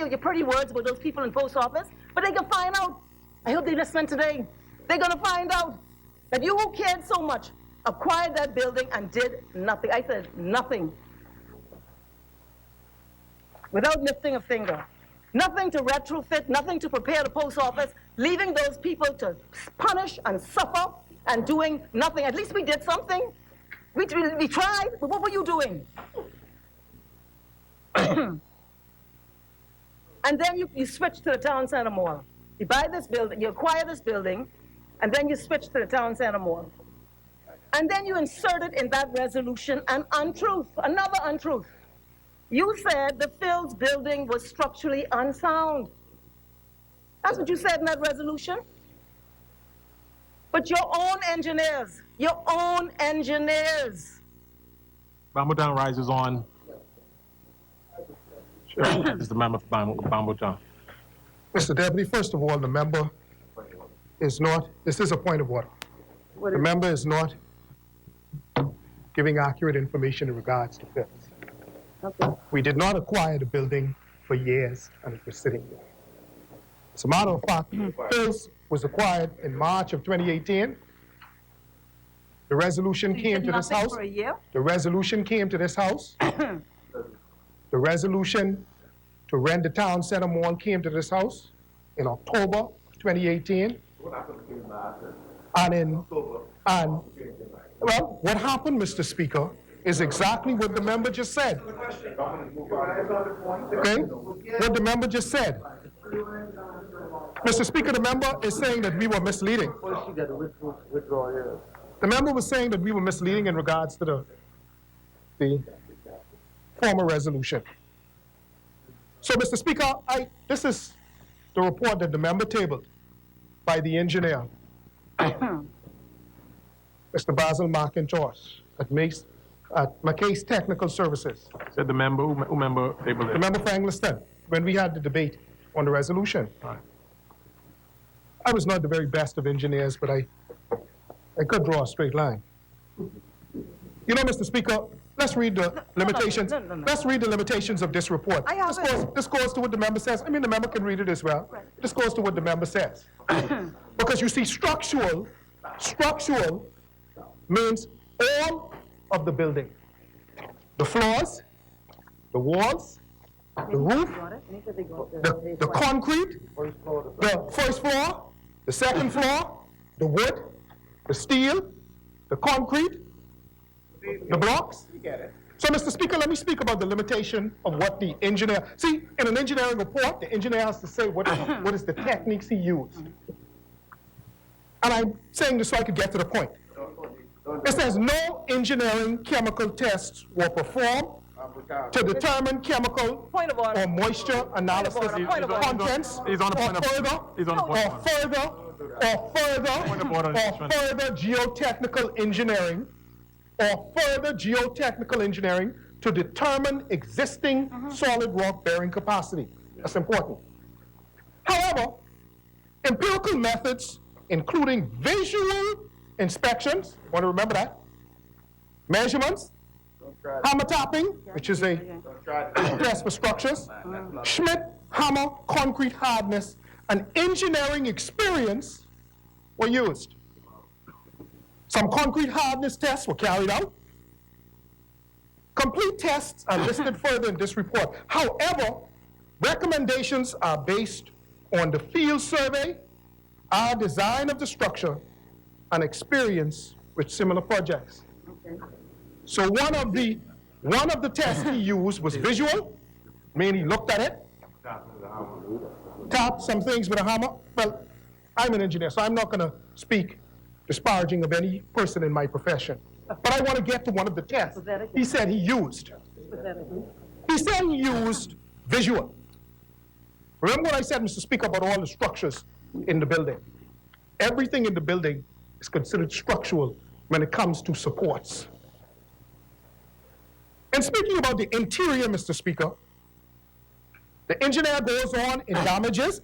your pretty words about those people in post office, but they can find out. I hope they listen today. They're gonna find out that you who cared so much acquired that building and did nothing. I said nothing. Without lifting a finger. Nothing to retrofit, nothing to prepare the post office, leaving those people to punish and suffer and doing nothing. At least we did something. We tried, but what were you doing? And then you switch to the town center mall. You buy this building, you acquire this building, and then you switch to the town center mall. And then you inserted in that resolution an untruth, another untruth. You said the Phil's building was structurally unsound. That's what you said in that resolution. But your own engineers. Bamboo rises on. Sure. This is the member for Bamboo. Mr. Deputy, first of all, the member is not, this is a point of order. The member is not giving accurate information in regards to Phil's. Okay. We did not acquire the building for years and it was sitting there. As a matter of fact, Phil's was acquired in March of 2018. The resolution came to this house. For a year? The resolution came to this house. The resolution to rent the town center mall came to this house in October of 2018. Well, what happened, Mr. Speaker, is exactly what the member just said. Okay? What the member just said. Mr. Speaker, the member is saying that we were misleading. The member was saying that we were misleading in regards to the former resolution. So, Mr. Speaker, this is the report that the member tabled by the engineer, Mr. Basil McIntosh, at McCase Technical Services. Said the member, who member tabled it? The member for Engliston, when we had the debate on the resolution. Right. I was not the very best of engineers, but I could draw a straight line. You know, Mr. Speaker, let's read the limitations. No. Let's read the limitations of this report. This goes to what the member says. I mean, the member can read it as well. Right. This goes to what the member says. Because you see, structural means all of the building. The floors, the walls, the roof, the concrete, the first floor, the second floor, the wood, the steel, the concrete, the blocks. So, Mr. Speaker, let me speak about the limitation of what the engineer... See, in an engineering report, the engineer has to say what is the techniques he used. And I'm saying this so I could get to the point. It says no engineering chemical tests were performed to determine chemical or moisture analysis contents or further geotechnical engineering to determine existing solid rock bearing capacity. That's important. However, empirical methods, including visual inspections, want to remember that, measurements, hammer tapping, which is a test for structures, Schmidt hammer concrete hardness, and engineering experience were used. Some concrete hardness tests were carried out. Complete tests are listed further in this report. However, recommendations are based on the field survey, our design of the structure, and experience with similar projects. Okay. So one of the tests he used was visual, meaning he looked at it, tapped some things with a hammer. Well, I'm an engineer, so I'm not going to speak disparaging of any person in my profession. But I want to get to one of the tests he said he used. He said he used visual. Remember what I said, Mr. Speaker, about all the structures in the building? Everything in the building is considered structural when it comes to supports. And speaking about the interior, Mr. Speaker, the engineer goes on in damages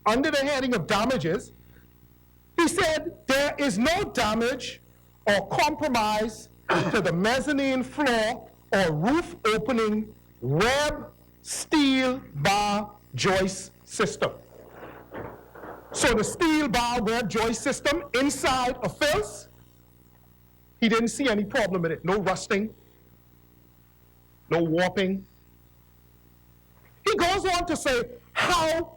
under the heading of damages, he said there is no damage or compromise to the mezzanine floor or roof opening web steel bar joist system. So the steel bar web joist system inside of Phil's, he didn't see any problem with it. No rusting, no warping. He goes on to say, however,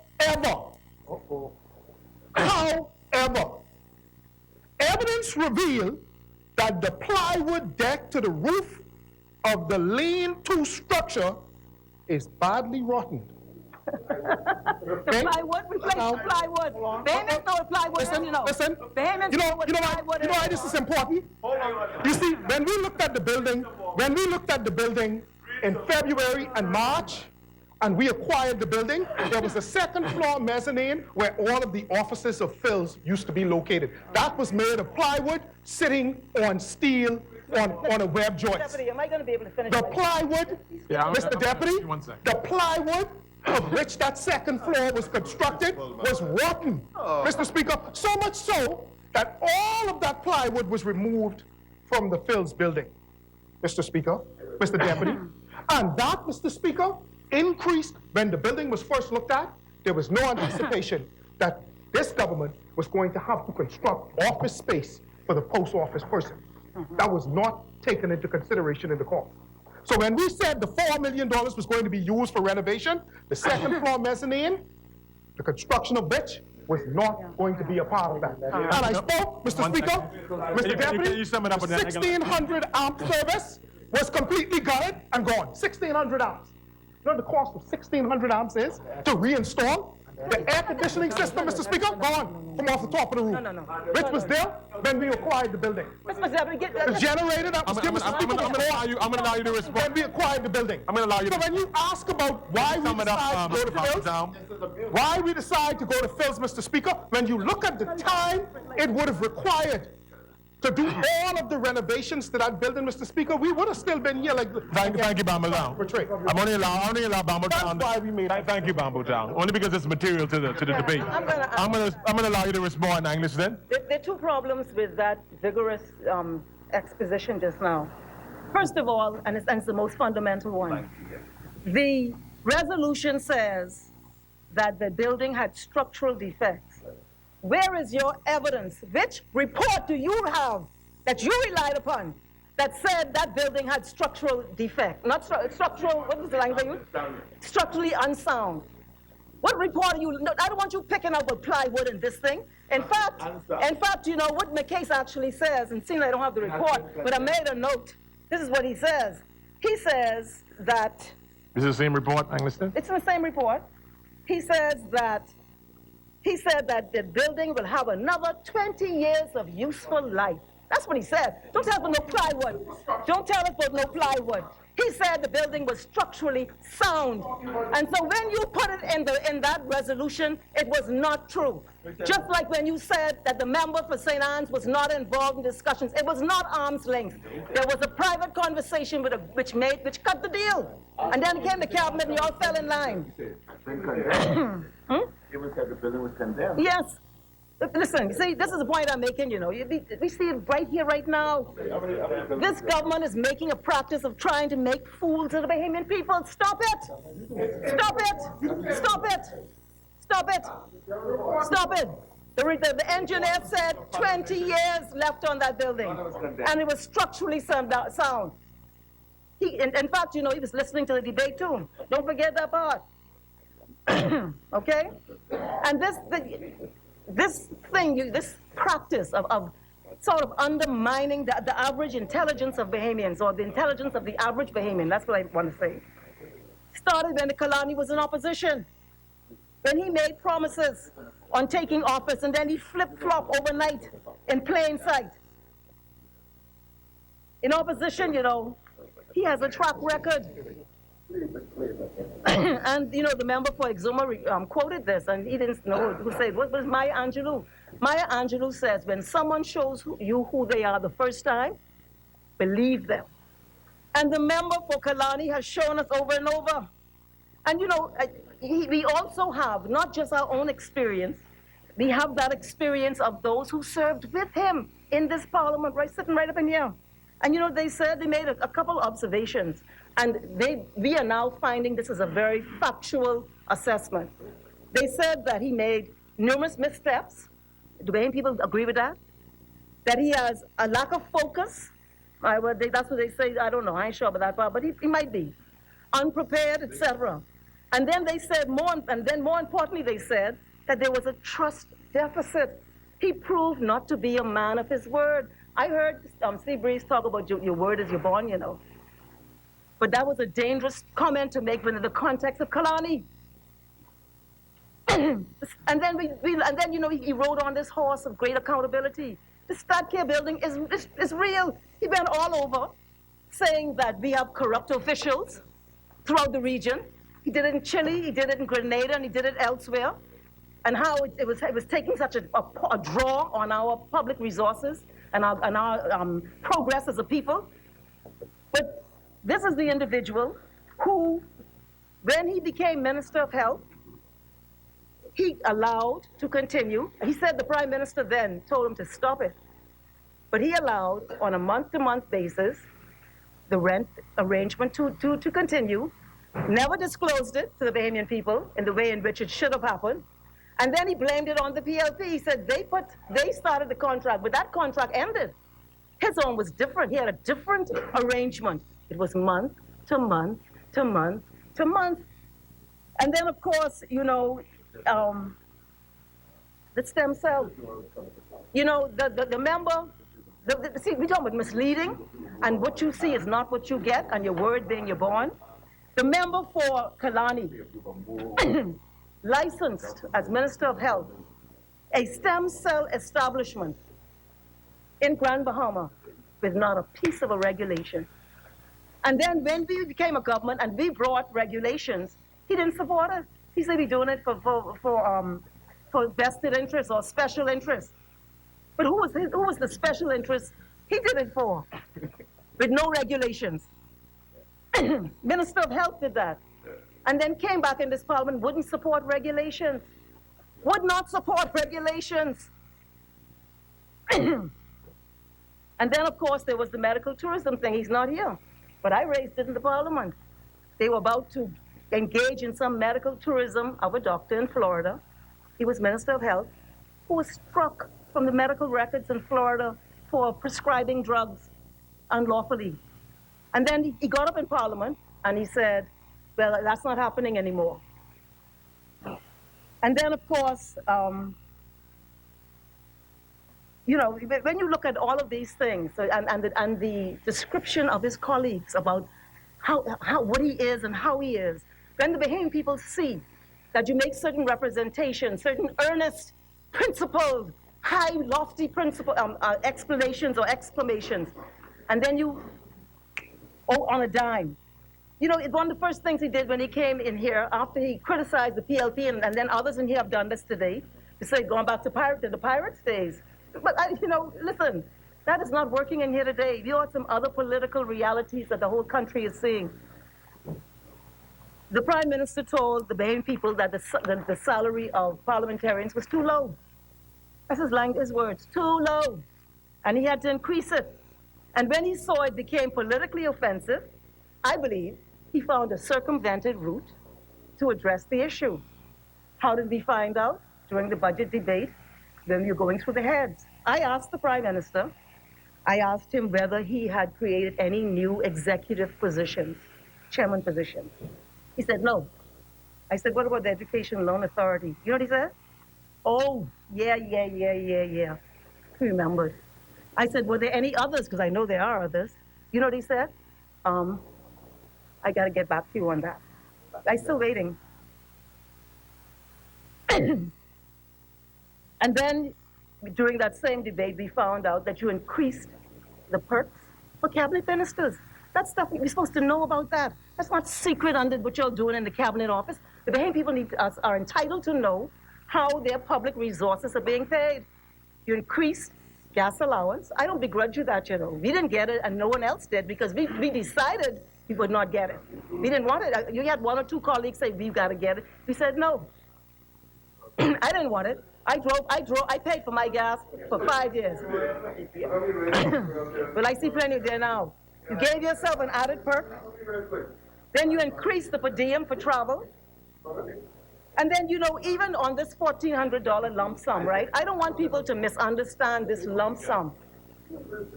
evidence revealed that the plywood deck to the roof of the lean-to structure is badly rotten. The plywood, replace the plywood. Vehemence know what plywood is, you know. Listen, Vehemence know what plywood is. you know why this is important? You see, when we looked at the building in February and March, and we acquired the building, there was a second floor mezzanine where all of the offices of Phil's used to be located. That was made of plywood sitting on steel on a web joist. Deputy, am I going to be able to finish? The plywood, Mr. Deputy, the plywood of which that second floor was constructed was rotten, Mr. Speaker. So much so that all of that plywood was removed from the Phil's building, Mr. Speaker, Mr. Deputy. And that, Mr. Speaker, increased when the building was first looked at. There was no anticipation that this government was going to have to construct office space for the post office person. That was not taken into consideration in the cost. So when we said the $4 million was going to be used for renovation, the second floor mezzanine, the construction of which was not going to be a part of that. And I spoke, Mr. Speaker, Mr. Deputy, the 1,600 amp service was completely gutted and gone. 1,600 amps. You know what the cost of 1,600 amps is to reinstall? The air conditioning system, Mr. Speaker, gone from off the top of the roof. No. Which was there when we acquired the building. Mr. Deputy, The generator that was given, I'm going to allow you to respond. when we acquired the building. I'm going to allow you So when you ask about why we decide to go to Phil's, why we decide to go to Phil's, Mr. Speaker, when you look at the time it would have required to do all of the renovations to that building, Mr. Speaker, we would have still been here like... Thank you, Bamboo Town. I'm only allow Bamboo Town. That's why we made it. Thank you, Bamboo Town. Only because it's material to the debate. I'm gonna allow you to respond in English then. There are two problems with that vigorous exposition just now. First of all, and it's the most fundamental one, the resolution says that the building had structural defects. Where is your evidence? Which report do you have that you relied upon that said that building had structural defect? Not structural, what was the language I used? Structurally unsound. What report are you, no, I don't want you picking up with plywood in this thing. In fact, you know what McCase actually says, and seeing I don't have the report, but I made a note. This is what he says. He says that... This is the same report, Angliston? It's in the same report. He said that the building will have another 20 years of useful life. That's what he said. Don't tell us about no plywood. Don't tell us about no plywood. He said the building was structurally sound. And so when you put it in that resolution, it was not true. Just like when you said that the member for St. Anne's was not involved in discussions. It was not arm's length. There was a private conversation which cut the deal. And then came the cabinet and you all fell in line. It was that the building was condemned. Yes. Listen, see, this is the point I'm making, you know. We see it right here, right now. This government is making a practice of trying to make fools of the Bahamian people. Stop it! Stop it! Stop it! Stop it! Stop it! The engineer said 20 years left on that building, and it was structurally sound. In fact, you know, he was listening to the debate too. Don't forget that part. Okay? And this practice of sort of undermining the average intelligence of Bahamians, or the intelligence of the average Bahamian, that's what I want to say, started when Kalani was in opposition. When he made promises on taking office, and then he flip-flopped overnight in plain sight. In opposition, you know, he has a track record. And, you know, the member for Exuma quoted this, and he didn't know who said, what was Maya Angelou? Maya Angelou says, when someone shows you who they are the first time, believe them. And the member for Kalani has shown us over and over And you know, we also have not just our own experience, we have that experience of those who served with him in this parliament, right, sitting right up in here. And you know, they said they made a couple observations, and we are now finding this is a very factual assessment. They said that he made numerous missteps. Do any people agree with that? That he has a lack of focus. That's what they say. I don't know. I ain't sure about that part, but he might be unprepared, etc. And then they said more importantly, they said that there was a trust deficit. He proved not to be a man of his word. I heard Steve Breeze talk about your word is your bond, you know. But that was a dangerous comment to make within the context of Kalani. And then you know, he rode on this horse of great accountability. The StatCare building is real. He went all over saying that we have corrupt officials throughout the region. He did it in Chile, he did it in Grenada, and he did it elsewhere. And how it was taking such a draw on our public resources and our progress as a people. But this is the individual who, when he became Minister of Health, he allowed to continue. He said the Prime Minister then told him to stop it. But he allowed, on a month-to-month basis, the rent arrangement to continue, never disclosed it to the Bahamian people in the way in which it should have happened. And then he blamed it on the PLP. He said they started the contract, but that contract ended. His own was different. He had a different arrangement. It was month to month to month to month. And then, of course, you know, the stem cell. You know, the member, see, we talk about misleading, and what you see is not what you get, and your word being your bond. The member for Kalani, licensed as Minister of Health, a stem cell establishment in Grand Bahama with not a piece of a regulation. And then when we became a government and we brought regulations, he didn't support it. He said we're doing it for vested interests or special interests. But who was the special interest he did it for? With no regulations. Minister of Health did that. And then came back in this parliament, wouldn't support regulations. Would not support regulations. And then, of course, there was the medical tourism thing. He's not here. But I raised it in the parliament. They were about to engage in some medical tourism of a doctor in Florida. He was Minister of Health, who was struck from the medical records in Florida for prescribing drugs unlawfully. And then he got up in Parliament and he said, well, that's not happening anymore. And then, of course, you know, when you look at all of these things and the description of his colleagues about what he is and how he is, when the Bahamian people see that you make certain representations, certain earnest, principled, high, lofty explanations or exclamations, and then you, on a dime. You know, one of the first things he did when he came in here, after he criticized the PLP, and then others in here have done this today, to say, going back to the Pirates days. But, you know, listen, that is not working in here today. You have some other political realities that the whole country is seeing. The Prime Minister told the Bahamian people that the salary of parliamentarians was too low. That's his words, too low. And he had to increase it. And when he saw it became politically offensive, I believe he found a circumvented route to address the issue. How did we find out? During the budget debate, when we were going through the heads. I asked the Prime Minister, I asked him whether he had created any new executive positions, chairman positions. He said no. I said, what about the Education Loan Authority? You know what he said? Oh, yeah. He remembered. I said, were there any others? Because I know there are others. You know what he said? I got to get back to you on that. I'm still waiting. And then, during that same debate, we found out that you increased the perks for cabinet ministers. That stuff, we're supposed to know about that. That's not secret under what you're doing in the cabinet office. The Bahamian people are entitled to know how their public resources are being paid. You increased gas allowance. I don't begrudge you that, you know. We didn't get it and no one else did because we decided we would not get it. We didn't want it. You had one or two colleagues say, we've got to get it. We said no. I didn't want it. I paid for my gas for 5 years. But I see plenty there now. You gave yourself an added perk. Then you increased the per diem for travel. And then, you know, even on this $1,400 lump sum, right? I don't want people to misunderstand this lump sum.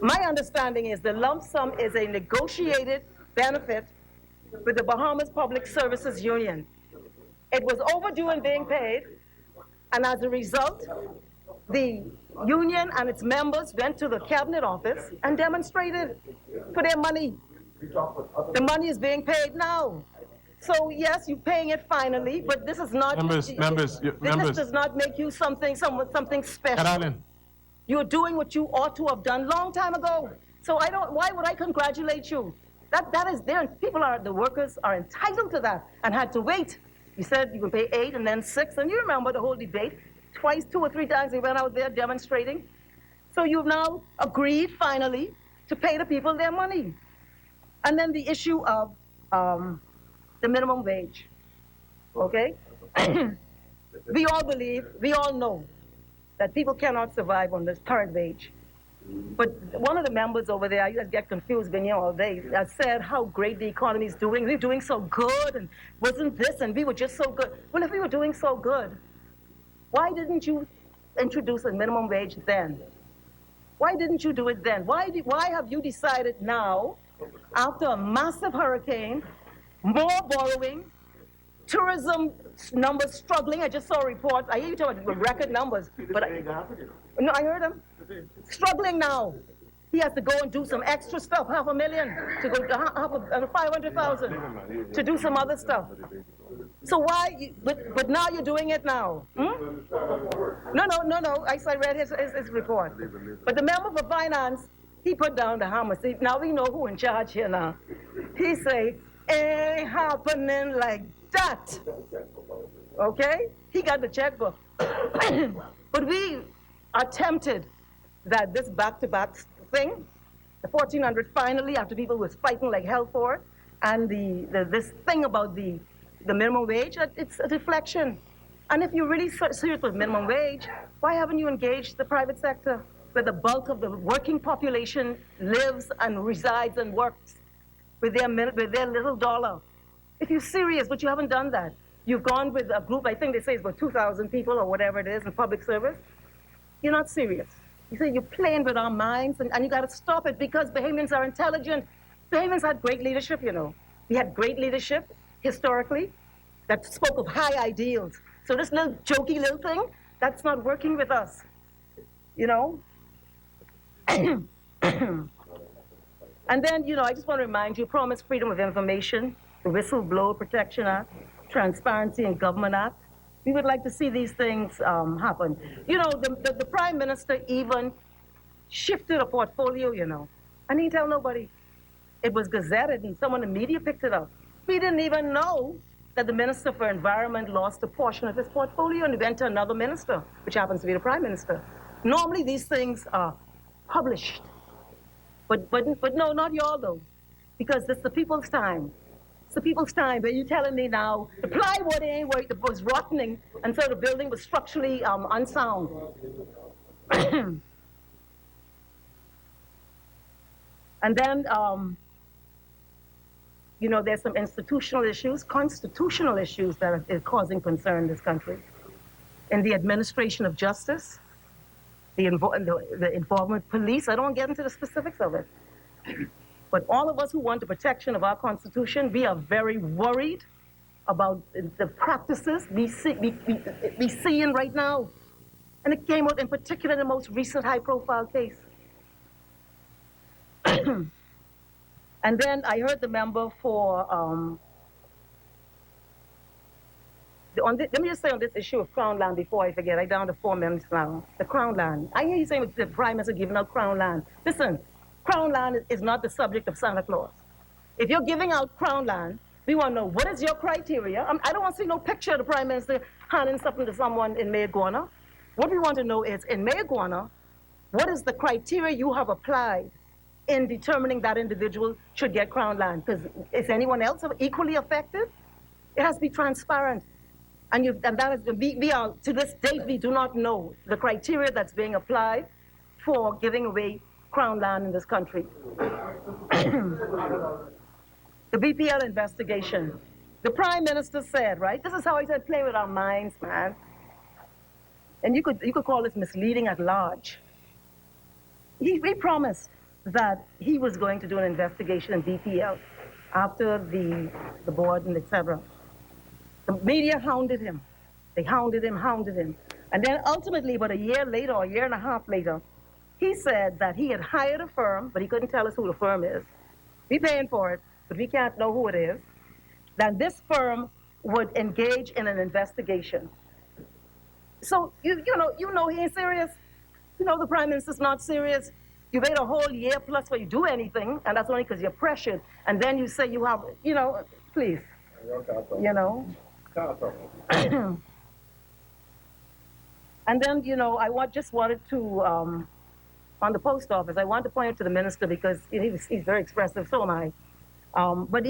My understanding is the lump sum is a negotiated benefit with the Bahamas Public Services Union. It was overdue in being paid, and as a result, the union and its members went to the cabinet office and demonstrated for their money. The money is being paid now. So yes, you're paying it finally, but this is not. Members. This does not make you something special. Carolyn. You're doing what you ought to have done long time ago. So why would I congratulate you? That is there. The workers are entitled to that and had to wait. You said you would pay 8 and then 6, and you remember the whole debate. Twice, 2 or 3 times they went out there demonstrating. So you've now agreed finally to pay the people their money. And then the issue of the minimum wage, okay? We all know that people cannot survive on this current wage. But one of the members over there, you guys get confused, been here all day, said how great the economy is doing. We're doing so good, and wasn't this, and we were just so good. Well, if we were doing so good, why didn't you introduce a minimum wage then? Why didn't you do it then? Why have you decided now, after a massive hurricane, more borrowing, tourism numbers struggling? I just saw a report. I hear you talking about record numbers, but no, I heard him. Struggling now. He has to go and do some extra stuff, $500,000 to go 500,000 to do some other stuff. So why? But now you're doing it now. Hmm? No. I read his report. But the member for finance, he put down the hammer. See, now we know who in charge here now. He say, ain't happening like that. Okay? He got the checkbook. But we are tempted that this back-to-back thing, the 1,400 finally, after people were fighting like hell for it, and this thing about the minimum wage, it's a deflection. And if you're really serious with minimum wage, why haven't you engaged the private sector, where the bulk of the working population lives and resides and works with their little dollar? If you're serious, but you haven't done that. You've gone with a group, I think they say it's about 2,000 people or whatever it is in public service. You're not serious. You say you're playing with our minds, and you got to stop it, because Bahamians are intelligent. Bahamians had great leadership, you know. We had great leadership historically that spoke of high ideals. So this little jokey little thing, that's not working with us, you know. And then, you know, I just want to remind you, promise freedom of information, the Whistleblower Protection Act, Transparency in Government Act. We would like to see these things happen. You know, the Prime Minister even shifted a portfolio, you know. I didn't tell nobody. It was gazetted and someone in the media picked it up. We didn't even know that the Minister for Environment lost a portion of his portfolio and went to another minister, which happens to be the Prime Minister. Normally these things are published. But no, not y'all though, because it's the people's time. It's the people's time, but you're telling me now the plywood ain't where it was rotting, and so the building was structurally unsound. And then, you know, there's some institutional issues, constitutional issues that are causing concern in this country. In the administration of justice, the involvement of police, I don't want to get into the specifics of it. But all of us who want the protection of our Constitution, we are very worried about the practices we seeing right now. And it came out in particular in the most recent high-profile case. And then I heard the member for, let me just say on this issue of Crown land before I forget, I'm down to 4 minutes now. The Crown land. I hear you saying the Prime Minister giving out Crown land. Listen, Crown land is not the subject of Santa Claus. If you're giving out Crown land, we want to know, what is your criteria? I don't want to see no picture of the Prime Minister handing something to someone in Mayagüana. What we want to know is, in Mayagüana, what is the criteria you have applied in determining that individual should get Crown land? Because is anyone else equally affected? It has to be transparent. And that is, we are, to this date, we do not know the criteria that's being applied for giving away Crown land in this country. The BPL investigation. The Prime Minister said, right? This is how he said, play with our minds, man. And you could call this misleading at large. He promised that he was going to do an investigation in BPL after the board and etc. The media hounded him. They hounded him. And then ultimately, about a year later, or a year and a half later, he said that he had hired a firm, but he couldn't tell us who the firm is. We're paying for it, but we can't know who it is. That this firm would engage in an investigation. So, you know he ain't serious. You know the Prime Minister's not serious. You wait a whole year plus before you do anything, and that's only because you're pressured. And then you say you have, please, And then, I just wanted to, on the post office, I want to point out to the minister because he's very expressive, so am I. But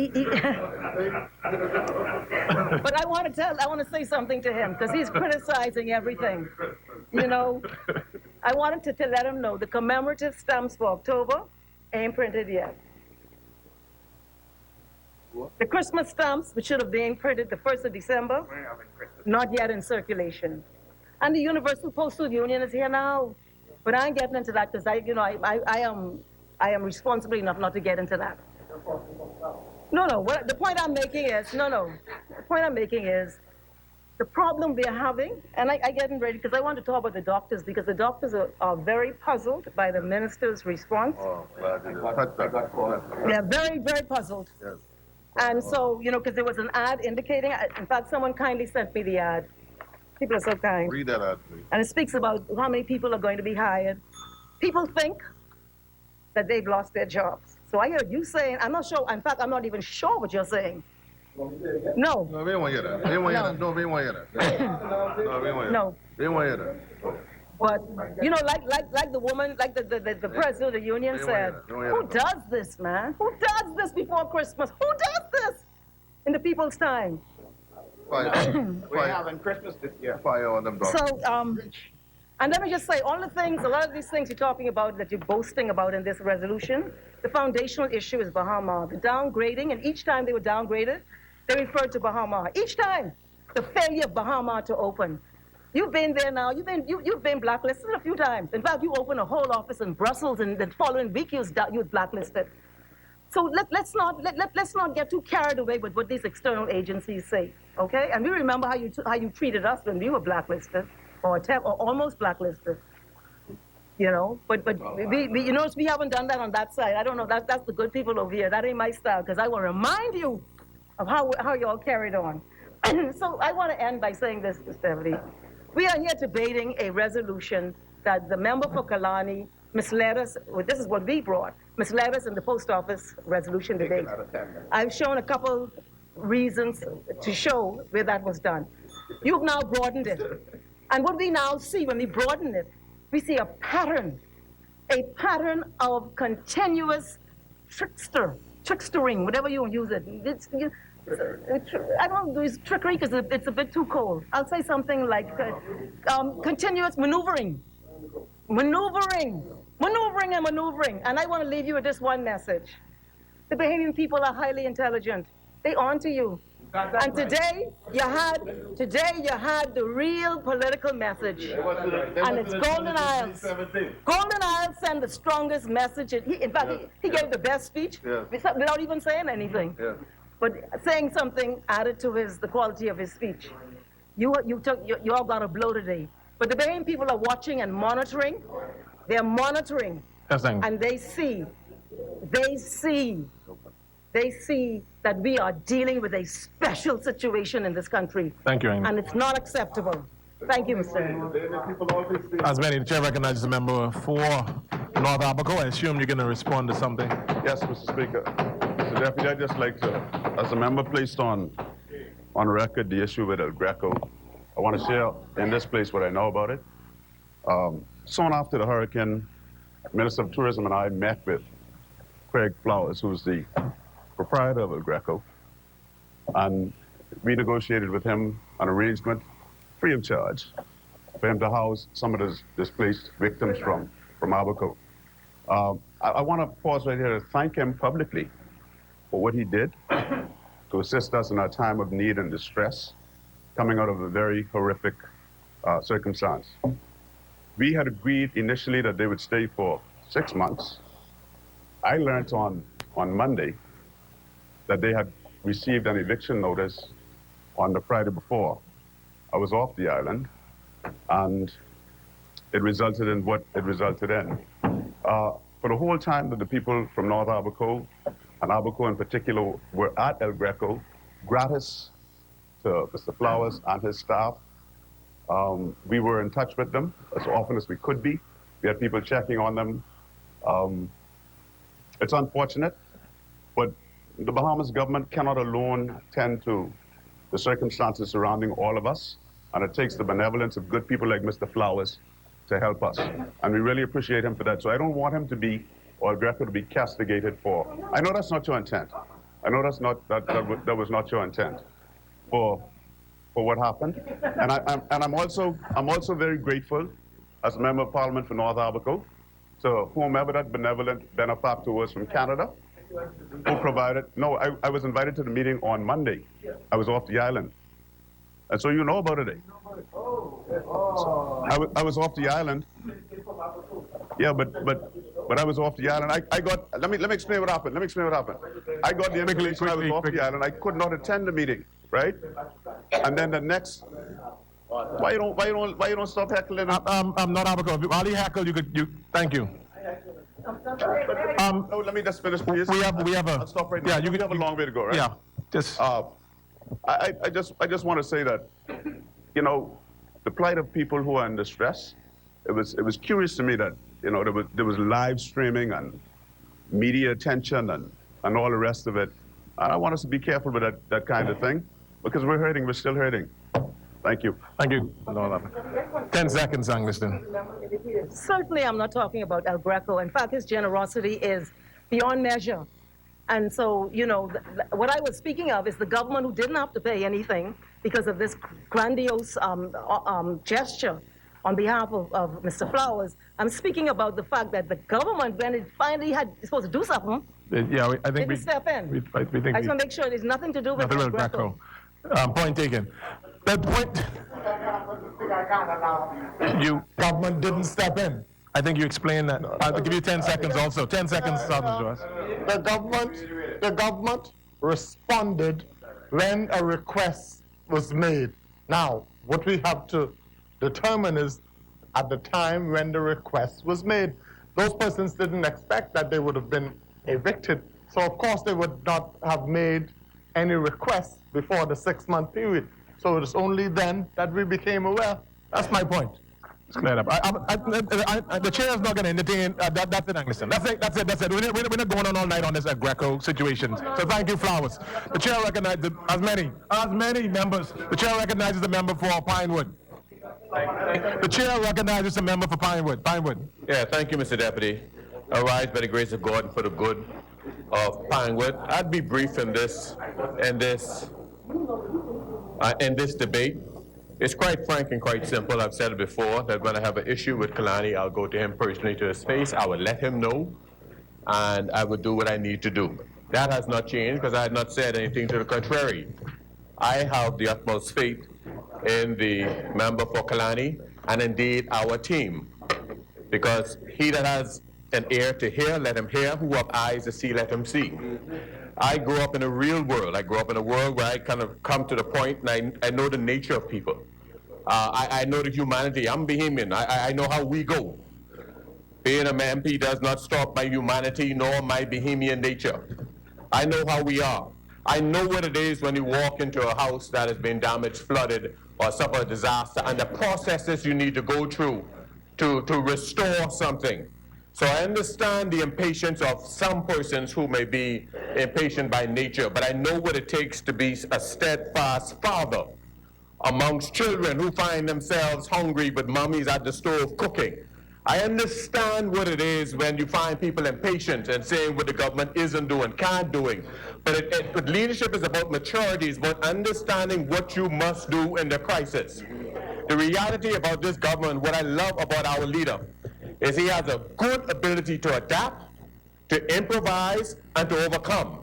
but I want to say something to him because he's criticizing everything. I wanted to let him know the commemorative stamps for October ain't printed yet. The Christmas stamps, which should have been printed the 1st of December, not yet in circulation. And the Universal Postal Union is here now. But I ain't getting into that because I am responsible enough not to get into that. The point I'm making is, the problem we are having, and I getting ready because I want to talk about the doctors because the doctors are very puzzled by the minister's response. They're very, very puzzled. Yes. And so, because there was an ad indicating, in fact, someone kindly sent me the ad. People are so kind. Read that ad, please. And it speaks about how many people are going to be hired. People think that they've lost their jobs. So I heard you saying, I'm not sure, in fact, I'm not even sure what you're saying. No. No, we don't want to hear that. We don't want to hear that. No, we don't want to hear that. No, we don't want to hear that. No. We don't want to hear that. But, like the woman, like the president of the union said, who does this, man? Who does this before Christmas? Who does this in the people's time? We're having Christmas this year. Fire on them dogs. So, and let me just say, a lot of these things you're talking about, that you're boasting about in this resolution, the foundational issue is Bahama. The downgrading, and each time they were downgraded, they referred to Bahama. Each time, the failure of Bahama to open. You've been there now. You've been blacklisted a few times. In fact, you opened a whole office in Brussels, and the following week you was blacklisted. So let's not get too carried away with what these external agencies say, okay? And we remember how you treated us when we were blacklisted, or almost blacklisted, But we haven't done that on that side. I don't know. That's the good people over here. That ain't my style because I will remind you of how you all carried on. So I want to end by saying this, Mr. Beverly. We are here debating a resolution that the member for Kalani misled us. Well, this is what we brought. Misled us in the post office resolution debate. I've shown a couple reasons to show where that was done. You've now broadened it. And what we now see when we broaden it, we see a pattern of continuous trickstering, whatever you use it. I don't use trickery because it's a bit too cold. I'll say something like continuous maneuvering. Maneuvering. And I want to leave you with this one message. The Bahamian people are highly intelligent. They on to you. And today you had the real political message. And it's Golden Isles. Golden Isles sent the strongest message. In fact, he gave the best speech without even saying anything. But saying something added to the quality of his speech. You all got a blow today. But the Bahamian people are watching and monitoring. They're monitoring. And they see that we are dealing with a special situation in this country. Thank you, Amy. And it's not acceptable. Thank you, Mr. As many, the chair recognizes the member for North Abaco. I assume you're going to respond to something. Yes, Mr. Speaker. Mr. Deputy, I'd just like to, as a member placed on record the issue with El Greco, I want to share in this place what I know about it. Soon after the hurricane, Minister of Tourism and I met with Craig Flowers, who's the proprietor of El Greco, and we negotiated with him an arrangement free of charge for him to house some of the displaced victims from Abaco. I want to pause right here to thank him publicly for what he did to assist us in our time of need and distress, coming out of a very horrific circumstance. We had agreed initially that they would stay for 6 months. I learned on Monday that they had received an eviction notice on the Friday before. I was off the island, and it resulted in what it resulted in. For the whole time that the people from North Abaco, and Abaco in particular, were at El Greco, gratis to Mr. Flowers and his staff, we were in touch with them as often as we could be. We had people checking on them. It's unfortunate, but the Bahamas government cannot alone tend to the circumstances surrounding all of us, and it takes the benevolence of good people like Mr. Flowers to help us. And we really appreciate him for that. So I don't want him to be, or El Greco to be castigated for. I know that's not your intent. I know that's not, that was not your intent for what happened. And I'm also very grateful as a member of Parliament for North Abaco to whomever that benevolent benefactor was from Canada who provided. No, I was invited to the meeting on Monday. I was off the island. And so you know about it. I was off the island. Yeah, but I was off the island. I got, let me explain what happened. I got the invitation, I was off the island. I could not attend the meeting, right? And then the next, why you don't stop heckling? I'm not Abaco. While you heckle, thank you. No, let me just finish, please. We have a. I'll stop right now. You have a long way to go, right? Yeah. Just. I just want to say that, you know, the plight of people who are in distress. It was curious to me that, you know, there was live streaming and media attention and all the rest of it. And I want us to be careful with that kind of thing, because we're hurting. We're still hurting. Thank you. Thank you. 10 seconds, Angliston. Certainly, I'm not talking about El Greco. In fact, his generosity is beyond measure. And so, you know, what I was speaking of is the government who didn't have to pay anything because of this grandiose gesture on behalf of Mr. Flowers. I'm speaking about the fact that the government, when it finally had supposed to do something, yeah, I think didn't step in. We I just want to make sure there's nothing to do with El Greco. Point taken. That point. Government didn't step in. I think you explained that. I'll give you 10 seconds also. 10 seconds, Sergeant Joyce. The government responded when a request was made. Now, what we have to determine is at the time when the request was made, those persons didn't expect that they would have been evicted. So of course they would not have made any requests before the 6-month period. So it is only then that we became aware. That's my point. It's cleared up. The chair is not going to entertain. That's it, Angliston. That's it. We're not going on all night on this Greco situation. So thank you, Flowers. The chair recognizes as many members. The chair recognizes the member for Pinewood. The chair recognizes the member for Pinewood. Yeah, thank you, Mr. Deputy. I rise by the grace of God and for the good of Pinewood. I'd be brief in this debate. It's quite frank and quite simple. I've said it before, that when I have an issue with Kalani, I'll go to him personally to his face. I would let him know, and I would do what I need to do. That has not changed because I had not said anything to the contrary. I have the utmost faith in the member for Kalani, and indeed our team, because he that has an ear to hear, let him hear. Who have eyes to see, let him see. I grew up in a real world. I grew up in a world where I kind of come to the point and I know the nature of people. I know the humanity. I'm Bahamian. I know how we go. Being an MP does not stop my humanity nor my Bahamian nature. I know how we are. I know what it is when you walk into a house that has been damaged, flooded, or suffer a disaster, and the processes you need to go through to restore something. So I understand the impatience of some persons who may be impatient by nature, but I know what it takes to be a steadfast father amongst children who find themselves hungry with mummies at the stove cooking. I understand what it is when you find people impatient and saying what the government isn't doing, can't doing. But leadership is about maturity, it's about understanding what you must do in the crisis. The reality about this government, what I love about our leader, is he has a good ability to adapt, to improvise, and to overcome.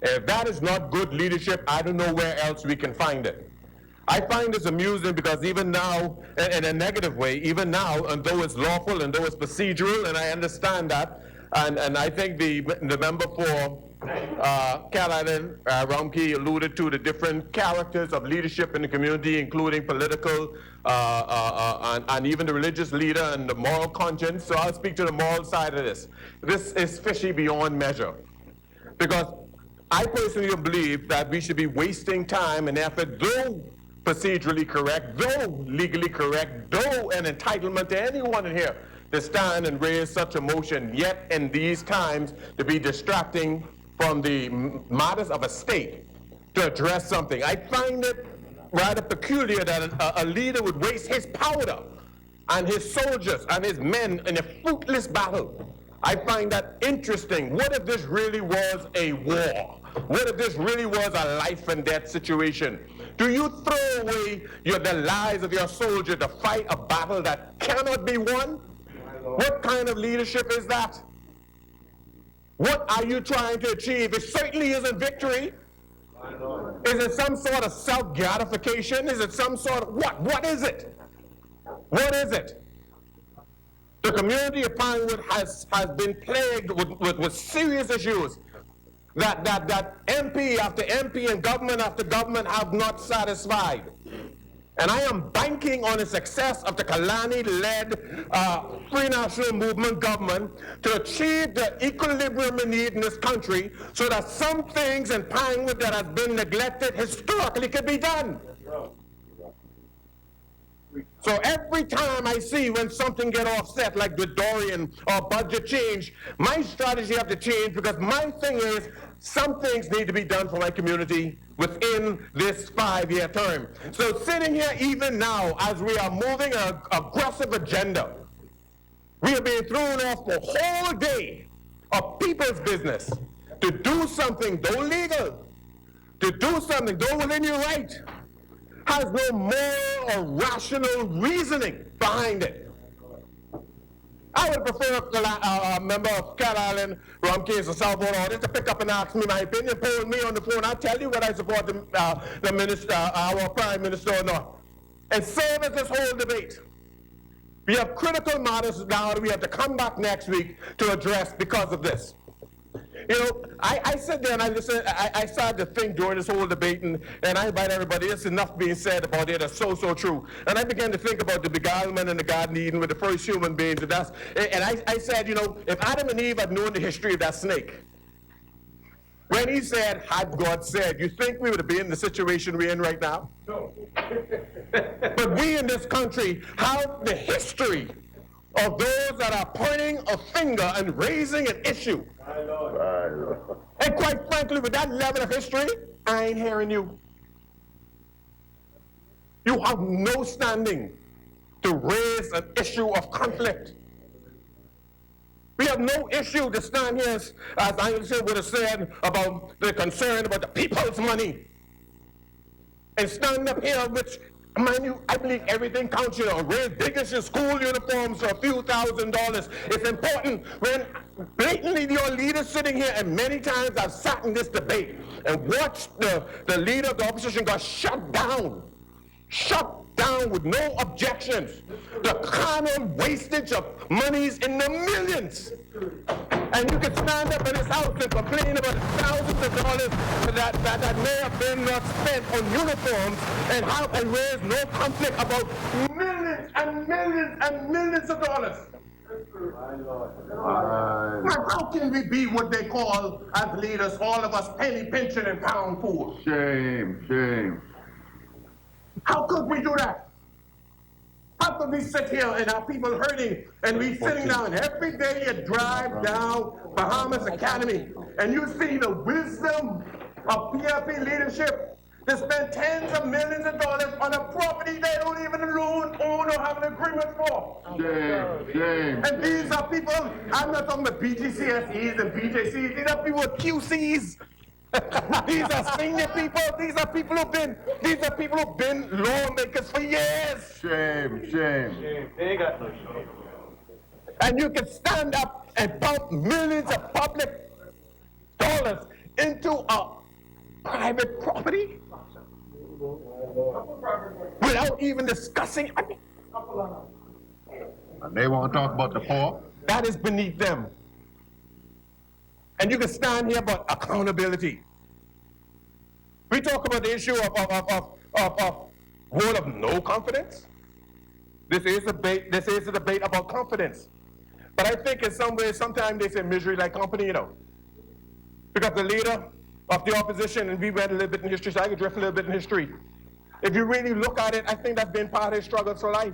If that is not good leadership, I don't know where else we can find it. I find this amusing because even now, in a negative way, even now, and though it's lawful and though it's procedural, and I understand that, and I think the member for Cat Island, Rumkey, alluded to the different characters of leadership in the community, including political and even the religious leader and the moral conscience. So I'll speak to the moral side of this. This is fishy beyond measure. Because I personally believe that we should be wasting time and effort, though procedurally correct, though legally correct, though an entitlement to anyone in here to stand and raise such a motion, yet in these times to be distracting from the matters of a state to address something. I find it rather peculiar that a leader would waste his powder and his soldiers and his men in a fruitless battle. I find that interesting. What if this really was a war? What if this really was a life and death situation? Do you throw away the lives of your soldier to fight a battle that cannot be won? What kind of leadership is that? What are you trying to achieve? It certainly isn't victory. Is it some sort of self-gratification? Is it some sort of what? What is it? What is it? The community of Pinewood has been plagued with serious issues that MP after MP and government after government have not satisfied. And I am banking on the success of the Kalani-led Free National Movement government to achieve the equilibrium we need in this country so that some things in Pinewood that have been neglected historically could be done. So every time I see when something get offset, like with Dorian or budget change, my strategy have to change because my thing is some things need to be done for my community within this 5-year term. So sitting here even now, as we are moving an aggressive agenda, we are being thrown off for a whole day of people's business to do something, though legal, to do something, though within your right, has no moral or rational reasoning behind it. I would prefer a member of Cat Island, Rumkey, or Southbourne audience to pick up and ask me my opinion, poll me on the phone. I'll tell you whether I support the minister, our prime minister or not. And serve as this whole debate. We have critical matters now that we have to come back next week to address because of this. You know, I sit there and I listen, I started to think during this whole debate, and I invite everybody, there's enough being said about it that's so true. And I began to think about the beguilement in the Garden of Eden with the first human beings, and I said, you know, if Adam and Eve had known the history of that snake, when he said, had God said, you think we would have been in the situation we're in right now? No. But we in this country have the history of those that are pointing a finger and raising an issue. And quite frankly, with that level of history, I ain't hearing you. You have no standing to raise an issue of conflict. We have no issue to stand here, as Anderson would have said, about the concern about the people's money. And stand up here, which, mind you, I believe everything counts, you know, raise biggest in school uniforms for a few $1,000s. It's important when blatantly your leaders sitting here, and many times I've sat in this debate and watched the leader of the opposition got shut down with no objections. The carnal wastage of monies in the millions. And you can stand up in this house and complain about thousands of dollars that may have been not spent on uniforms and raise no conflict about millions and millions and millions of dollars. How can we be what they call, as leaders, all of us penny pinching and pound poor? Shame, shame. How could we do that? How could we sit here and our people hurting and we sitting down every day you drive down Bahamas Academy and you see the wisdom of PRP leadership to spend tens of millions of dollars on a property they don't even own or have an agreement for. Shame. And these are people, I'm not talking about BGCSEs and BJCs, these are people with QCs. These are senior people, these are people who've been lawmakers for years. Shame. They ain't got no shame. And you can stand up and pump millions of public dollars into a private property without even discussing. And they want to talk about the poor? That is beneath them. And you can stand here about accountability. We talk about the issue of vote of no confidence. This is a debate about confidence. But I think in some ways, sometimes they say misery like company, you know. Because the leader of the opposition, and we read a little bit in history, so I could drift a little bit in history. If you really look at it, I think that's been part of his struggle for life.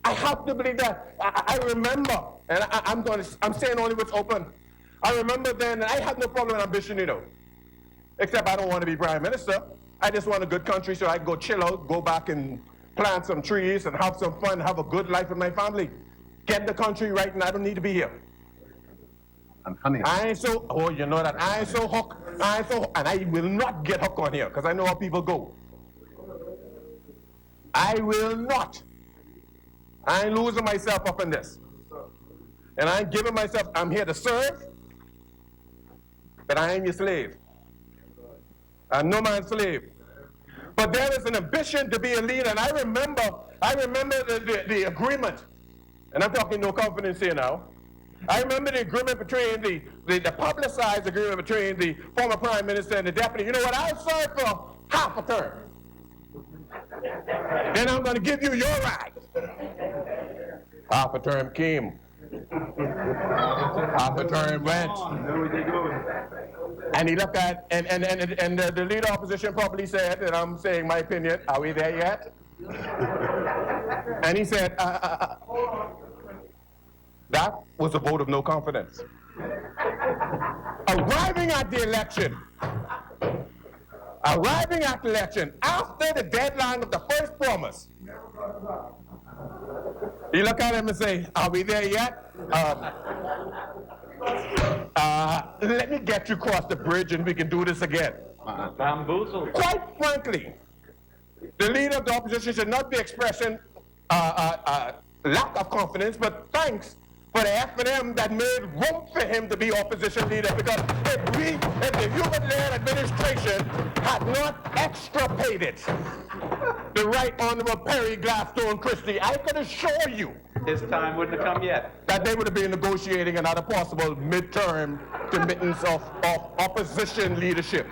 I have to believe that. I remember, and I'm saying only what's open. I remember then, and I had no problem with ambition, you know. Except I don't want to be prime minister. I just want a good country so I can go chill out, go back and plant some trees and have some fun, have a good life with my family. Get the country right, and I don't need to be here. And honey. I ain't so, oh, you know that, I ain't so hooked, and I will not get hooked on here, because I know how people go. I will not. I ain't losing myself up in this. And I ain't giving myself, I'm here to serve, but I ain't your slave. I'm no man's slave. But there is an ambition to be a leader, and I remember the agreement, and I'm talking no confidence here now. I remember the agreement between the publicized agreement between the former prime minister and the deputy. You know what? I'll serve for half a term. Then I'm going to give you your right. Half a term came. Half a term went. And he looked at, and the leader of opposition probably said, and I'm saying my opinion, are we there yet? And he said, that was a vote of no confidence. Arriving at the election, after the deadline of the first promise, you look at him and say, are we there yet? Let me get you across the bridge and we can do this again. Bamboozled. Quite frankly, the leader of the opposition should not be expressing lack of confidence, but thanks for the F&M that made room for him to be opposition leader. Because if the human-led administration had not extirpated the Right Honorable Perry Gladstone Christie, I can assure you His time wouldn't have come yet. that they would have been negotiating another possible midterm committance of opposition leadership.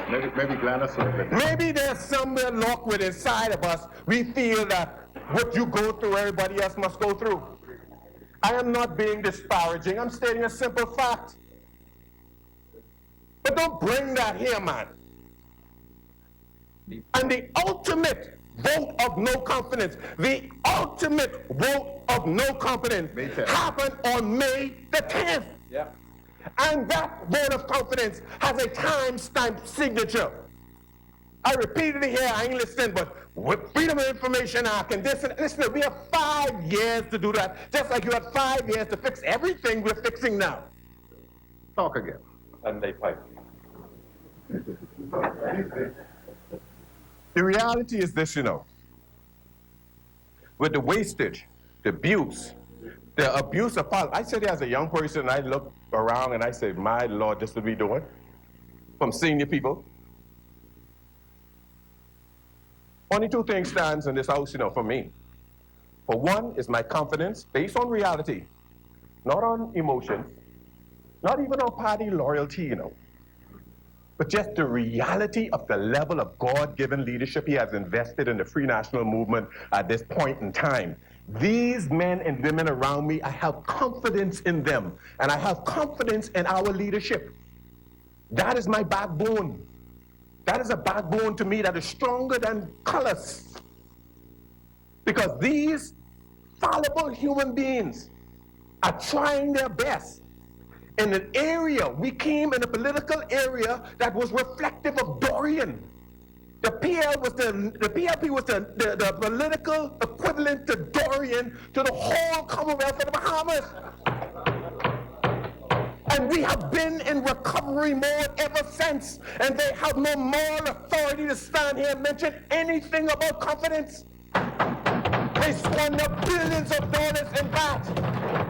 Maybe Gladys will be. Maybe there's somewhere locked within inside of us, we feel that what you go through, everybody else must go through. I am not being disparaging, I'm stating a simple fact. But don't bring that here, man. And the ultimate vote of no confidence, happened on May the 10th. Yeah. And that vote of confidence has a time-stamped signature. I repeatedly hear, I ain't listening, but with Freedom of Information Act and this, and listen, we have 5 years to do that, just like you had 5 years to fix everything we're fixing now. Talk again. And they pipe. The reality is this, you know, with the wastage, the abuse of power. I said as a young person, I look around and I say, my Lord, this is what we doing from senior people. Only 2 things stands in this house, you know, for me. For one is my confidence based on reality, not on emotion, not even on party loyalty, you know, but just the reality of the level of God-given leadership he has invested in the free national movement at this point in time. These men and women around me, I have confidence in them, and I have confidence in our leadership. That is my backbone. That is a backbone to me that is stronger than colors. Because these fallible human beings are trying their best in an area, we came in a political area that was reflective of Dorian. The PLP was the political equivalent to Dorian to the whole Commonwealth of the Bahamas. And we have been in recovery mode ever since. And they have no moral authority to stand here and mention anything about confidence. They squander billions of dollars in that.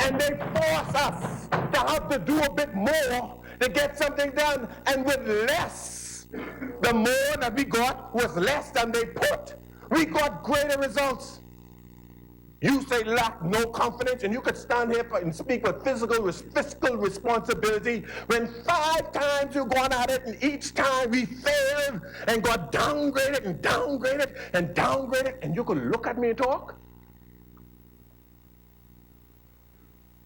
And they force us to have to do a bit more to get something done. And with less, the more that we got was less than they put. We got greater results. You say lack no confidence, and you could stand here and speak with fiscal responsibility when 5 times you've gone at it, and each time we failed and got downgraded and downgraded and downgraded, and you could look at me and talk?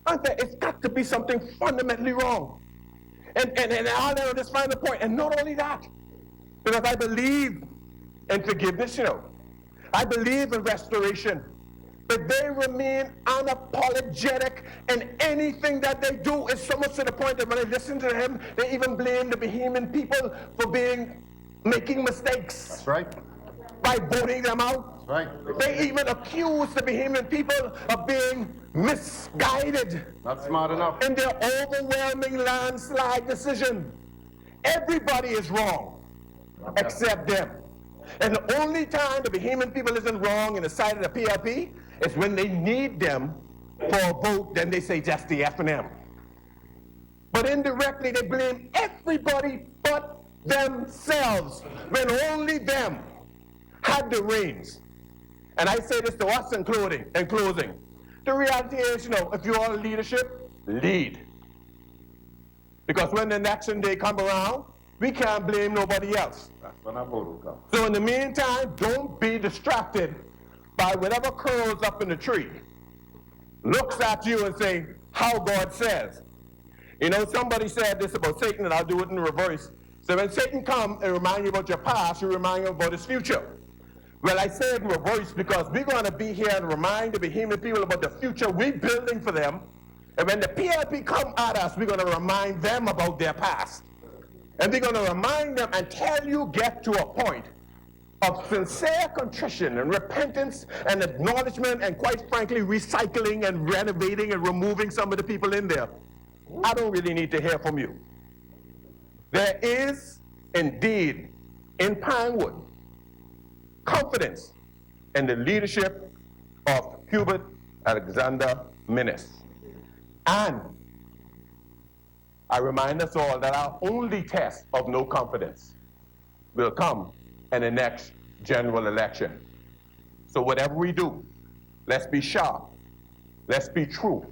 It's got to be something fundamentally wrong. And I'll just find the point. And not only that, because I believe in forgiveness, I believe in restoration. But they remain unapologetic, and anything that they do is so much to the point that when I listen to him, they even blame the Bahamian people for making mistakes. That's right. By voting them out. That's right. They even accuse the Bahamian people of being misguided. Not smart enough. In their overwhelming landslide decision. Everybody is wrong, except them. And the only time the Bahamian people isn't wrong in the sight of the PLP is when they need them for a vote, then they say just the F&M. But indirectly, they blame everybody but themselves when only them had the reins. And I say this to us in closing. The reality is, if you're all leadership, lead. Because when the election day come around, we can't blame nobody else. That's when our vote will come. So in the meantime, don't be distracted by whatever curls up in the tree, looks at you and say, how God says. Somebody said this about Satan, and I'll do it in reverse. So when Satan comes and remind you about your past, you remind him about his future. Well, I say it in reverse because we're going to be here and remind the Bahamian people about the future we're building for them. And when the PLP come at us, we're going to remind them about their past. And we're going to remind them until you get to a point of sincere contrition and repentance and acknowledgement and, quite frankly, recycling and renovating and removing some of the people in there. I don't really need to hear from you. There is indeed in Pinewood confidence in the leadership of Hubert Alexander Minnis. And I remind us all that our only test of no confidence will come in the next general election. So whatever we do, let's be sharp, let's be true,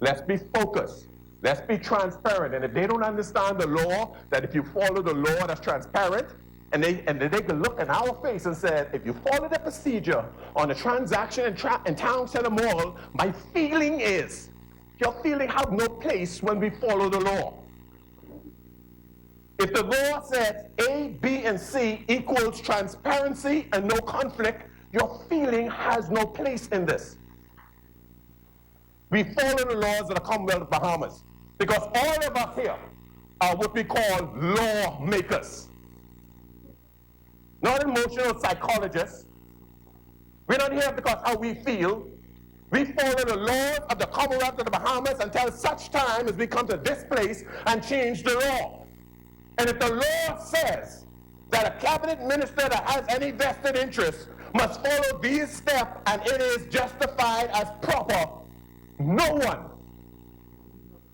let's be focused, let's be transparent. And if they don't understand the law, that if you follow the law that's transparent, and they can look in our face and say, if you follow the procedure on a transaction in Town Center Mall, my feeling is, your feeling has no place when we follow the law. If the law says A, B, and C equals transparency and no conflict, your feeling has no place in this. We follow the laws of the Commonwealth of Bahamas because all of us here are what we call lawmakers. Not emotional psychologists. We're not here because how we feel. We follow the laws of the Commonwealth of the Bahamas until such time as we come to this place and change the law. And if the law says that a cabinet minister that has any vested interest must follow these steps and it is justified as proper, no one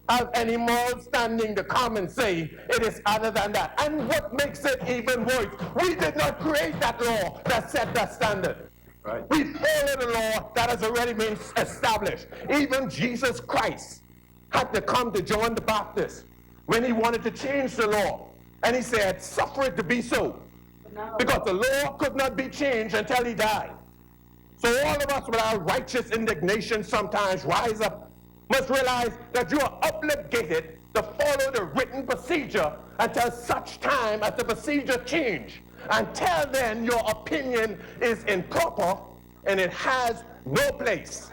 has any moral standing to come and say it is other than that. And what makes it even worse, we did not create that law that set that standard. Right. We follow the law that has already been established. Even Jesus Christ had to come to John the Baptist when he wanted to change the law. And he said, suffer it to be so. Because the law could not be changed until he died. So all of us with our righteous indignation sometimes rise up, must realize that you are obligated to follow the written procedure until such time as the procedure change. Until then, your opinion is improper and it has no place.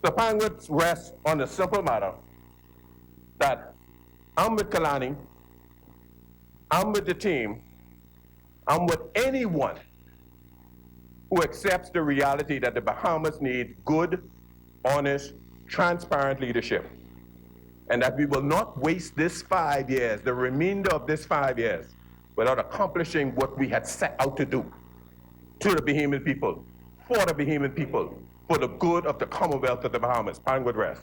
The Pinewood rests on the simple matter that I'm with Kalani, I'm with the team, I'm with anyone who accepts the reality that the Bahamas need good, honest, transparent leadership. And that we will not waste this 5 years, the remainder of this 5 years, without accomplishing what we had set out to do to the Bahamian people, for the Bahamian people, for the good of the Commonwealth of the Bahamas. Pine good rest.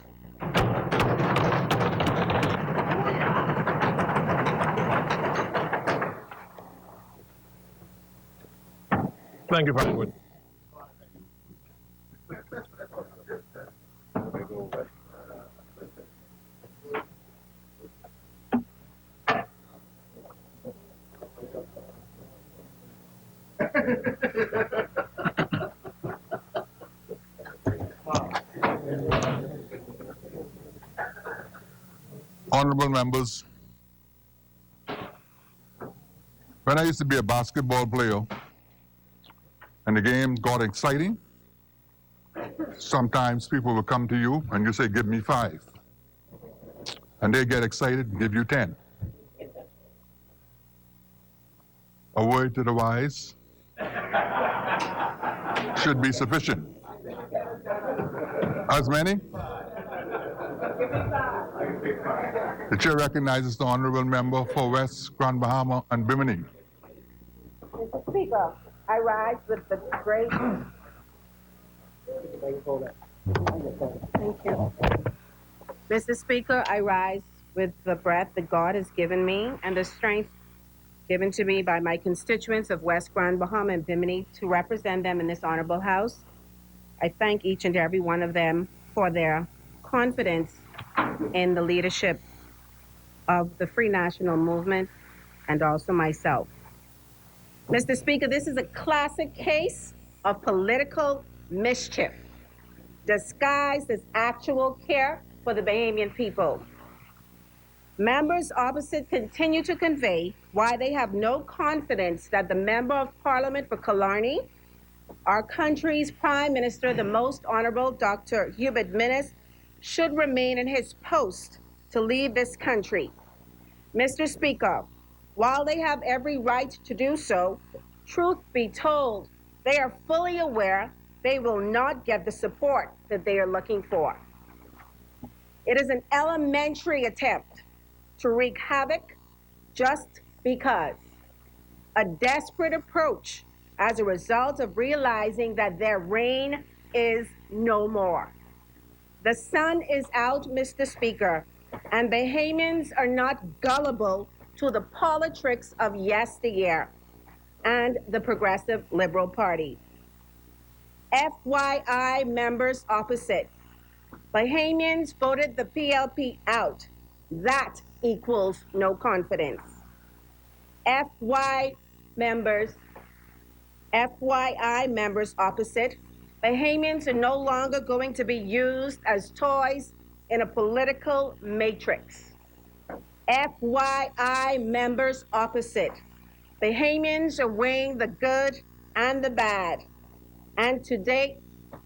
Thank you, Pinewood. Honorable members, when I used to be a basketball player and the game got exciting, sometimes people will come to you and you say, give me 5. And they get excited and give you 10. A word to the wise should be sufficient. As many? The chair recognizes the honorable member for West Grand Bahama and Bimini. Mr. Speaker, I rise with the great... Thank you. Mr. Speaker, I rise with the breath that God has given me and the strength given to me by my constituents of West Grand Bahama and Bimini to represent them in this honorable house. I thank each and every one of them for their confidence in the leadership of the Free National Movement and also myself. Mr. Speaker, this is a classic case of political mischief disguised as actual care for the Bahamian people. Members opposite continue to convey why they have no confidence that the Member of Parliament for Killarney, our country's Prime Minister, the Most Honorable Dr. Hubert Minnis, should remain in his post to lead this country. Mr. Speaker, while they have every right to do so, truth be told, they are fully aware they will not get the support that they are looking for. It is an elementary attempt to wreak havoc just because. A desperate approach as a result of realizing that their reign is no more. The sun is out, Mr. Speaker, and Bahamians are not gullible to the politics of yesteryear and the Progressive Liberal Party. FYI, members opposite, Bahamians voted the PLP out. That equals no confidence. FYI, members opposite, Bahamians are no longer going to be used as toys in a political matrix. FYI, members opposite, Bahamians are weighing the good and the bad. And to date,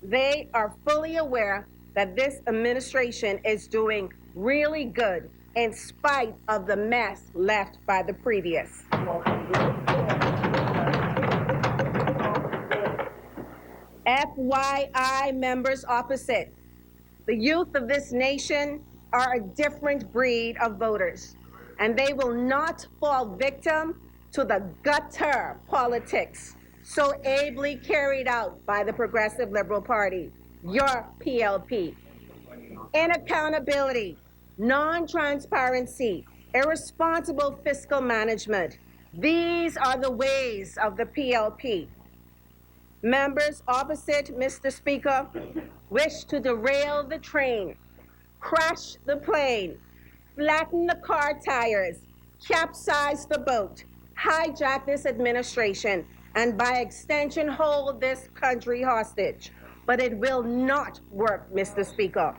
they are fully aware that this administration is doing really good in spite of the mess left by the previous. FYI, members opposite, the youth of this nation are a different breed of voters, and they will not fall victim to the gutter politics so ably carried out by the Progressive Liberal Party, your PLP. Inaccountability, non-transparency, irresponsible fiscal management. These are the ways of the PLP. Members opposite, Mr. Speaker, wish to derail the train, crash the plane, flatten the car tires, capsize the boat, hijack this administration, and by extension hold this country hostage. But it will not work, Mr. Speaker.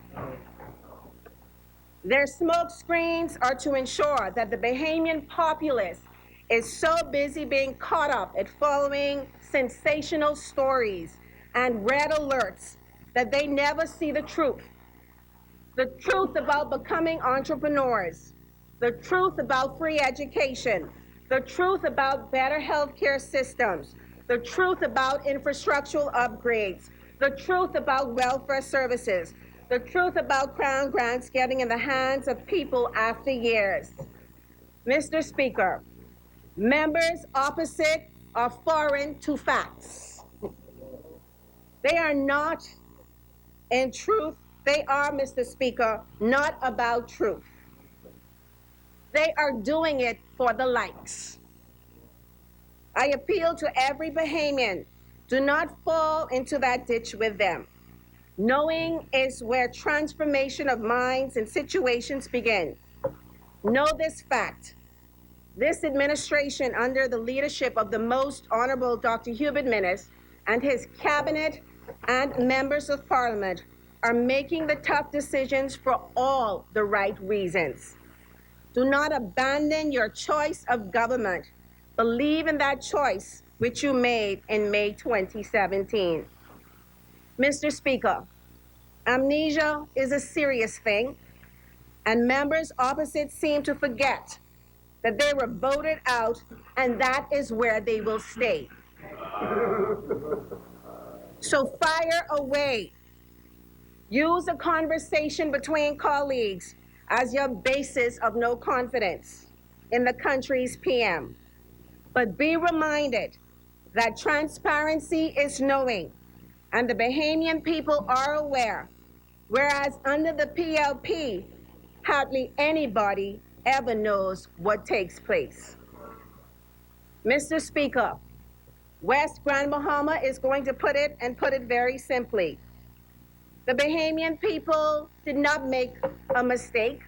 Their smoke screens are to ensure that the Bahamian populace is so busy being caught up at following sensational stories and red alerts that they never see the truth. the truth about becoming entrepreneurs, the truth about free education, the truth about better healthcare systems, the truth about infrastructural upgrades, the truth about welfare services, the truth about Crown grants getting in the hands of people after years. Mr. Speaker, members opposite are foreign to facts. They are not, in truth, they are, Mr. Speaker, not about truth. They are doing it for the likes. I appeal to every Bahamian, do not fall into that ditch with them. Knowing is where transformation of minds and situations begin. Know this fact. This administration, under the leadership of the Most Honorable Dr. Hubert Minnis and his cabinet and members of Parliament, are making the tough decisions for all the right reasons. Do not abandon your choice of government. Believe in that choice which you made in May 2017. Mr. Speaker, amnesia is a serious thing, and members opposite seem to forget that they were voted out, and that is where they will stay. So fire away. Use a conversation between colleagues as your basis of no confidence in the country's PM. But be reminded that transparency is knowing, and the Bahamian people are aware, whereas under the PLP, hardly anybody ever knows what takes place. Mr. Speaker, West Grand Bahama is going to put it very simply. The Bahamian people did not make a mistake.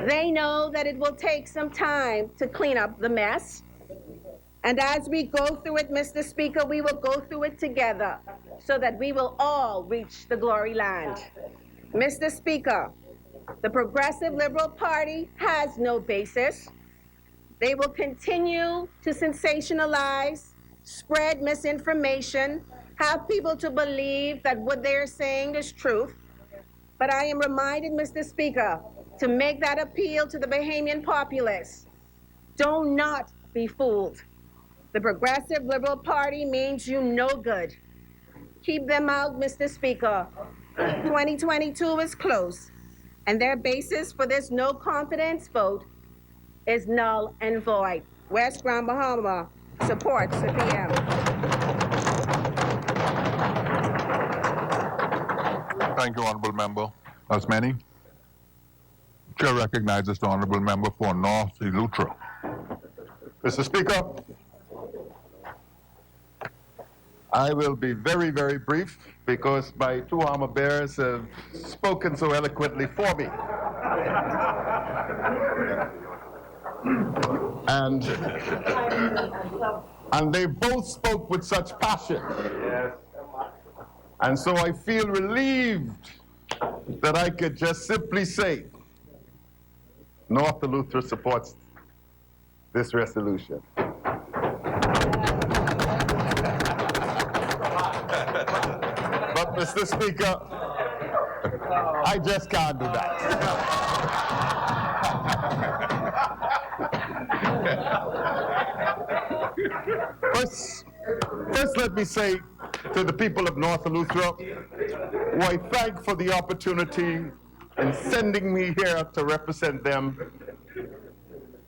They know that it will take some time to clean up the mess. And as we go through it, Mr. Speaker, we will go through it together so that we will all reach the glory land. Mr. Speaker, the Progressive Liberal Party has no basis. They will continue to sensationalize, spread misinformation, have people to believe that what they're saying is truth. But I am reminded, Mr. Speaker, to make that appeal to the Bahamian populace. Do not be fooled. The Progressive Liberal Party means you no good. Keep them out, Mr. Speaker. 2022 is close, and their basis for this no confidence vote is null and void. West Grand Bahama supports the PM. Thank you, Honorable Member. As many. Chair recognizes the Honorable Member for North Eleuthera. Mr. Speaker, I will be very, very brief because my two armor bearers have spoken so eloquently for me. And they both spoke with such passion. Yes. And so I feel relieved that I could just simply say, North Eleuthera supports this resolution. But Mr. Speaker, I just can't do that. First, let me say to the people of North Eleuthera, who I thank for the opportunity in sending me here to represent them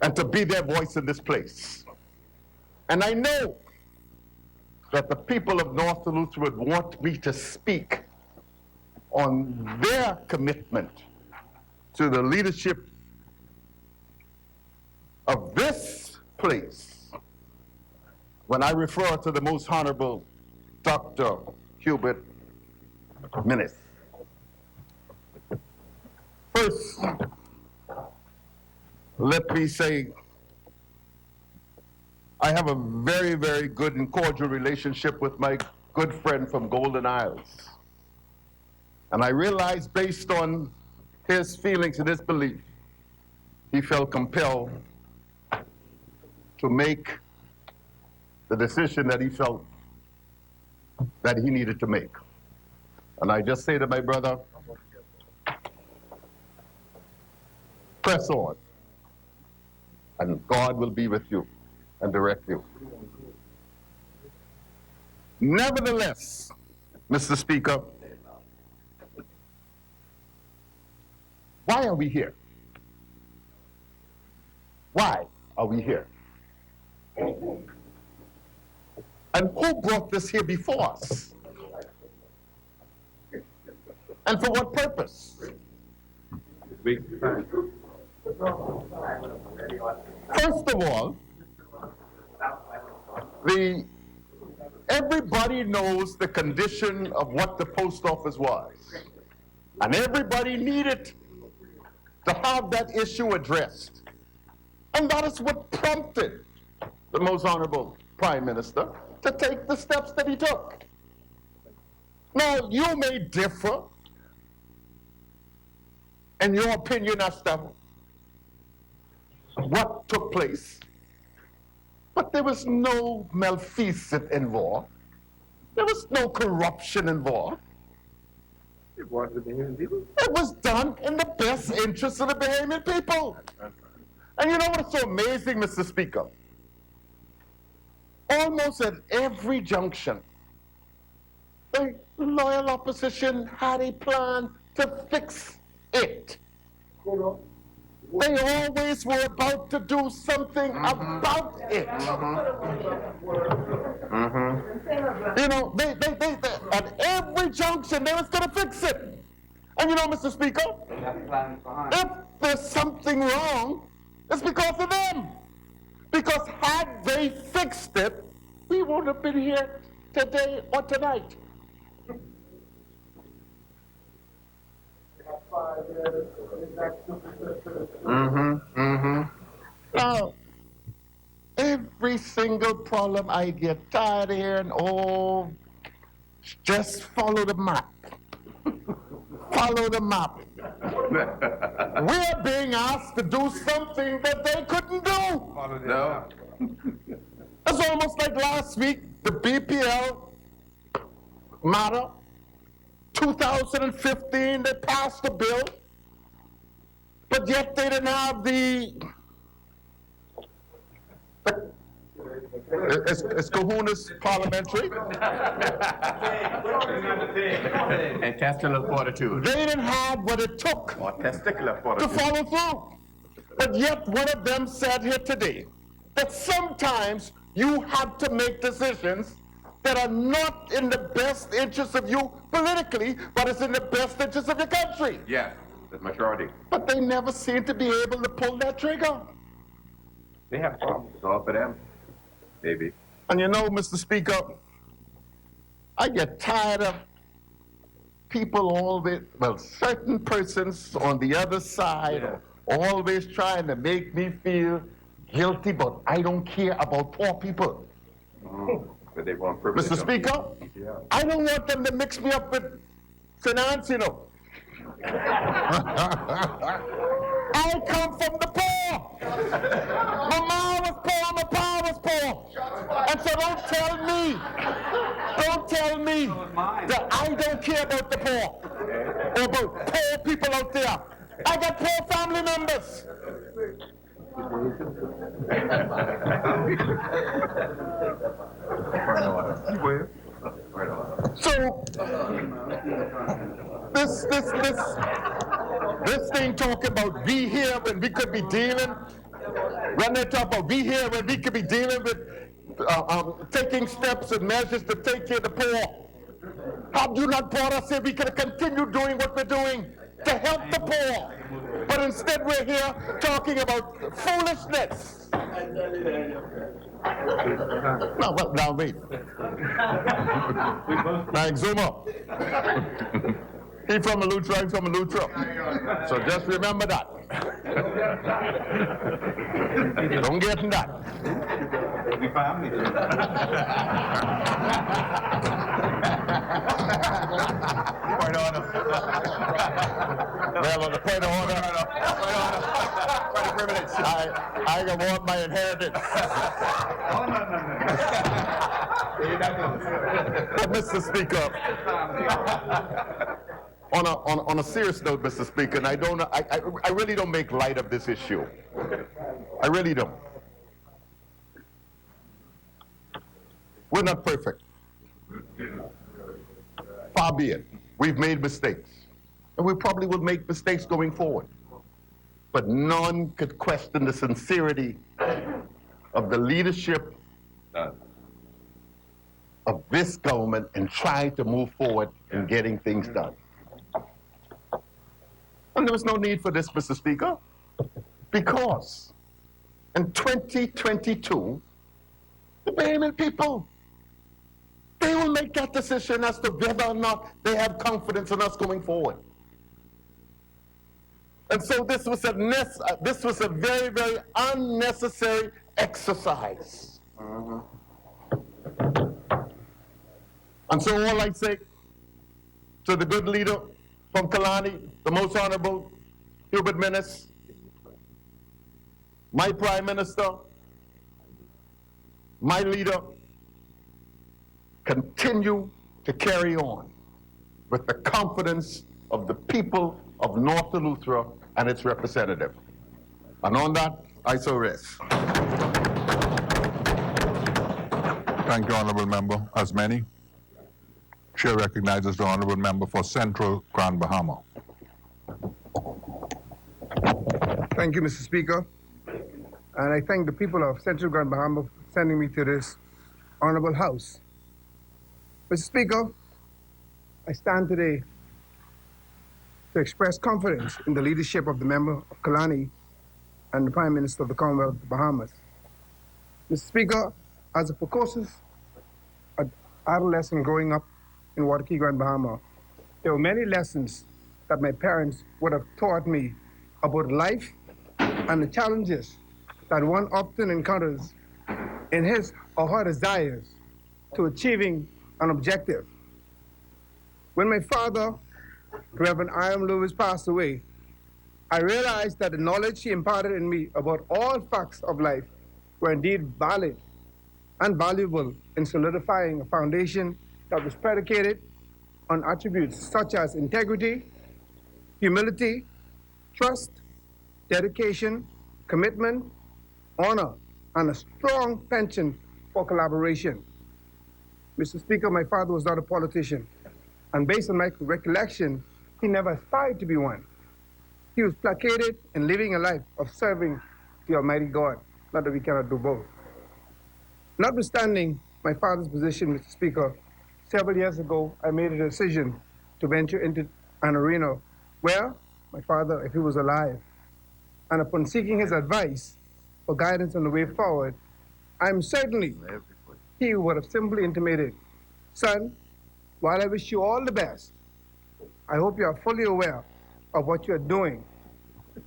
and to be their voice in this place. And I know that the people of North Eleuthera would want me to speak on their commitment to the leadership of this place when I refer to the Most Honorable Dr. Hubert Minnis. First, let me say I have a very, very good and cordial relationship with my good friend from Golden Isles. And I realize, based on his feelings and his belief, he felt compelled to make the decision that he felt that he needed to make. And I just say to my brother, Press on. And God will be with you and direct you. Nevertheless, Mr. Speaker, why are we here? Why are we here? And who brought this here before us? And for what purpose? First of all, everybody knows the condition of what the post office was. And everybody needed to have that issue addressed. And that is what prompted the most honorable Prime Minister to take the steps that he took. Now, you may differ in your opinion as to what took place, but there was no malfeasance involved. There was no corruption involved. It was the Bahamian people? It was done in the best interest of the Bahamian people. And you know what's so amazing, Mr. Speaker? Almost at every junction, the loyal opposition had a plan to fix it. They always were about to do something about it. You know, they at every junction, they was going to fix it. And you know, Mr. Speaker, if there's something wrong, it's because of them. Because had they fixed it, we wouldn't have been here today or tonight. Now, every single problem I get tired of hearing, oh, just follow the map. Follow the map. We're being asked to do something that they couldn't do. No. It's almost like last week, the BPL matter, 2015, they passed a bill, but yet they didn't have it's kahunas parliamentary. And testicular fortitude. They didn't have what it took Or testicular to fortitude. follow through. But yet one of them said here today that sometimes you have to make decisions that are not in the best interest of you politically, but it's in the best interest of your country. Yes, the majority. But they never seem to be able to pull that trigger. They have problems. It's all for them. Maybe. And you know, Mr. Speaker, I get tired of people always, well, certain persons on the other side are always trying to make me feel guilty, but I don't care about poor people. But they want privilege. Mr. Speaker, I don't want them to mix me up with finance, you know. I come from the poor. My mom was poor, my pa was poor. And so don't tell me that I don't care about the poor or about poor people out there. I got poor family members. So this thing talk about be here when we could be dealing, when they talk about be here when we could be dealing with taking steps and measures to take care of the poor. Have you not brought us here? We could have continued doing what we're doing to help the poor. But instead we're here talking about foolishness. No, well, now wait. Now, Zuma. He from Elutra, I'm from Elutra. So just remember that. Don't get in that. We family. Point of order. Well, on the point of order, Point of privilege. I can want my inheritance. But Mr. Speaker, on a serious note, Mr. Speaker, and I really don't make light of this issue. I really don't. We're not perfect. Far be it. We've made mistakes. And we probably will make mistakes going forward. But none could question the sincerity of the leadership of this government in trying to move forward in getting things done. And there was no need for this, Mr. Speaker, because in 2022, the Bahamian people, they will make that decision as to whether or not they have confidence in us going forward. And so this was a very, very unnecessary exercise. And so all I say to the good leader from Kalani, the Most Honorable Hubert Minnis, my Prime Minister, my leader, continue to carry on with the confidence of the people of North Eleuthera and its representative. And on that, I so rest. Thank you, Honourable Member. As many. Chair recognizes the Honourable Member for Central Grand Bahama. Thank you, Mr. Speaker. And I thank the people of Central Grand Bahama for sending me to this honorable house. Mr. Speaker, I stand today to express confidence in the leadership of the member of Kalani and the Prime Minister of the Commonwealth of the Bahamas. Mr. Speaker, as a precocious adolescent growing up in Waikiki, Grand Bahama, there were many lessons that my parents would have taught me about life and the challenges that one often encounters in his or her desires to achieving an objective. When my father, Reverend I.M. Lewis, passed away, I realized that the knowledge he imparted in me about all facts of life were indeed valid and valuable in solidifying a foundation that was predicated on attributes such as integrity, humility, trust, dedication, commitment, honor, and a strong penchant for collaboration. Mr. Speaker, my father was not a politician, and based on my recollection, he never aspired to be one. He was placated in living a life of serving the Almighty God, not that we cannot do both. Notwithstanding my father's position, Mr. Speaker, several years ago, I made a decision to venture into an arena where my father, if he was alive, and upon seeking his advice for guidance on the way forward, I'm certainly he would have simply intimated, son, while I wish you all the best, I hope you are fully aware of what you are doing.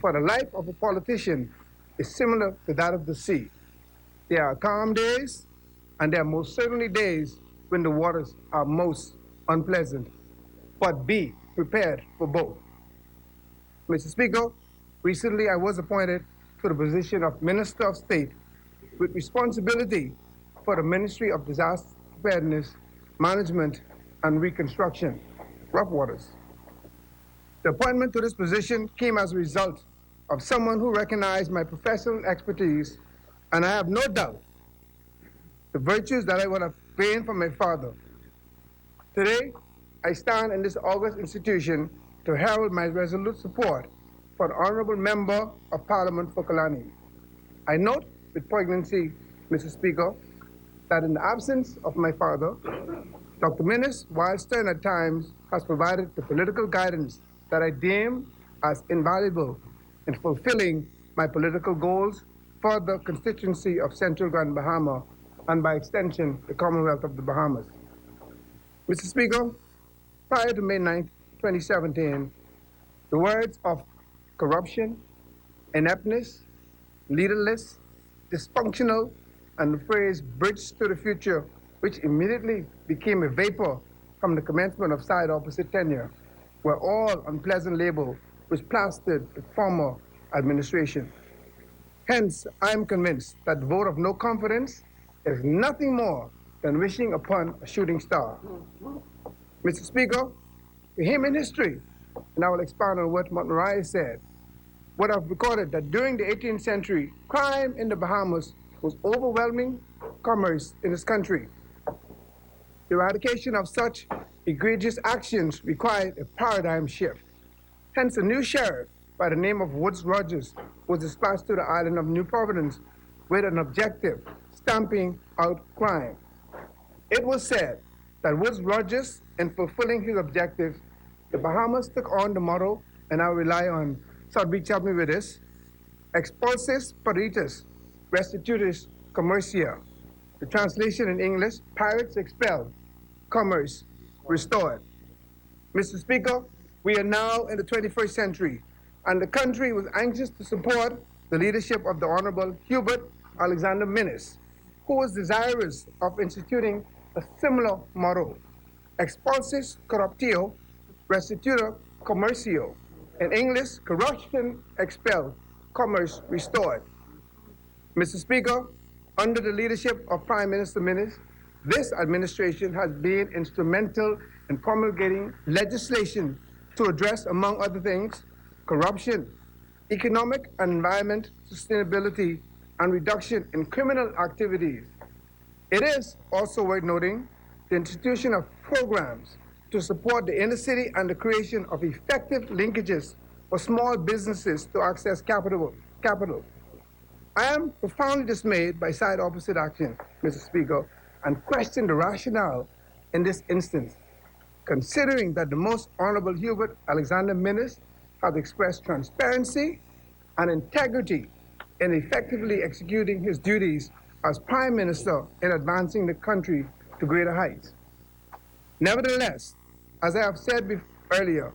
For the life of a politician is similar to that of the sea. There are calm days, and there are most certainly days when the waters are most unpleasant. But be prepared for both. Mr. Speaker, recently I was appointed to the position of Minister of State with responsibility for the Ministry of Disaster Preparedness, Management, and Reconstruction, rough waters. The appointment to this position came as a result of someone who recognized my professional expertise, and I have no doubt the virtues that I would have gained from my father. Today, I stand in this august institution to herald my resolute support for the Honorable Member of Parliament for Kalani. I note with poignancy, Mr. Speaker, that in the absence of my father, Dr. Minnis, while stern at times, has provided the political guidance that I deem as invaluable in fulfilling my political goals for the constituency of Central Grand Bahama and by extension, the Commonwealth of the Bahamas. Mr. Speaker, prior to May 9, 2017, the words of corruption, ineptness, leaderless, dysfunctional, and the phrase bridge to the future, which immediately became a vapor from the commencement of side opposite tenure, were all unpleasant label which plastered the former administration. Hence, I am convinced that the vote of no confidence is nothing more than wishing upon a shooting star. Mr. Speaker, for him in history and I will expound on what Montmirail said. What I've recorded that during the 18th century, crime in the Bahamas was overwhelming commerce in this country. The eradication of such egregious actions required a paradigm shift. Hence, a new sheriff by the name of Woods Rogers was dispatched to the island of New Providence with an objective, stamping out crime. It was said that Woods Rogers, in fulfilling his objectives, the Bahamas took on the motto, and I rely on Southbridge help me with this, expulsis paritas, restitutis commercia. The translation in English, pirates expelled, commerce restored. Mr. Speaker, we are now in the 21st century, and the country was anxious to support the leadership of the Honorable Hubert Alexander Minnis, who was desirous of instituting a similar motto, expulsis corruptio, restituta commercio. In English, corruption expelled, commerce restored. Mr. Speaker, under the leadership of Prime Minister Minnis, this administration has been instrumental in promulgating legislation to address, among other things, corruption, economic and environment sustainability, and reduction in criminal activities. It is also worth noting the institution of programs to support the inner city and the creation of effective linkages for small businesses to access capital. I am profoundly dismayed by side opposite action, Mr. Speaker, and question the rationale in this instance, considering that the Most Honorable Hubert Alexander Minnis has expressed transparency and integrity in effectively executing his duties as Prime Minister in advancing the country to greater heights. Nevertheless, as I have said earlier,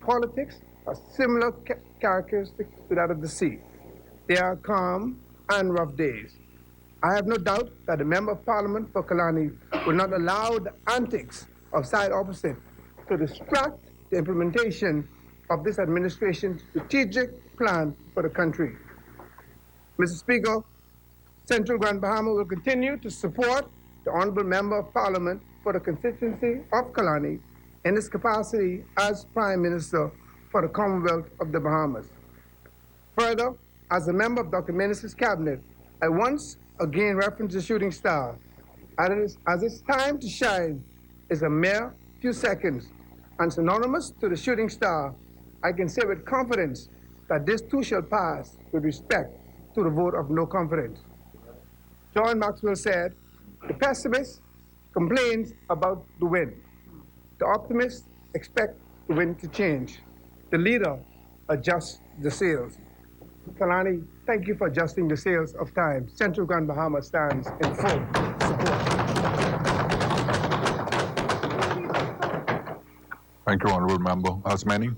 politics have similar characteristics to that of the sea. There are calm and rough days. I have no doubt that the Member of Parliament for Kalani will not allow the antics of side opposite to distract the implementation of this administration's strategic plan for the country. Mr. Speaker, Central Grand Bahama will continue to support the Honorable Member of Parliament for the constituency of Kalani in his capacity as Prime Minister for the Commonwealth of the Bahamas. Further, as a member of Dr. Minnis' cabinet, I once again reference the shooting star, as its time to shine is a mere few seconds, and synonymous to the shooting star, I can say with confidence that this too shall pass with respect to the vote of no confidence. John Maxwell said, the pessimist complains about the wind. The optimist expects the wind to change. The leader adjusts the sails. Kalani, thank you for adjusting the sails of time. Central Grand Bahama stands in full support. Thank you, Honorable Member. As many?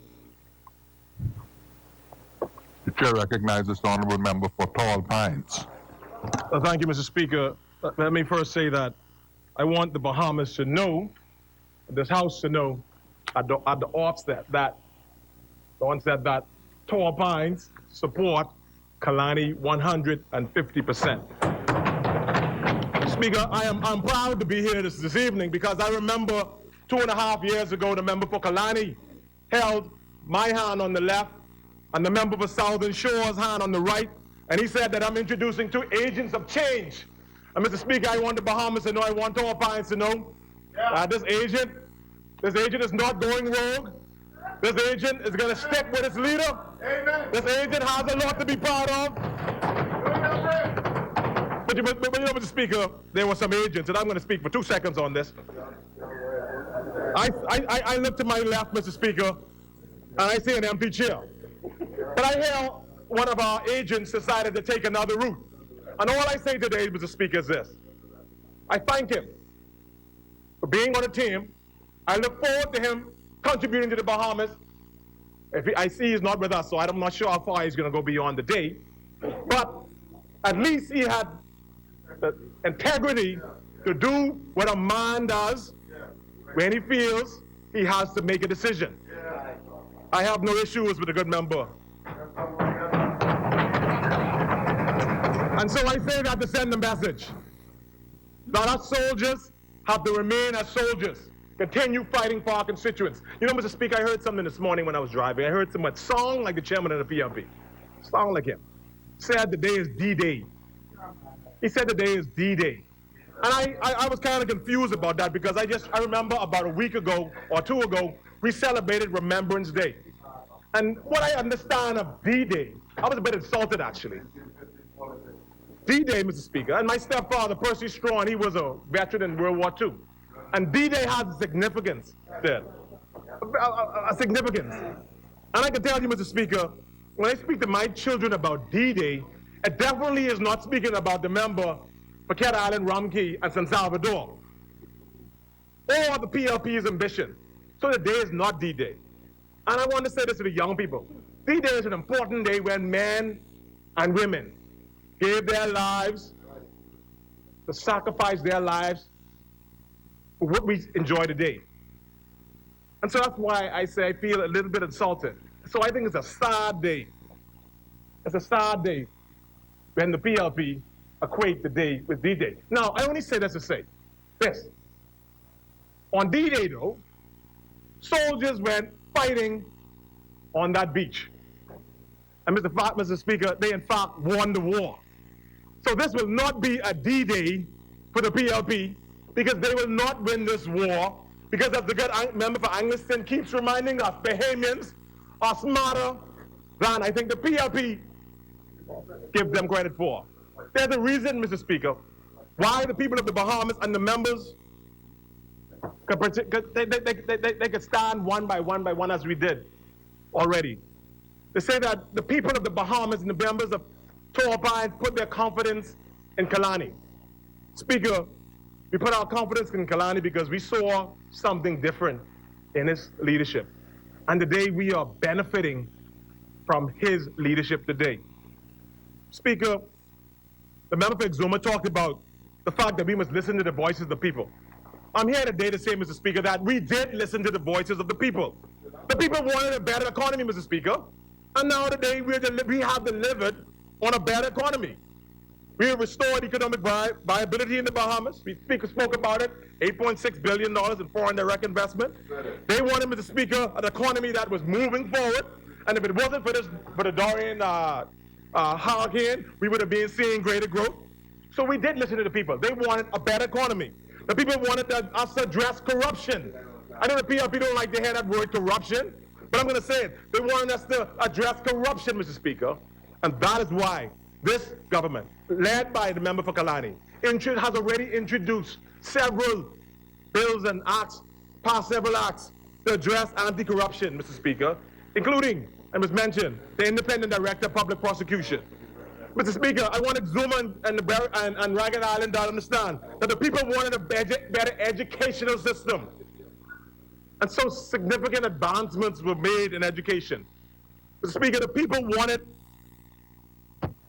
The Chair recognizes the Honorable Member for Tall Pines. Thank you, Mr. Speaker. Let me first say that I want the Bahamas to know, this House to know, at the offset that Tall Pines support Kalani 150%. Speaker, I'm proud to be here this evening because I remember 2.5 years ago, the member for Kalani held my hand on the left and the member for Southern Shore's hand on the right, and he said that I'm introducing two agents of change. And Mr. Speaker, I want the Bahamas to know, I want Tall Pines to know, this agent is not going rogue. This agent is going to stick with its leader. Amen. This agent has a lot to be proud of. But you know, Mr. Speaker, there were some agents, and I'm going to speak for 2 seconds on this. I look to my left, Mr. Speaker, and I see an empty chair. But I hear one of our agents decided to take another route. And all I say today, Mr. Speaker, is this. I thank him for being on the team. I look forward to him contributing to the Bahamas. I see he's not with us, so I'm not sure how far he's going to go beyond the day. But at least he had the integrity to do what a man does when he feels he has to make a decision. I have no issues with a good member. And so I say that to send a message that us soldiers have to remain as soldiers. continue fighting for our constituents. You know, Mr. Speaker, I heard something this morning when I was driving. I heard someone song like the chairman of the PLP. Song like him. Said the day is D-Day. He said the day is D-Day. And I was kind of confused about that because I remember about a week ago or 2 ago, we celebrated Remembrance Day. And what I understand of D-Day, I was a bit insulted actually. D-Day, Mr. Speaker, and my stepfather, Percy Strawn, he was a veteran in World War II. And D-Day has a significance there, a significance. And I can tell you, Mr. Speaker, when I speak to my children about D-Day, it definitely is not speaking about the member for Cat Island, Rumkey, and San Salvador, or the PLP's ambition. So the day is not D-Day. And I want to say this to the young people. D-Day is an important day when men and women gave their lives, to sacrifice their lives for what we enjoy today. And so that's why I say I feel a little bit insulted. So I think it's a sad day. It's a sad day when the PLP equate the day with D-Day. Now, I only say this to say this. On D-Day, though, soldiers went fighting on that beach. And Mr. Speaker, they in fact won the war. So this will not be a D-Day for the PLP because they will not win this war because as the good member for Angleston keeps reminding us, Bahamians are smarter than I think the PLP give them credit for. There's a reason, Mr. Speaker, why the people of the Bahamas and the members they could stand one by one as we did already. They say that the people of the Bahamas and the members of Torrey Pines put their confidence in Kalani. Speaker, we put our confidence in Kalani because we saw something different in his leadership. And today we are benefiting from his leadership today. Speaker, the member for Exuma talked about the fact that we must listen to the voices of the people. I'm here today to say, Mr. Speaker, that we did listen to the voices of the people. The people wanted a better economy, Mr. Speaker. And now today we have delivered on a better economy. We have restored economic viability in the Bahamas. The Speaker spoke about it, $8.6 billion in foreign direct investment. They wanted, Mr. Speaker, an economy that was moving forward. And if it wasn't for the Dorian hurricane, we would have been seeing greater growth. So we did listen to the people. They wanted a better economy. The people wanted us to address corruption. I know the PLP don't like to hear that word corruption, but I'm going to say it. They wanted us to address corruption, Mr. Speaker. And that is why this government, led by the member for Kalani, has already introduced several bills and acts, passed several acts to address anti-corruption, Mr. Speaker, including, I must mention, the Independent Director of Public Prosecution. Mr. Speaker, I want Exuma and Ragged Island to understand that the people wanted a better educational system. And so significant advancements were made in education. Mr. Speaker, the people wanted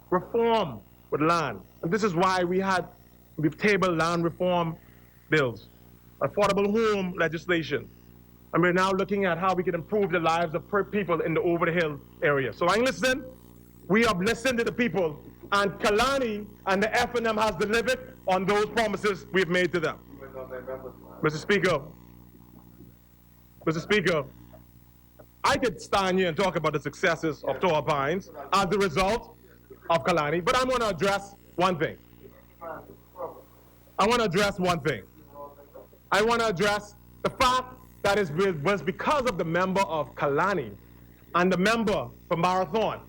reform with land. And this is why we've tabled land reform bills, affordable home legislation. And we're now looking at how we can improve the lives of people in the over-the-hill area. So Angleston, we have listened to the people, and Kalani and the F&M has delivered on those promises we've made to them. Mr. Speaker, I could stand here and talk about the successes of Torrey Pines as the result of Kalani, but I'm going to address one thing. I want to address the fact that it was because of the member of Kalani and the member for Marathon,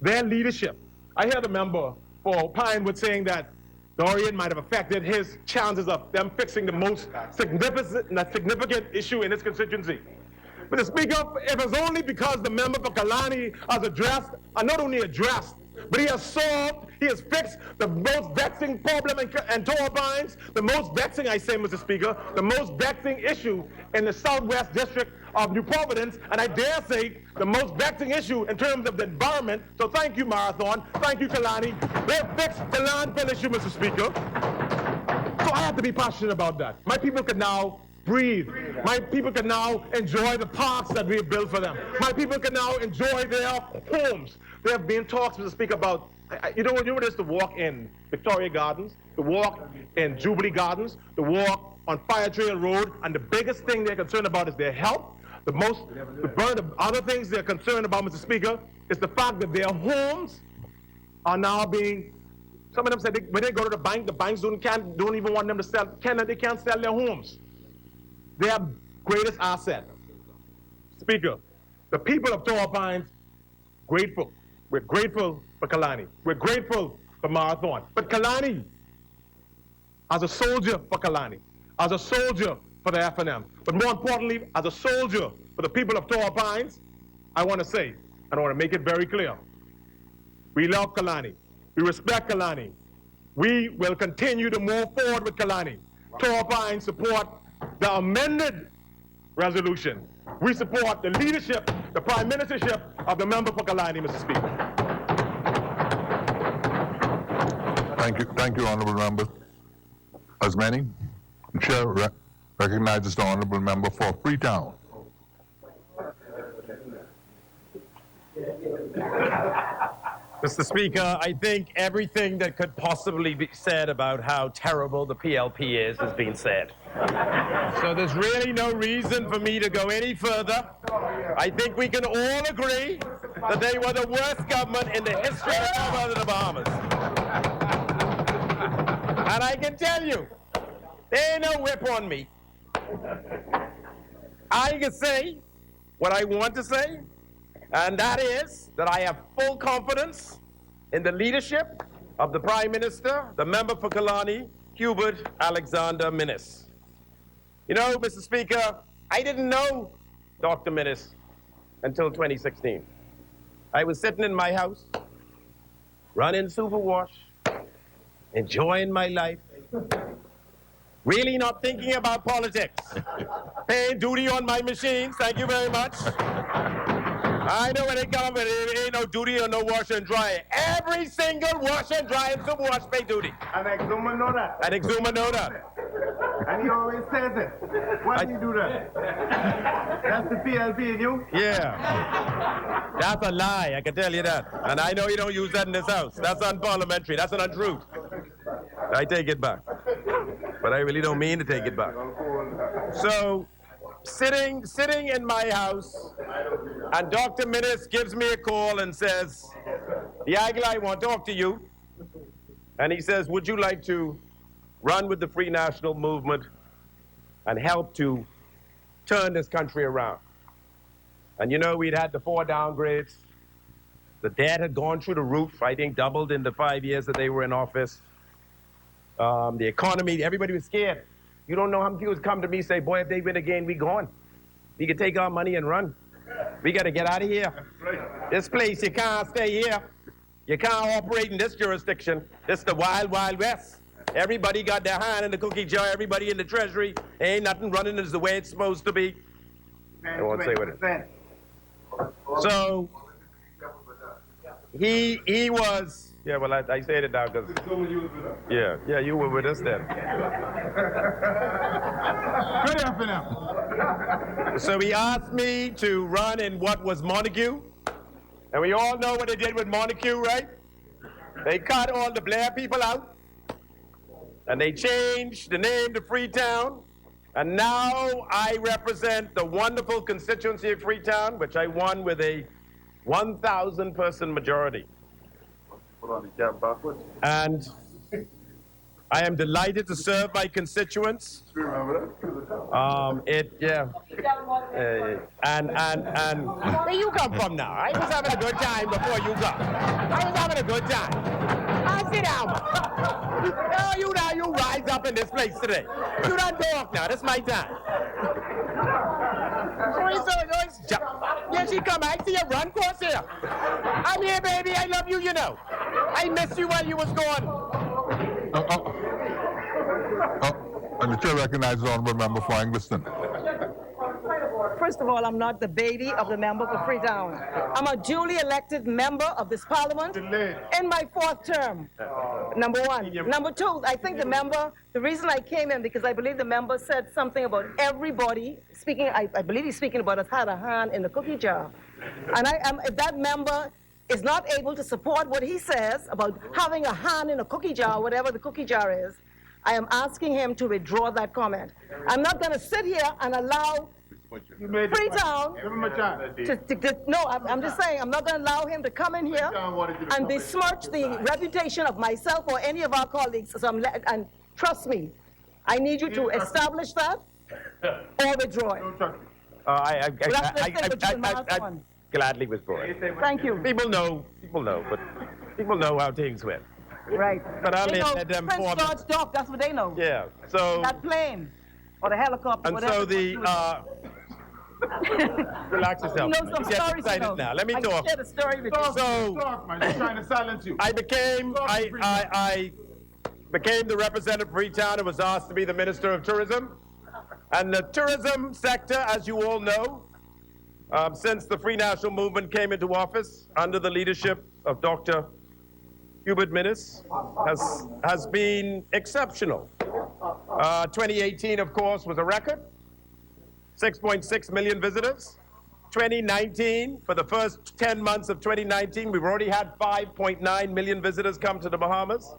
their leadership. I hear the member for Pinewood saying that Dorian might have affected his chances of them fixing the most significant issue in his constituency. Mr. Speaker, if it's only because the member for Kalani has addressed, and not only addressed, but he has solved, he has fixed the most vexing problem in Torrey Pines, the most vexing, I say, Mr. Speaker, the most vexing issue in the Southwest District of New Providence, and I dare say the most vexing issue in terms of the environment. So thank you, Marathon. Thank you, Kalani. They've fixed the landfill issue, Mr. Speaker. So I have to be passionate about that. My people can now breathe. My people can now enjoy the parks that we have built for them. My people can now enjoy their homes. There have been talks, Mr. Speaker, about, you know what it is to walk in Victoria Gardens, to walk in Jubilee Gardens, to walk on Fire Trail Road, and the biggest thing they're concerned about is their health. The other things they're concerned about, Mr. Speaker, is the fact that their homes are now being, some of them said when they go to the banks don't even want them to sell, they can't sell their homes. Their greatest asset. Speaker, the people of Torrey Pines, grateful. We're grateful for Kalani. We're grateful for Marathon. But Kalani, as a soldier for Kalani, as a soldier for the FNM, but more importantly, as a soldier for the people of Torrey Pines, I want to say, and I want to make it very clear, we love Kalani. We respect Kalani. We will continue to move forward with Kalani. Torrey Pines support the amended resolution. We support the leadership, the prime ministership of the member for Kalani, Mr. Speaker. Thank you, honourable member. As many, the chair recognizes the honourable member for Freetown. Mr. Speaker, I think everything that could possibly be said about how terrible the PLP is has been said. So there's really no reason for me to go any further. I think we can all agree that they were the worst government in the history of the Commonwealth of the Bahamas. And I can tell you, there ain't no whip on me. I can say what I want to say, and that is that I have full confidence in the leadership of the Prime Minister, the member for Kalani, Hubert Alexander Minnis. You know, Mr. Speaker, I didn't know Dr. Minnis until 2016. I was sitting in my house, running Superwash, enjoying my life, really not thinking about politics, paying duty on my machines, thank you very much. I know when they come, it ain't no duty or no wash and dry. Every single wash and dry and Superwash pay duty. And Exuma know that. And Exuma know that. And he always says it. Why do you do that? That's the PLP in you? Yeah. That's a lie, I can tell you that. And I know you don't use that in this house. That's unparliamentary. That's an untruth. I take it back. But I really don't mean to take it back. So, sitting in my house, and Dr. Minnis gives me a call and says, the Agla, I want to talk to you. And he says, would you like to run with the Free National Movement and help to turn this country around? And you know, we'd had the 4 downgrades. The debt had gone through the roof, I think doubled in the 5 years that they were in office. The economy, everybody was scared. You don't know how many people come to me and say, boy, if they win again, we gone. We can take our money and run. We got to get out of here. This place, you can't stay here. You can't operate in this jurisdiction. This is the wild, wild west. Everybody got their hand in the cookie jar. Everybody in the treasury. Ain't nothing running as the way it's supposed to be. I won't say what it is. So, he was, yeah, well, I said it now because, yeah, you were with us then. Good afternoon. So he asked me to run in what was Montague, and we all know what they did with Montague, right? They cut all the Blair people out, and they changed the name to Freetown, and now I represent the wonderful constituency of Freetown, which I won with a 1,000-person majority. And I am delighted to serve my constituents. Where you come from now? I was having a good time before you got. I was having a good time. I sit down. No, you now, you rise up in this place today. You done talk now. This my time. Yeah, she come. I see a run course here. I'm here, baby. I love you, you know. I missed you while you was gone. And the chair recognizes the honourable member for Angleton. First of all, I'm not the baby of the member for Freetown. I'm a duly elected member of this parliament in my 4th term. Number one. Number two, I think the reason I came in, because I believe the member said something about everybody speaking, I believe he's speaking about us had a hand in the cookie jar. And if that member is not able to support what he says about having a hand in a cookie jar, whatever the cookie jar is, I am asking him to withdraw that comment. I'm not going to sit here and allow Freetown I'm just saying, I'm not going to allow him to come in here and besmirch the reputation of myself or any of our colleagues. And trust me, I need you to establish that or withdraw it. I gladly withdraw it. Thank you. People know, but people know how things went. Right. But I'll They know let them Prince form George Dock, that's what they know. Yeah, so... That plane, or the helicopter, And whatever. so the, relax yourself. You know some You get stories, excited you know. now. Let me I can talk. share the story with you. So, man. They're trying to silence you. I became the representative of Freetown and was asked to be the Minister of Tourism. And the tourism sector, as you all know, since the Free National Movement came into office under the leadership of Dr. Hubert Minnis, has been exceptional. 2018, of course, was a record. 6.6 million visitors. 2019, for the first 10 months of 2019, we've already had 5.9 million visitors come to the Bahamas.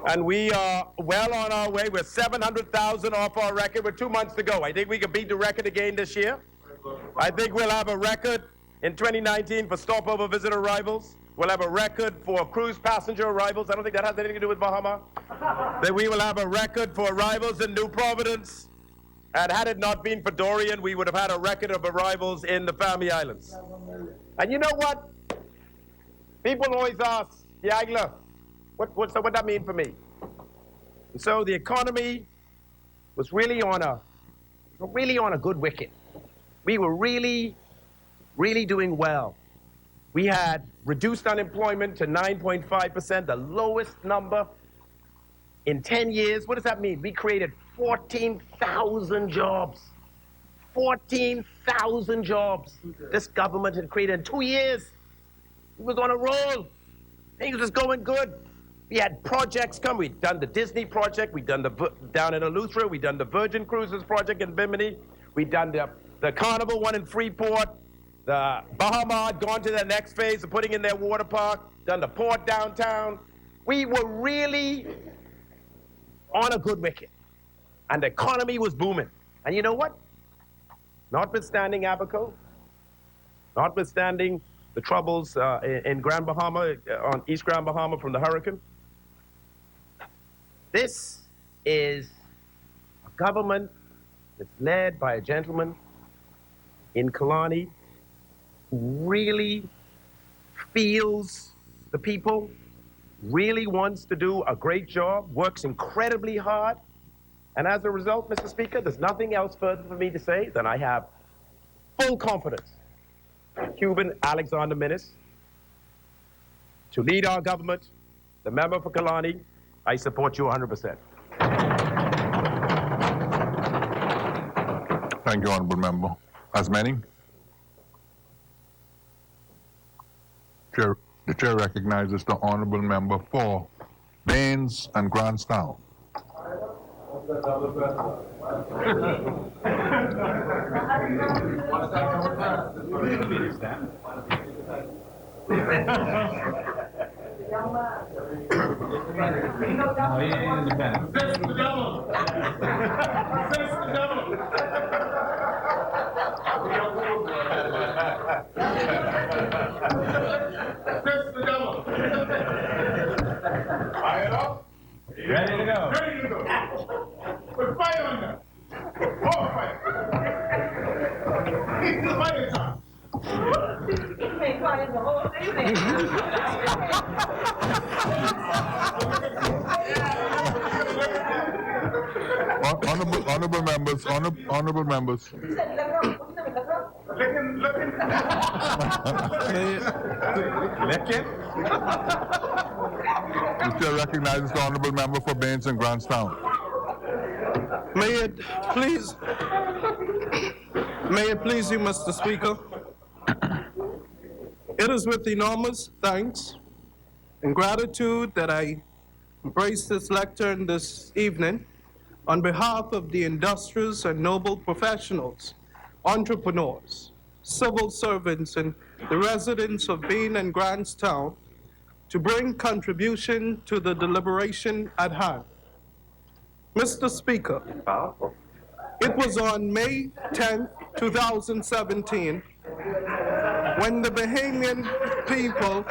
And we are well on our way. We're 700,000 off our record. We're 2 months to go. I think we can beat the record again this year. I think we'll have a record in 2019 for stopover visitor arrivals. We'll have a record for cruise passenger arrivals. I don't think that has anything to do with Bahama. That we will have a record for arrivals in New Providence. And had it not been for Dorian, we would have had a record of arrivals in the Family Islands. And you know what? People always ask, Yagla, what that mean for me? And so the economy was really on a good wicket. We were really doing well. We had reduced unemployment to 9.5%, the lowest number in 10 years. What does that mean? We created 14,000 jobs. 14,000 jobs this government had created in 2 years. We was on a roll. Things was going good. We had projects come. We'd done the Disney project. We'd done down in Eleuthera. We'd done the Virgin Cruises project in Bimini. We'd done the Carnival one in Freeport. The Bahama had gone to the next phase of putting in their water park. Done the port downtown. We were really on a good wicket. And the economy was booming. And you know what? Notwithstanding Abaco, notwithstanding the troubles in Grand Bahama, on East Grand Bahama from the hurricane, this is a government that's led by a gentleman in Kalani who really feels the people, really wants to do a great job, works incredibly hard. And as a result, Mr. Speaker, there's nothing else further for me to say than I have full confidence in Cuban Alexander Minnis to lead our government, the member for Kalani. I support you 100%. Thank you, Honorable Member. As many? The chair recognizes the Honorable Member for Baines and Grandstown. Ready to go. Ready to go. With fire on them. All fire. It's the fire time. Honorable members. The chair recognizes the Honorable Member for Baines and Grandstown. May it please you, Mr. Speaker. It is with enormous thanks and gratitude that I embrace this lectern this evening on behalf of the industrious and noble professionals, entrepreneurs, civil servants, and the residents of Baines and Grandstown to bring contribution to the deliberation at hand. Mr. Speaker, it was on May 10, 2017, when the Bahamian people...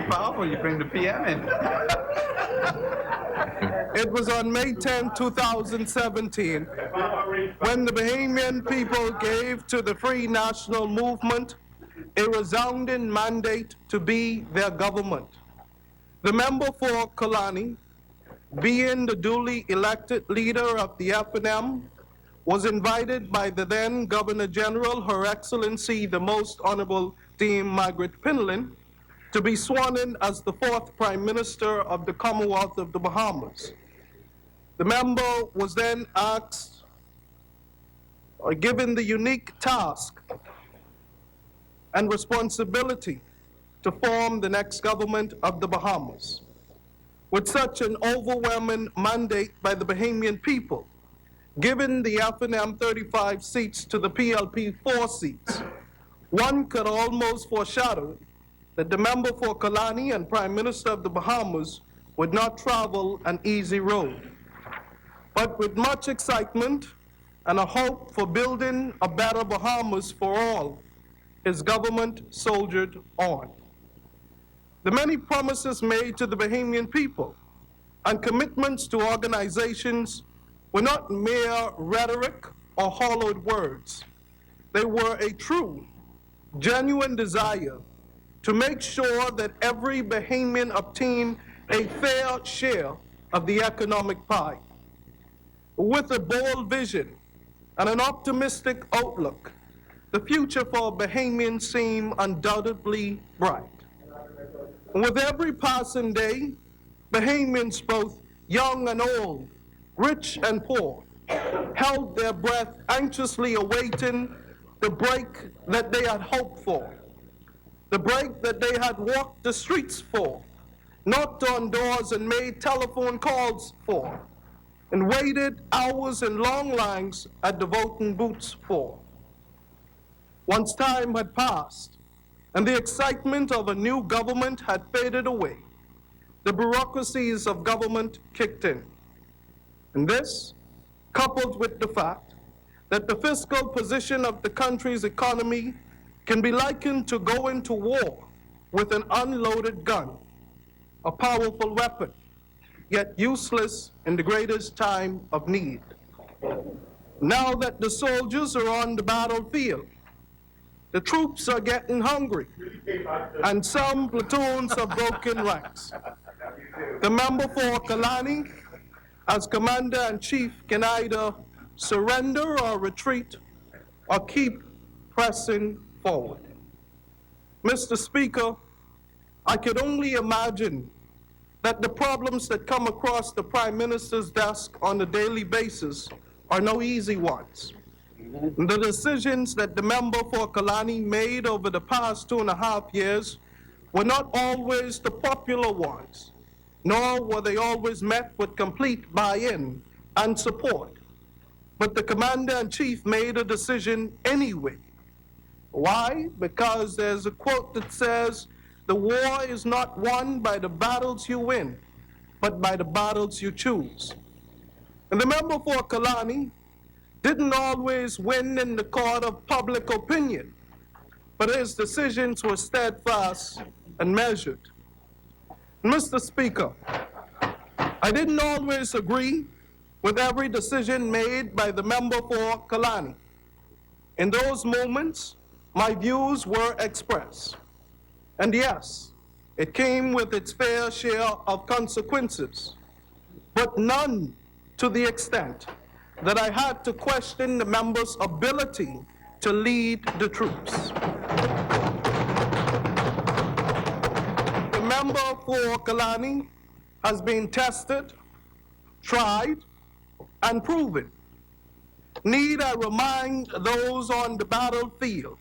Powerful, you bring the PM in. It was on May 10, 2017, when the Bahamian people gave to the Free National Movement a resounding mandate to be their government. The member for Kalani, being the duly elected leader of the FNM, was invited by the then Governor General, Her Excellency, the Most Honorable Dame Margaret Pinlin, to be sworn in as the fourth Prime Minister of the Commonwealth of the Bahamas. The member was then asked, or given the unique task and responsibility to form the next government of the Bahamas. With such an overwhelming mandate by the Bahamian people, given the FNM 35 seats to the PLP 4 seats, one could almost foreshadow that the member for Kalani and Prime Minister of the Bahamas would not travel an easy road. But with much excitement and a hope for building a better Bahamas for all, his government soldiered on. The many promises made to the Bahamian people and commitments to organizations were not mere rhetoric or hollowed words. They were a true, genuine desire to make sure that every Bahamian obtained a fair share of the economic pie. With a bold vision and an optimistic outlook, the future for Bahamians seemed undoubtedly bright. And with every passing day, Bahamians, both young and old, rich and poor, held their breath, anxiously awaiting the break that they had hoped for, the break that they had walked the streets for, knocked on doors and made telephone calls for, and waited hours in long lines at the voting booths for. Once time had passed and the excitement of a new government had faded away, the bureaucracies of government kicked in. And this, coupled with the fact that the fiscal position of the country's economy can be likened to going to war with an unloaded gun, a powerful weapon, yet useless in the greatest time of need. Now that the soldiers are on the battlefield, the troops are getting hungry, and some platoons have broken ranks. The member for Kalani, as Commander-in-Chief, can either surrender or retreat or keep pressing forward. Mr. Speaker, I could only imagine that the problems that come across the Prime Minister's desk on a daily basis are no easy ones. The decisions that the member for Kalani made over the past 2.5 years were not always the popular ones, nor were they always met with complete buy-in and support. But the Commander-in-Chief made a decision anyway. Why? Because there's a quote that says, "The war is not won by the battles you win, but by the battles you choose." And the member for Kalani didn't always win in the court of public opinion, but his decisions were steadfast and measured. Mr. Speaker, I didn't always agree with every decision made by the member for Kalani. In those moments, my views were expressed. And yes, it came with its fair share of consequences, but none to the extent that I had to question the member's ability to lead the troops. The member for Kalani has been tested, tried, and proven. Need I remind those on the battlefield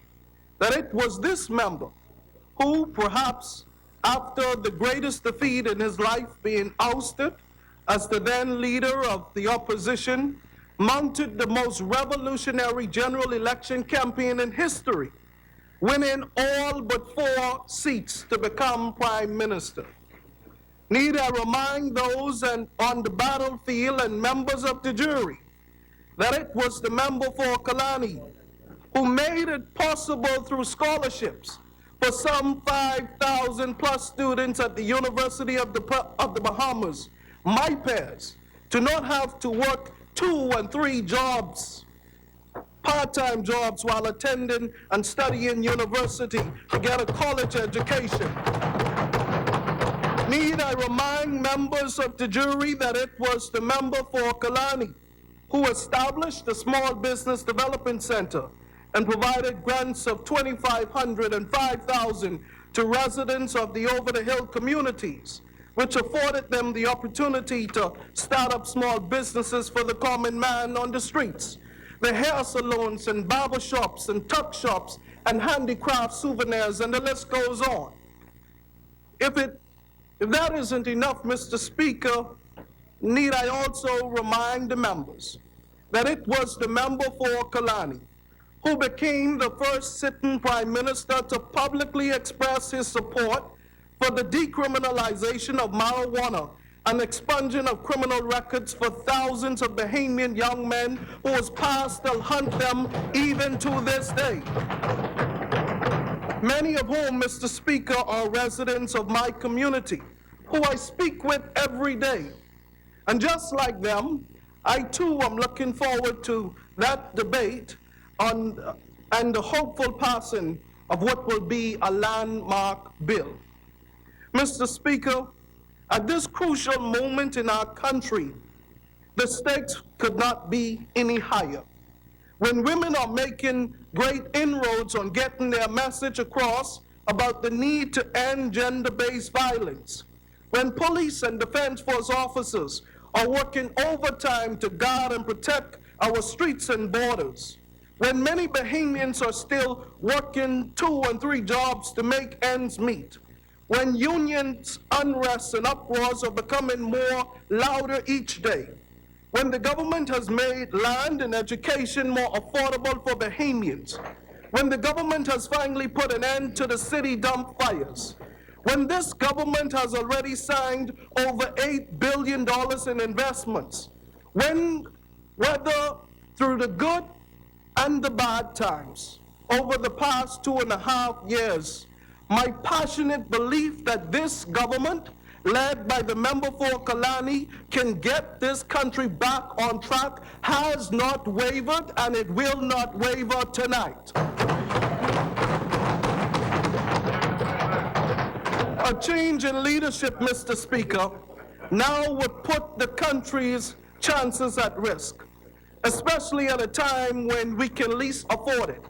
that it was this member who, perhaps after the greatest defeat in his life, being ousted as the then leader of the opposition, mounted the most revolutionary general election campaign in history, winning all but 4 seats to become Prime Minister. Need I remind those on the battlefield and members of the jury that it was the member for Kalani who made it possible through scholarships for some 5,000 plus students at the University of the Bahamas, my peers, to not have to work 2 and 3 jobs, part-time jobs, while attending and studying university to get a college education. Need I remind members of the jury that it was the member for Kalani who established the Small Business Development Center and provided grants of $2,500 and $5,000 to residents of the over-the-hill communities, which afforded them the opportunity to start up small businesses for the common man on the streets. The hair salons and barber shops and tuck shops and handicraft souvenirs, and the list goes on. If that isn't enough, Mr. Speaker, need I also remind the members that it was the member for Kalani who became the first sitting prime minister to publicly express his support for the decriminalization of marijuana and expunging of criminal records for thousands of Bahamian young men whose past still hunt them even to this day. Many of whom, Mr. Speaker, are residents of my community, who I speak with every day. And just like them, I too am looking forward to that debate and the hopeful passing of what will be a landmark bill. Mr. Speaker, at this crucial moment in our country, the stakes could not be any higher. When women are making great inroads on getting their message across about the need to end gender-based violence, when police and defense force officers are working overtime to guard and protect our streets and borders, when many Bahamians are still working 2 and 3 jobs to make ends meet, when unions, unrest, and uproars are becoming more louder each day, when the government has made land and education more affordable for Bahamians, when the government has finally put an end to the city dump fires, when this government has already signed over $8 billion in investments, when, whether through the good and the bad times, over the past 2.5 years, my passionate belief that this government, led by the member for Kalani, can get this country back on track has not wavered, and it will not waver tonight. A change in leadership, Mr. Speaker, now would put the country's chances at risk, especially at a time when we can least afford it.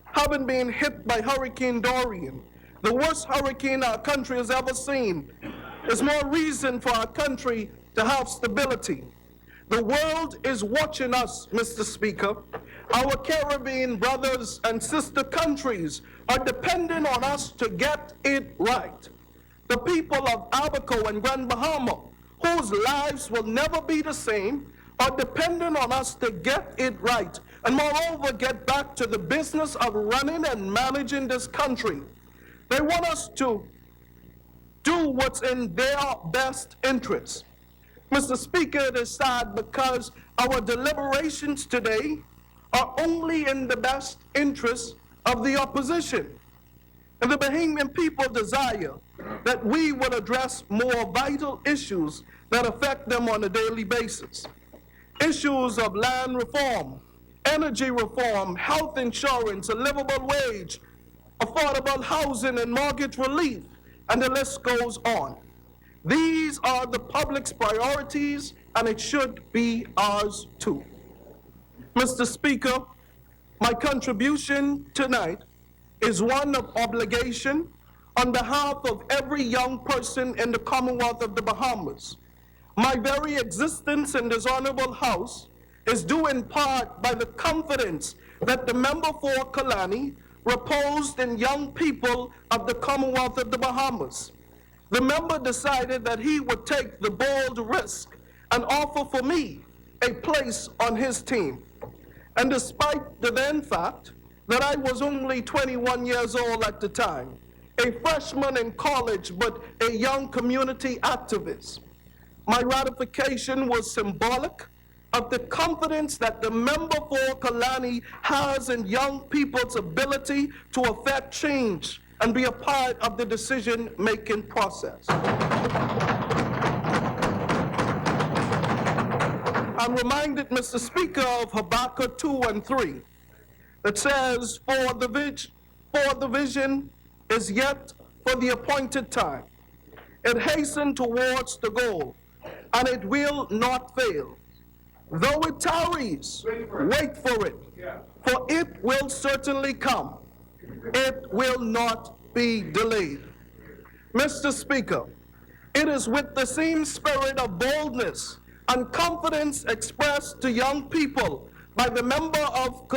Having been hit by Hurricane Dorian, the worst hurricane our country has ever seen, is more reason for our country to have stability. The world is watching us, Mr. Speaker. Our Caribbean brothers and sister countries are dependent on us to get it right. The people of Abaco and Grand Bahama, whose lives will never be the same, are dependent on us to get it right, and moreover, get back to the business of running and managing this country. They want us to do what's in their best interest. Mr. Speaker, it is sad because our deliberations today are only in the best interest of the opposition. And the Bahamian people desire that we would address more vital issues that affect them on a daily basis. Issues of land reform, energy reform, health insurance, a livable wage, affordable housing and mortgage relief, and the list goes on. These are the public's priorities, and it should be ours too. Mr. Speaker, my contribution tonight is one of obligation on behalf of every young person in the Commonwealth of the Bahamas. My very existence in this honorable House is due in part by the confidence that the member for Kalani reposed in young people of the Commonwealth of the Bahamas. The member decided that he would take the bold risk and offer for me a place on his team. And despite the then fact that I was only 21 years old at the time, a freshman in college, but a young community activist. My ratification was symbolic of the confidence that the member for Kalani has in young people's ability to affect change and be a part of the decision-making process. I'm reminded, Mr. Speaker, of Habakkuk 2 and 3 that says, for the vision is yet for the appointed time. It hastened towards the goal, and it will not fail. Though it tarries, wait for it, for it will certainly come. It will not be delayed. Mr. Speaker, it is with the same spirit of boldness and confidence expressed to young people by the member for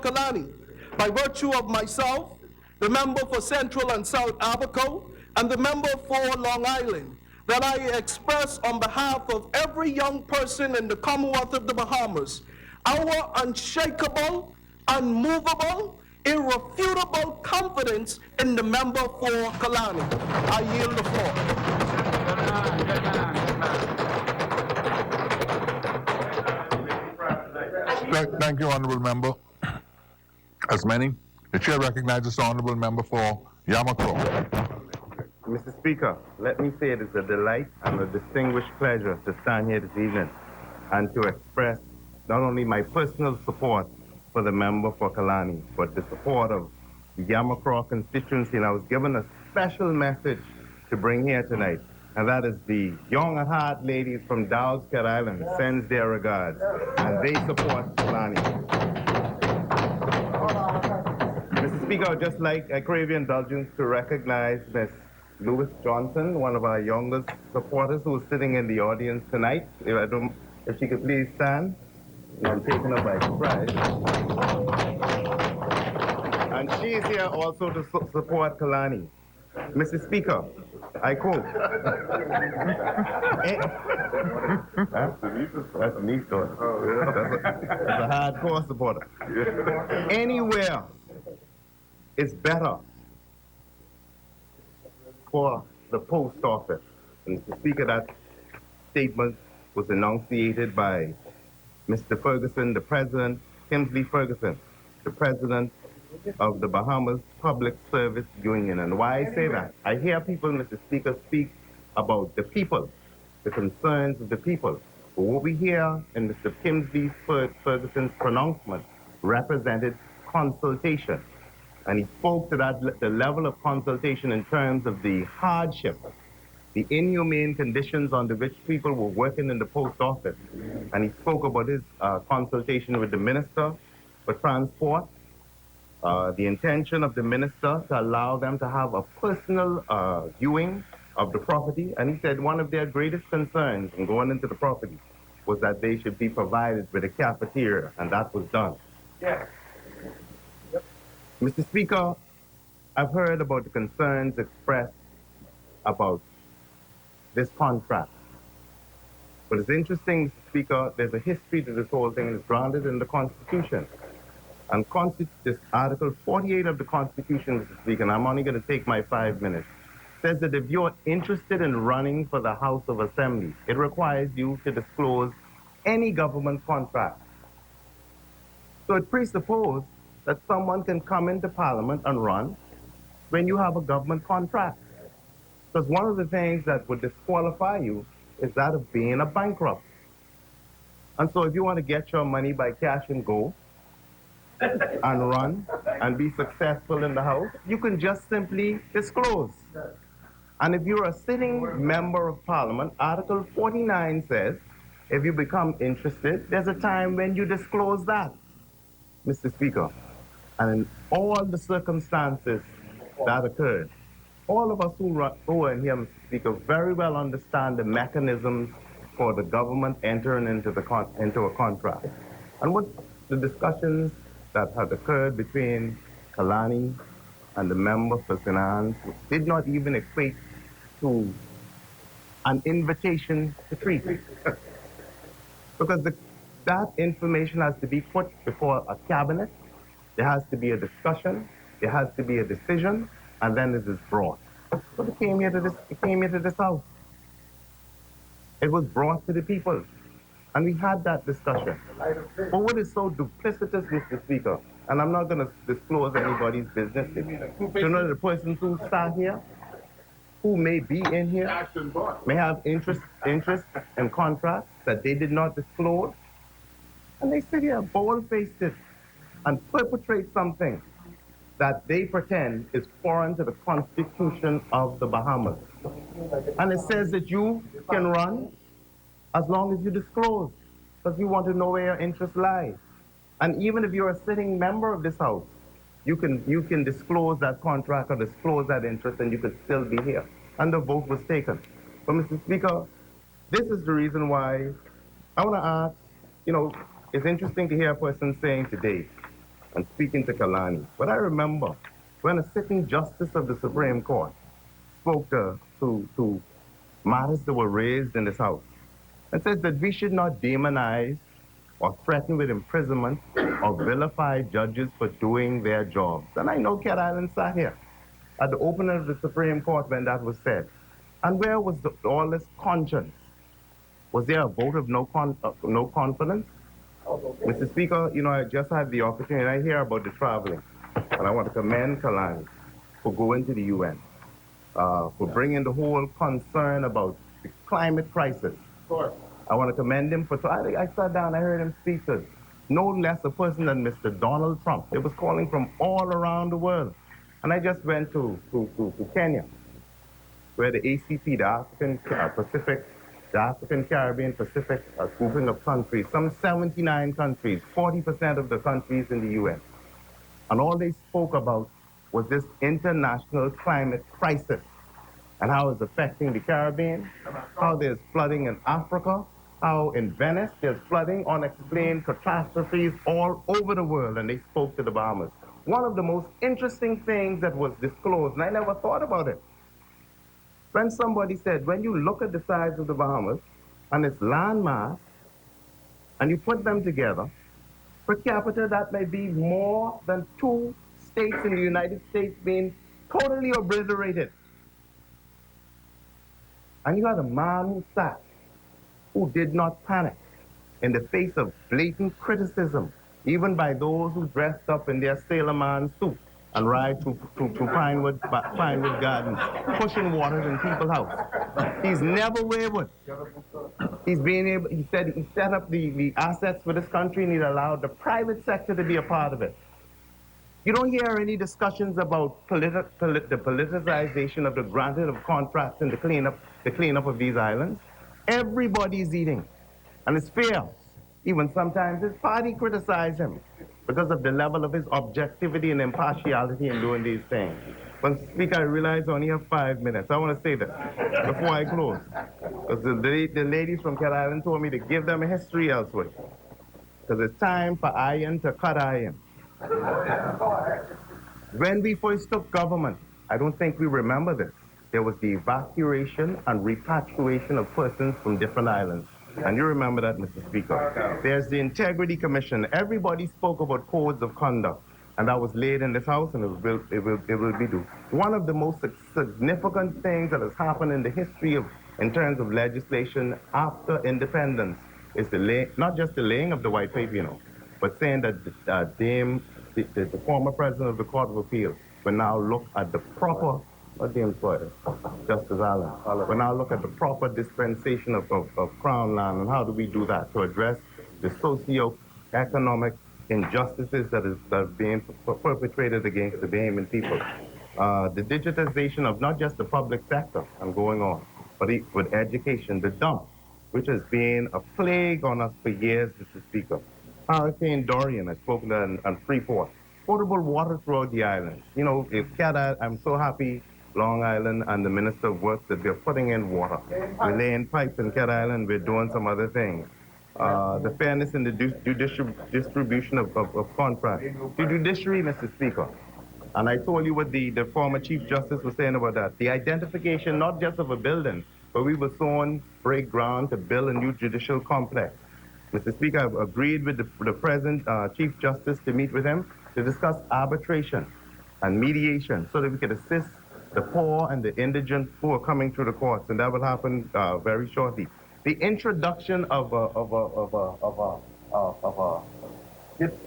Kalani, by virtue of myself, the member for Central and South Abaco, and the member for Long Island, that I express on behalf of every young person in the Commonwealth of the Bahamas our unshakable, unmovable, irrefutable confidence in the member for Kalani. I yield the floor. Thank you, Honorable Member. As many, the Chair recognizes the Honorable Member for Yamakro. Mr. Speaker, let me say it is a delight and a distinguished pleasure to stand here this evening and to express not only my personal support for the member for Kalani, but the support of the Yamakro constituency. And I was given a special message to bring here tonight, and that is the young at heart ladies from Dow's Cat Island sends their regards, and they support Kalani. Mr. Speaker, I would just like, I crave your indulgence to recognize Ms. Lewis Johnson, one of our youngest supporters who is sitting in the audience tonight. If she could please stand. I'm taken up by surprise. And she is here also to support Kalani. Mr. Speaker, I quote. That's a neat story. That's a hardcore supporter. Anywhere is better for the post office. And Mr. Speaker, that statement was enunciated by Mr. Ferguson, the President, Kingsley Ferguson, the President of the Bahamas Public Service Union. And why I say that? I hear people, Mr. Speaker, speak about the people, the concerns of the people. But what we hear in Mr. Kingsley Ferguson's pronouncement represented consultation. And he spoke to the level of consultation in terms of the hardship, the inhumane conditions under which people were working in the post office. And he spoke about his consultation with the Minister for Transport, the intention of the Minister to allow them to have a personal viewing of the property. And he said one of their greatest concerns in going into the property was that they should be provided with a cafeteria, and that was done. Yeah. Mr. Speaker, I've heard about the concerns expressed about this contract. But it's interesting, Mr. Speaker, there's a history to this whole thing, and it's grounded in the Constitution. And this Article 48 of the Constitution, Mr. Speaker, and I'm only going to take my 5 minutes, says that if you're interested in running for the House of Assembly, it requires you to disclose any government contract. So it presupposes that someone can come into Parliament and run when you have a government contract. Because one of the things that would disqualify you is that of being a bankrupt. And so if you want to get your money by cash and go and run and be successful in the House, you can just simply disclose. And if you're a sitting member of Parliament, Article 49 says, if you become interested, there's a time when you disclose that, Mr. Speaker. And in all the circumstances that occurred, all of us who are in here, Mr. Speaker, very well understand the mechanisms for the government entering into a contract. And what the discussions that had occurred between Kalani and the member for Finance did not even equate to an invitation to treaty. Because that information has to be put before a cabinet. There has to be a discussion. There has to be a decision. and then it is brought. But it came here to this house. It was brought to the people. And we had that discussion. But what is so duplicitous, Mr. Speaker, and I'm not going to disclose anybody's business, you know, the persons who sat here, who may be in here, may have interest in contracts that they did not disclose, and they sit here bold-faced it and perpetrate something that they pretend is foreign to the Constitution of the Bahamas. And it says that you can run as long as you disclose, because you want to know where your interests lie. And even if you're a sitting member of this House, you can disclose that contract or disclose that interest, and you could still be here. And the vote was taken. But Mr. Speaker, this is the reason why I want to ask, you know, it's interesting to hear a person saying today, and speaking to Kalani, but I remember when a sitting justice of the Supreme Court spoke to matters that were raised in this House, and says that we should not demonize or threaten with imprisonment or vilify judges for doing their jobs. And I know Cat Island sat here at the opening of the Supreme Court when that was said. And where was all this conscience? Was there a vote of no confidence? Mr. Speaker, you know, I just had the opportunity, I hear about the traveling, and I want to commend Kalani for going to the UN, for bringing the whole concern about the climate crisis. I want to commend him for, I sat down, I heard him speak to no less a person than Mr. Donald Trump. It was calling from all around the world. And I just went to Kenya, where the ACP, the African Pacific, the African Caribbean Pacific, a grouping of countries, some 79 countries, 40% of the countries in the UN. And all they spoke about was this international climate crisis and how it's affecting the Caribbean, how there's flooding in Africa, how in Venice there's flooding, unexplained catastrophes all over the world, and they spoke to the Bahamas. One of the most interesting things that was disclosed, and I never thought about it, when somebody said, when you look at the size of the Bahamas and its land mass, and you put them together, per capita that may be more than 2 states in the United States being totally obliterated. And you had a man who sat, who did not panic in the face of blatant criticism, even by those who dressed up in their sailorman suits and ride to Pinewood Gardens, pushing water in people's house. He's never wavered. He said he set up the assets for this country, and he allowed the private sector to be a part of it. You don't hear any discussions about the politicization of the granting of contracts and the cleanup of these islands. Everybody's eating, and it's fair. Even sometimes his party criticize him because of the level of his objectivity and impartiality in doing these things. But Speaker, I realize I only have 5 minutes. I want to say this before I close. Because the ladies from Cat Island told me to give them a history elsewhere. Because it's time for iron to cut iron. When we first took government, I don't think we remember this. There was the evacuation and repatriation of persons from different islands. And you remember that, Mr. Speaker. There's the Integrity Commission. Everybody spoke about codes of conduct. And that was laid in this House, and it will be due. One of the most significant things that has happened in the history in terms of legislation after independence is not just the laying of the white paper, you know, but saying that the former president of the Court of Appeal will now look at the proper, Justice Allen, will now look at the proper dispensation of Crown land, and how do we do that to address the socio-economic injustices that are being perpetrated against the Bahamian people. The digitization of not just the public sector and going on, but with education, the dump, which has been a plague on us for years, Mr. Speaker. Hurricane Dorian, I've spoken on Freeport. Potable water throughout the islands. You know, I'm so happy Long Island and the Minister of Works that we're putting in water. We're laying pipes in Cat Island, we're doing some other things. The fairness in the distribution of contracts. The judiciary, Mr. Speaker. And I told you what the former Chief Justice was saying about that. The identification, not just of a building, but we will soon break ground to build a new judicial complex. Mr. Speaker, I've agreed with the present Chief Justice to meet with him to discuss arbitration. and mediation so that we could assist the poor and the indigent who are coming through the courts, and that will happen very shortly. The introduction of a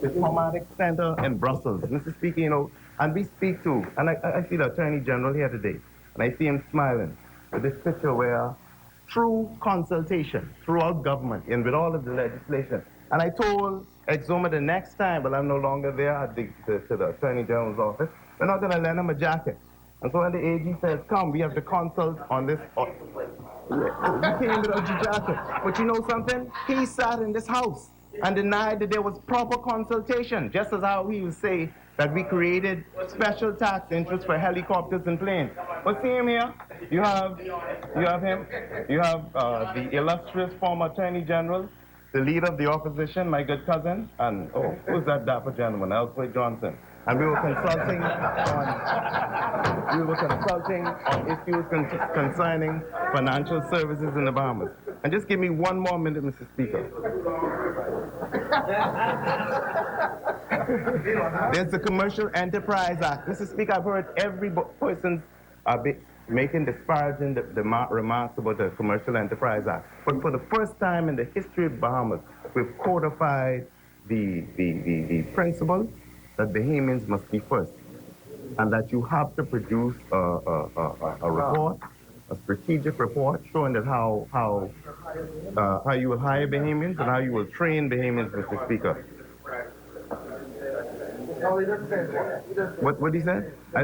diplomatic center in Brussels. Mr. Speaker, you know, and we speak to, and I see the Attorney General here today, and I see him smiling with this picture where through consultation throughout government and with all of the legislation. And I told Exuma the next time, but I'm no longer there at to the Attorney General's office, we're not going to lend him a jacket. And so when the AG says, come, we have to consult on this. We came without your jacket. But you know something? He sat in this house and denied that there was proper consultation, just as how he would say that we created special tax interest for helicopters and planes. But see him here? You have him. You have the illustrious former Attorney General, the leader of the opposition, my good cousin, and who's that dapper gentleman, Alfred Johnson. And we were consulting on issues concerning financial services in the Bahamas. And just give me one more minute, Mr. Speaker. There's the Commercial Enterprise Act. Mr. Speaker, I've heard every person making disparaging remarks about the Commercial Enterprise Act. But for the first time in the history of Bahamas, we've codified the principle that Bahamians must be first, and that you have to produce a report, a strategic report, showing that how you will hire Bahamians and how you will train Bahamians, Mr. Speaker. What did he say? No,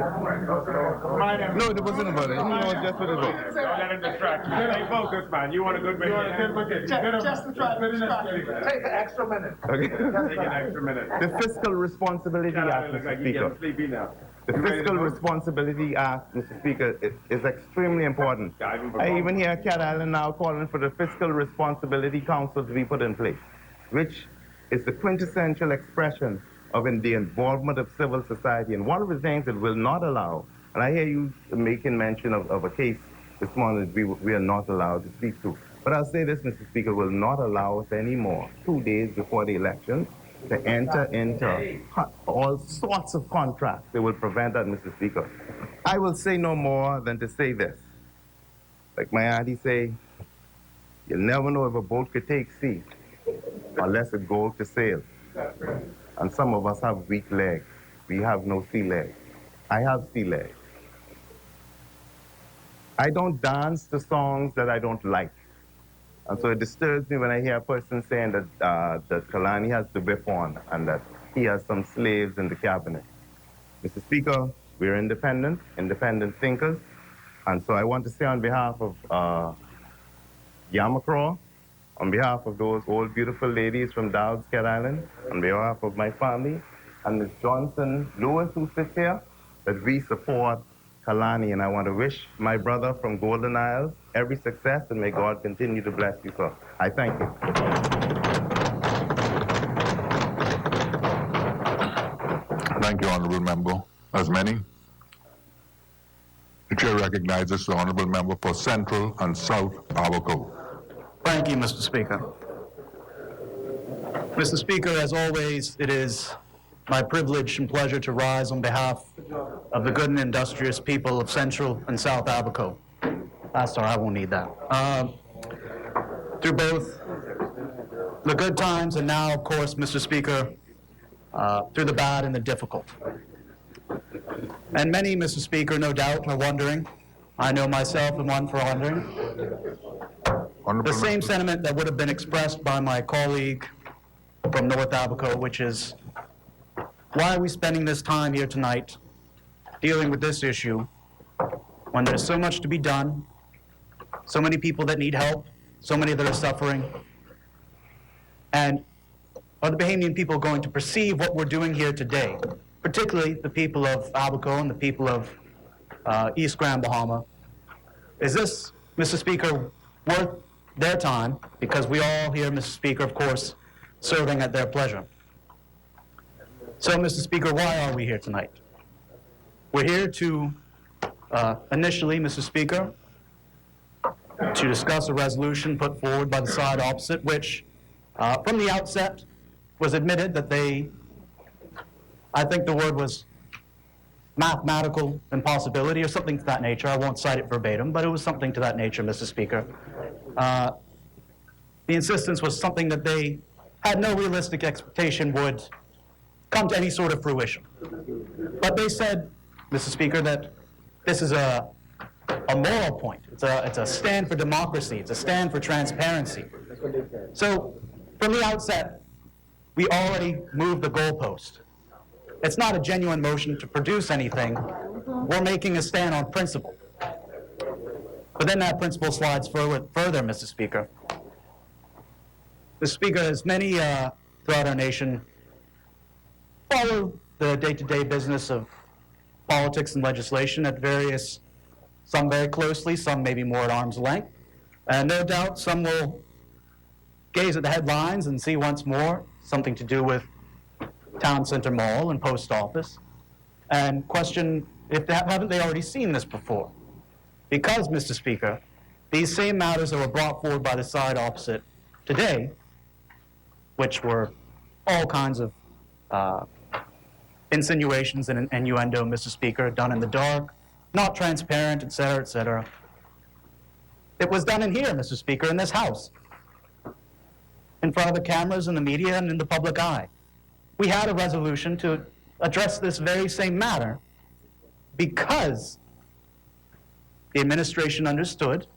it wasn't about it. He knows just what it was. Don't let him distract you. Stay focused, man. You want a good minute. Just to try to distract you. Take an extra minute. Okay. Take an extra minute. The Fiscal Responsibility Act, Mr. Speaker. Sleepy now. The Fiscal Responsibility Act, Mr. Speaker, is extremely important. I even hear Cat Island now calling for the Fiscal Responsibility Council to be put in place, which is the quintessential expression of the involvement of civil society. And one of the things that will not allow, and I hear you making mention of a case this morning that we are not allowed to speak to. But I'll say this, Mr. Speaker, will not allow us anymore, 2 days before the election, to enter into all sorts of contracts that will prevent that, Mr. Speaker. I will say no more than to say this. Like my auntie say, you'll never know if a boat could take sea unless it goes to sail. And some of us have weak legs. We have no sea legs. I have sea legs. I don't dance to songs that I don't like. And so it disturbs me when I hear a person saying that Kalani has the whip on and that he has some slaves in the cabinet. Mr. Speaker, we're independent thinkers. And so I want to say on behalf of Yamakro, on behalf of those old beautiful ladies from Dowd's Cat Island, on behalf of my family, and Ms. Johnson Lewis, who sits here, that we support Kalani. And I want to wish my brother from Golden Isles every success, and may God continue to bless you, sir. I thank you. Thank you, Honorable Member. As many. The chair recognizes the Honorable Member for Central and South Abaco. Thank you, Mr. Speaker. Mr. Speaker, as always, it is my privilege and pleasure to rise on behalf of the good and industrious people of Central and South Abaco. Sorry, I won't need that. Through both the good times and now, of course, Mr. Speaker, through the bad and the difficult. And many, Mr. Speaker, no doubt are wondering, I know myself am one for wondering, the same sentiment that would have been expressed by my colleague from North Abaco, which is, why are we spending this time here tonight dealing with this issue when there's so much to be done, so many people that need help, so many that are suffering, and are the Bahamian people going to perceive what we're doing here today, particularly the people of Abaco and the people of East Grand Bahama? Is this, Mr. Speaker, worth their time? Because we all here, Mr. Speaker, of course, serving at their pleasure. So, Mr. Speaker, why are we here tonight? We're here to, initially, Mr. Speaker, to discuss a resolution put forward by the side opposite, which, from the outset, was admitted that they, I think the word was mathematical impossibility or something to that nature. I won't cite it verbatim, but it was something to that nature, Mr. Speaker. The insistence was something that they had no realistic expectation would come to any sort of fruition. But they said, Mr. Speaker, that this is a moral point. It's a stand for democracy. It's a stand for transparency. So from the outset, we already moved the goalpost. It's not a genuine motion to produce anything. We're making a stand on principle. But then that principle slides further, Mr. Speaker. Mr. Speaker, as many throughout our nation follow the day-to-day business of politics and legislation at various, some very closely, some maybe more at arm's length. And no doubt some will gaze at the headlines and see once more something to do with Town Center Mall and Post Office and question if haven't they already seen this before? Because, Mr. Speaker, these same matters that were brought forward by the side opposite today, which were all kinds of insinuations and innuendo, Mr. Speaker, done in the dark, not transparent, et cetera, et cetera. It was done in here, Mr. Speaker, in this House, in front of the cameras and the media and in the public eye. We had a resolution to address this very same matter because the administration understood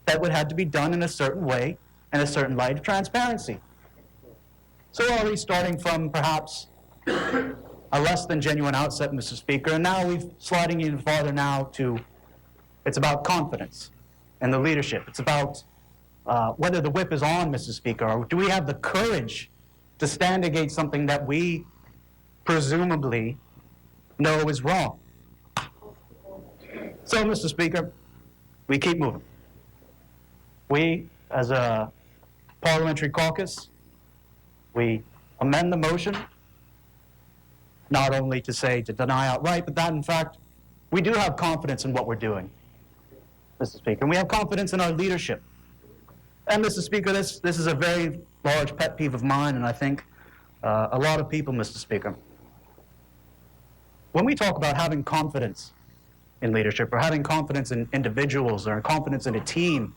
that it had to be done in a certain way and a certain light of transparency. So already starting from perhaps a less than genuine outset, Mr. Speaker, and now we're sliding even farther now to, it's about confidence and the leadership. It's about whether the whip is on, Mr. Speaker, or do we have the courage to stand against something that we presumably know is wrong. So, Mr. Speaker, we keep moving. We, as a parliamentary caucus, we amend the motion, not only to say to deny outright, but that, in fact, we do have confidence in what we're doing, Mr. Speaker, and we have confidence in our leadership. And, Mr. Speaker, this is a very large pet peeve of mine, and I think a lot of people, Mr. Speaker. When we talk about having confidence in leadership or having confidence in individuals or confidence in a team,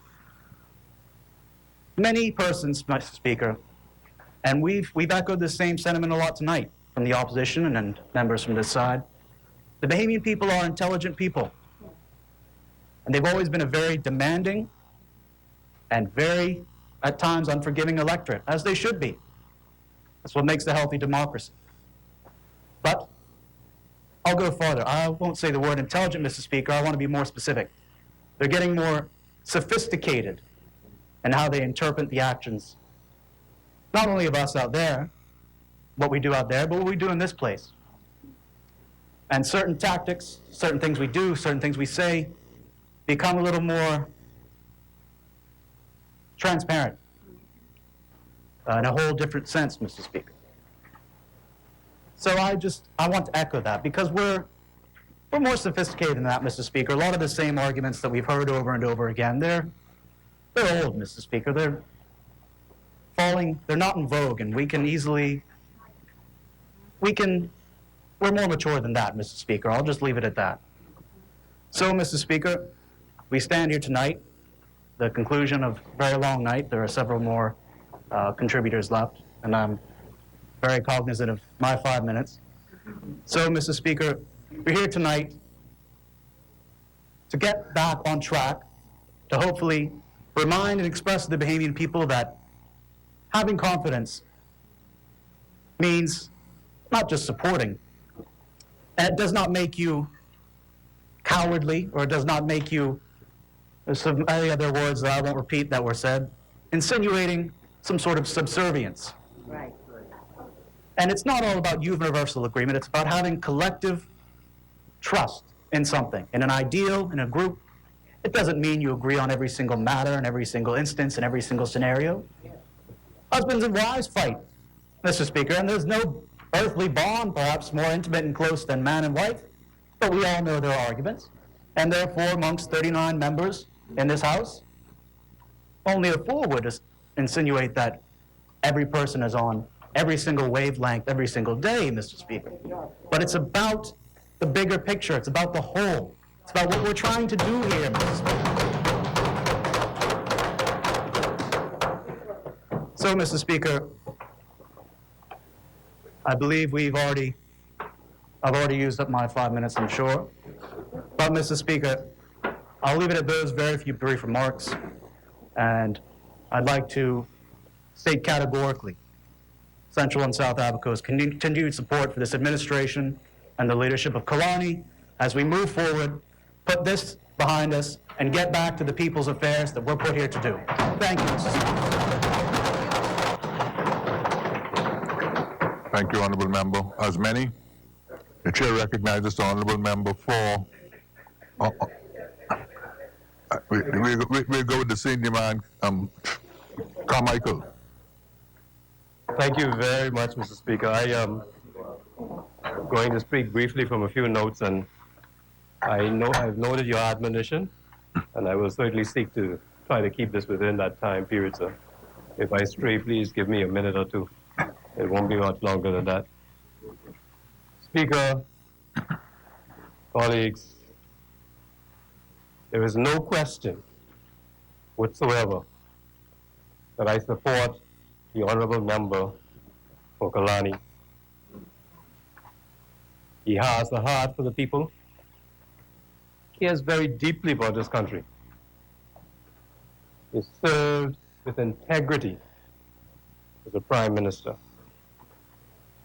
many persons, Mr. Speaker, and we've echoed the same sentiment a lot tonight from the opposition and members from this side. The Bahamian people are intelligent people, and they've always been a very demanding and very, at times, unforgiving electorate, as they should be. That's what makes a healthy democracy. But I'll go farther. I won't say the word intelligent, Mr. Speaker. I want to be more specific. They're getting more sophisticated in how they interpret the actions, not only of us out there, what we do out there, but what we do in this place. And certain tactics, certain things we do, certain things we say, become a little more transparent in a whole different sense, Mr. Speaker. So I want to echo that because we're more sophisticated than that, Mr. Speaker. A lot of the same arguments that we've heard over and over again, they're old, Mr. Speaker. They're not in vogue, and we're more mature than that, Mr. Speaker. I'll just leave it at that. So, Mr. Speaker, we stand here tonight, the conclusion of a very long night. There are several more contributors left, and I'm very cognizant of my 5 minutes. So, Mr. Speaker, we're here tonight to get back on track, to hopefully remind and express to the Bahamian people that having confidence means not just supporting, and it does not make you cowardly, or it does not make you, there's some other words that I won't repeat that were said, insinuating some sort of subservience. Right. And it's not all about universal agreement. It's about having collective trust in something, in an ideal, in a group. It doesn't mean you agree on every single matter, in every single instance, in every single scenario. Husbands and wives fight, Mr. Speaker, and there's no earthly bond, perhaps more intimate and close than man and wife, but we all know there are arguments. And therefore, amongst 39 members in this House, only a fool would insinuate that every person is on every single wavelength every single day, Mr. Speaker. But it's about the bigger picture. It's about the whole. It's about what we're trying to do here, Mr. Speaker. So, Mr. Speaker, I believe I've already used up my 5 minutes, I'm sure. But, Mr. Speaker, I'll leave it at those very few brief remarks. And I'd like to state categorically Central and South Abaco's continued support for this administration and the leadership of Kalani as we move forward, put this behind us, and get back to the people's affairs that we're put here to do. Thank you, Mr. Speaker. Thank you, Honourable Member. As many, the Chair recognizes the Honourable Member for... We'll go with the senior man, Carmichael. Thank you very much, Mr. Speaker. I am going to speak briefly from a few notes, and I've noted your admonition, and I will certainly seek to try to keep this within that time period, sir. If I stray, please give me a minute or two. It won't be much longer than that. Speaker, colleagues, there is no question whatsoever that I support the honorable member for Kalani. He has a heart for the people. He cares very deeply about this country. He served with integrity as a prime minister.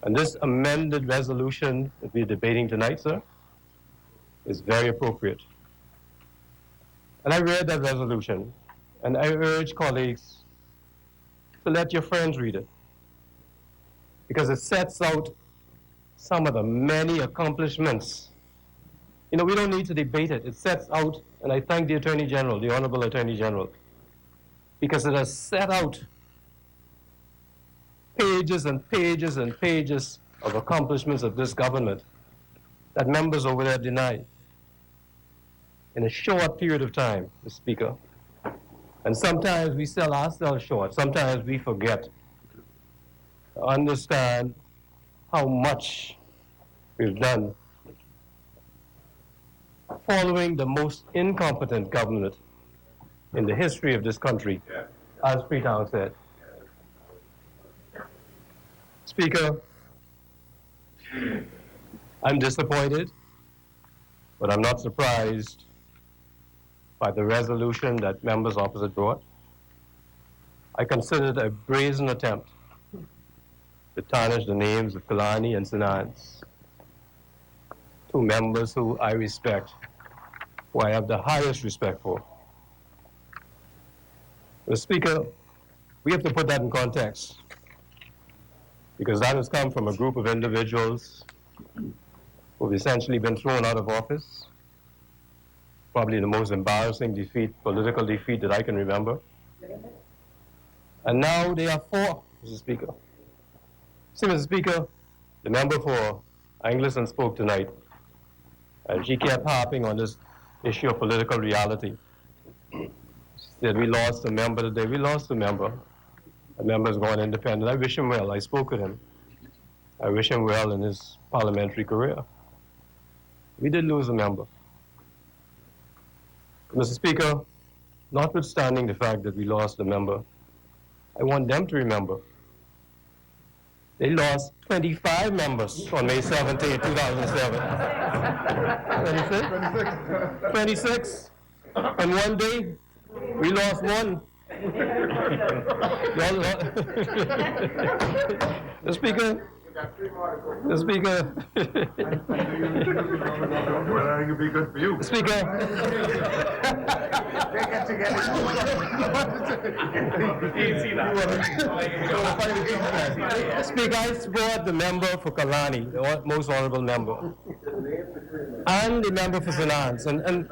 And this amended resolution that we're debating tonight, sir, is very appropriate. And I read that resolution, and I urge colleagues to let your friends read it, because it sets out some of the many accomplishments. You know, we don't need to debate it. It sets out, and I thank the Attorney General, the Honorable Attorney General, because it has set out pages and pages and pages of accomplishments of this government that members over there deny in a short period of time, Mr. Speaker. And sometimes we sell ourselves short. Sometimes we forget to understand how much we've done following the most incompetent government in the history of this country, as Freetown said. Speaker, I'm disappointed, but I'm not surprised by the resolution that members opposite brought. I consider it a brazen attempt to tarnish the names of Kalani and Sinans, two members who I respect, who I have the highest respect for. Mr. Speaker, we have to put that in context, because that has come from a group of individuals who have essentially been thrown out of office, probably the most embarrassing defeat, political defeat that I can remember. And now they are for, Mr. Speaker. See, Mr. Speaker, the member for Angleston spoke tonight, and she kept harping on this issue of political reality. She said, we lost a member today. We lost a member. The member's gone independent. I wish him well. I spoke with him. I wish him well in his parliamentary career. We did lose a member. Mr. Speaker, notwithstanding the fact that we lost a member, I want them to remember they lost 25 members on May 17, 2007. 26? 26. And one day, we lost one. The Speaker, the Speaker. Well, I think it'd be good for you. Speaker. Speaker, I support the member for Kalani, the most honorable member, and the member for Sinans. And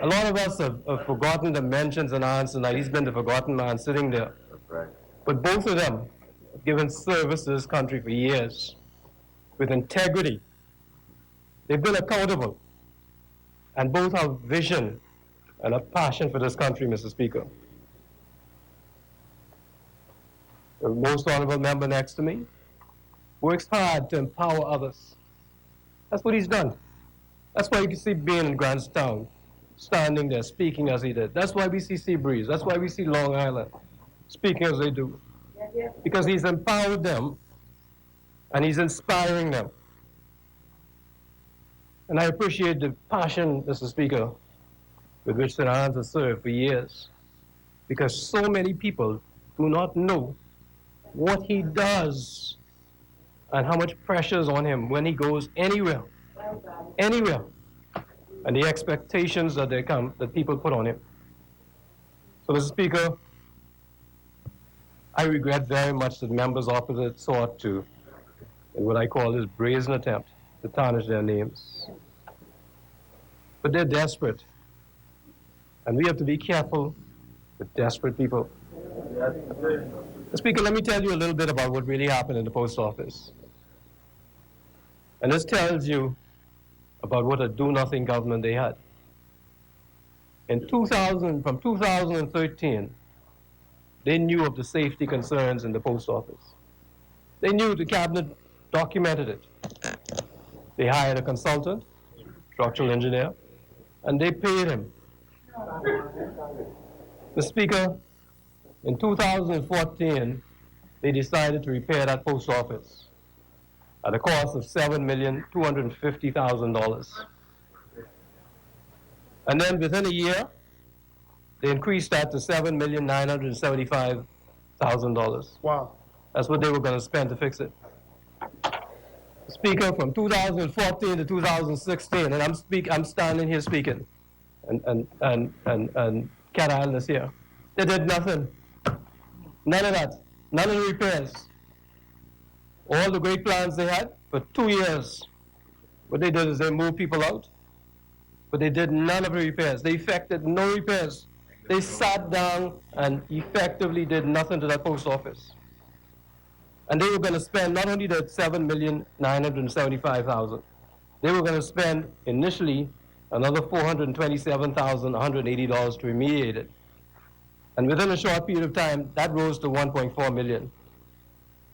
a lot of us have forgotten to mention Sinans tonight. He's been the forgotten man sitting there. But both of them have given service to this country for years with integrity. They've been accountable. And both have vision and a passion for this country, Mr. Speaker. The most honorable member next to me works hard to empower others. That's what he's done. That's why you can see Bain in Grantstown standing there speaking as he did. That's why we see Seabreeze. That's why we see Long Island speaking as they do. Because he's empowered them and he's inspiring them. And I appreciate the passion, Mr. Speaker, with which the hands have served for years. Because so many people do not know what he does and how much pressure is on him when he goes anywhere. Anywhere. And the expectations that people put on him. So, Mr. Speaker, I regret very much that members opposite sought to, in what I call this brazen attempt, to tarnish their names. But they're desperate. And we have to be careful with desperate people. Mr. Speaker, let me tell you a little bit about what really happened in the post office. And this tells you about what a do-nothing government they had. From 2013, they knew of the safety concerns in the post office. They knew the cabinet documented it. They hired a consultant, structural engineer, and they paid him. Mr. Speaker, in 2014, they decided to repair that post office at a cost of $7,250,000. And then within a year, they increased that to $7,975,000. Wow. That's what they were going to spend to fix it. Speaker, from 2014 to 2016, and I'm standing here speaking, and Cat Island is here. They did nothing. None of that. None of the repairs. All the great plans they had for 2 years. What they did is they moved people out, but they did none of the repairs. They effected no repairs. They sat down and effectively did nothing to that post office. And they were going to spend not only the $7,975,000, they were going to spend initially another $427,180 to remediate it. And within a short period of time, that rose to $1.4 million.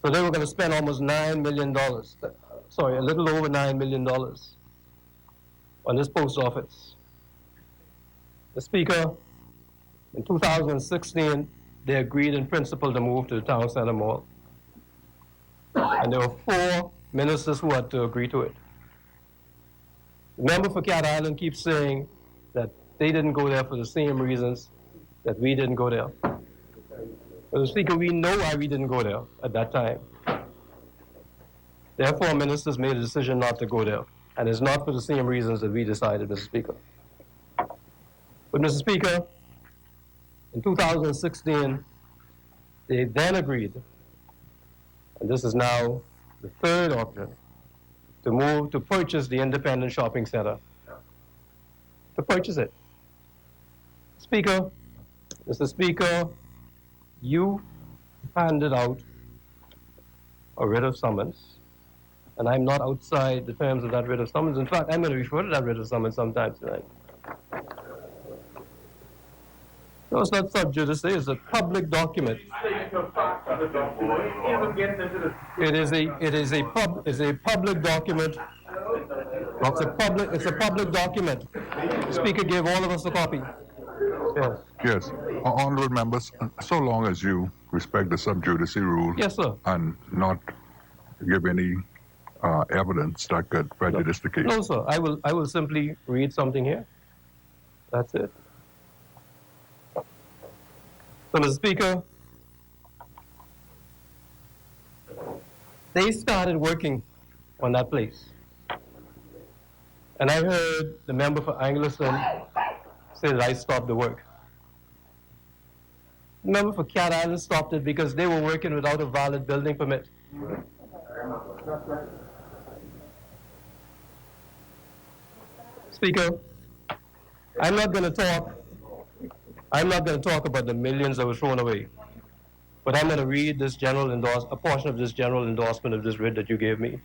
So they were going to spend almost $9 million, sorry, a little over $9 million on this post office. The Speaker, in 2016, they agreed in principle to move to the Town Center Mall. And there were 4 ministers who had to agree to it. The member for Cat Island keeps saying that they didn't go there for the same reasons that we didn't go there. But, Speaker, we know why we didn't go there at that time. Therefore, ministers made a decision not to go there. And it's not for the same reasons that we decided, Mr. Speaker. But, Mr. Speaker, in 2016, they then agreed, and this is now the 3rd option, to purchase the independent shopping center. To purchase it. Speaker, Mr. Speaker, you handed out a writ of summons, and I'm not outside the terms of that writ of summons. In fact, I'm going to refer to that writ of summons sometime tonight. No, it's not sub judice, it's a public document. It is a public document. It's a public document. The Speaker gave all of us a copy. Yes. Yes. Honorable members, so long as you respect the sub judice rule. Yes, sir. And not give any evidence that could prejudice the case. No, sir. I will simply read something here. That's it. So, Mr. Speaker, they started working on that place. And I heard the member for Angleson say that I stopped the work. The member for Cat Island stopped it because they were working without a valid building permit. Speaker, I'm not going to talk about the millions that were thrown away, but I'm going to read this a portion of this general endorsement of this writ that you gave me,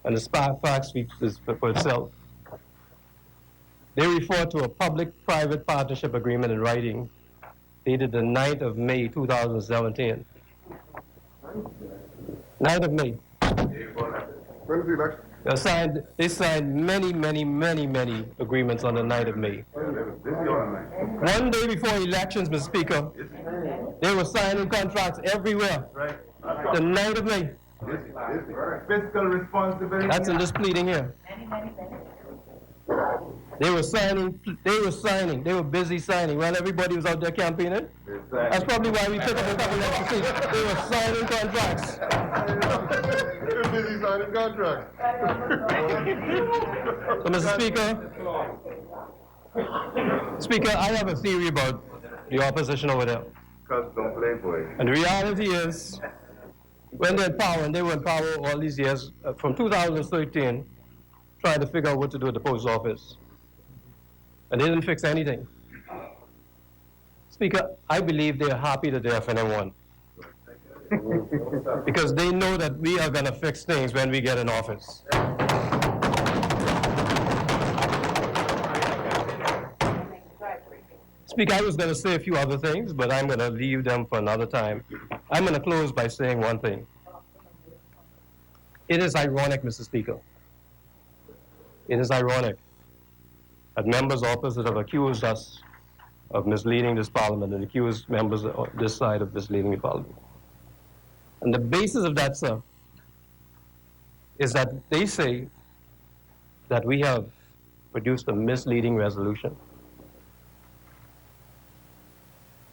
and the fact speaks for itself. They refer to a public-private partnership agreement in writing, dated the 9th of May, 2017. 9th of May. When's the election? They signed many, many, many, many agreements on the night of May. One day before elections, Mr. Speaker, they were signing contracts everywhere. The night of May. Fiscal responsibility. That's in this pleading here. They were busy signing while everybody was out there campaigning. That's probably why we took up a couple extra seats. They were signing contracts. You're busy signing contracts. So, Mr. Speaker, I have a theory about the opposition over there. Cuz don't play, boy. And the reality is, when they're in power, and they were in power all these years, from 2013, trying to figure out what to do at the post office. And they didn't fix anything. Speaker, I believe they're happy that they're FNM1. Because they know that we are going to fix things when we get in office. Speaker, I was going to say a few other things, but I'm going to leave them for another time. I'm going to close by saying one thing. It is ironic, Mr. Speaker. It is ironic that members opposite have accused us of misleading this parliament and accused members on this side of misleading the parliament. And the basis of that, sir, is that they say that we have produced a misleading resolution.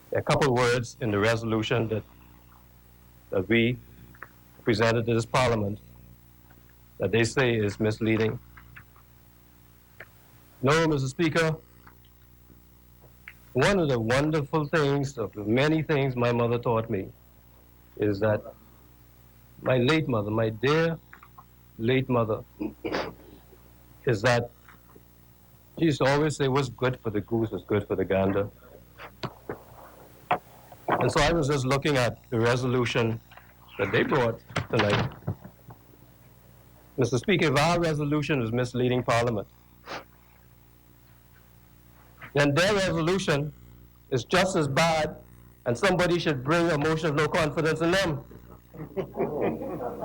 There are a couple words in the resolution that we presented to this parliament that they say is misleading. No, Mr. Speaker, one of the wonderful things, of the many things my mother taught me, is that my late mother, my dear late mother, is that she used to always say, what's good for the goose is good for the gander. And so I was just looking at the resolution that they brought tonight. Mr. Speaker, if our resolution is misleading Parliament, then their resolution is just as bad, and somebody should bring a motion of no confidence in them.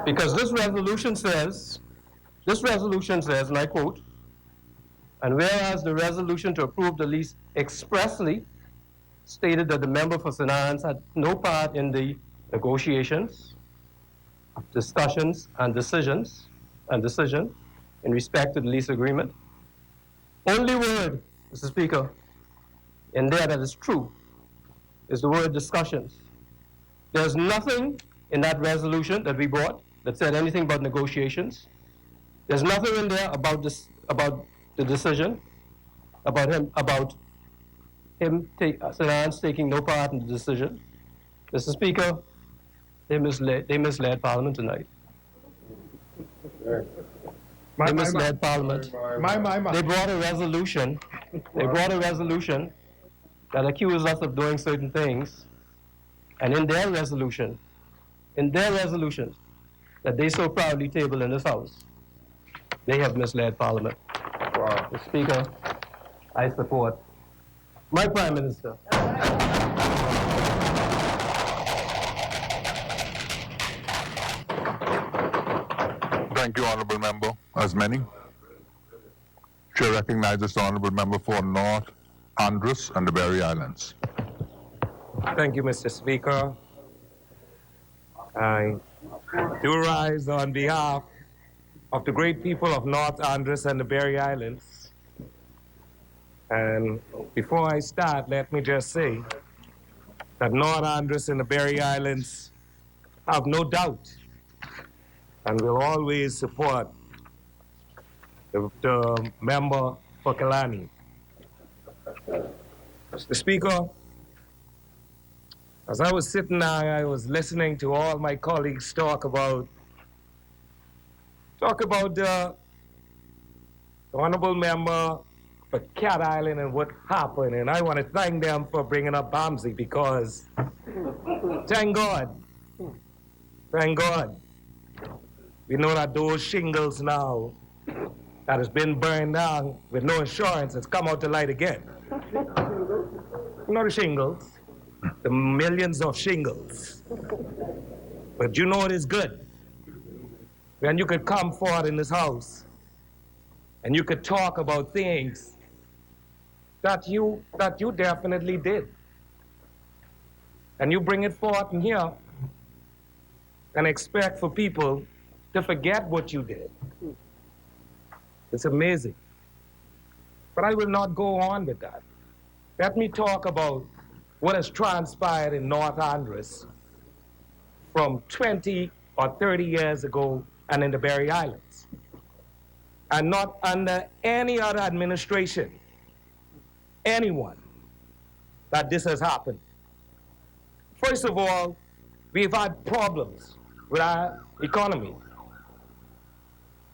Because this resolution says, and I quote, and whereas the resolution to approve the lease expressly stated that the member for St. Anne's had no part in the negotiations, discussions, and decision in respect to the lease agreement. Only word, Mr. Speaker, in there that is true is the word discussions. There's nothing in that resolution that we brought that said anything about negotiations. There's nothing in there about this, about the decision, about St. Anne's taking no part in the decision. Mr. Speaker, they misled Parliament tonight. They misled Parliament. They brought a resolution. They brought a resolution that accused us of doing certain things, and in their resolution that they so proudly tabled in this House, they have misled Parliament. Wow. Mr. Speaker, I support my Prime Minister. Thank you, Honourable Member. As many. Chair recognizes the Honourable Member for North Andros and the Berry Islands. Thank you, Mr. Speaker. I do rise on behalf of the great people of North Andros and the Berry Islands. And before I start, let me just say that North Andros and the Berry Islands have no doubt and will always support the member for Kalani. Mr. Speaker, as I was sitting there, I was listening to all my colleagues talk about the honorable member for Cat Island and what happened, and I want to thank them for bringing up Bamsey because, thank God, we know that those shingles now that has been burned down with no insurance has come out to light again. You know the shingles, the millions of shingles. But you know what is good? when you could come forward in this house and you could talk about things that you definitely did. And you bring it forth in here and expect for people to forget what you did. It's amazing. But I will not go on with that. Let me talk about what has transpired in North Andros from 20 or 30 years ago and in the Berry Islands. And not under any other administration, anyone, that this has happened. First of all, we've had problems with our economy.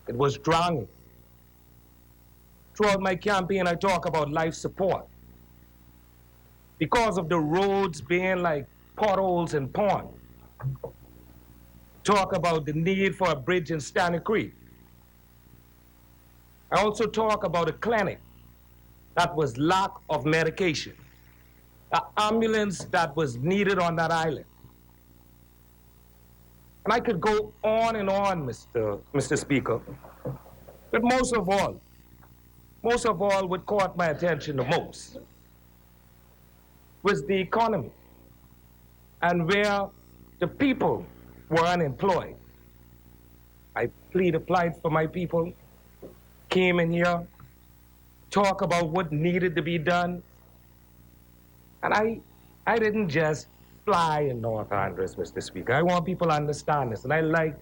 It was drowning. Throughout my campaign, I talk about life support. Because of the roads being like potholes and pond. Talk about the need for a bridge in Stanley Creek. I also talk about a clinic that was lack of medication, an ambulance that was needed on that island. And I could go on and on, Mr. Speaker. But most of all, what caught my attention the most was the economy and where the people were unemployed. I applied for my people, came in here, talk about what needed to be done. And I didn't just fly in North Andros, Mr. Speaker. I want people to understand this. And I like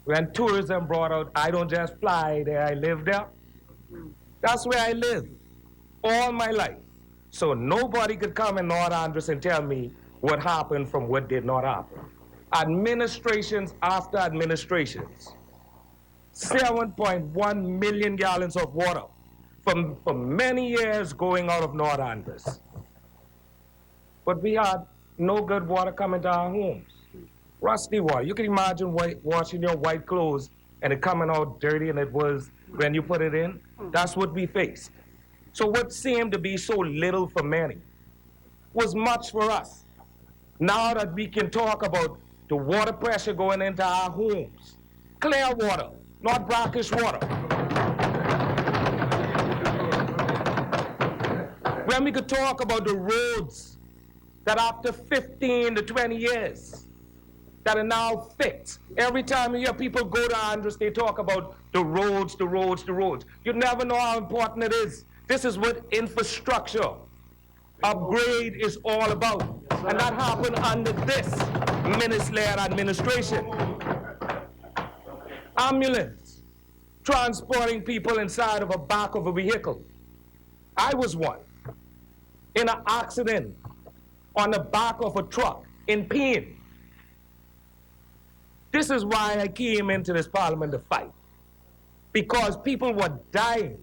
when tourism brought out, I don't just fly there, I live there. That's where I live all my life. So nobody could come in North Andros and tell me what happened from what did not happen. Administrations after administrations, 7.1 million gallons of water for many years going out of North Andros. But we had no good water coming to our homes. Rusty water. You can imagine washing your white clothes and it coming out dirty and it was when you put it in. That's what we faced. So what seemed to be so little for many was much for us. Now that we can talk about the water pressure going into our homes, clear water, not brackish water. When we could talk about the roads that after 15 to 20 years that are now fixed. Every time you hear people go to Andros, they talk about the roads, the roads, the roads. You never know how important it is. This is what infrastructure upgrade is all about. And that happened under this minister-led administration. Ambulance, transporting people inside of a back of a vehicle. I was one in an accident on the back of a truck in pain. This is why I came into this parliament to fight. Because people were dying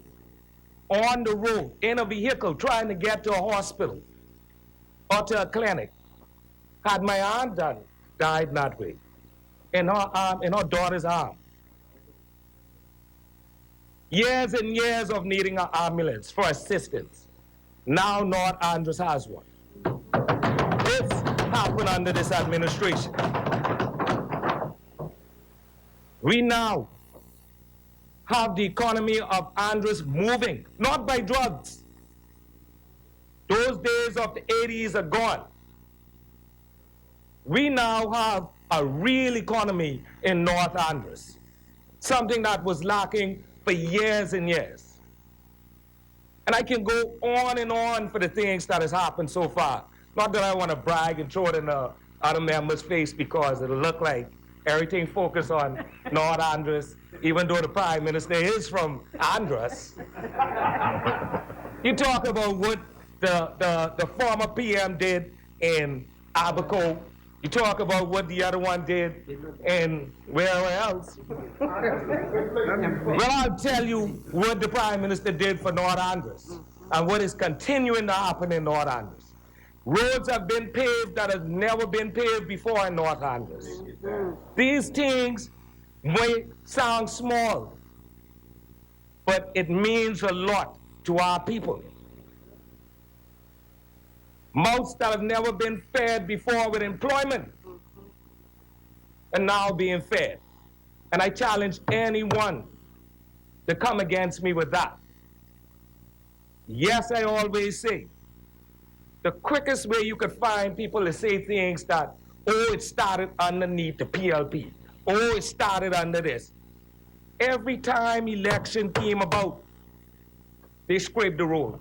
on the road, in a vehicle, trying to get to a hospital or to a clinic. Had my aunt died that way, in her arm, in her daughter's arm. Years and years of needing an ambulance for assistance. Now North Andros has one. This happened under this administration. We now have the economy of Andros moving, not by drugs. Those days of the 80s are gone. We now have a real economy in North Andros, something that was lacking for years and years. And I can go on and on for the things that has happened so far. Not that I want to brag and throw it in the other member's face because it'll look like everything focused on North Andros, even though the Prime Minister is from Andros. You talk about what the former PM did in Abaco. You talk about what the other one did in where else. Well, I'll tell you what the Prime Minister did for North Andros and what is continuing to happen in North Andros. Roads have been paved that have never been paved before in North Andros. These things may sound small, but it means a lot to our people. Mouths that have never been fed before with employment are now being fed. And I challenge anyone to come against me with that. Yes, I always say, the quickest way you could find people to say things that, oh, it started underneath the PLP. Oh, it started under this. Every time election came about, they scraped the road.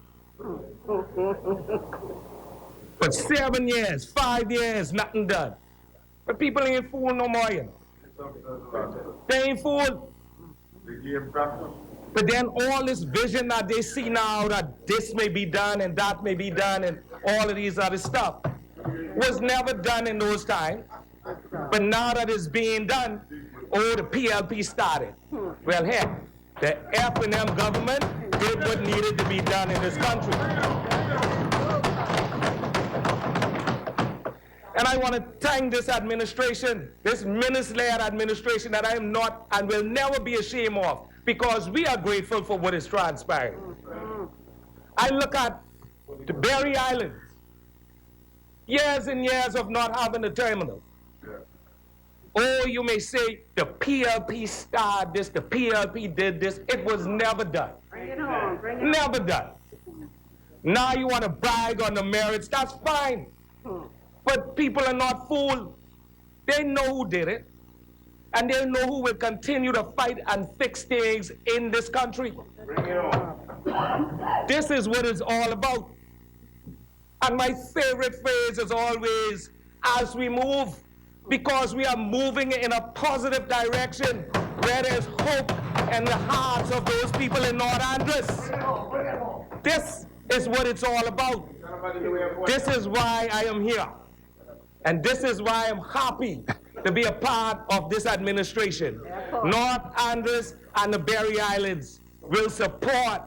For 7 years, 5 years, nothing done. But people ain't fooled no more, you know. They ain't fooled. But then all this vision that they see now that this may be done and that may be done and all of these other stuff was never done in those times. But now that it's being done, oh, the PLP started. Well, heck, the F&M government did what needed to be done in this country. And I want to thank this administration, this minister-led administration that I am not and will never be ashamed of, because we are grateful for what is transpiring. I look at the Berry Islands, years and years of not having a terminal. Oh, you may say the PLP started this, the PLP did this. It was never done. Never done. Now you want to brag on the merits, that's fine. But people are not fooled. They know who did it. And they know who will continue to fight and fix things in this country. This is what it's all about. And my favorite phrase is always, as we move, because we are moving in a positive direction where there's hope in the hearts of those people in North Andros. This is what it's all about. This is why I am here. And this is why I'm happy to be a part of this administration. North Andros and the Berry Islands will support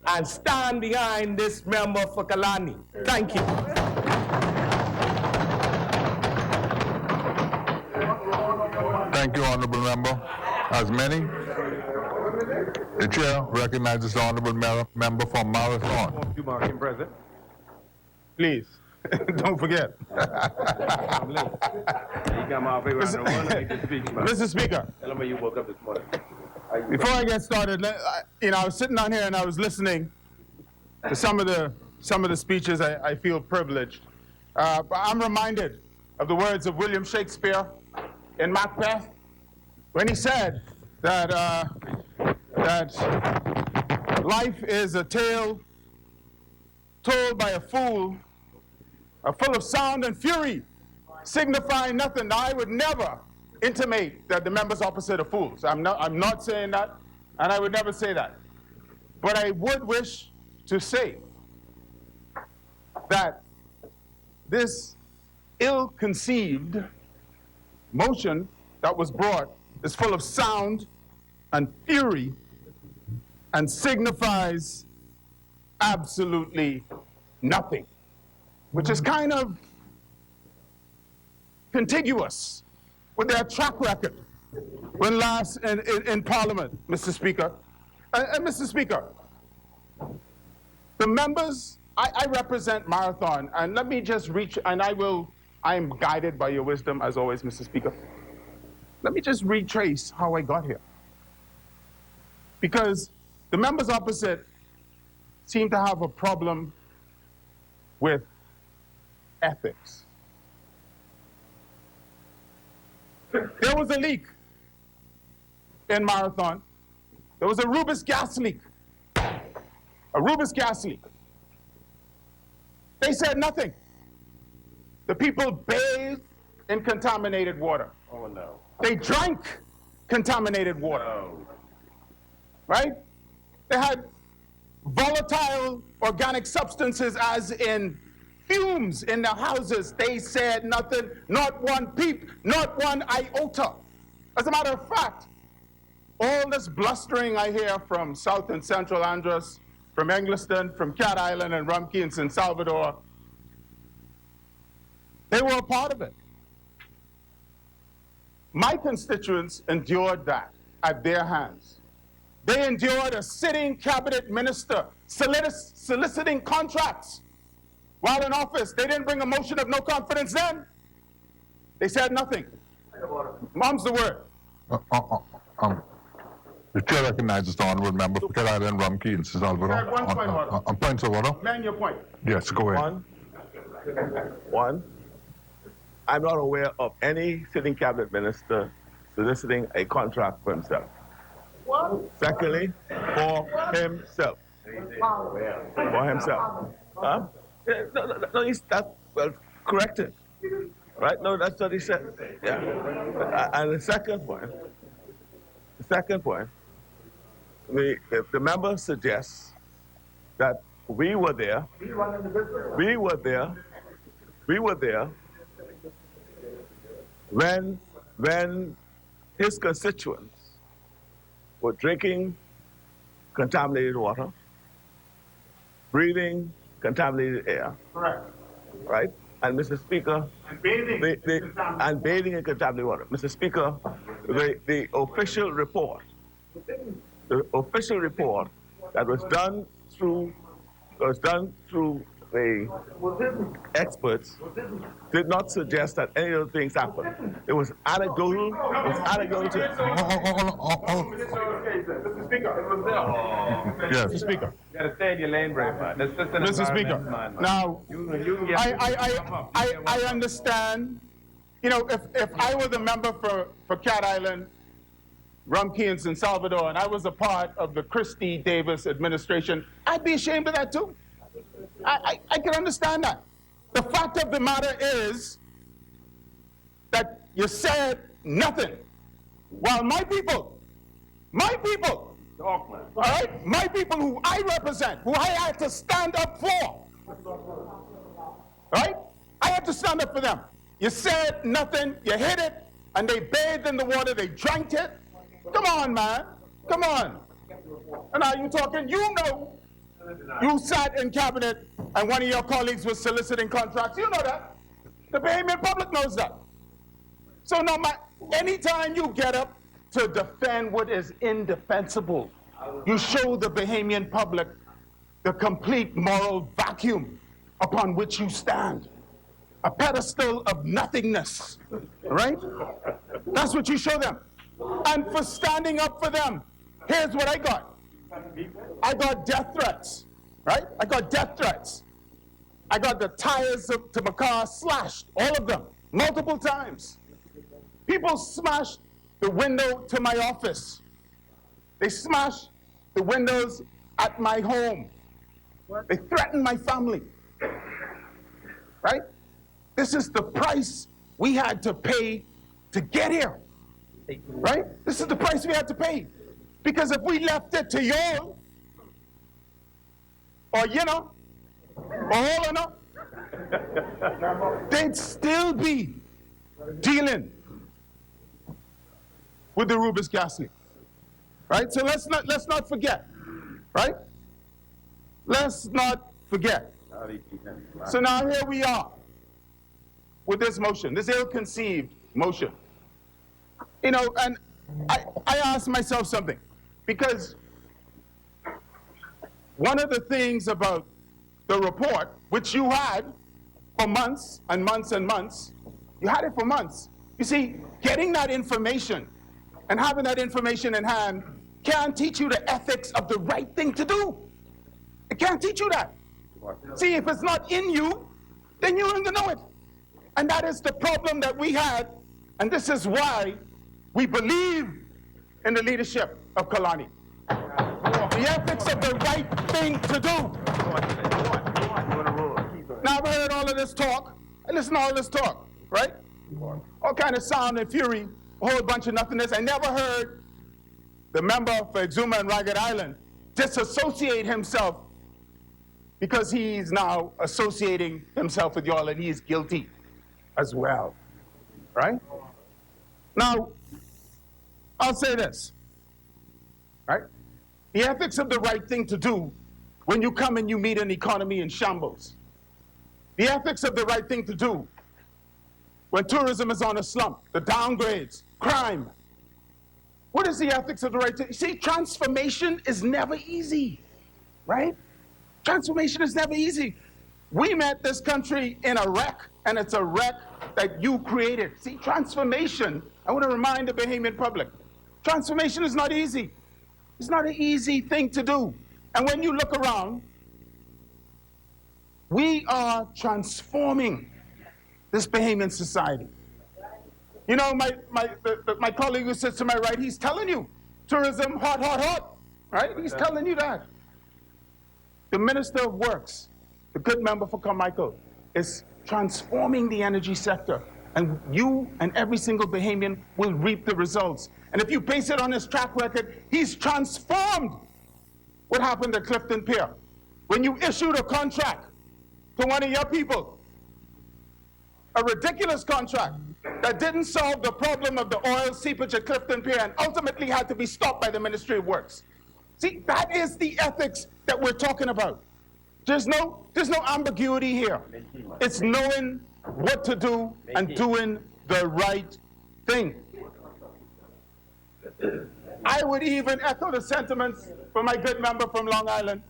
and stand behind this member for Kalani. Thank you. Thank you, Honorable Member. As many, the Chair recognizes the Honorable Member for Marathon. Thank you, Martin President. Please, don't forget. Mr. Speaker, Tell me you woke up this morning. before I get started, I was sitting down here and I was listening to some of the speeches. I feel privileged. But I'm reminded of the words of William Shakespeare in Macbeth when he said that life is a tale told by a fool, full of sound and fury, signifying nothing. Now, I would never intimate that the members opposite are fools. I'm not saying that, and I would never say that. But I would wish to say that this ill-conceived motion that was brought is full of sound and fury and signifies absolutely nothing, which is kind of contiguous with their track record when last in Parliament, Mr. Speaker. And Mr. Speaker, the members, I represent Marathon, and let me just reach, and I am guided by your wisdom, as always, Mr. Speaker. Let me just retrace how I got here. Because the members opposite seem to have a problem with ethics. There was a leak in Marathon. There was a Rubis gas leak. A Rubis gas leak. They said nothing. The people bathed in contaminated water. Oh, no. They drank contaminated water. No. Right? They had volatile organic substances, as in fumes, in their houses. They said nothing, not one peep, not one iota. As a matter of fact, all this blustering I hear from South and Central Andros, from Engliston, from Cat Island and Rumkey and San Salvador, they were a part of it. My constituents endured that at their hands. They endured a sitting cabinet minister soliciting contracts while in office. They didn't bring a motion of no confidence then. They said nothing. Mom's the word. The chair recognizes the honorable member for Cat Island, Rumkey, and Salvador. One point of order. On points of order? Man, your point. Yes, go ahead. One, I'm not aware of any sitting cabinet minister soliciting a contract for himself. What? Secondly, for himself. For himself. Huh? No, well, corrected. Right? No, that's what he said. Yeah. And the second point, the member suggests that we were there when his constituents were drinking contaminated water, breathing contaminated air. Correct. Right? And Mr. Speaker, And bathing in contaminated water. Mr. Speaker, the official report that was done through the experts did not suggest that any of the things happened. It was anecdotal. Mr. Speaker, it was there. Yes. Mr. Speaker. You gotta stay in your lane, brave man. Mr. Speaker, now, I understand, you know, if I was a member for Cat Island, Rumkey, and San Salvador, and I was a part of the Christie Davis administration, I'd be ashamed of that too. I can understand that. The fact of the matter is that you said nothing, while my people, all right, my people who I represent, who I had to stand up for, right? I had to stand up for them. You said nothing, you hit it, and they bathed in the water, they drank it. Come on, man, come on. And are you talking, you know, you sat in cabinet and one of your colleagues was soliciting contracts. You know that. The Bahamian public knows that. So no matter, anytime you get up to defend what is indefensible, you show the Bahamian public the complete moral vacuum upon which you stand. A pedestal of nothingness, right? That's what you show them. And for standing up for them, here's what I got. I got death threats, right? I got death threats. I got the tires to my car slashed, all of them, multiple times. People smashed the window to my office. They smashed the windows at my home. They threatened my family, right? This is the price we had to pay to get here, right? This is the price we had to pay. Because if we left it to you, or you know, or all or no, they'd still be dealing with the Rubis gas leak, right? So let's not forget, right? Let's not forget. So now here we are with this motion, this ill-conceived motion. You know, and I asked myself something, because one of the things about the report, which you had for months and months and months, you had it for months. You see, getting that information and having that information in hand can't teach you the ethics of the right thing to do. It can't teach you that. See, if it's not in you, then you don't know it. And that is the problem that we had, and this is why we believe in the leadership of Kalani. The ethics of the right thing to do. Now I've heard all of this talk, and listen to all this talk, right? All kind of sound and fury, a whole bunch of nothingness. I never heard the member for Exuma and Ragged Island disassociate himself because he's now associating himself with y'all and he's guilty as well, right? Now, I'll say this, right? The ethics of the right thing to do when you come and you meet an economy in shambles. The ethics of the right thing to do when tourism is on a slump, the downgrades, crime. What is the ethics of the right thing? See, transformation is never easy, right? Transformation is never easy. We met this country in a wreck, and it's a wreck that you created. See, transformation, I want to remind the Bahamian public, Transformation is not easy. It's not an easy thing to do. And when you look around, we are transforming this Bahamian society. You know, my colleague who sits to my right, he's telling you, tourism, hot, hot, hot, right? He's telling you that. The Minister of Works, the good member for Carmichael, is transforming the energy sector. And you and every single Bahamian will reap the results. And if you base it on his track record, he's transformed what happened at Clifton Pier. When you issued a contract to one of your people, a ridiculous contract that didn't solve the problem of the oil seepage at Clifton Pier and ultimately had to be stopped by the Ministry of Works. See, that is the ethics that we're talking about. There's no ambiguity here. It's knowing what to do and doing the right thing. I would even echo the sentiments from my good member from Long Island,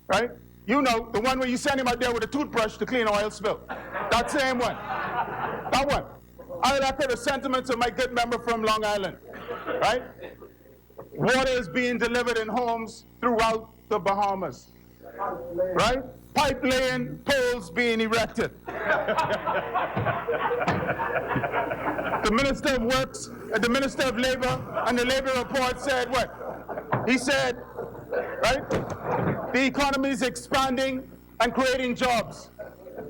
right? You know, the one where you send him out there with a toothbrush to clean oil spill. That same one. That one. I would echo the sentiments of my good member from Long Island, right? Water is being delivered in homes throughout the Bahamas, right? Pipe laying, poles being erected. The Minister of Works, the Minister of Labor, and the Labor Report said what? He said, right? The economy is expanding and creating jobs.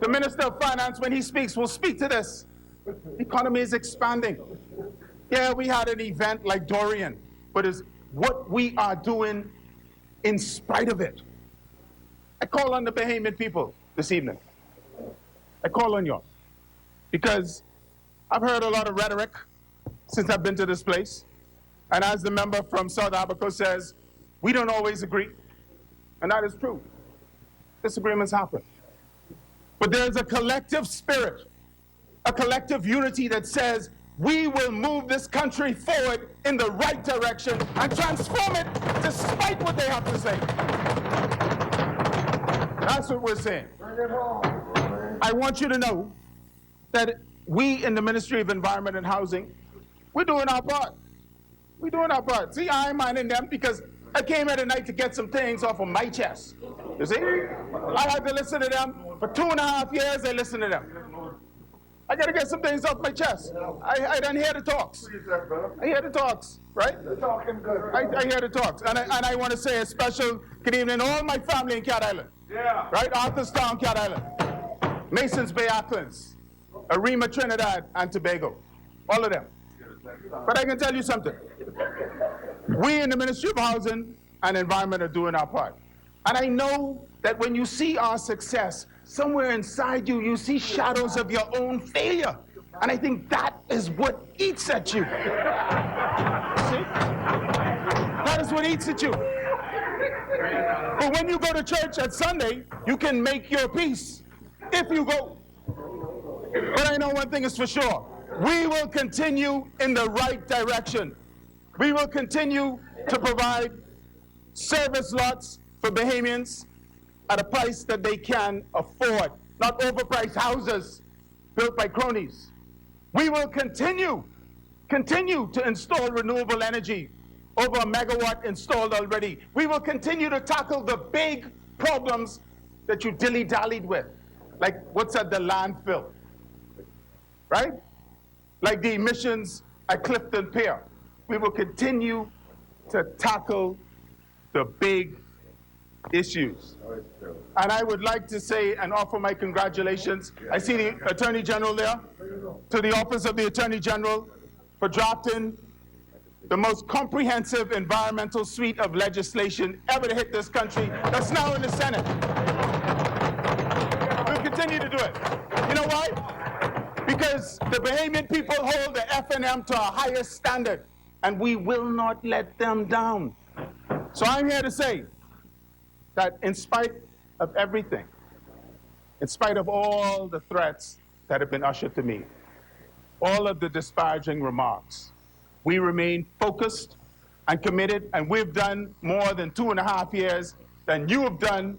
The Minister of Finance, when he speaks, will speak to this. The economy is expanding. Yeah, we had an event like Dorian, but it's what we are doing in spite of it. I call on the Bahamian people this evening. I call on you because I've heard a lot of rhetoric since I've been to this place. And as the member from South Abaco says, we don't always agree. And that is true. Disagreements happen. But there's a collective spirit, a collective unity that says we will move this country forward in the right direction and transform it despite what they have to say. That's what we're saying. I want you to know that we in the Ministry of Environment and Housing, we're doing our part. We're doing our part. See, I'm minding them because I came here tonight to get some things off of my chest. You see? I had to listen to them. For 2.5 years, I listened to them. I got to get some things off my chest. I didn't hear the talks. I hear the talks, right? I hear the talks. And I want to say a special good evening to all my family in Cat Island. Yeah. Right? Arthurstown, Cat Island. Masons Bay, Acklands. Arima, Trinidad, and Tobago. All of them. But I can tell you something. We in the Ministry of Housing and Environment are doing our part. And I know that when you see our success, somewhere inside you, you see shadows of your own failure. And I think that is what eats at you. See? That is what eats at you. But when you go to church at Sunday, you can make your peace if you go. But I know one thing is for sure. We will continue in the right direction. We will continue to provide service lots for Bahamians at a price that they can afford, not overpriced houses built by cronies. We will continue to install renewable energy, over 1 megawatt installed already. We will continue to tackle the big problems that you dilly-dallied with, like what's at the landfill, right? Like the emissions at Clifton Pier. We will continue to tackle the big issues. And I would like to say and offer my congratulations. I see the Attorney General there, to the Office of the Attorney General for drafting the most comprehensive environmental suite of legislation ever to hit this country that's now in the Senate. We'll continue to do it. You know why? Because the Bahamian people hold the FNM to a higher standard, and we will not let them down. So I'm here to say that in spite of everything, in spite of all the threats that have been ushered to me, all of the disparaging remarks, we remain focused and committed, and we've done more than 2.5 years than you have done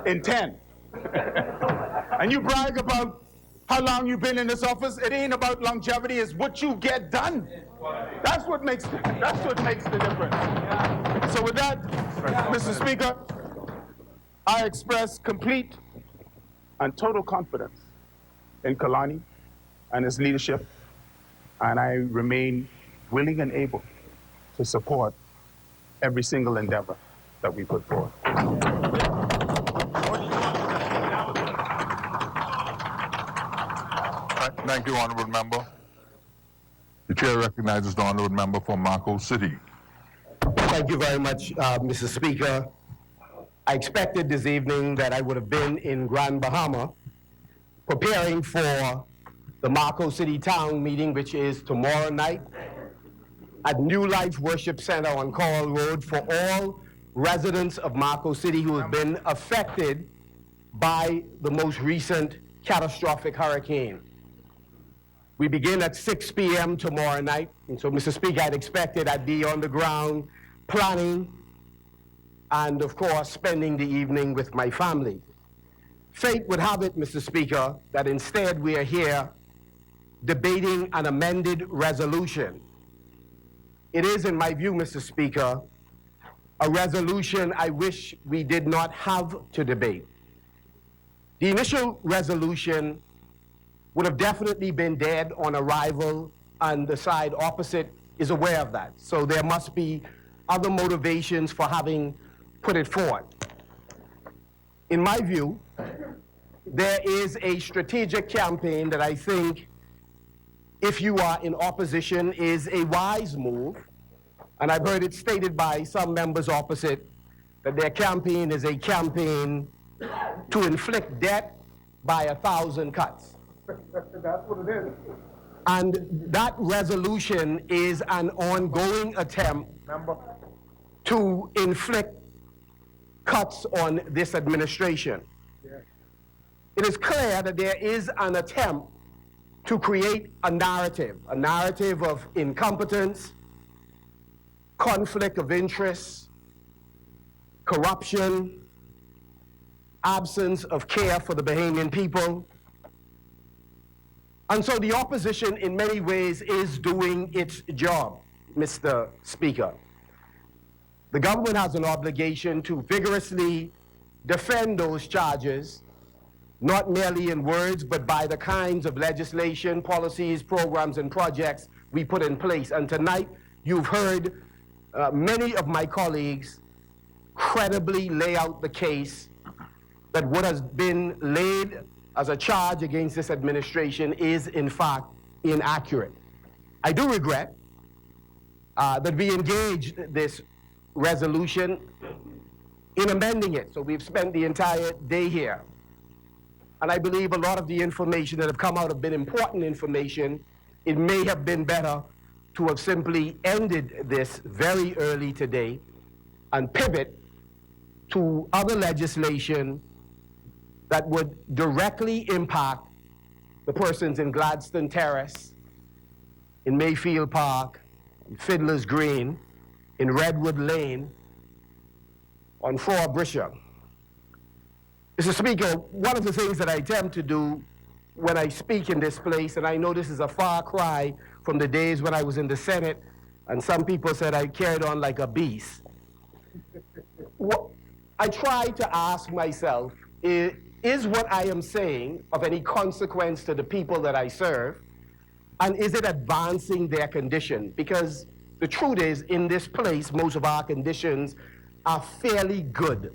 in 10. And you brag about how long you've been in this office. It ain't about longevity, it's what you get done. That's what makes the difference. So with that, Mr. Speaker, I express complete and total confidence in Kalani and his leadership, and I remain willing and able to support every single endeavor that we put forward. Thank you, Honorable Member. The Chair recognizes the Honorable Member for Marco City. Thank you very much, Mr. Speaker. I expected this evening that I would have been in Grand Bahama preparing for the Marco City Town meeting, which is tomorrow night at New Life Worship Center on Coral Road for all residents of Marco City who have been affected by the most recent catastrophic hurricane. We begin at 6 p.m. tomorrow night, and so, Mr. Speaker, I'd expected I'd be on the ground planning and, of course, spending the evening with my family. Fate would have it, Mr. Speaker, that instead we are here debating an amended resolution. It is, in my view, Mr. Speaker, a resolution I wish we did not have to debate. The initial resolution would have definitely been dead on arrival, and the side opposite is aware of that. So there must be other motivations for having put it forward. In my view, there is a strategic campaign that I think, if you are in opposition, is a wise move. And I've heard it stated by some members opposite that their campaign is a campaign to inflict debt by 1,000 cuts. That's what it is. And that resolution is an ongoing attempt to inflict cuts on this administration. It is clear that there is an attempt to create a narrative of incompetence, conflict of interest, corruption, absence of care for the Bahamian people. And so the opposition, in many ways, is doing its job, Mr. Speaker. The government has an obligation to vigorously defend those charges, not merely in words, but by the kinds of legislation, policies, programs, and projects we put in place. And tonight, you've heard many of my colleagues credibly lay out the case that what has been laid as a charge against this administration is, in fact, inaccurate. I do regret that we engaged this resolution in amending it, so we've spent the entire day here. And I believe a lot of the information that have come out have been important information. It may have been better to have simply ended this very early today and pivot to other legislation that would directly impact the persons in Gladstone Terrace, in Mayfield Park, in Fiddler's Green, in Redwood Lane, on Fort Brisha. Mr. Speaker, one of the things that I attempt to do when I speak in this place, and I know this is a far cry from the days when I was in the Senate, and some people said I carried on like a beast. Well, I try to ask myself, is what I am saying of any consequence to the people that I serve, and is it advancing their condition? Because the truth is, in this place, most of our conditions are fairly good.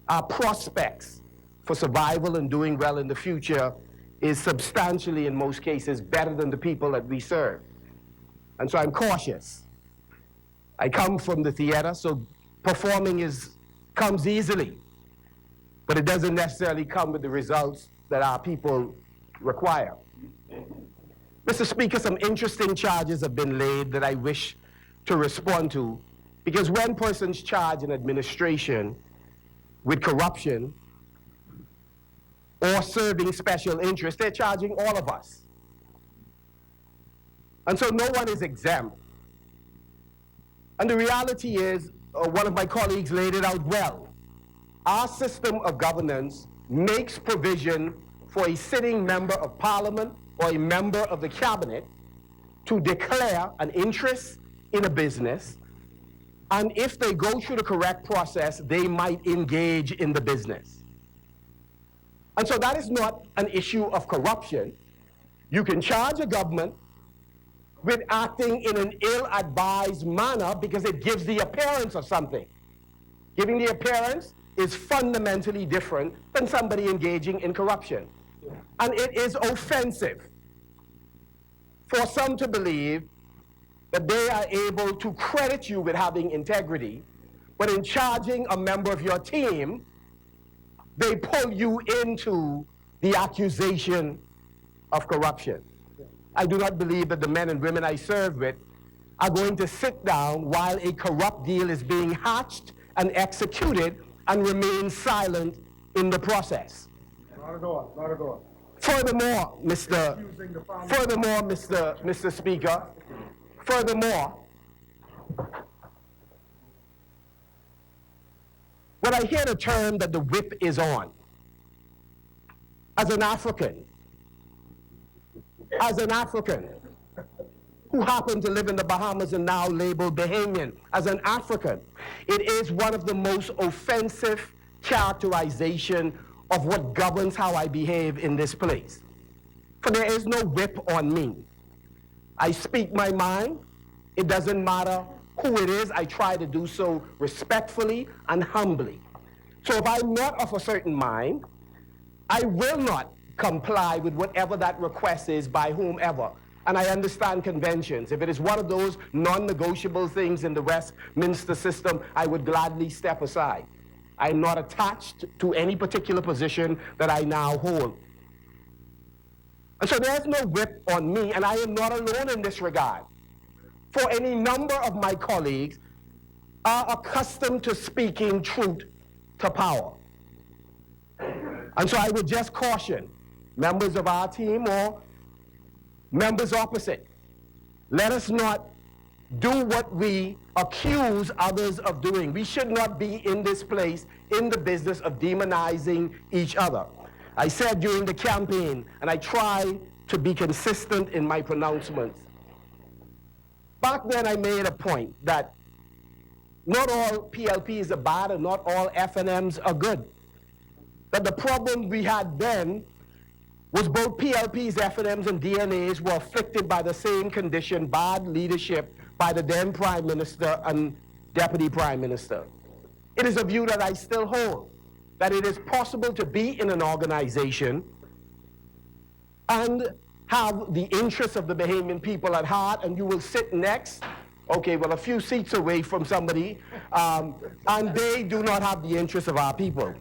Our prospects for survival and doing well in the future is substantially, in most cases, better than the people that we serve. And so I'm cautious. I come from the theater, so performing comes easily, but it doesn't necessarily come with the results that our people require. Mr. Speaker, some interesting charges have been laid that I wish to respond to, because when persons charge an administration with corruption or serving special interests, they're charging all of us. And so no one is exempt. And the reality is, one of my colleagues laid it out well. Our system of governance makes provision for a sitting member of parliament or a member of the cabinet to declare an interest in a business, and if they go through the correct process, they might engage in the business. And so that is not an issue of corruption. You can charge a government with acting in an ill-advised manner because it gives the appearance of something. Giving the appearance is fundamentally different than somebody engaging in corruption. And it is offensive for some to believe that they are able to credit you with having integrity, but in charging a member of your team, they pull you into the accusation of corruption. I do not believe that the men and women I serve with are going to sit down while a corrupt deal is being hatched and executed and remain silent in the process. Not at all, not at all. Furthermore, Mr. Speaker, furthermore, when I hear the term that the whip is on, as an African who happen to live in the Bahamas and now labeled Bahamian, as an African, it is one of the most offensive characterization of what governs how I behave in this place. For there is no whip on me. I speak my mind. It doesn't matter who it is. I try to do so respectfully and humbly. So if I'm not of a certain mind, I will not comply with whatever that request is by whomever. And I understand conventions. If it is one of those non-negotiable things in the Westminster system, I would gladly step aside. I'm not attached to any particular position that I now hold. And so there's no whip on me, and I am not alone in this regard. For any number of my colleagues are accustomed to speaking truth to power. And so I would just caution members of our team or members opposite, let us not do what we accuse others of doing. We should not be in this place in the business of demonizing each other. I said during the campaign, and I try to be consistent in my pronouncements. Back then I made a point that not all PLPs are bad and not all FNMs are good. That the problem we had then was both PLPs, FNMs, and DNAs were afflicted by the same condition, bad leadership by the then Prime Minister and Deputy Prime Minister. It is a view that I still hold, that it is possible to be in an organization and have the interests of the Bahamian people at heart, and you will sit next, okay, well, a few seats away from somebody, and they do not have the interests of our people.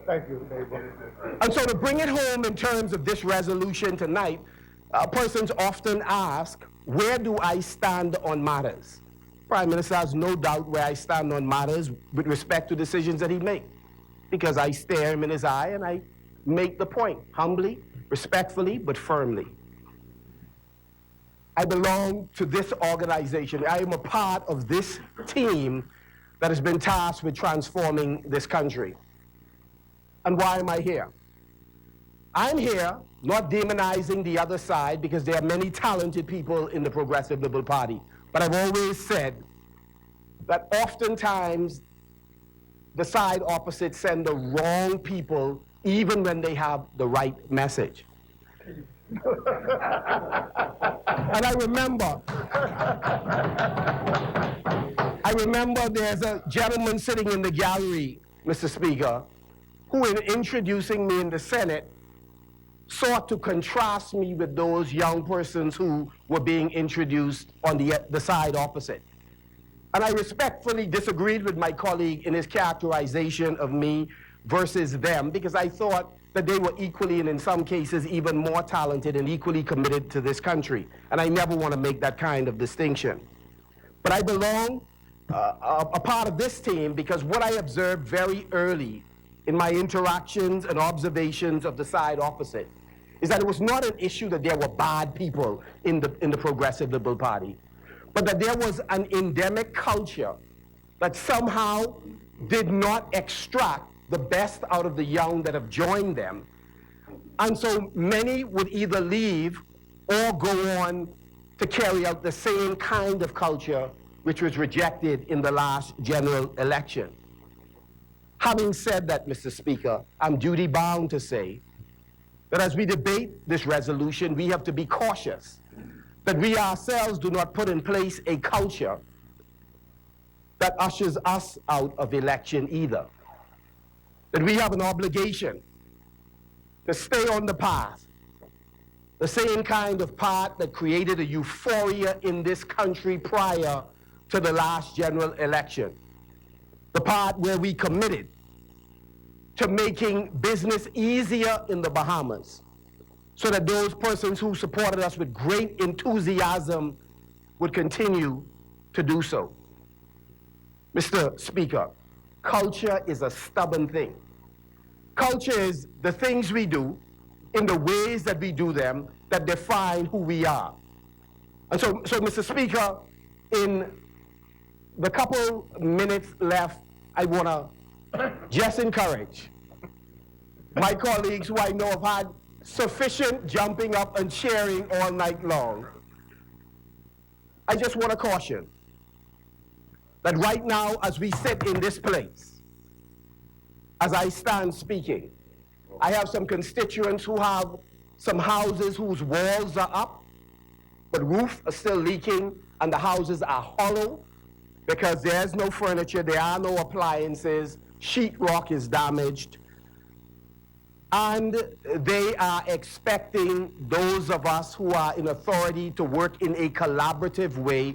Thank you, neighbor. And so to bring it home in terms of this resolution tonight, persons often ask, where do I stand on matters? Prime Minister has no doubt where I stand on matters with respect to decisions that he makes, because I stare him in his eye and I make the point, humbly, respectfully, but firmly. I belong to this organization. I am a part of this team that has been tasked with transforming this country. And why am I here? I'm here not demonizing the other side, because there are many talented people in the Progressive Liberal Party. But I've always said that oftentimes the side opposite send the wrong people even when they have the right message. And I remember there's a gentleman sitting in the gallery, Mr. Speaker, who in introducing me in the Senate sought to contrast me with those young persons who were being introduced on the side opposite. And I respectfully disagreed with my colleague in his characterization of me versus them, because I thought that they were equally, and in some cases even more talented and equally committed to this country. And I never want to make that kind of distinction. But I belong a part of this team because what I observed very early in my interactions and observations of the side opposite is that it was not an issue that there were bad people in the Progressive Liberal Party, but that there was an endemic culture that somehow did not extract the best out of the young that have joined them. And so many would either leave or go on to carry out the same kind of culture which was rejected in the last general election. Having said that, Mr. Speaker, I'm duty-bound to say that as we debate this resolution, we have to be cautious that we ourselves do not put in place a culture that ushers us out of election either. That we have an obligation to stay on the path, the same kind of path that created a euphoria in this country prior to the last general election. The part where we committed to making business easier in the Bahamas so that those persons who supported us with great enthusiasm would continue to do so. Mr. Speaker, culture is a stubborn thing. Culture is the things we do in the ways that we do them that define who we are. And so Mr. Speaker, in the couple minutes left, I want to just encourage my colleagues who I know have had sufficient jumping up and cheering all night long. I just want to caution that right now, as we sit in this place, as I stand speaking, I have some constituents who have some houses whose walls are up, but roofs are still leaking and the houses are hollow because there's no furniture, there are no appliances, sheetrock is damaged, and they are expecting those of us who are in authority to work in a collaborative way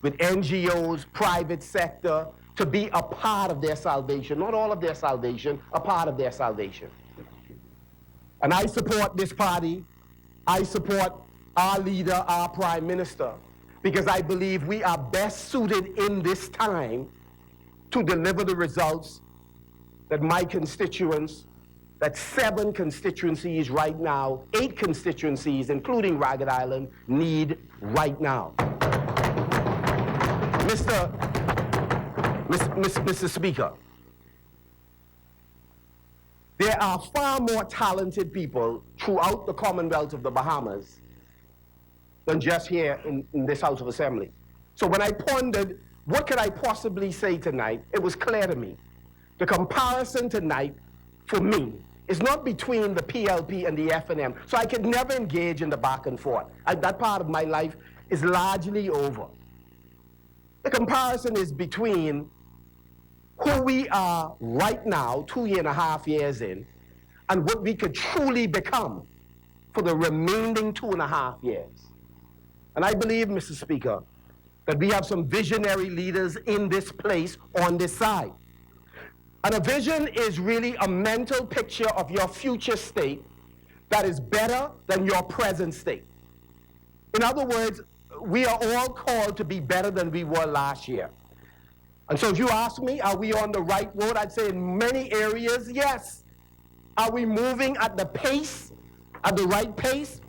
with NGOs, private sector, to be a part of their salvation. Not all of their salvation, a part of their salvation. And I support this party. I support our leader, our prime minister, because I believe we are best suited in this time to deliver the results that my constituents, that 7 constituencies right now, 8 constituencies, including Ragged Island, need right now. Mr. Speaker, there are far more talented people throughout the Commonwealth of the Bahamas than just here in this House of Assembly. So when I pondered, what could I possibly say tonight, it was clear to me. The comparison tonight, for me, is not between the PLP and the FNM. So I could never engage in the back and forth. That part of my life is largely over. The comparison is between who we are right now, 2.5 years in, and what we could truly become for the remaining 2.5 years. And I believe, Mr. Speaker, that we have some visionary leaders in this place on this side. And a vision is really a mental picture of your future state that is better than your present state. In other words, we are all called to be better than we were last year. And so if you ask me, are we on the right road? I'd say in many areas, yes. Are we moving at the pace, at the right pace?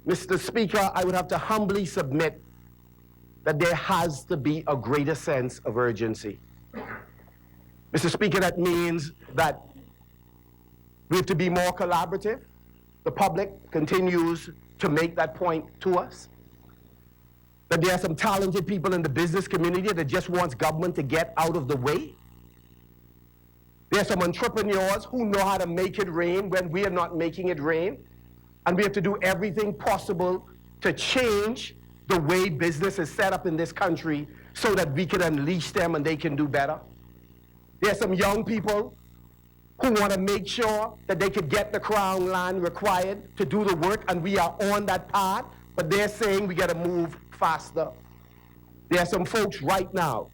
Mr. Speaker, I would have to humbly submit that there has to be a greater sense of urgency. Mr. Speaker, that means that we have to be more collaborative. The public continues to make that point to us. That there are some talented people in the business community that just wants government to get out of the way. There are some entrepreneurs who know how to make it rain when we are not making it rain. And we have to do everything possible to change the way business is set up in this country so that we can unleash them and they can do better. There are some young people who want to make sure that they could get the crown land required to do the work, and we are on that path, but they're saying we got to move faster. There are some folks right now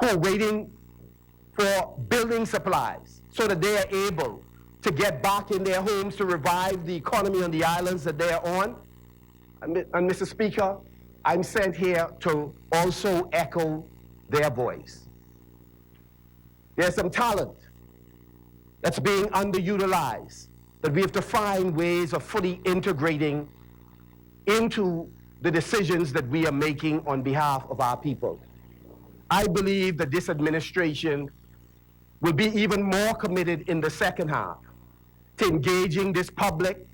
who are waiting for building supplies so that they are able to get back in their homes to revive the economy on the islands that they are on. And Mr. Speaker, I'm sent here to also echo their voice. There's some talent that's being underutilized that we have to find ways of fully integrating into the decisions that we are making on behalf of our people. I believe that this administration will be even more committed in the second half to engaging this public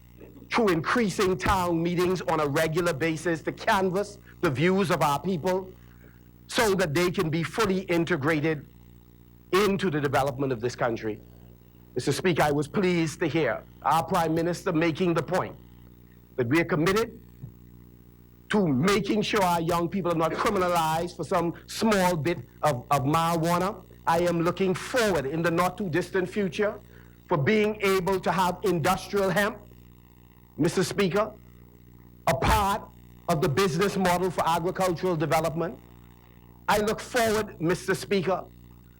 through increasing town meetings on a regular basis to canvass the views of our people so that they can be fully integrated into the development of this country. Mr. Speaker, I was pleased to hear our Prime Minister making the point that we are committed to making sure our young people are not criminalized for some small bit of marijuana. I am looking forward in the not too distant future for being able to have industrial hemp, Mr. Speaker, a part of the business model for agricultural development. I look forward, Mr. Speaker,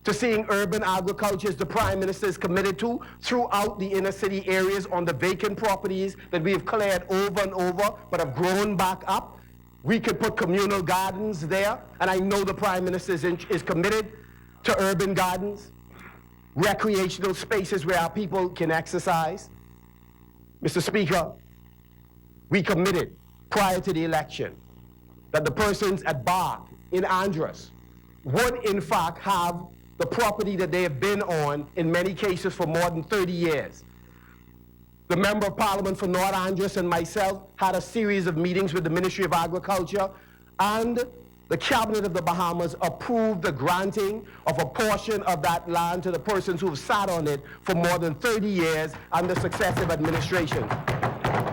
to seeing urban agriculture, as the Prime Minister is committed to, throughout the inner city areas on the vacant properties that we have cleared over and over but have grown back up. We could put communal gardens there, and I know the Prime Minister is committed to urban gardens, recreational spaces where our people can exercise. Mr. Speaker, we committed prior to the election that the persons at Bark in Andros would in fact have the property that they have been on in many cases for more than 30 years. The Member of Parliament for North Andros and myself had a series of meetings with the Ministry of Agriculture, and the Cabinet of the Bahamas approved the granting of a portion of that land to the persons who have sat on it for more than 30 years under successive administrations.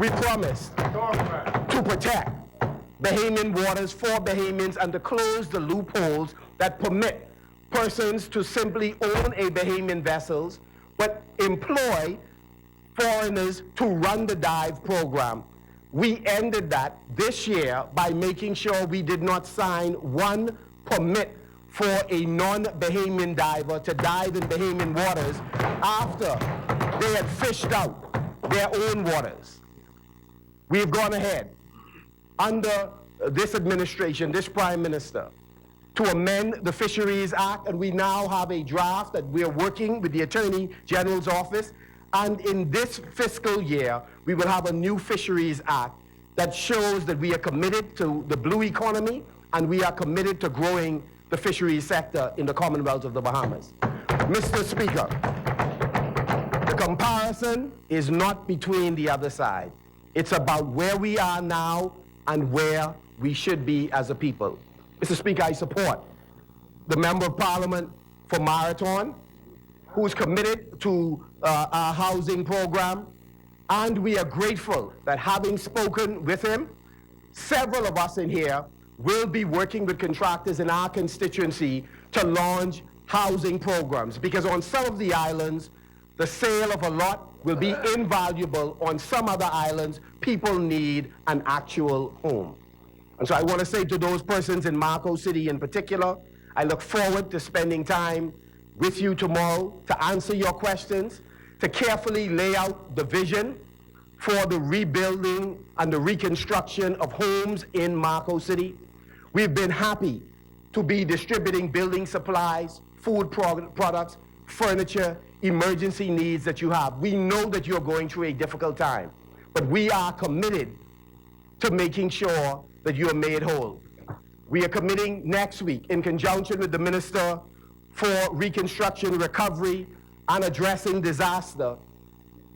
We promised to protect Bahamian waters for Bahamians and to close the loopholes that permit persons to simply own a Bahamian vessels but employ foreigners to run the dive program. We ended that this year by making sure we did not sign one permit for a non-Bahamian diver to dive in Bahamian waters after they had fished out their own waters. We've gone ahead under this administration, this Prime Minister, to amend the Fisheries Act, and we now have a draft that we're working with the Attorney General's office. And in this fiscal year, we will have a new Fisheries Act that shows that we are committed to the blue economy and we are committed to growing the fisheries sector in the Commonwealth of the Bahamas. Mr. Speaker, the comparison is not between the other side. It's about where we are now and where we should be as a people. Mr. Speaker, I support the Member of Parliament for Marathon, who is committed to our housing program, and we are grateful that having spoken with him, several of us in here will be working with contractors in our constituency to launch housing programs, because on some of the islands, the sale of a lot will be invaluable. On some other islands, people need an actual home. And so I want to say to those persons in Marco City in particular, I look forward to spending time with you tomorrow to answer your questions, to carefully lay out the vision for the rebuilding and the reconstruction of homes in Marco City. We've been happy to be distributing building supplies, food products, furniture, emergency needs that you have. We know that you're going through a difficult time, but we are committed to making sure that you are made whole. We are committing next week, in conjunction with the Minister for Reconstruction, Recovery, and Addressing Disaster,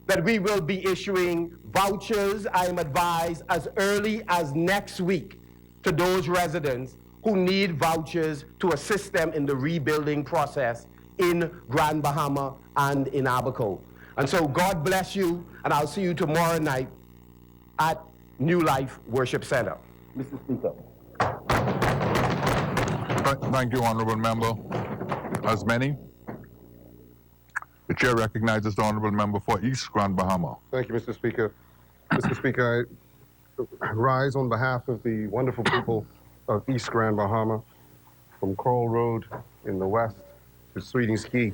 that we will be issuing vouchers, I am advised, as early as next week to those residents who need vouchers to assist them in the rebuilding process in Grand Bahama and in Abaco. And so God bless you, and I'll see you tomorrow night at New Life Worship Center. Mr. Speaker. Thank you, Honorable Member. As many, the Chair recognizes the Honorable Member for East Grand Bahama. Thank you, Mr. Speaker. Mr. Speaker, I rise on behalf of the wonderful people of East Grand Bahama, from Coral Road in the west to Sweeting's Key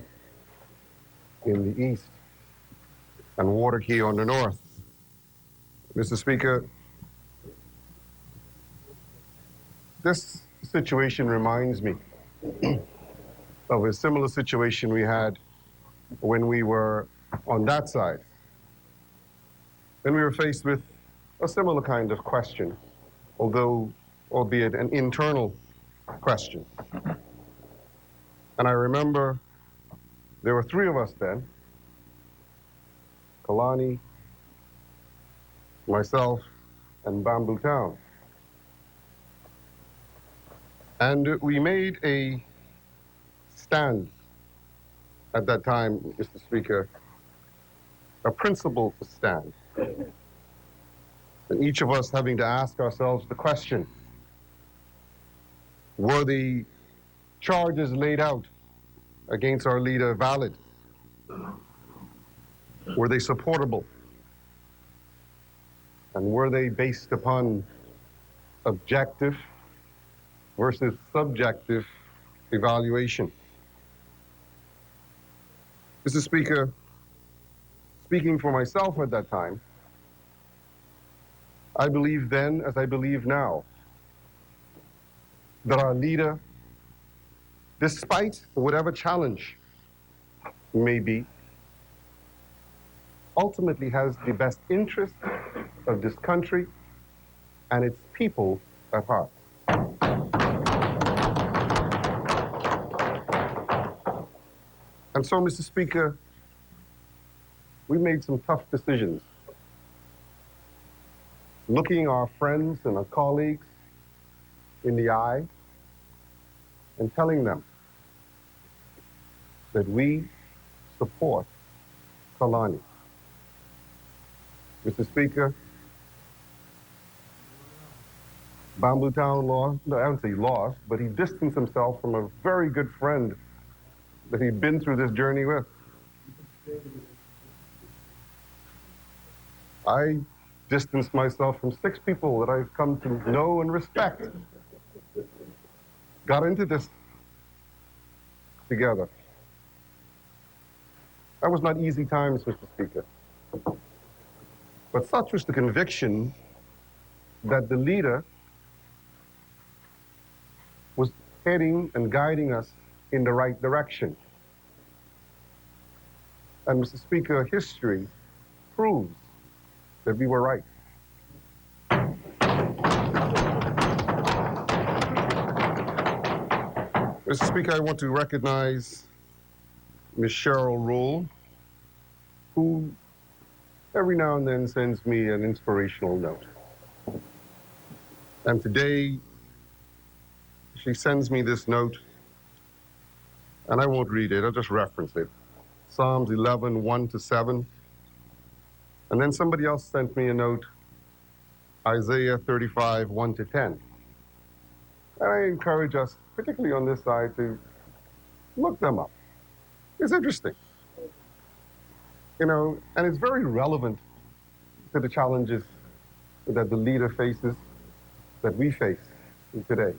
in the east, and Water Key on the north. Mr. Speaker, this situation reminds me of a similar situation we had when we were on that side. Then we were faced with a similar kind of question, although, albeit an internal question. And I remember there were three of us then: Kalani, myself, and Bamboo Town. And we made a stand at that time, Mr. Speaker, a principled stand. And each of us having to ask ourselves the question, were the charges laid out against our leader valid? Were they supportable? And were they based upon objective versus subjective evaluation? Mr. Speaker, speaking for myself at that time, I believe then, as I believe now, that our leader, despite whatever challenge may be, ultimately has the best interest of this country and its people at heart. And so, Mr. Speaker, we made some tough decisions. Looking our friends and our colleagues in the eye and telling them that we support Kalani. Mr. Speaker, Bamboo Town lost, no, I wouldn't say lost, but he distanced himself from a very good friend that he'd been through this journey with. I distanced myself from 6 people that I've come to know and respect. Got into this together. That was not easy times, Mr. Speaker. But such was the conviction that the leader was heading and guiding us in the right direction. And Mr. Speaker, history proves that we were right. Mr. Speaker, I want to recognize Ms. Cheryl Rule, who every now and then sends me an inspirational note. And today, she sends me this note, and I won't read it, I'll just reference it. Psalms 11, 1-7. And then somebody else sent me a note, Isaiah 35, 1-10. And I encourage us, particularly on this side, to look them up. It's interesting. You know, and it's very relevant to the challenges that the leader faces, that we face today.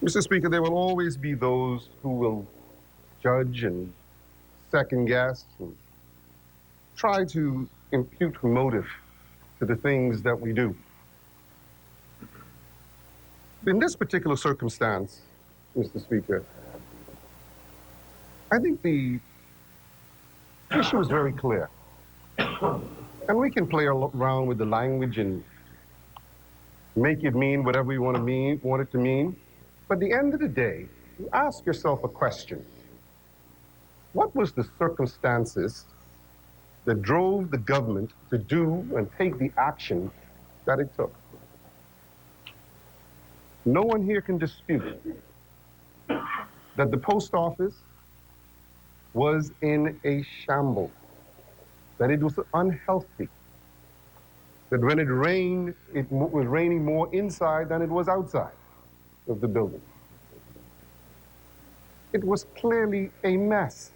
Mr. Speaker, there will always be those who will judge and second guess and try to impute motive to the things that we do. In this particular circumstance, Mr. Speaker, I think the issue is very clear. And we can play around with the language and make it mean whatever we want it to mean. But at the end of the day, you ask yourself a question. What was the circumstances that drove the government to do and take the action that it took? No one here can dispute that the post office was in a shambles, that it was unhealthy, that when it rained, it was raining more inside than it was outside of the building. It was clearly a mess.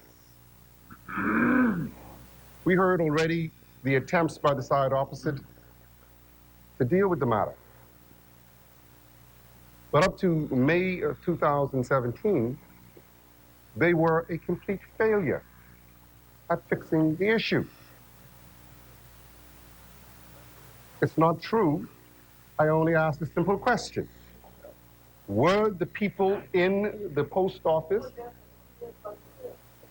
We heard already the attempts by the side opposite to deal with the matter. But up to May of 2017, they were a complete failure at fixing the issue. It's not true. I only ask a simple question. Were the people in the post office?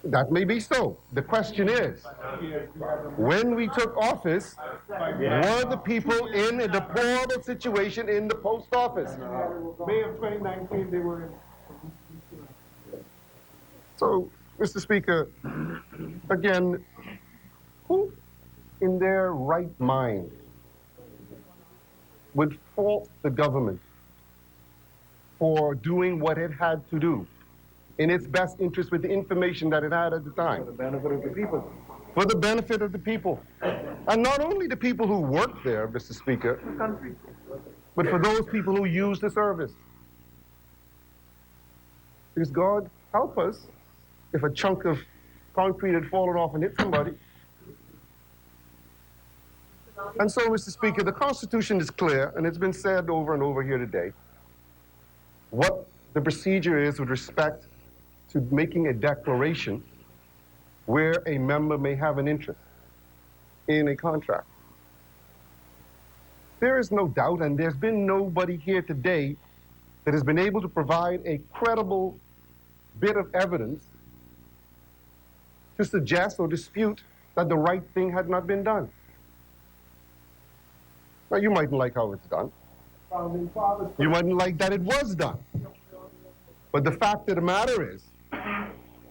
That may be so. The question is, when we took office, were the people in a deplorable situation in the post office? May of 2019, they were in. So, Mr. Speaker, again, who in their right mind would fault the government for doing what it had to do in its best interest with the information that it had at the time. For the benefit of the people. For the benefit of the people. And not only the people who work there, Mr. Speaker, but for those people who use the service. Because God help us if a chunk of concrete had fallen off and hit somebody. And so, Mr. Speaker, the Constitution is clear, and it's been said over and over here today, what the procedure is with respect to making a declaration where a member may have an interest in a contract. There is no doubt, and there's been nobody here today that has been able to provide a credible bit of evidence to suggest or dispute that the right thing had not been done. Now, you mightn't like how it's done. You mightn't like that it was done. But the fact of the matter is,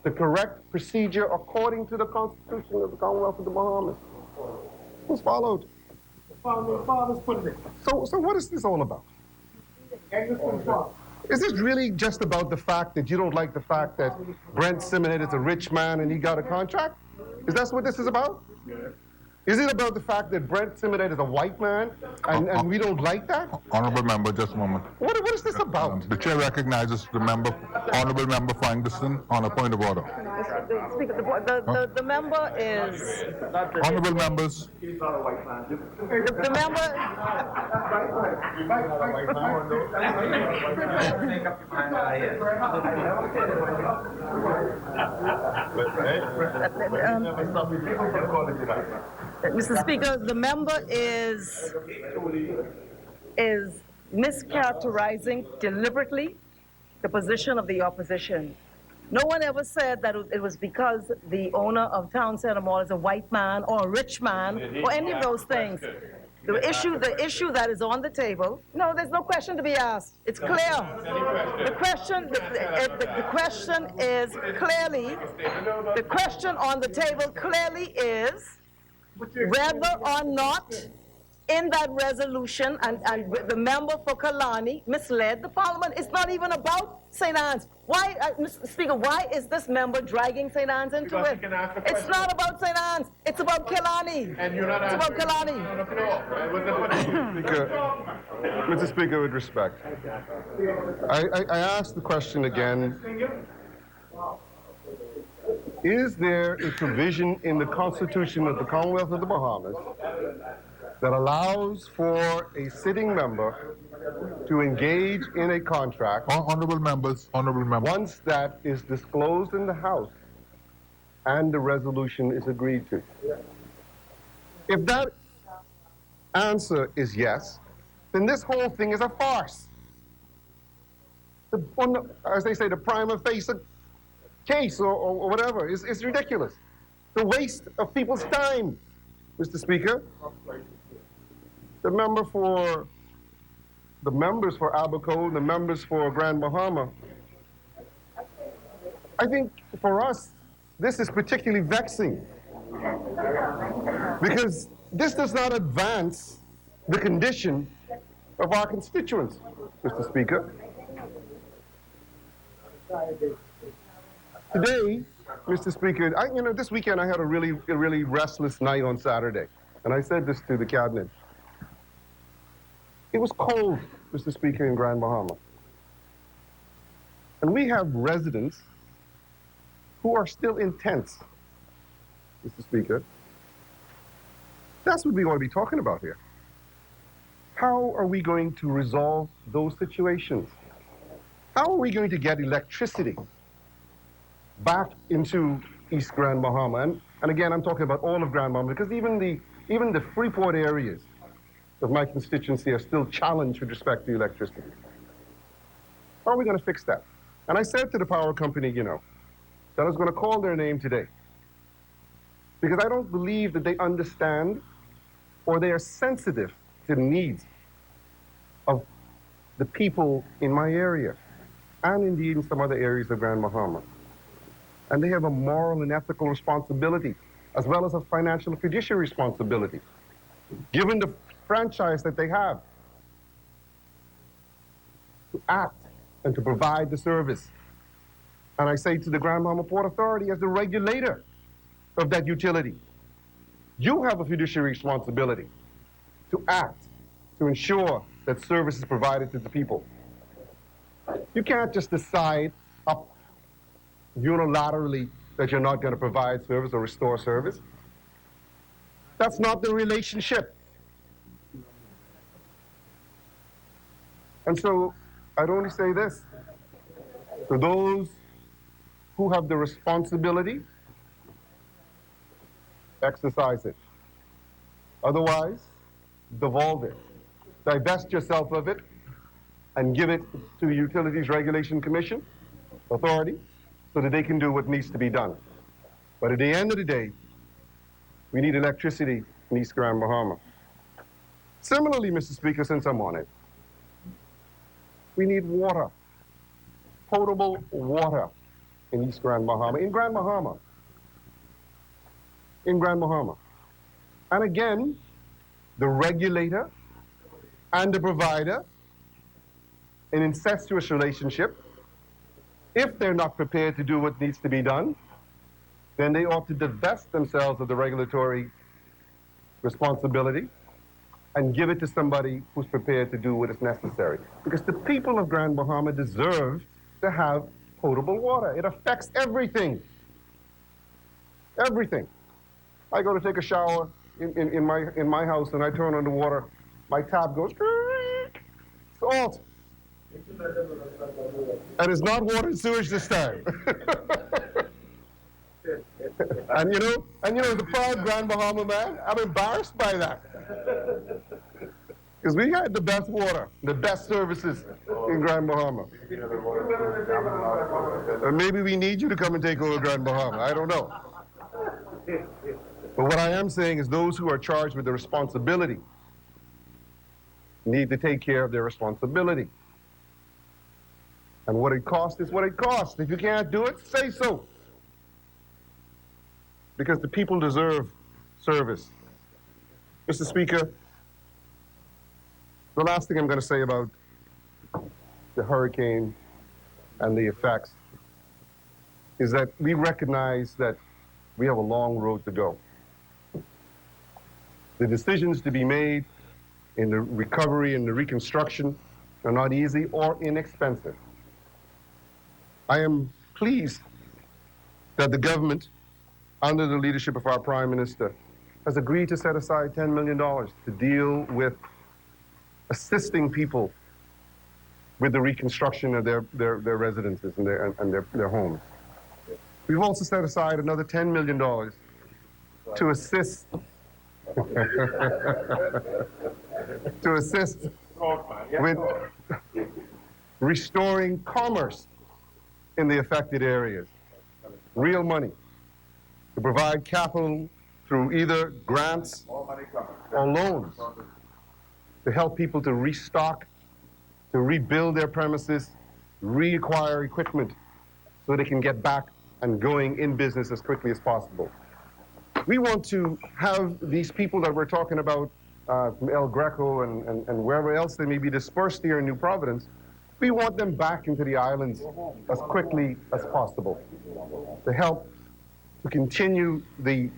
the correct procedure according to the Constitution of the Commonwealth of the Bahamas was followed. So what is this all about? Is this really just about the fact that you don't like the fact that Brent Simonet is a rich man and he got a contract? Is that what this is about? Is it about the fact that Brent Simonet is a white man and we don't like that? Honorable member, just a moment. What is this about? The chair recognizes the member, Honorable Member Ferguson, on a point of order. Speaker, the member is... Honorable members. The member... Mr. Speaker, the member is mischaracterizing deliberately the position of the opposition. No one ever said that it was because the owner of Town Center Mall is a white man or a rich man or any of those things. The issue that is on the table, no, there's no question to be asked. It's clear. The question is clearly, the question on the table clearly is whether or not in that resolution, and the member for Kalani misled the Parliament. It's not even about St. Anne's. Why, Mr. Speaker, why is this member dragging St. Anne's into it? It's not about St. Anne's. It's about Kalani. And you're not it's about Kalani. Mr. Speaker, with respect, I ask the question again. Is there a provision in the Constitution of the Commonwealth of the Bahamas that allows for a sitting member to engage in a contract? Honorable members. Once that is disclosed in the House and the resolution is agreed to. If that answer is yes, then this whole thing is a farce. As they say, the prima facie case or whatever is ridiculous. The waste of people's time, Mr. Speaker. The members for Abaco, the members for Grand Bahama, I think for us, this is particularly vexing because this does not advance the condition of our constituents, Mr. Speaker. Today, Mr. Speaker, this weekend I had a really restless night on Saturday, and I said this to the cabinet. It was cold, Mr. Speaker, in Grand Bahama. And we have residents who are still in tents, Mr. Speaker. That's what we ought to be talking about here. How are we going to resolve those situations? How are we going to get electricity back into East Grand Bahama? And again, I'm talking about all of Grand Bahama, because even the Freeport areas of my constituency are still challenged with respect to electricity. How are we going to fix that? And I said to the power company, that I was going to call their name today, because I don't believe that they understand or they are sensitive to the needs of the people in my area, and indeed in some other areas of Grand Bahama. And they have a moral and ethical responsibility as well as a financial fiduciary responsibility, given the franchise that they have, to act and to provide the service. And I say to the Grand Bahama Port Authority, as the regulator of that utility, you have a fiduciary responsibility to act, to ensure that service is provided to the people. You can't just decide up unilaterally that you're not going to provide service or restore service. That's not the relationship. And so I'd only say this, to those who have the responsibility, exercise it. Otherwise, devolve it. Divest yourself of it and give it to the Utilities Regulation Commission authority so that they can do what needs to be done. But at the end of the day, we need electricity in East Grand Bahama. Similarly, Mr. Speaker, since I'm on it, we need water, potable water in East Grand Bahama, in Grand Bahama. And again, the regulator and the provider, an incestuous relationship. If they're not prepared to do what needs to be done, then they ought to divest themselves of the regulatory responsibility and give it to somebody who's prepared to do what is necessary. Because the people of Grand Bahama deserve to have potable water. It affects everything. Everything. I go to take a shower in my house and I turn on the water, my tap goes, salt. And it's not water and sewage this time. And you know, as a proud Grand Bahama man, I'm embarrassed by that. Because we had the best water, the best services in Grand Bahama. And maybe we need you to come and take over Grand Bahama, I don't know. But what I am saying is those who are charged with the responsibility need to take care of their responsibility. And what it costs is what it costs. If you can't do it, say so. Because the people deserve service. Mr. Speaker, the last thing I'm going to say about the hurricane and the effects is that we recognize that we have a long road to go. The decisions to be made in the recovery and the reconstruction are not easy or inexpensive. I am pleased that the government, under the leadership of our Prime Minister, has agreed to set aside $10 million to deal with assisting people with the reconstruction of their residences and their homes. We've also set aside another $10 million to assist with restoring commerce in the affected areas. Real money to provide capital through either grants or loans to help people to restock, to rebuild their premises, reacquire equipment so they can get back and going in business as quickly as possible. We want to have these people that we're talking about from El Greco and wherever else they may be dispersed here in New Providence, we want them back into the islands as quickly as possible to help to continue the,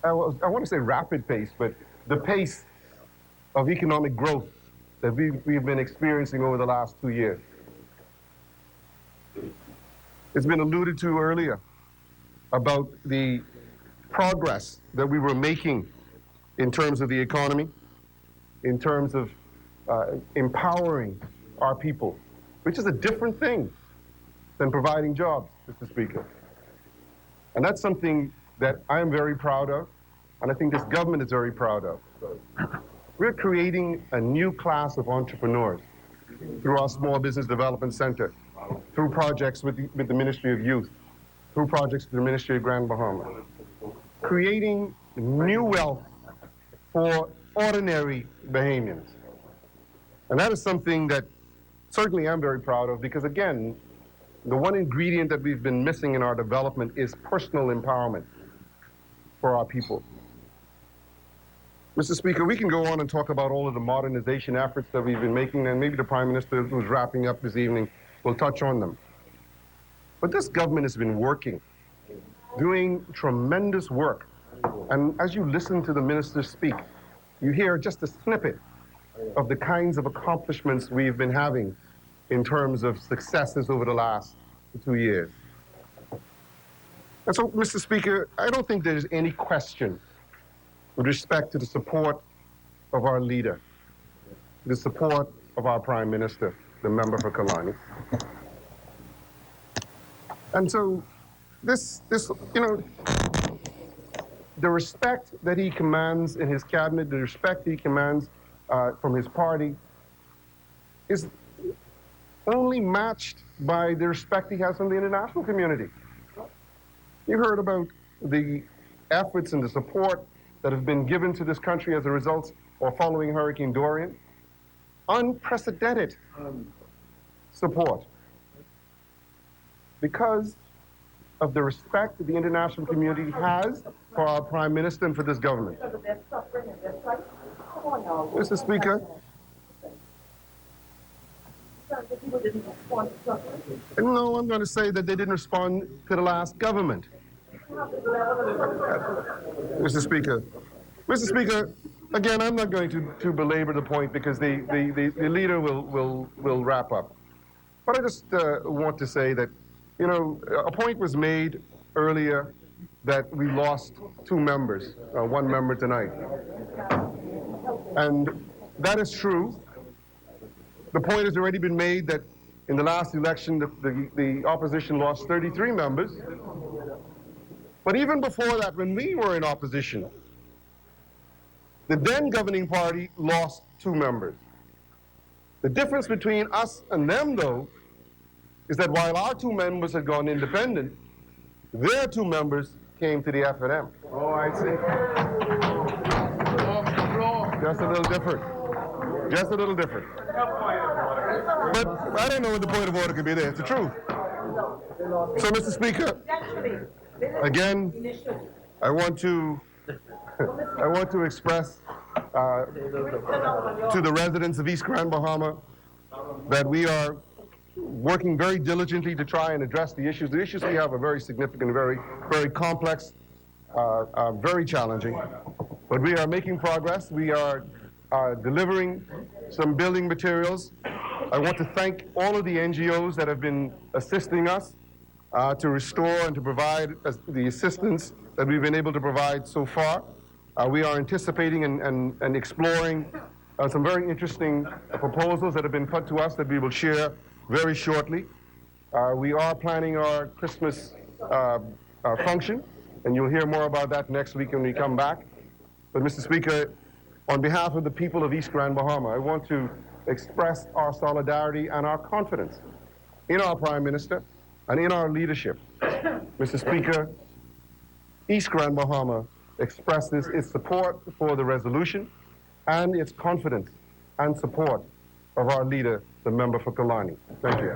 I want to say rapid pace, but the pace of economic growth that we've been experiencing over the last 2 years. It's been alluded to earlier about the progress that we were making in terms of the economy, in terms of empowering our people, which is a different thing than providing jobs, Mr. Speaker. And that's something that I am very proud of, and I think this government is very proud of. We're creating a new class of entrepreneurs through our Small Business Development Center, through projects with the Ministry of Youth, through projects with the Ministry of Grand Bahama, creating new wealth for ordinary Bahamians. And that is something that certainly I'm very proud of because, again, the one ingredient that we've been missing in our development is personal empowerment. for our people. Mr. Speaker, we can go on and talk about all of the modernization efforts that we've been making, and maybe the Prime Minister, who's wrapping up this evening, will touch on them. But this government has been working, doing tremendous work. And as you listen to the minister speak, you hear just a snippet of the kinds of accomplishments we've been having in terms of successes over the last 2 years. And so, Mr. Speaker, I don't think there's any question with respect to the support of our leader, the support of our Prime Minister, the member for Kalani. And so this, you know, the respect that he commands in his cabinet, the respect that he commands from his party is only matched by the respect he has from the international community. You heard about the efforts and the support that have been given to this country as a result or following Hurricane Dorian. Unprecedented support because of the respect that the international community has for our Prime Minister and for this government. Mr. Speaker, no, I'm going to say that they didn't respond to the last government. Mr. Speaker, again, I'm not going to belabor the point because the leader will wrap up. But I just want to say that, you know, a point was made earlier that we lost 2 members, 1 member tonight. And that is true. The point has already been made that in the last election, the opposition lost 33 members. But even before that, when we were in opposition, the then governing party lost 2 members. The difference between us and them, though, is that while our 2 members had gone independent, their 2 members came to the FNM. Oh, I see. Just a little different. Just a little different. But I don't know what the point of order could be there. It's the truth. So, Mr. Speaker, again, I want to express to the residents of East Grand Bahama that we are working very diligently to try and address the issues. The issues we have are very significant, very, very complex, very challenging. But we are making progress. We are delivering some building materials. I want to thank all of the NGOs that have been assisting us to restore and to provide the assistance that we've been able to provide so far. We are anticipating and exploring some very interesting proposals that have been put to us that we will share very shortly. We are planning our Christmas function, and you'll hear more about that next week when we come back. But Mr. Speaker, on behalf of the people of East Grand Bahama, I want to express our solidarity and our confidence in our Prime Minister and in our leadership. Mr. Speaker, East Grand Bahama expresses its support for the resolution and its confidence and support of our leader, the member for Kalani. Thank you.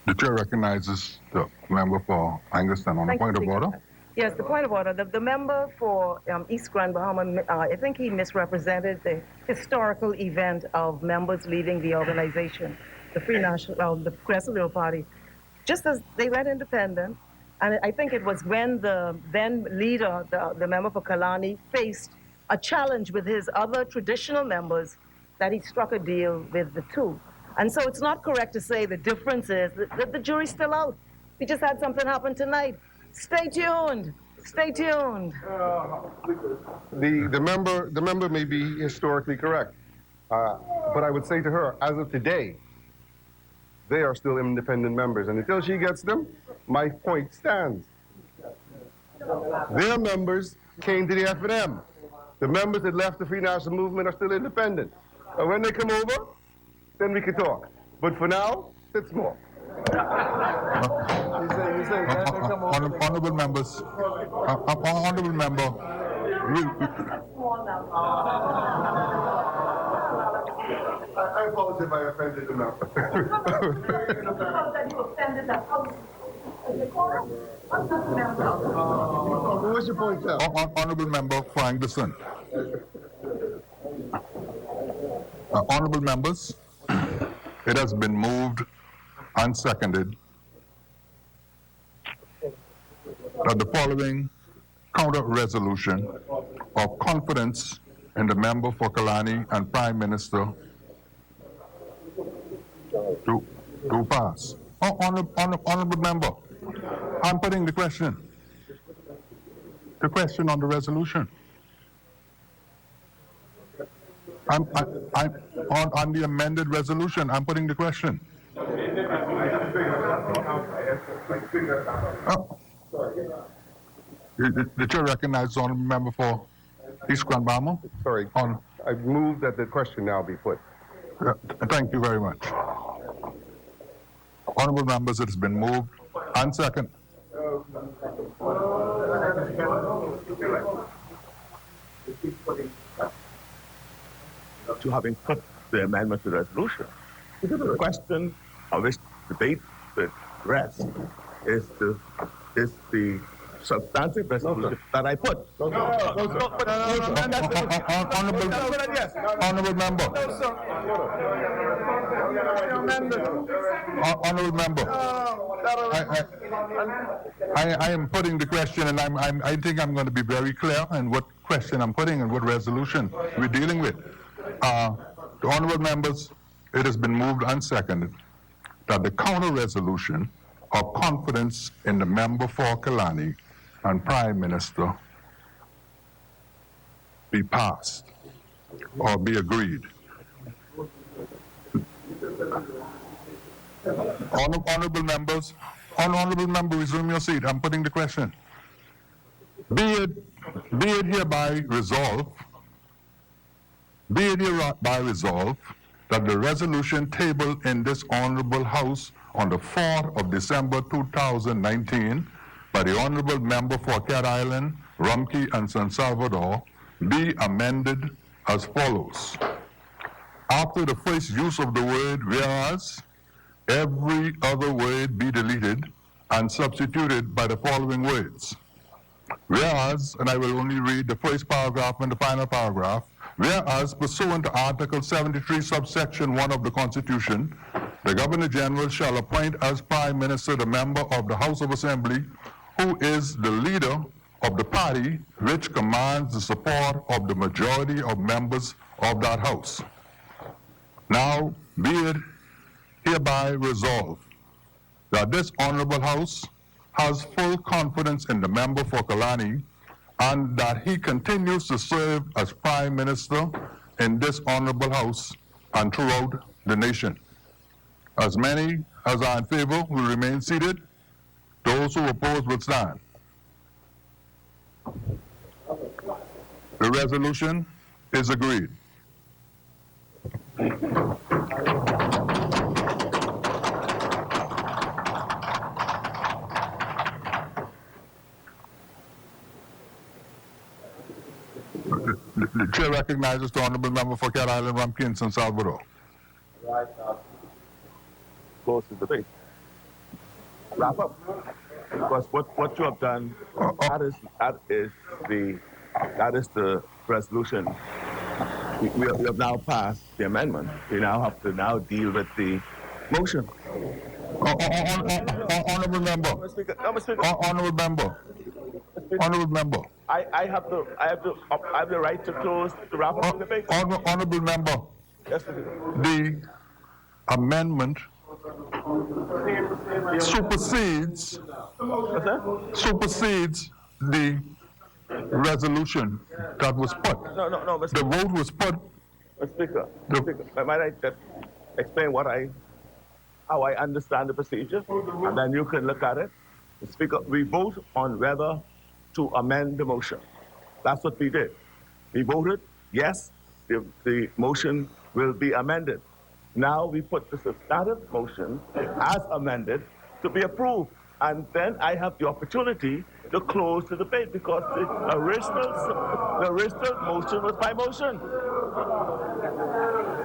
The chair recognizes the member for Angaston on a point of order. Yes, the point of order. The member for East Grand Bahama, I think he misrepresented the historical event of members leaving the organization, the Free National, the Progressive Party, just as they went independent. And I think it was when the then leader, the member for Kalani, faced a challenge with his other traditional members that he struck a deal with the 2. And so it's not correct to say the difference is that the jury's still out. We just had something happen tonight. Stay tuned. Stay tuned. The member may be historically correct, but I would say to her, as of today, they are still independent members, and until she gets them, my point stands. Their members came to the FNM. The members that left the Free National Movement are still independent. And when they come over, then we can talk. But for now, it's more. Honorable members, honorable member, I apologize if I offended the member. What's your point, sir? Honorable Member Ferguson. Honorable members, it has been moved and seconded that the following counter resolution of confidence in the member for Kalani and Prime Minister to pass. Honorable member, I'm putting the question. The question on the resolution. I'm on the amended resolution. I'm putting the question. The chair recognizes the honorable member for East Granbama. Sorry, I move that the question now be put. Thank you very much. Honorable members, it has been moved and second. To having put the amendment to the resolution. The question on which debate would rest is the substantive resolution that I put. Honorable member. Honorable member. I am putting the question, and I think I'm going to be very clear in what question I'm putting and what resolution we're dealing with. To honorable members, it has been moved and seconded that the counter resolution of confidence in the member for Kalani and Prime Minister be passed or be agreed. Honorable members, honorable member, resume your seat. I'm putting the question. Be it hereby resolved that the resolution tabled in this honorable House on the 4th of December 2019 by the honorable member for Cat Island, Rumpke and San Salvador be amended as follows. After the first use of the word whereas, every other word be deleted and substituted by the following words. Whereas, and I will only read the first paragraph and the final paragraph, whereas pursuant to Article 73, subsection 1 of the Constitution, the Governor General shall appoint as Prime Minister the member of the House of Assembly who is the leader of the party which commands the support of the majority of members of that House. Now, be it hereby resolved that this Honorable House has full confidence in the member for Kalani and that he continues to serve as Prime Minister in this Honorable House and throughout the nation. As many as are in favor will remain seated. Those who oppose will stand. The resolution is agreed. The chair recognizes the honorable member for Cat Island, Rumpke and San Salvador. Close the debate. Wrap up. Because what you have done, that is the resolution. We have now passed the amendment. We now have to now deal with the motion. Honorable member. Honorable member. Honorable member. I have the right to close the wrap up the debate. Honorable member. Yes, the amendment supersedes the resolution that was put. No, Mr. The vote was put. Mr. Speaker, might I just explain how I understand the procedure, and then you can look at it. Mr. Speaker, we vote on whether to amend the motion. That's what we did. We voted, yes, the motion will be amended. Now we put the substantive motion as amended to be approved. And then I have the opportunity to close the debate because the original motion was my motion.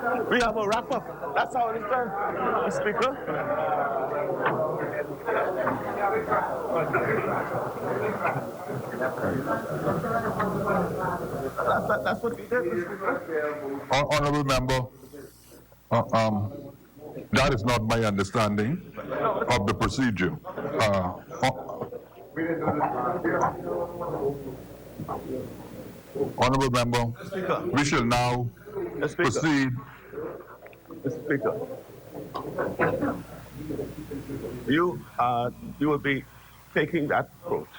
We have a wrap-up. That's how it is done, Mr. Speaker. That's what we did, Mr. Speaker. Honorable member, that is not my understanding of the procedure. Honorable member, we shall now proceed. Mr. Speaker, you will be taking that approach.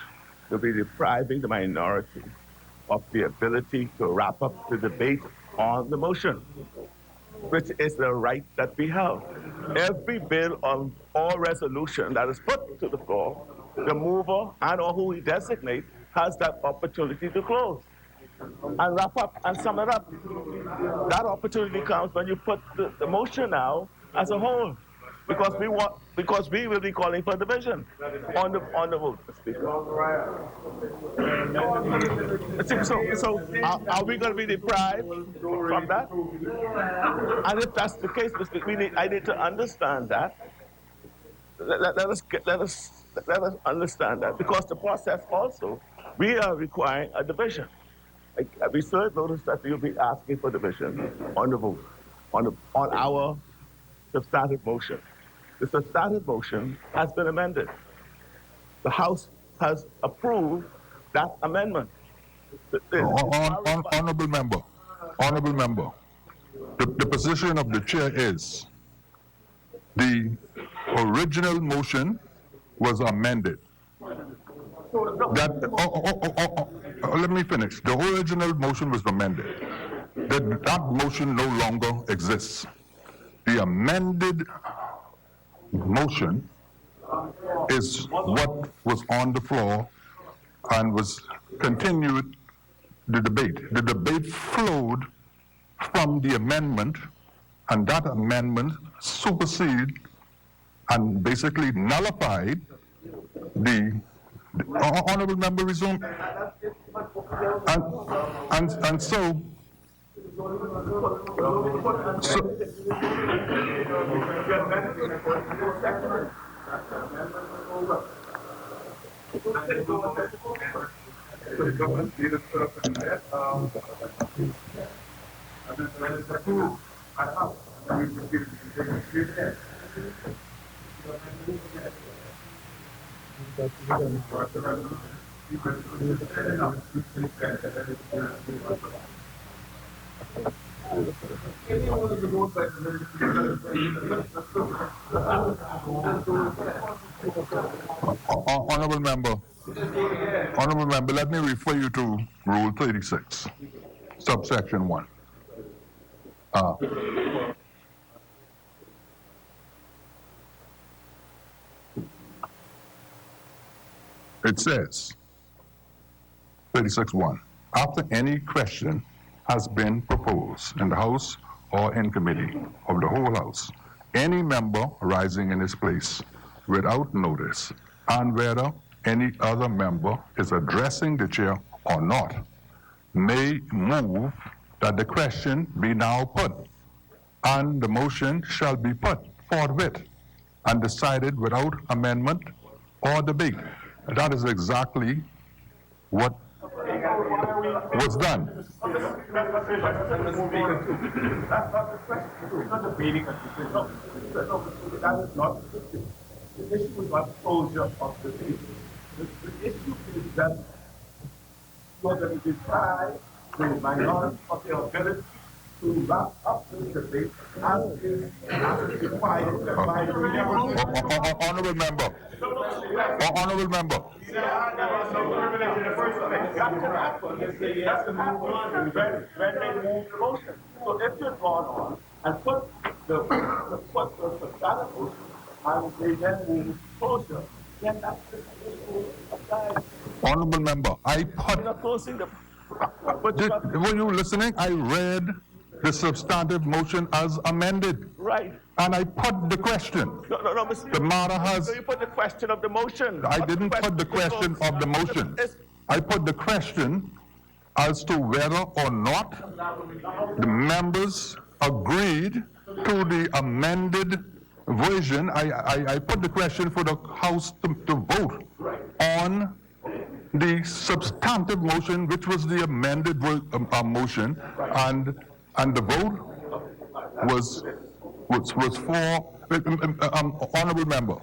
You'll be depriving the minority of the ability to wrap up the debate on the motion, which is the right that we have. Every bill or resolution that is put to the floor, the mover and or who we designate has that opportunity to close and wrap up and sum it up. That opportunity comes when you put the motion now as a whole, because we will be calling for division on the vote, Mr. Speaker. So are we going to be deprived from that? And if that's the case, Mr. Speaker, I need to understand that. Let us understand that, because the process also, we are requiring a division. We still notice that we'll be asking for division on the vote, on our substantive motion. The substantive motion has been amended. The House has approved that amendment. Honorable member, the position of the chair is the original motion was amended. Let me finish. The original motion was amended. That motion no longer exists. The amended motion is what was on the floor and was continued the debate. The debate flowed from the amendment, and that amendment superseded and basically nullified the honorable member resumed, and so Honorable member, let me refer you to Rule 36, subsection 1. It says, 36.1, after any question has been proposed in the House or in committee of the whole House, any member rising in his place without notice, and whether any other member is addressing the chair or not, may move that the question be now put, and the motion shall be put forthwith and decided without amendment or debate. That is exactly what was done. The issue is not closure of the debate. The issue is that you're going to deprive the minority of their ability to wrap up the debate as is required by the Honorable member. Honorable member. So if you're gone on and put the substantive motion and they then move closer, then that's the issue applies. Honorable member, I put. Were you listening? I read the substantive motion as amended. Right. And I put the question. No, Mr. The matter has. So you put the question of the motion. I didn't put the question of the motion. I put the question as to whether or not the members agreed to the amended version. I put the question for the House to vote on the substantive motion, which was the amended motion, and the vote was for honorable member.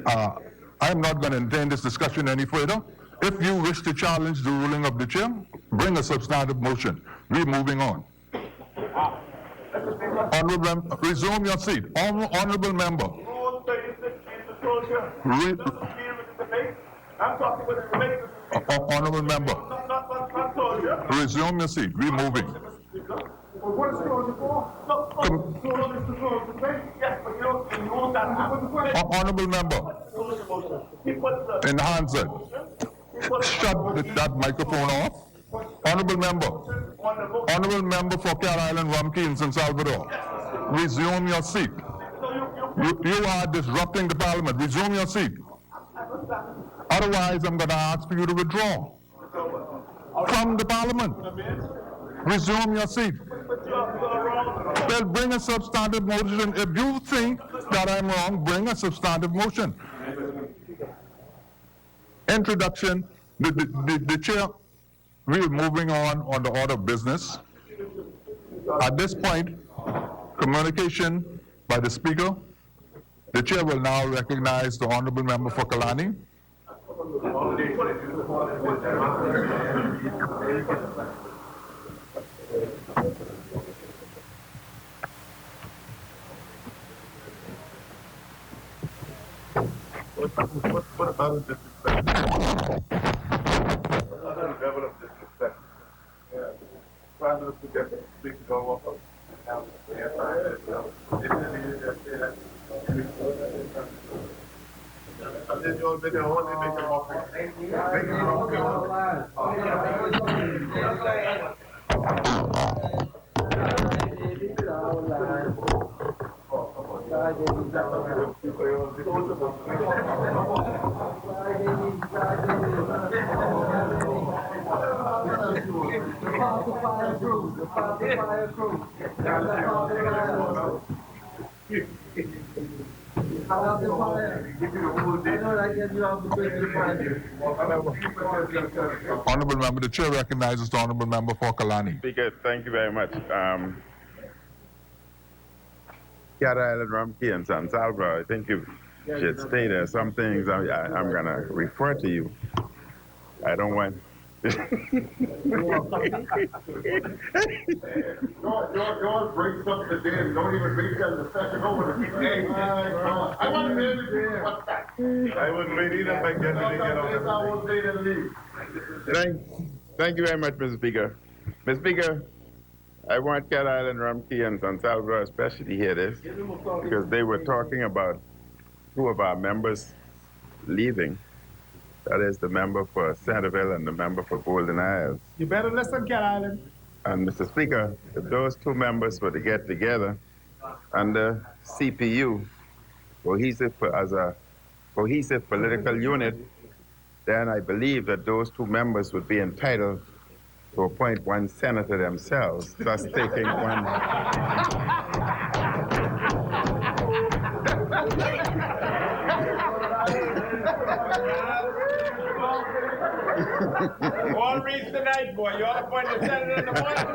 I am not going to entertain this discussion any further. If you wish to challenge the ruling of the chair, bring a substantive motion. We're moving on. Honorable member, resume your seat. Honorable member. Honorable member, resume your seat. We're moving. Honorable member, enhance it. Shut that microphone off. Honorable member for Cat Island, Rumkey, and San Salvador, resume your seat. You are disrupting the parliament. Resume your seat. Otherwise, I'm going to ask for you to withdraw from the parliament. Resume your seat. Well, bring a substantive motion. If you think that I'm wrong, bring a substantive motion. Introduction. The chair, we're moving on the order of business. At this point, communication by the speaker. The chair will now recognize the honorable member for Kalani. What about disrespect? Level of disrespect. Yeah. Trying to get the speaker to go off of. And then you'll be the only make them off. Honorable member, the chair recognizes the honorable member for Kalani. Speaker, thank you very much. Cat Island, Rumkey, and San Salvador, I think you should stay there. Some things I'm going to refer to you. I don't want... Don't bring something to them. Don't even bring that in the session over. I want to be able to what's that? I wouldn't read either if I get it. Thank you very much, Mr. Speaker. Mr. Speaker, I want Cat Island, Rumkey, and San Salvador especially to hear this, because they were talking about two of our members leaving. That is the member for Centerville and the member for Golden Isles. You better listen, Cat Island. And Mr. Speaker, if those two members were to get together under CPU, as a cohesive political unit, then I believe that those two members would be entitled to appoint one senator themselves, thus taking one. All reads tonight, boy. You ought to appoint the senator in the morning.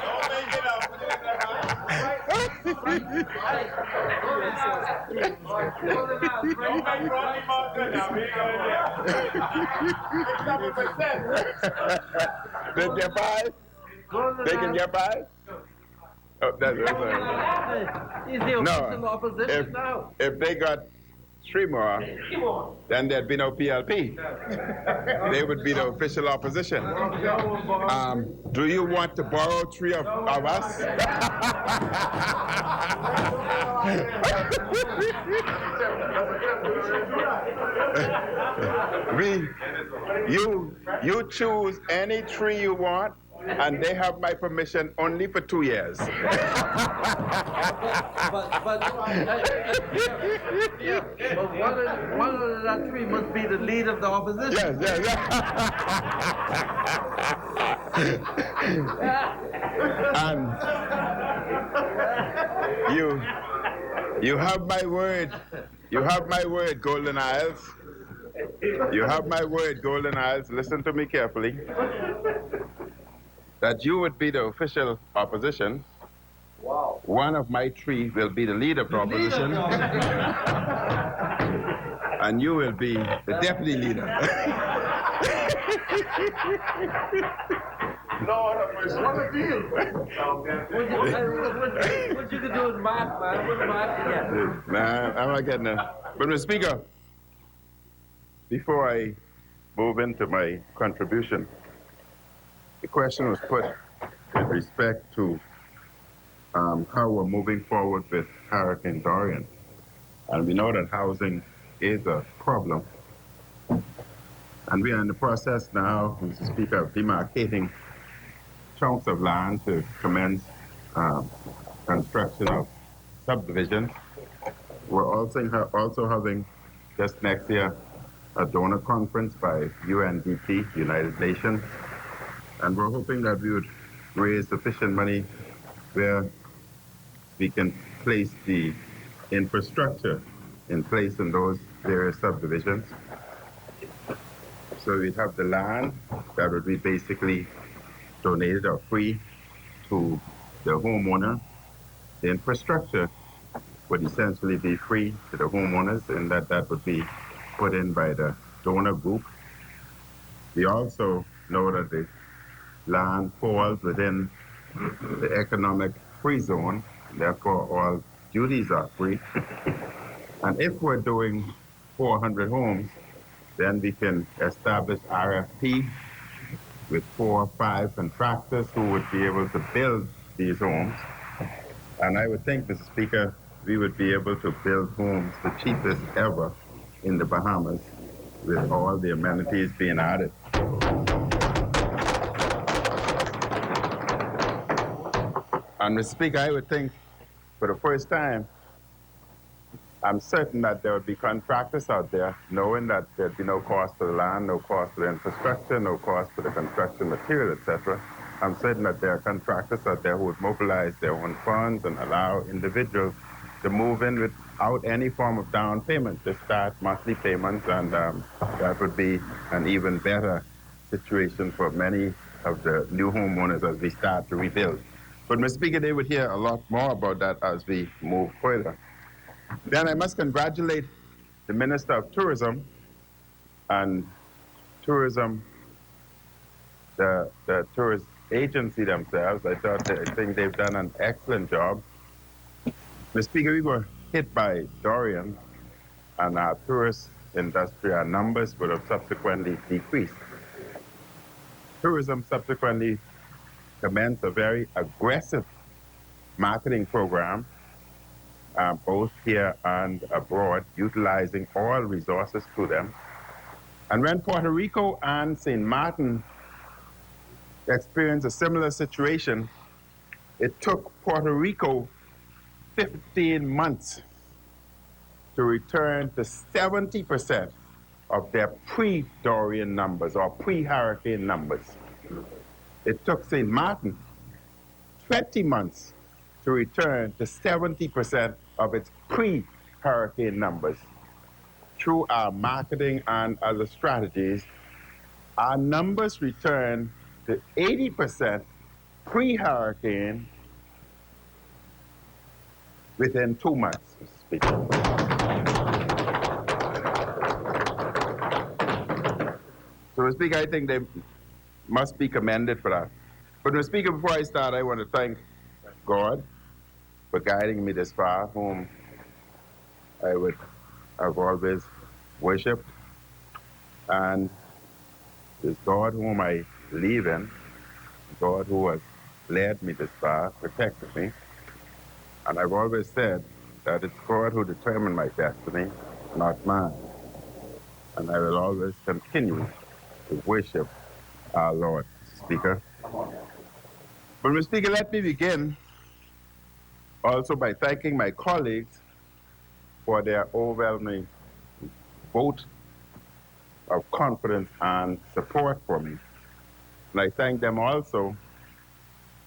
Don't make it up. Don't make Ronnie Martin now. They get by? They can get by? Oh, that's He's the official opposition now. If they got three more, then there'd be no PLP. They would be the official opposition. Do you want to borrow three of us? You choose any three you want, and they have my permission only for 2 years. But one of the three must be the leader of the opposition. Yes. And you have my word. You have my word, Golden Isles. You have my word, Golden Isles. Listen to me carefully. That you would be the official opposition. Wow. One of my three will be the leader of the opposition. And you will be the deputy leader. Lord have mercy, what a deal. What you can do is mark, man. What's mark again? Nah, I'm not getting that. But Mr. Speaker, before I move into my contribution, the question was put with respect to how we're moving forward with Hurricane Dorian. And we know that housing is a problem. And we are in the process now, Mr. Speaker, of demarcating chunks of land to commence construction of subdivisions. We're also having just next year a donor conference by UNDP, United Nations, and we're hoping that we would raise sufficient money where we can place the infrastructure in place in those various subdivisions. So we'd have the land that would be basically donated or free to the homeowner. The infrastructure would essentially be free to the homeowners, and that would be put in by the donor group. We also know that the land falls within the economic free zone, therefore all duties are free. And if we're doing 400 homes, then we can establish RFP with 4 or 5 contractors who would be able to build these homes. And I would think, Mr. Speaker, we would be able to build homes the cheapest ever in the Bahamas with all the amenities being added. And Mr. Speaker, I would think for the first time, I'm certain that there would be contractors out there knowing that there'd be no cost to the land, no cost to the infrastructure, no cost to the construction material, etc. I'm certain that there are contractors out there who would mobilize their own funds and allow individuals to move in without any form of down payment, just start monthly payments, and that would be an even better situation for many of the new homeowners as we start to rebuild. But Mr. Speaker, they would hear a lot more about that as we move further. Then I must congratulate the Minister of Tourism and Tourism, the tourist agency themselves. I think they've done an excellent job. Mr. Speaker, we were hit by Dorian, and our tourist industry, our numbers would have subsequently decreased. Tourism subsequently commenced a very aggressive marketing program, both here and abroad, utilizing all resources to them. And when Puerto Rico and St. Martin experienced a similar situation, it took Puerto Rico 15 months to return to 70% of their pre-Dorian numbers or pre-hurricane numbers. It took St. Martin 20 months to return to 70% of its pre-hurricane numbers. Through our marketing and other strategies, our numbers returned to 80% pre-hurricane within 2 months, Mr. Speaker. So, Mr. Speaker, I think they must be commended for that. But, Mr. Speaker, before I start, I want to thank God for guiding me this far, whom I would have always worshipped. And this God whom I believe in, God who has led me this far, protected me. And I've always said that it's God who determined my destiny, not mine. And I will always continue to worship our Lord, Mr. Speaker. But, Mr. Speaker, let me begin also by thanking my colleagues for their overwhelming vote of confidence and support for me. And I thank them also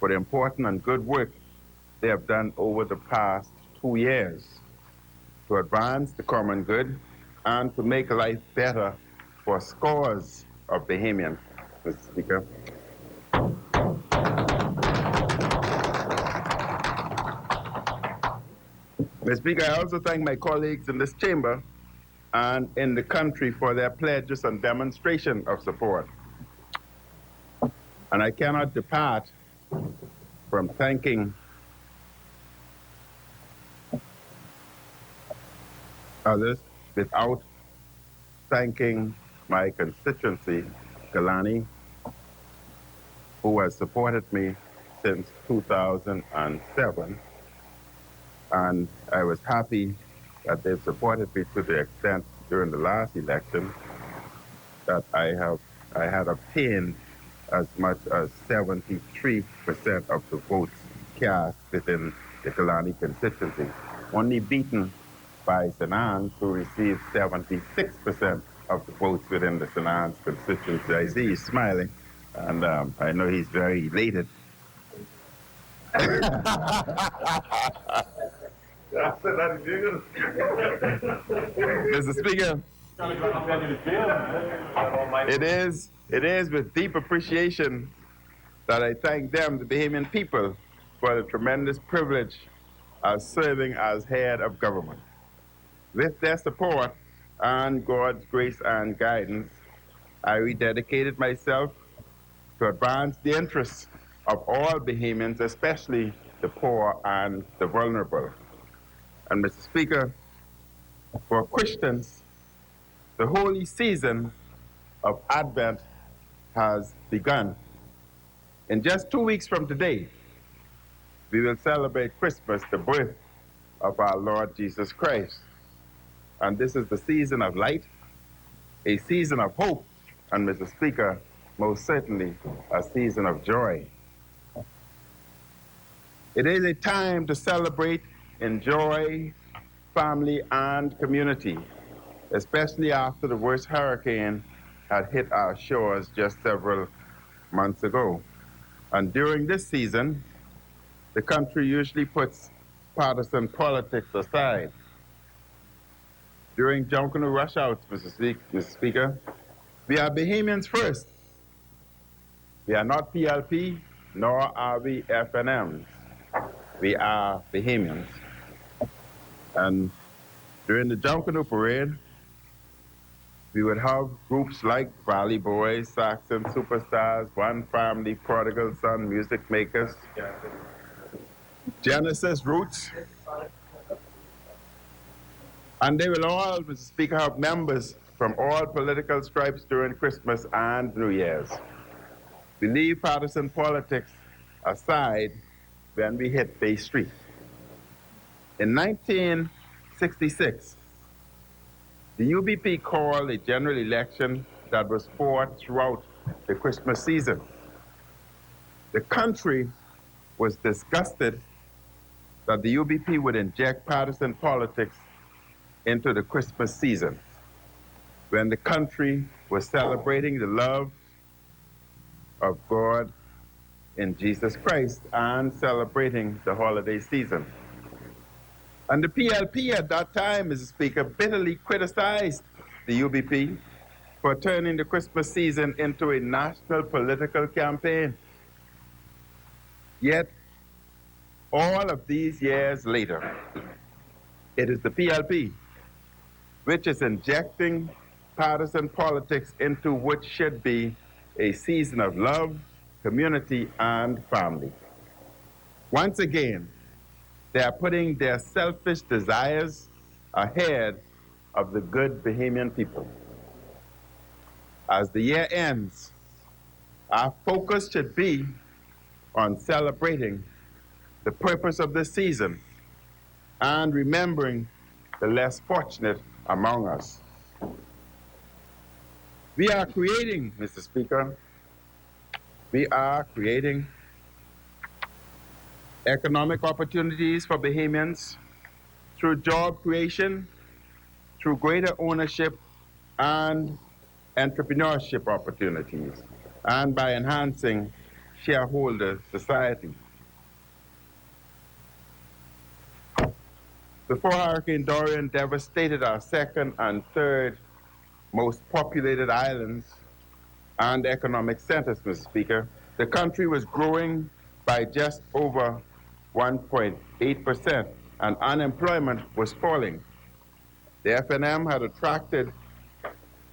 for the important and good work they have done over the past 2 years to advance the common good and to make life better for scores of Bahamians, Mr. Speaker. Mr. Speaker, I also thank my colleagues in this chamber and in the country for their pledges and demonstration of support. And I cannot depart from thanking others without thanking my constituency, Kalani, who has supported me since 2007. And I was happy that they've supported me to the extent during the last election that I had obtained as much as 73% of the votes cast within the Kalani constituency, only beaten by Sanans, who received 76% of the votes within the Sanans constituency. I see he's smiling, and I know he's very elated. Mr. Speaker, it is with deep appreciation that I thank them, the Bahamian people, for the tremendous privilege of serving as head of government. With their support and God's grace and guidance, I rededicated myself to advance the interests of all Bahamians, especially the poor and the vulnerable. And Mr. Speaker, for Christians, the holy season of Advent has begun. In just 2 weeks from today, we will celebrate Christmas, the birth of our Lord Jesus Christ. And this is the season of light, a season of hope, and Mr. Speaker, most certainly a season of joy. It is a time to celebrate, enjoy family and community, especially after the worst hurricane had hit our shores just several months ago. And during this season, the country usually puts partisan politics aside. During Junkanoo rush outs, Mr. Speaker, we are Bahamians first. We are not PLP, nor are we FNMs. We are Bahamians. And during the Junkanoo parade, we would have groups like Valley Boys, Saxon Superstars, One Family, Prodigal Son, Music Makers, Genesis Roots, and they will all, Mr. Speaker, have members from all political stripes during Christmas and New Year's. We leave partisan politics aside when we hit Bay Street. In 1966, the UBP called a general election that was fought throughout the Christmas season. The country was disgusted that the UBP would inject partisan politics into the Christmas season when the country was celebrating the love of God in Jesus Christ and celebrating the holiday season. And the PLP at that time, Mr. Speaker, bitterly criticized the UBP for turning the Christmas season into a national political campaign. Yet, all of these years later, it is the PLP which is injecting partisan politics into what should be a season of love, community, and family. Once again, they are putting their selfish desires ahead of the good Bahamian people. As the year ends, our focus should be on celebrating the purpose of this season and remembering the less fortunate among us. We are creating, Mr. Speaker, we are creating economic opportunities for Bahamians through job creation, through greater ownership and entrepreneurship opportunities. and by enhancing shareholder society. Before Hurricane Dorian devastated our second and third most populated islands and economic centers, Mr. Speaker, the country was growing by just over 1.8%, and unemployment was falling. The FNM had attracted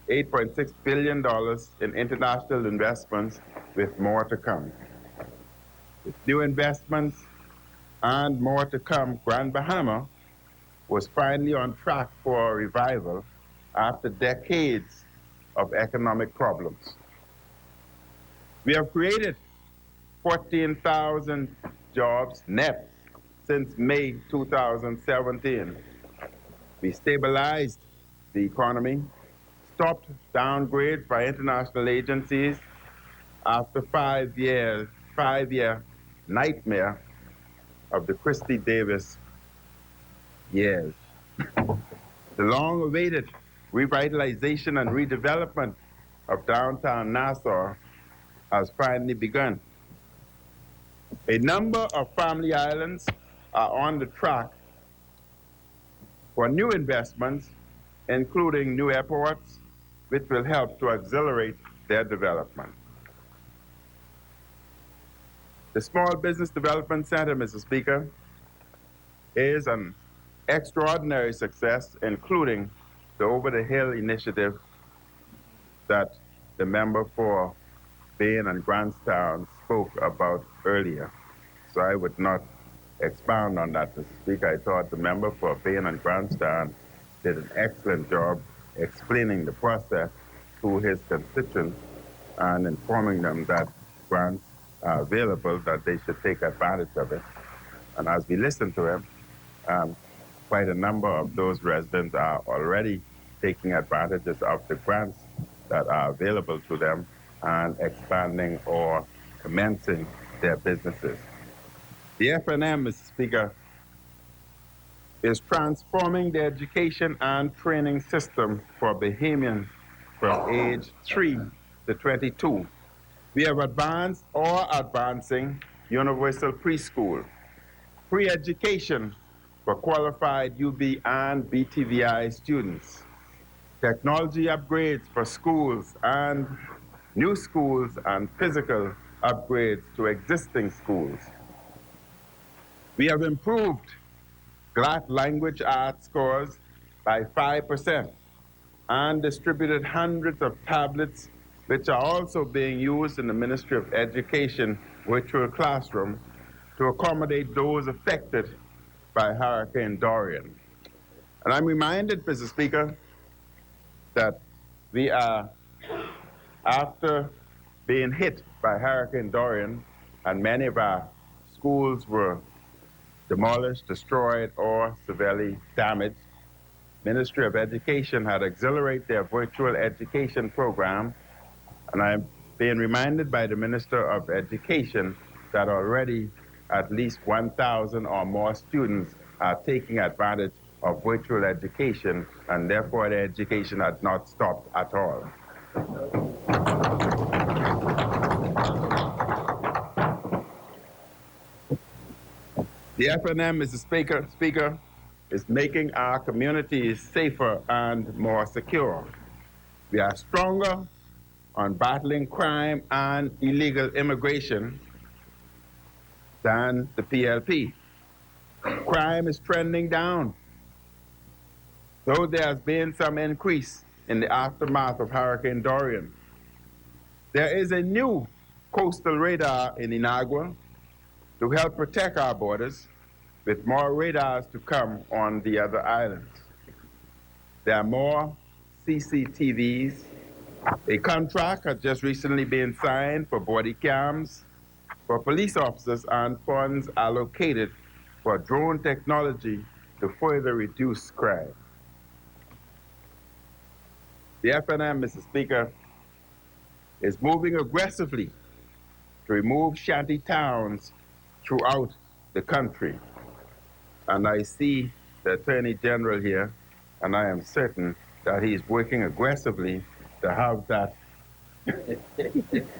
$8.6 billion in international investments, with more to come. With new investments and more to come, Grand Bahama was finally on track for a revival after decades of economic problems. We have created 14,000 jobs net since May 2017. We stabilized the economy, stopped downgrades by international agencies after 5 year nightmare of the Christie Davis years. The long-awaited revitalization and redevelopment of downtown Nassau has finally begun. A number of family islands are on the track for new investments, including new airports, which will help to accelerate their development. The Small Business Development Center, Mr. Speaker, is an extraordinary success, including the Over the Hill initiative that the member for Bain and Grantstown spoke about earlier. So I would not expound on that, Mr. Speaker. I thought the member for Bain and Grantstown did an excellent job explaining the process to his constituents and informing them that grants are available, that they should take advantage of it. And as we listen to him, quite a number of those residents are already taking advantages of the grants that are available to them and expanding or commencing their businesses. The FNM, Mr. Speaker, is transforming the education and training system for Bahamians from age 3 to 22. We have advanced or advancing universal preschool, pre-education for qualified UB and BTVI students, technology upgrades for schools and new schools, and physical upgrades to existing schools. We have improved GLAT language arts scores by 5% and distributed hundreds of tablets, which are also being used in the Ministry of Education virtual classroom to accommodate those affected by Hurricane Dorian. And I'm reminded, Mr. Speaker, that we are, after being hit by Hurricane Dorian, and many of our schools were demolished, destroyed, or severely damaged, Ministry of Education had accelerated their virtual education program, and I'm being reminded by the Minister of Education that already at least 1,000 or more students are taking advantage of virtual education, and therefore their education had not stopped at all. The FNM, Mr. Speaker, is making our communities safer and more secure. We are stronger on battling crime and illegal immigration than the PLP. Crime is trending down, though there has been some increase in the aftermath of Hurricane Dorian. There is a new coastal radar in Inagua to help protect our borders, with more radars to come on the other islands. There are more CCTVs. A contract has just recently been signed for body cams for police officers, and funds allocated for drone technology to further reduce crime. The FNM, Mr. Speaker, is moving aggressively to remove shanty towns throughout the country. And I see the Attorney General here, and I am certain that he is working aggressively to have that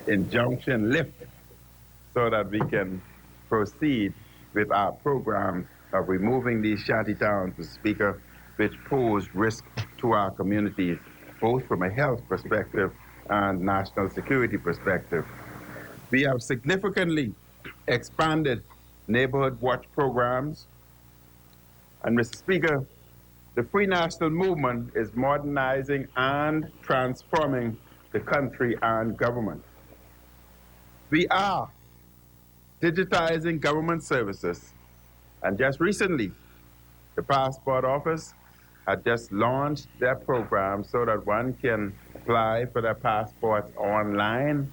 injunction lift so that we can proceed with our programs of removing these shanty towns, Mr. Speaker, which pose risk to our communities, both from a health perspective and national security perspective. We have significantly expanded neighborhood watch programs. And Mr. Speaker, the Free National Movement is modernizing and transforming the country and government. We are digitizing government services. And just recently, the Passport Office had just launched their program so that one can apply for their passports online,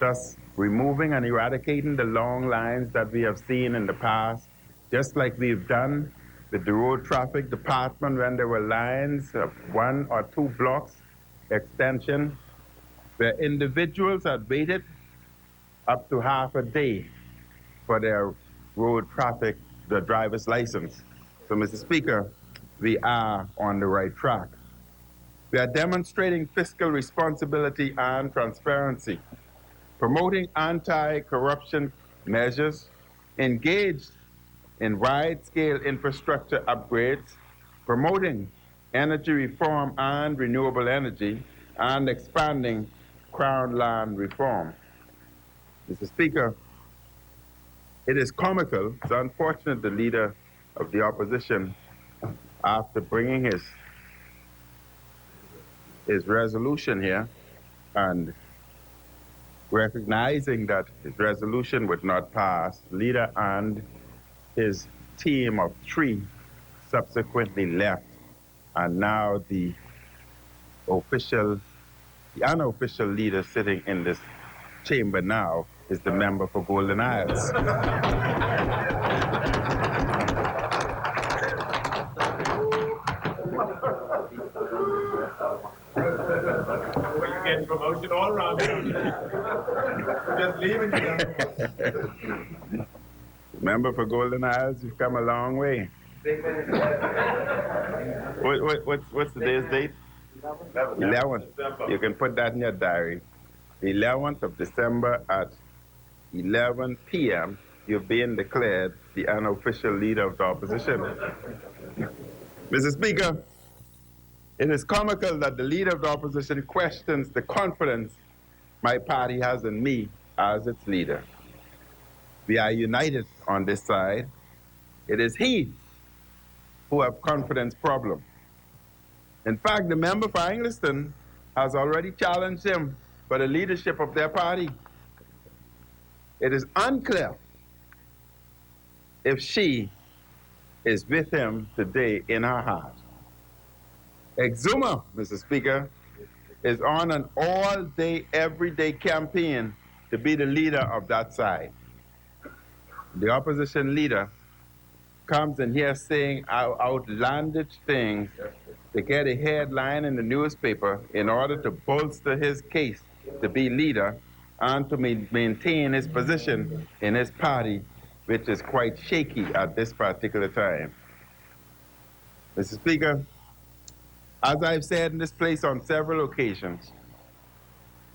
thus removing and eradicating the long lines that we have seen in the past, just like we've done with the road traffic department when there were lines of 1 or 2 blocks extension, where individuals had waited up to half a day for their road traffic, the driver's license. So, Mr. Speaker, we are on the right track. We are demonstrating fiscal responsibility and transparency, promoting anti-corruption measures, engaged in wide-scale infrastructure upgrades, promoting energy reform and renewable energy, and expanding Crown land reform. Mr. Speaker, it is comical, it's unfortunate the leader of the opposition, after bringing his resolution here and recognizing that his resolution would not pass, leader and his team of 3 subsequently left, and now the unofficial leader sitting in this chamber now is the member for Golden Isles. Well, you get promotion all around. Just leaving you. Member for Golden Isles, you've come a long way. What's today's date? 11th. You can put that in your diary. 11th of December at 11 p.m., you're being declared the unofficial leader of the opposition. Mr. Speaker, it is comical that the leader of the opposition questions the confidence my party has in me as its leader. We are united on this side. It is he who have confidence problem. In fact, the member for Angliston has already challenged him for the leadership of their party. It is unclear if she is with him today in her heart. Exuma, Mr. Speaker, is on an all-day, everyday campaign to be the leader of that side. The opposition leader comes in here saying outlandish things to get a headline in the newspaper in order to bolster his case to be leader and to maintain his position in his party, which is quite shaky at this particular time. Mr. Speaker, as I've said in this place on several occasions,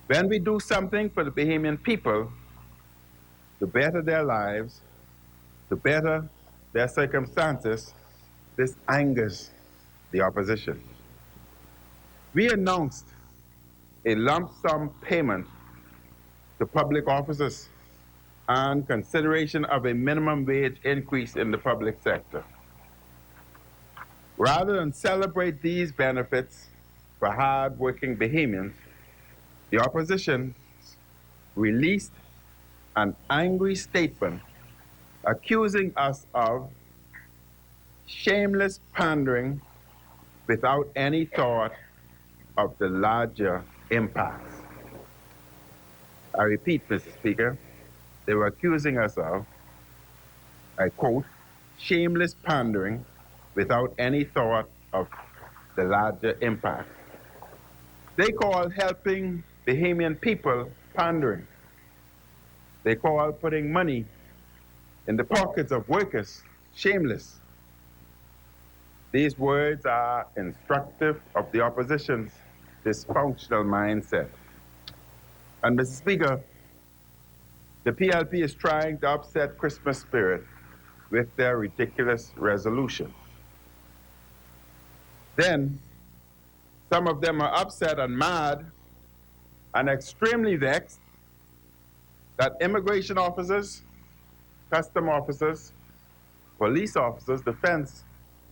when we do something for the Bahamian people to better their lives, to better their circumstances, this angers the opposition. We announced a lump sum payment to public officers and consideration of a minimum wage increase in the public sector. Rather than celebrate these benefits for hard-working Bahamians, the opposition released an angry statement accusing us of shameless pandering without any thought of the larger impacts. I repeat, Mr. Speaker, they were accusing us of, I quote, shameless pandering without any thought of the larger impact. They call helping Bahamian people pandering. They call putting money in the pockets of workers shameless. These words are instructive of the opposition's dysfunctional mindset. And Mr. Speaker, the PLP is trying to upset Christmas spirit with their ridiculous resolution. Then, some of them are upset and mad and extremely vexed that immigration officers, custom officers, police officers, defense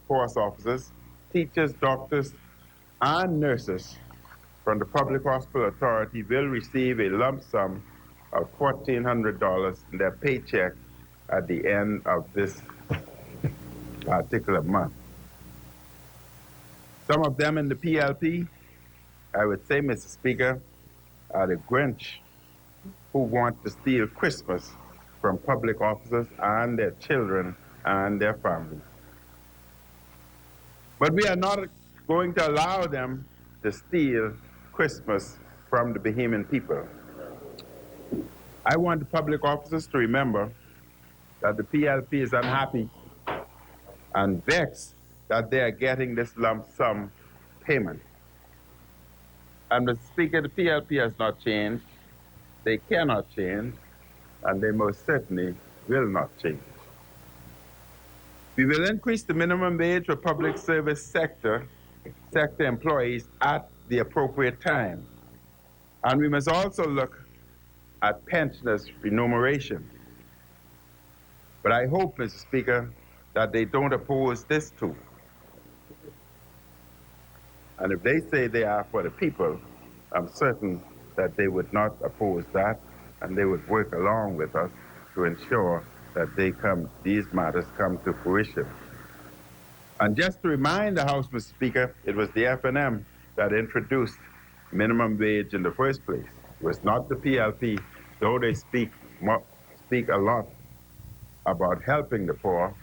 force officers, teachers, doctors, and nurses from the Public Hospital Authority will receive a lump sum of $1,400 in their paycheck at the end of this particular month. Some of them in the PLP, I would say, Mr. Speaker, are the Grinch who want to steal Christmas from public officers and their children and their families. But we are not going to allow them to steal Christmas from the Bahamian people. I want the public officers to remember that the PLP is unhappy and vexed that they are getting this lump sum payment. And Mr. Speaker, the PLP has not changed, they cannot change, and they most certainly will not change. We will increase the minimum wage for public service sector employees at the appropriate time. And we must also look at pensioners' remuneration. But I hope, Mr. Speaker, that they don't oppose this too. And if they say they are for the people, I'm certain that they would not oppose that, and they would work along with us to ensure that these matters come to fruition. And just to remind the House, Mr. Speaker, it was the FNM that introduced minimum wage in the first place. It was not the PLP, though they speak a lot about helping the poor.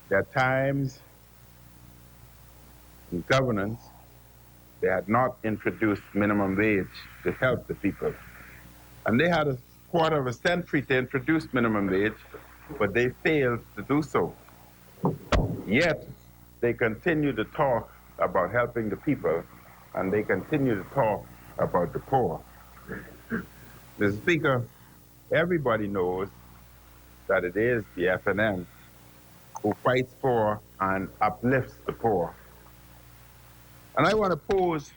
There are times in governance they had not introduced minimum wage to help the people. And they had a quarter of a century to introduce minimum wage, but they failed to do so. Yet, they continue to talk about helping the people, and they continue to talk about the poor. Mr. Speaker, everybody knows that it is the FNM who fights for and uplifts the poor. And I want to pose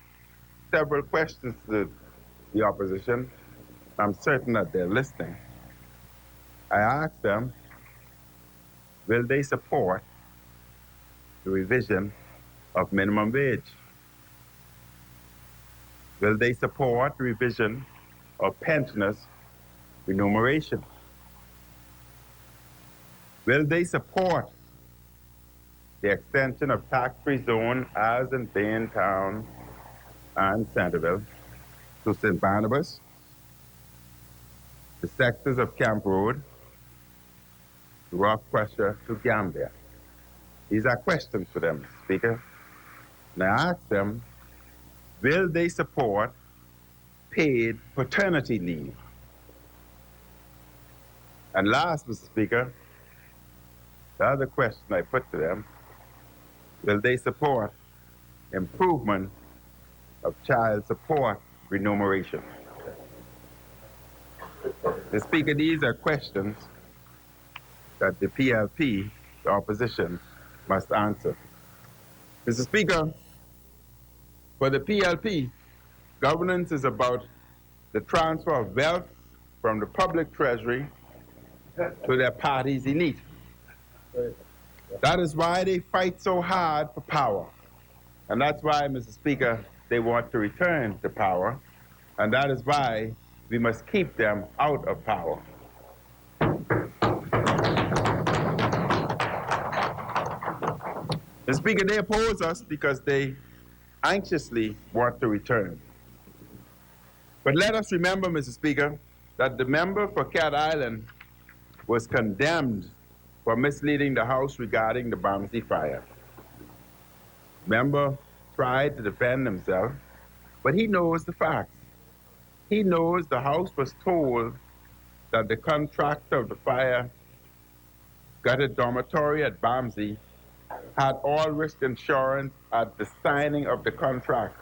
several questions to the opposition. I'm certain that they're listening. I asked them, will they support the revision of minimum wage? Will they support the revision of pensioners' remuneration? Will they support the extension of tax-free zone as in Baintown and Centerville to St. Barnabas, the sectors of Camp Road, Rock Crusher to Gambia? These are questions for them, Mr. Speaker. And I asked them, will they support paid paternity leave? And last, Mr. Speaker, the other question I put to them, will they support improvement of child support remuneration? Mr. Speaker, these are questions that the PLP, the opposition, must answer. Mr. Speaker, for the PLP, governance is about the transfer of wealth from the public treasury to their party's elite. That is why they fight so hard for power. And that's why, Mr. Speaker, they want to return to power. And that is why we must keep them out of power. Mr. Speaker, they oppose us because they anxiously want to return. But let us remember, Mr. Speaker, that the member for Cat Island was condemned for misleading the House regarding the Barmsey fire. Member tried to defend himself, but he knows the facts. He knows the House was told that the contractor of the fire gutted dormitory at Barmsey had all risk insurance at the signing of the contract.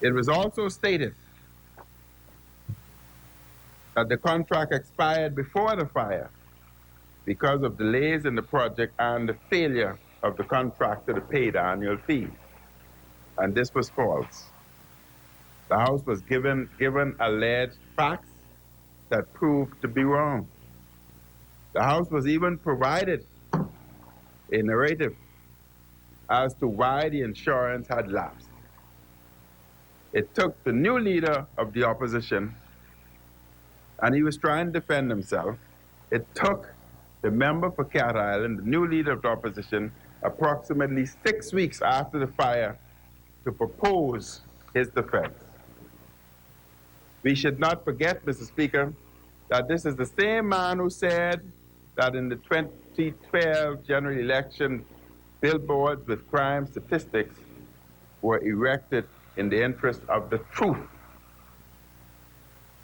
It was also stated that the contract expired before the fire because of delays in the project and the failure of the contractor to pay the annual fee. And this was false. The House was given alleged facts that proved to be wrong. The House was even provided a narrative as to why the insurance had lapsed. It took the new leader of the opposition, and he was trying to defend himself. It took the member for Cat Island, the new leader of the opposition, approximately 6 weeks after the fire to propose his defense. We should not forget, Mr. Speaker, that this is the same man who said that in the 2012 general election, billboards with crime statistics were erected in the interest of the truth.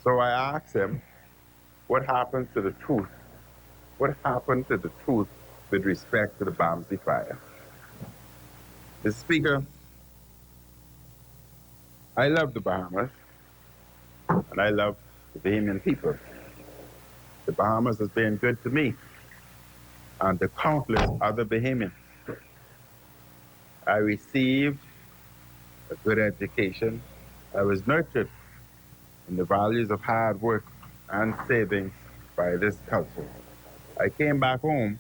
So I asked him, what happened to the truth? What happened to the truth with respect to the Barnsley fire? Mr. Speaker, I love the Bahamas, and I love the Bahamian people. The Bahamas has been good to me and to countless other Bahamians. I received a good education. I was nurtured in the values of hard work and savings by this culture. I came back home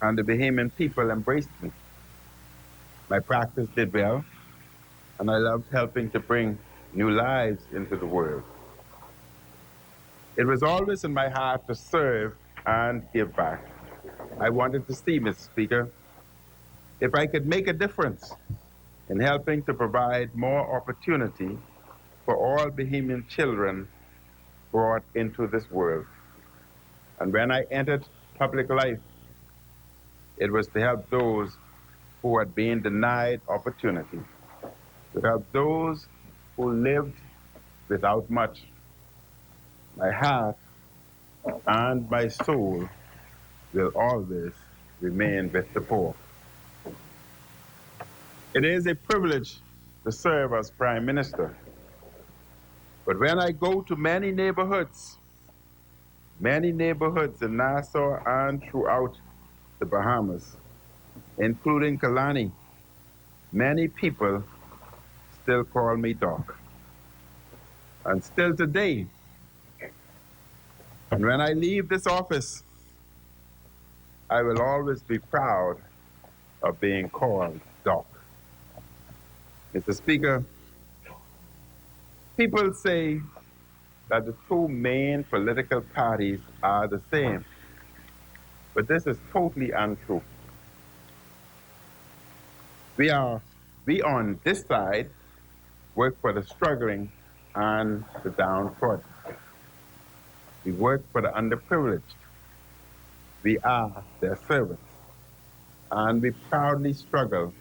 and the Bahamian people embraced me. My practice did well, and I loved helping to bring new lives into the world. It was always in my heart to serve and give back. I wanted to see, Mr. Speaker, if I could make a difference in helping to provide more opportunity for all Bahamian children brought into this world. And when I entered public life, it was to help those who had been denied opportunity, to help those who lived without much. My heart and my soul will always remain with the poor. It is a privilege to serve as Prime Minister. But when I go to many neighborhoods in Nassau and throughout the Bahamas, including Kalani, many people still call me Doc. And still today, and when I leave this office, I will always be proud of being called Doc. Mr. Speaker, people say that the two main political parties are the same, but this is totally untrue. We on this side work for the struggling and the downtrodden. We work for the underprivileged. We are their servants, and we proudly struggle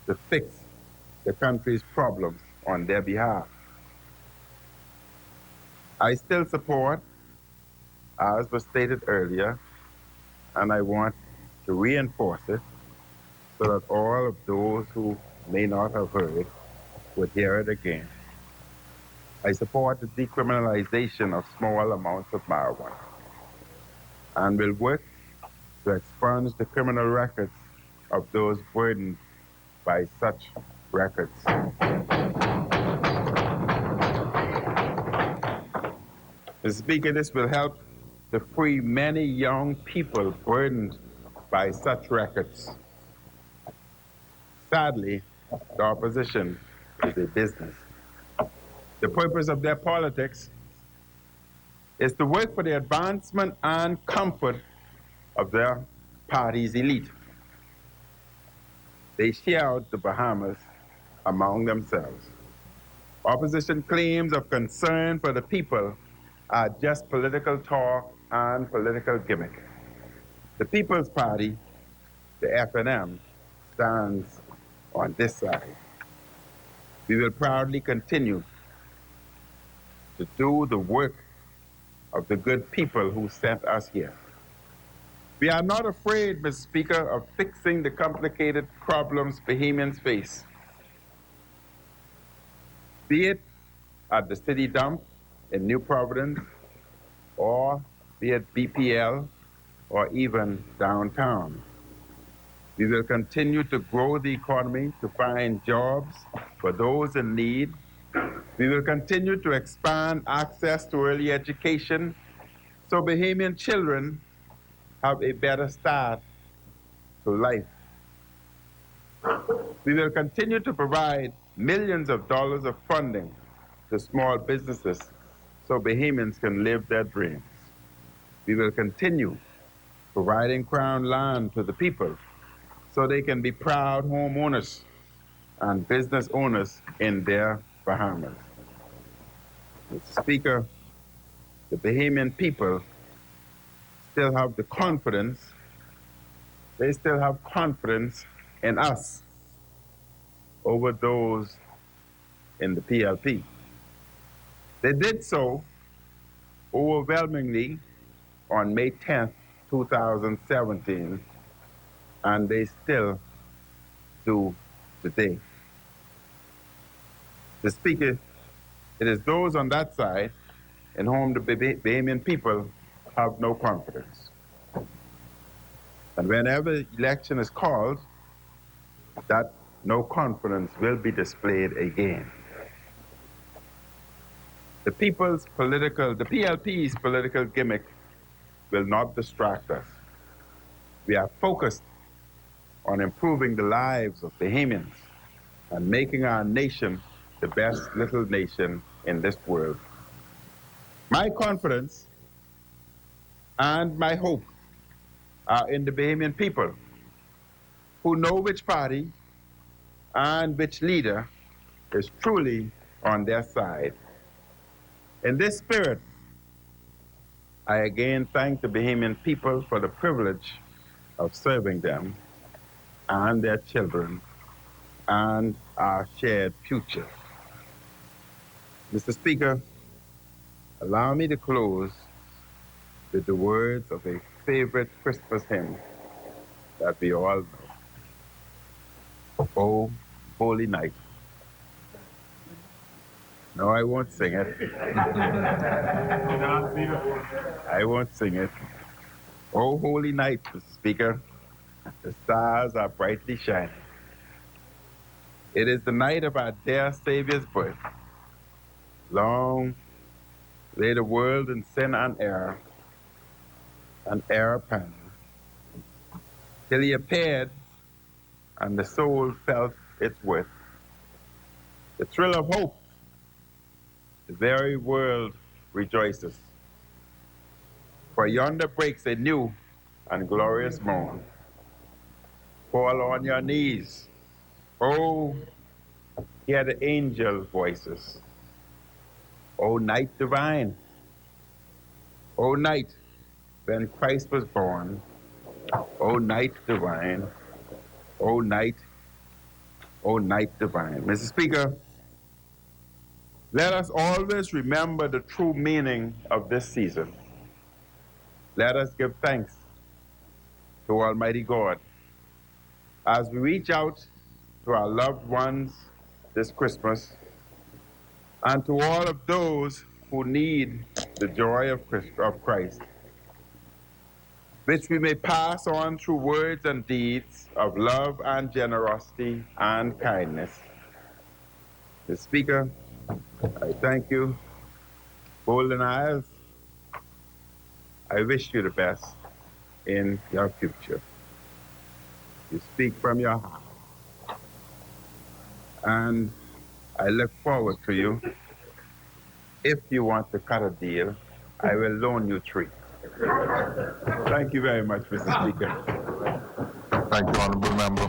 to fix the country's problems on their behalf. I still support, as was stated earlier, and I want to reinforce it so that all of those who may not have heard it would hear it again. I support the decriminalization of small amounts of marijuana and will work to expunge the criminal records of those burdened by such records. Mr. Speaker, this will help to free many young people burdened by such records. Sadly, the opposition is a business. The purpose of their politics is to work for the advancement and comfort of their party's elite. They share out the Bahamas among themselves. Opposition claims of concern for the people are just political talk and political gimmick. The People's Party, the FNM, stands on this side. We will proudly continue to do the work of the good people who sent us here. We are not afraid, Mr. Speaker, of fixing the complicated problems Bahamians face. be it at the city dump in New Providence, or be it BPL, or even downtown. We will continue to grow the economy to find jobs for those in need. We will continue to expand access to early education so Bahamian children have a better start to life. We will continue to provide millions of dollars of funding to small businesses so Bahamians can live their dreams. We will continue providing Crown land to the people so they can be proud homeowners and business owners in their Bahamas. Mr. Speaker, the Bahamian people still have the confidence, they still have confidence in us over those in the PLP. They did so overwhelmingly on May 10th, 2017, and they still do today. Mr. Speaker, it is those on that side in whom the Bahamian people have no confidence. And whenever election is called, that no confidence will be displayed again. The PLP's political gimmick will not distract us. We are focused on improving the lives of Bahamians and making our nation the best little nation in this world. My confidence and my hope are in the Bahamian people who know which party and which leader is truly on their side. In this spirit, I again thank the Bahamian people for the privilege of serving them and their children and our shared future. Mr. Speaker, allow me to close with the words of a favorite Christmas hymn that we all know. Oh, Holy Night. No, I won't sing it. I won't sing it. Oh, holy night, Mr. Speaker, the stars are brightly shining. It is the night of our dear Savior's birth. Long lay the world in sin and error paned, till he appeared and the soul felt its worth. The thrill of hope, the very world rejoices. For yonder breaks a new and glorious morn. Fall on your knees. Oh, hear the angel voices. O night divine. O night when Christ was born. O night divine. O night divine. Mr. Speaker, let us always remember the true meaning of this season. Let us give thanks to Almighty God as we reach out to our loved ones this Christmas and to all of those who need the joy of Christ, which we may pass on through words and deeds of love and generosity and kindness. Mr. Speaker, I thank you. Golden eyes, I wish you the best in your future. You speak from your heart. And I look forward to you. If you want to cut a deal, I will loan you 3. Thank you very much, Mr. Speaker. Thank you, Honorable Member.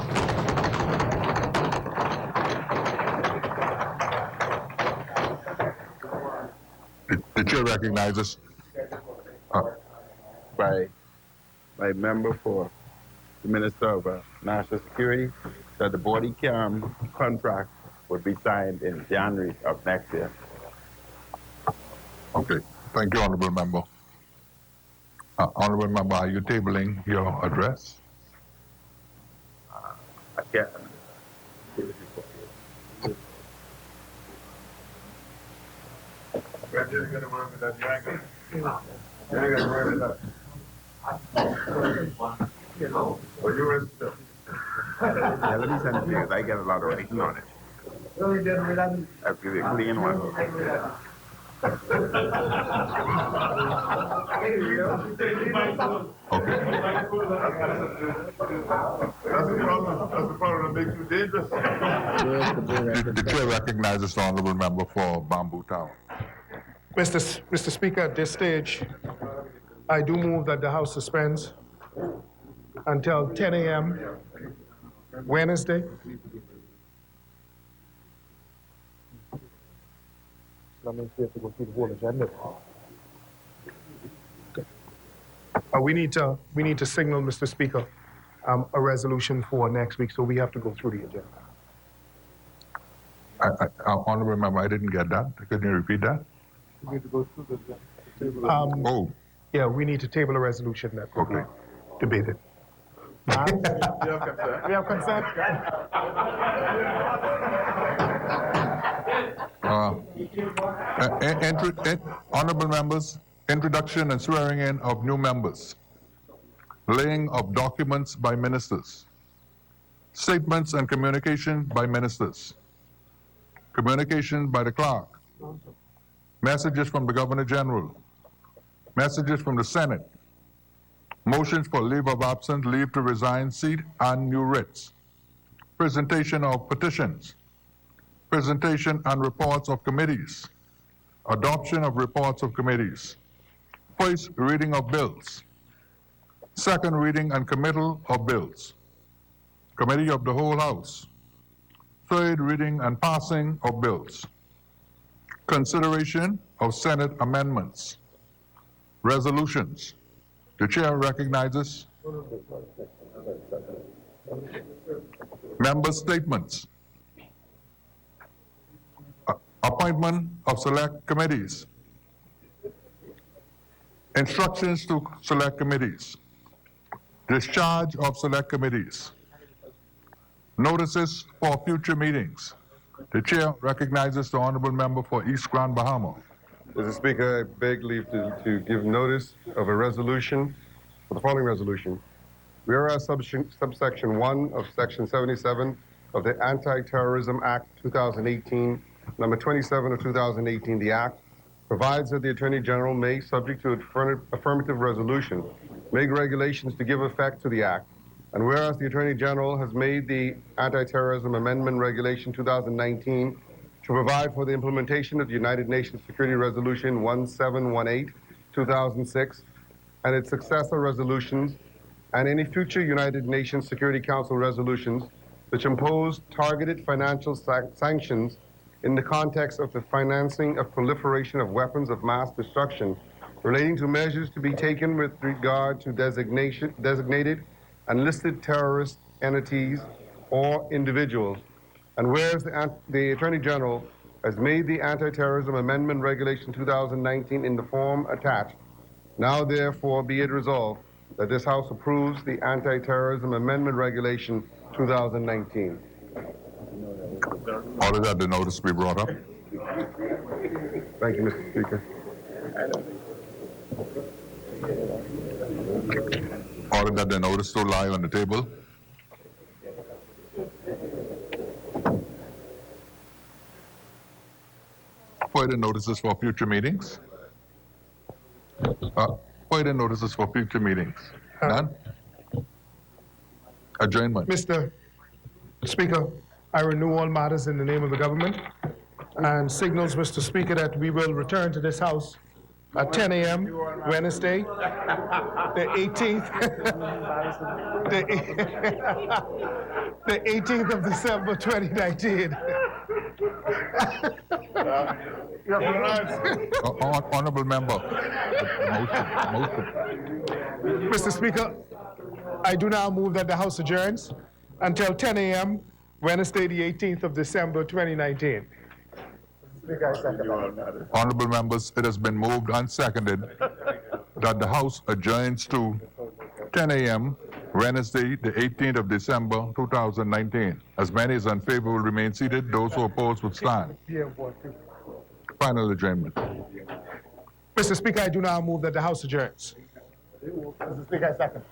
The chair recognizes by member for the Minister of National Security that the body cam contract would be signed in January of next year. Okay, thank you, Honorable Member. Honorable Member, are you tabling your address? I can't. Yeah, let me send it to you, 'cause I get a lot of writing on it. I'll give you a clean one. That's the problem that makes you dangerous. The chair recognizes the honorable member for Bamboo Town. Mr. Speaker, at this stage, I do move that the House suspends until 10 a.m. Wednesday. That means we have to go through the whole agenda. We need to signal, Mr. Speaker, a resolution for next week, so we have to go through the agenda. Honorable member, I didn't get that. Could you repeat that? We need to go through the agenda. Yeah, we need to table a resolution that will be debated. We have consent. Honorable members, introduction and swearing in of new members, laying of documents by ministers, statements and communication by ministers, communication by the clerk, messages from the Governor General, messages from the Senate, motions for leave of absence, leave to resign seat, and new writs, presentation of petitions, presentation and reports of committees, adoption of reports of committees, first reading of bills, second reading and committal of bills, committee of the whole House, third reading and passing of bills, consideration of Senate amendments, resolutions. The chair recognizes member statements, appointment of select committees, instructions to select committees, discharge of select committees, notices for future meetings. The chair recognizes the honorable member for East Grand Bahama. Mr. Speaker, I beg leave to give notice of a resolution, for the following resolution. Whereas subsection 1 of section 77 of the Anti-Terrorism Act 2018, number 27 of 2018, the Act provides that the Attorney General may, subject to affirmative resolution, make regulations to give effect to the Act. And whereas the Attorney General has made the Anti-Terrorism Amendment Regulation 2019 to provide for the implementation of the United Nations Security Resolution 1718, 2006, and its successor resolutions, and any future United Nations Security Council resolutions which impose targeted financial sanctions in the context of the financing of proliferation of weapons of mass destruction, relating to measures to be taken with regard to designated and listed terrorist entities or individuals. And whereas the Attorney General has made the Anti-Terrorism Amendment Regulation 2019 in the form attached, now therefore be it resolved that this House approves the Anti-Terrorism Amendment Regulation 2019. Order that the notice be brought up. Thank you, Mr. Speaker. Order that the notice still lie on the table. Further notices for future meetings? Further notices for future meetings? None? Adjournment. Mr. Speaker, I renew all matters in the name of the government and signals, Mr. Speaker, that we will return to this House at 10 a.m. Wednesday, the 18th, the 18th of December, 2019. Honorable member. Motion. Mr. Speaker, I do now move that the House adjourns until 10 a.m. Wednesday, the 18th of December, 2019. Honorable members, it has been moved and seconded that the House adjourns to 10 a.m. Wednesday, the 18th of December, 2019. As many as in favor will remain seated. Those who oppose will stand. final adjournment. Mr. Speaker, I do now move that the House adjourns. Mr. Speaker, I second.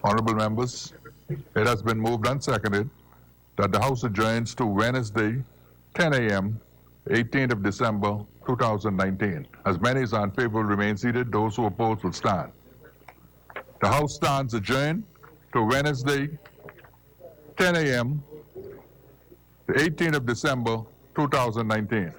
Honorable members, it has been moved and seconded that the House adjourns to Wednesday, 10 a.m., 18th of December, 2019. As many as are in favor will remain seated. Those who oppose will stand. The House stands adjourned to Wednesday, 10 a.m., the 18th of December, 2019.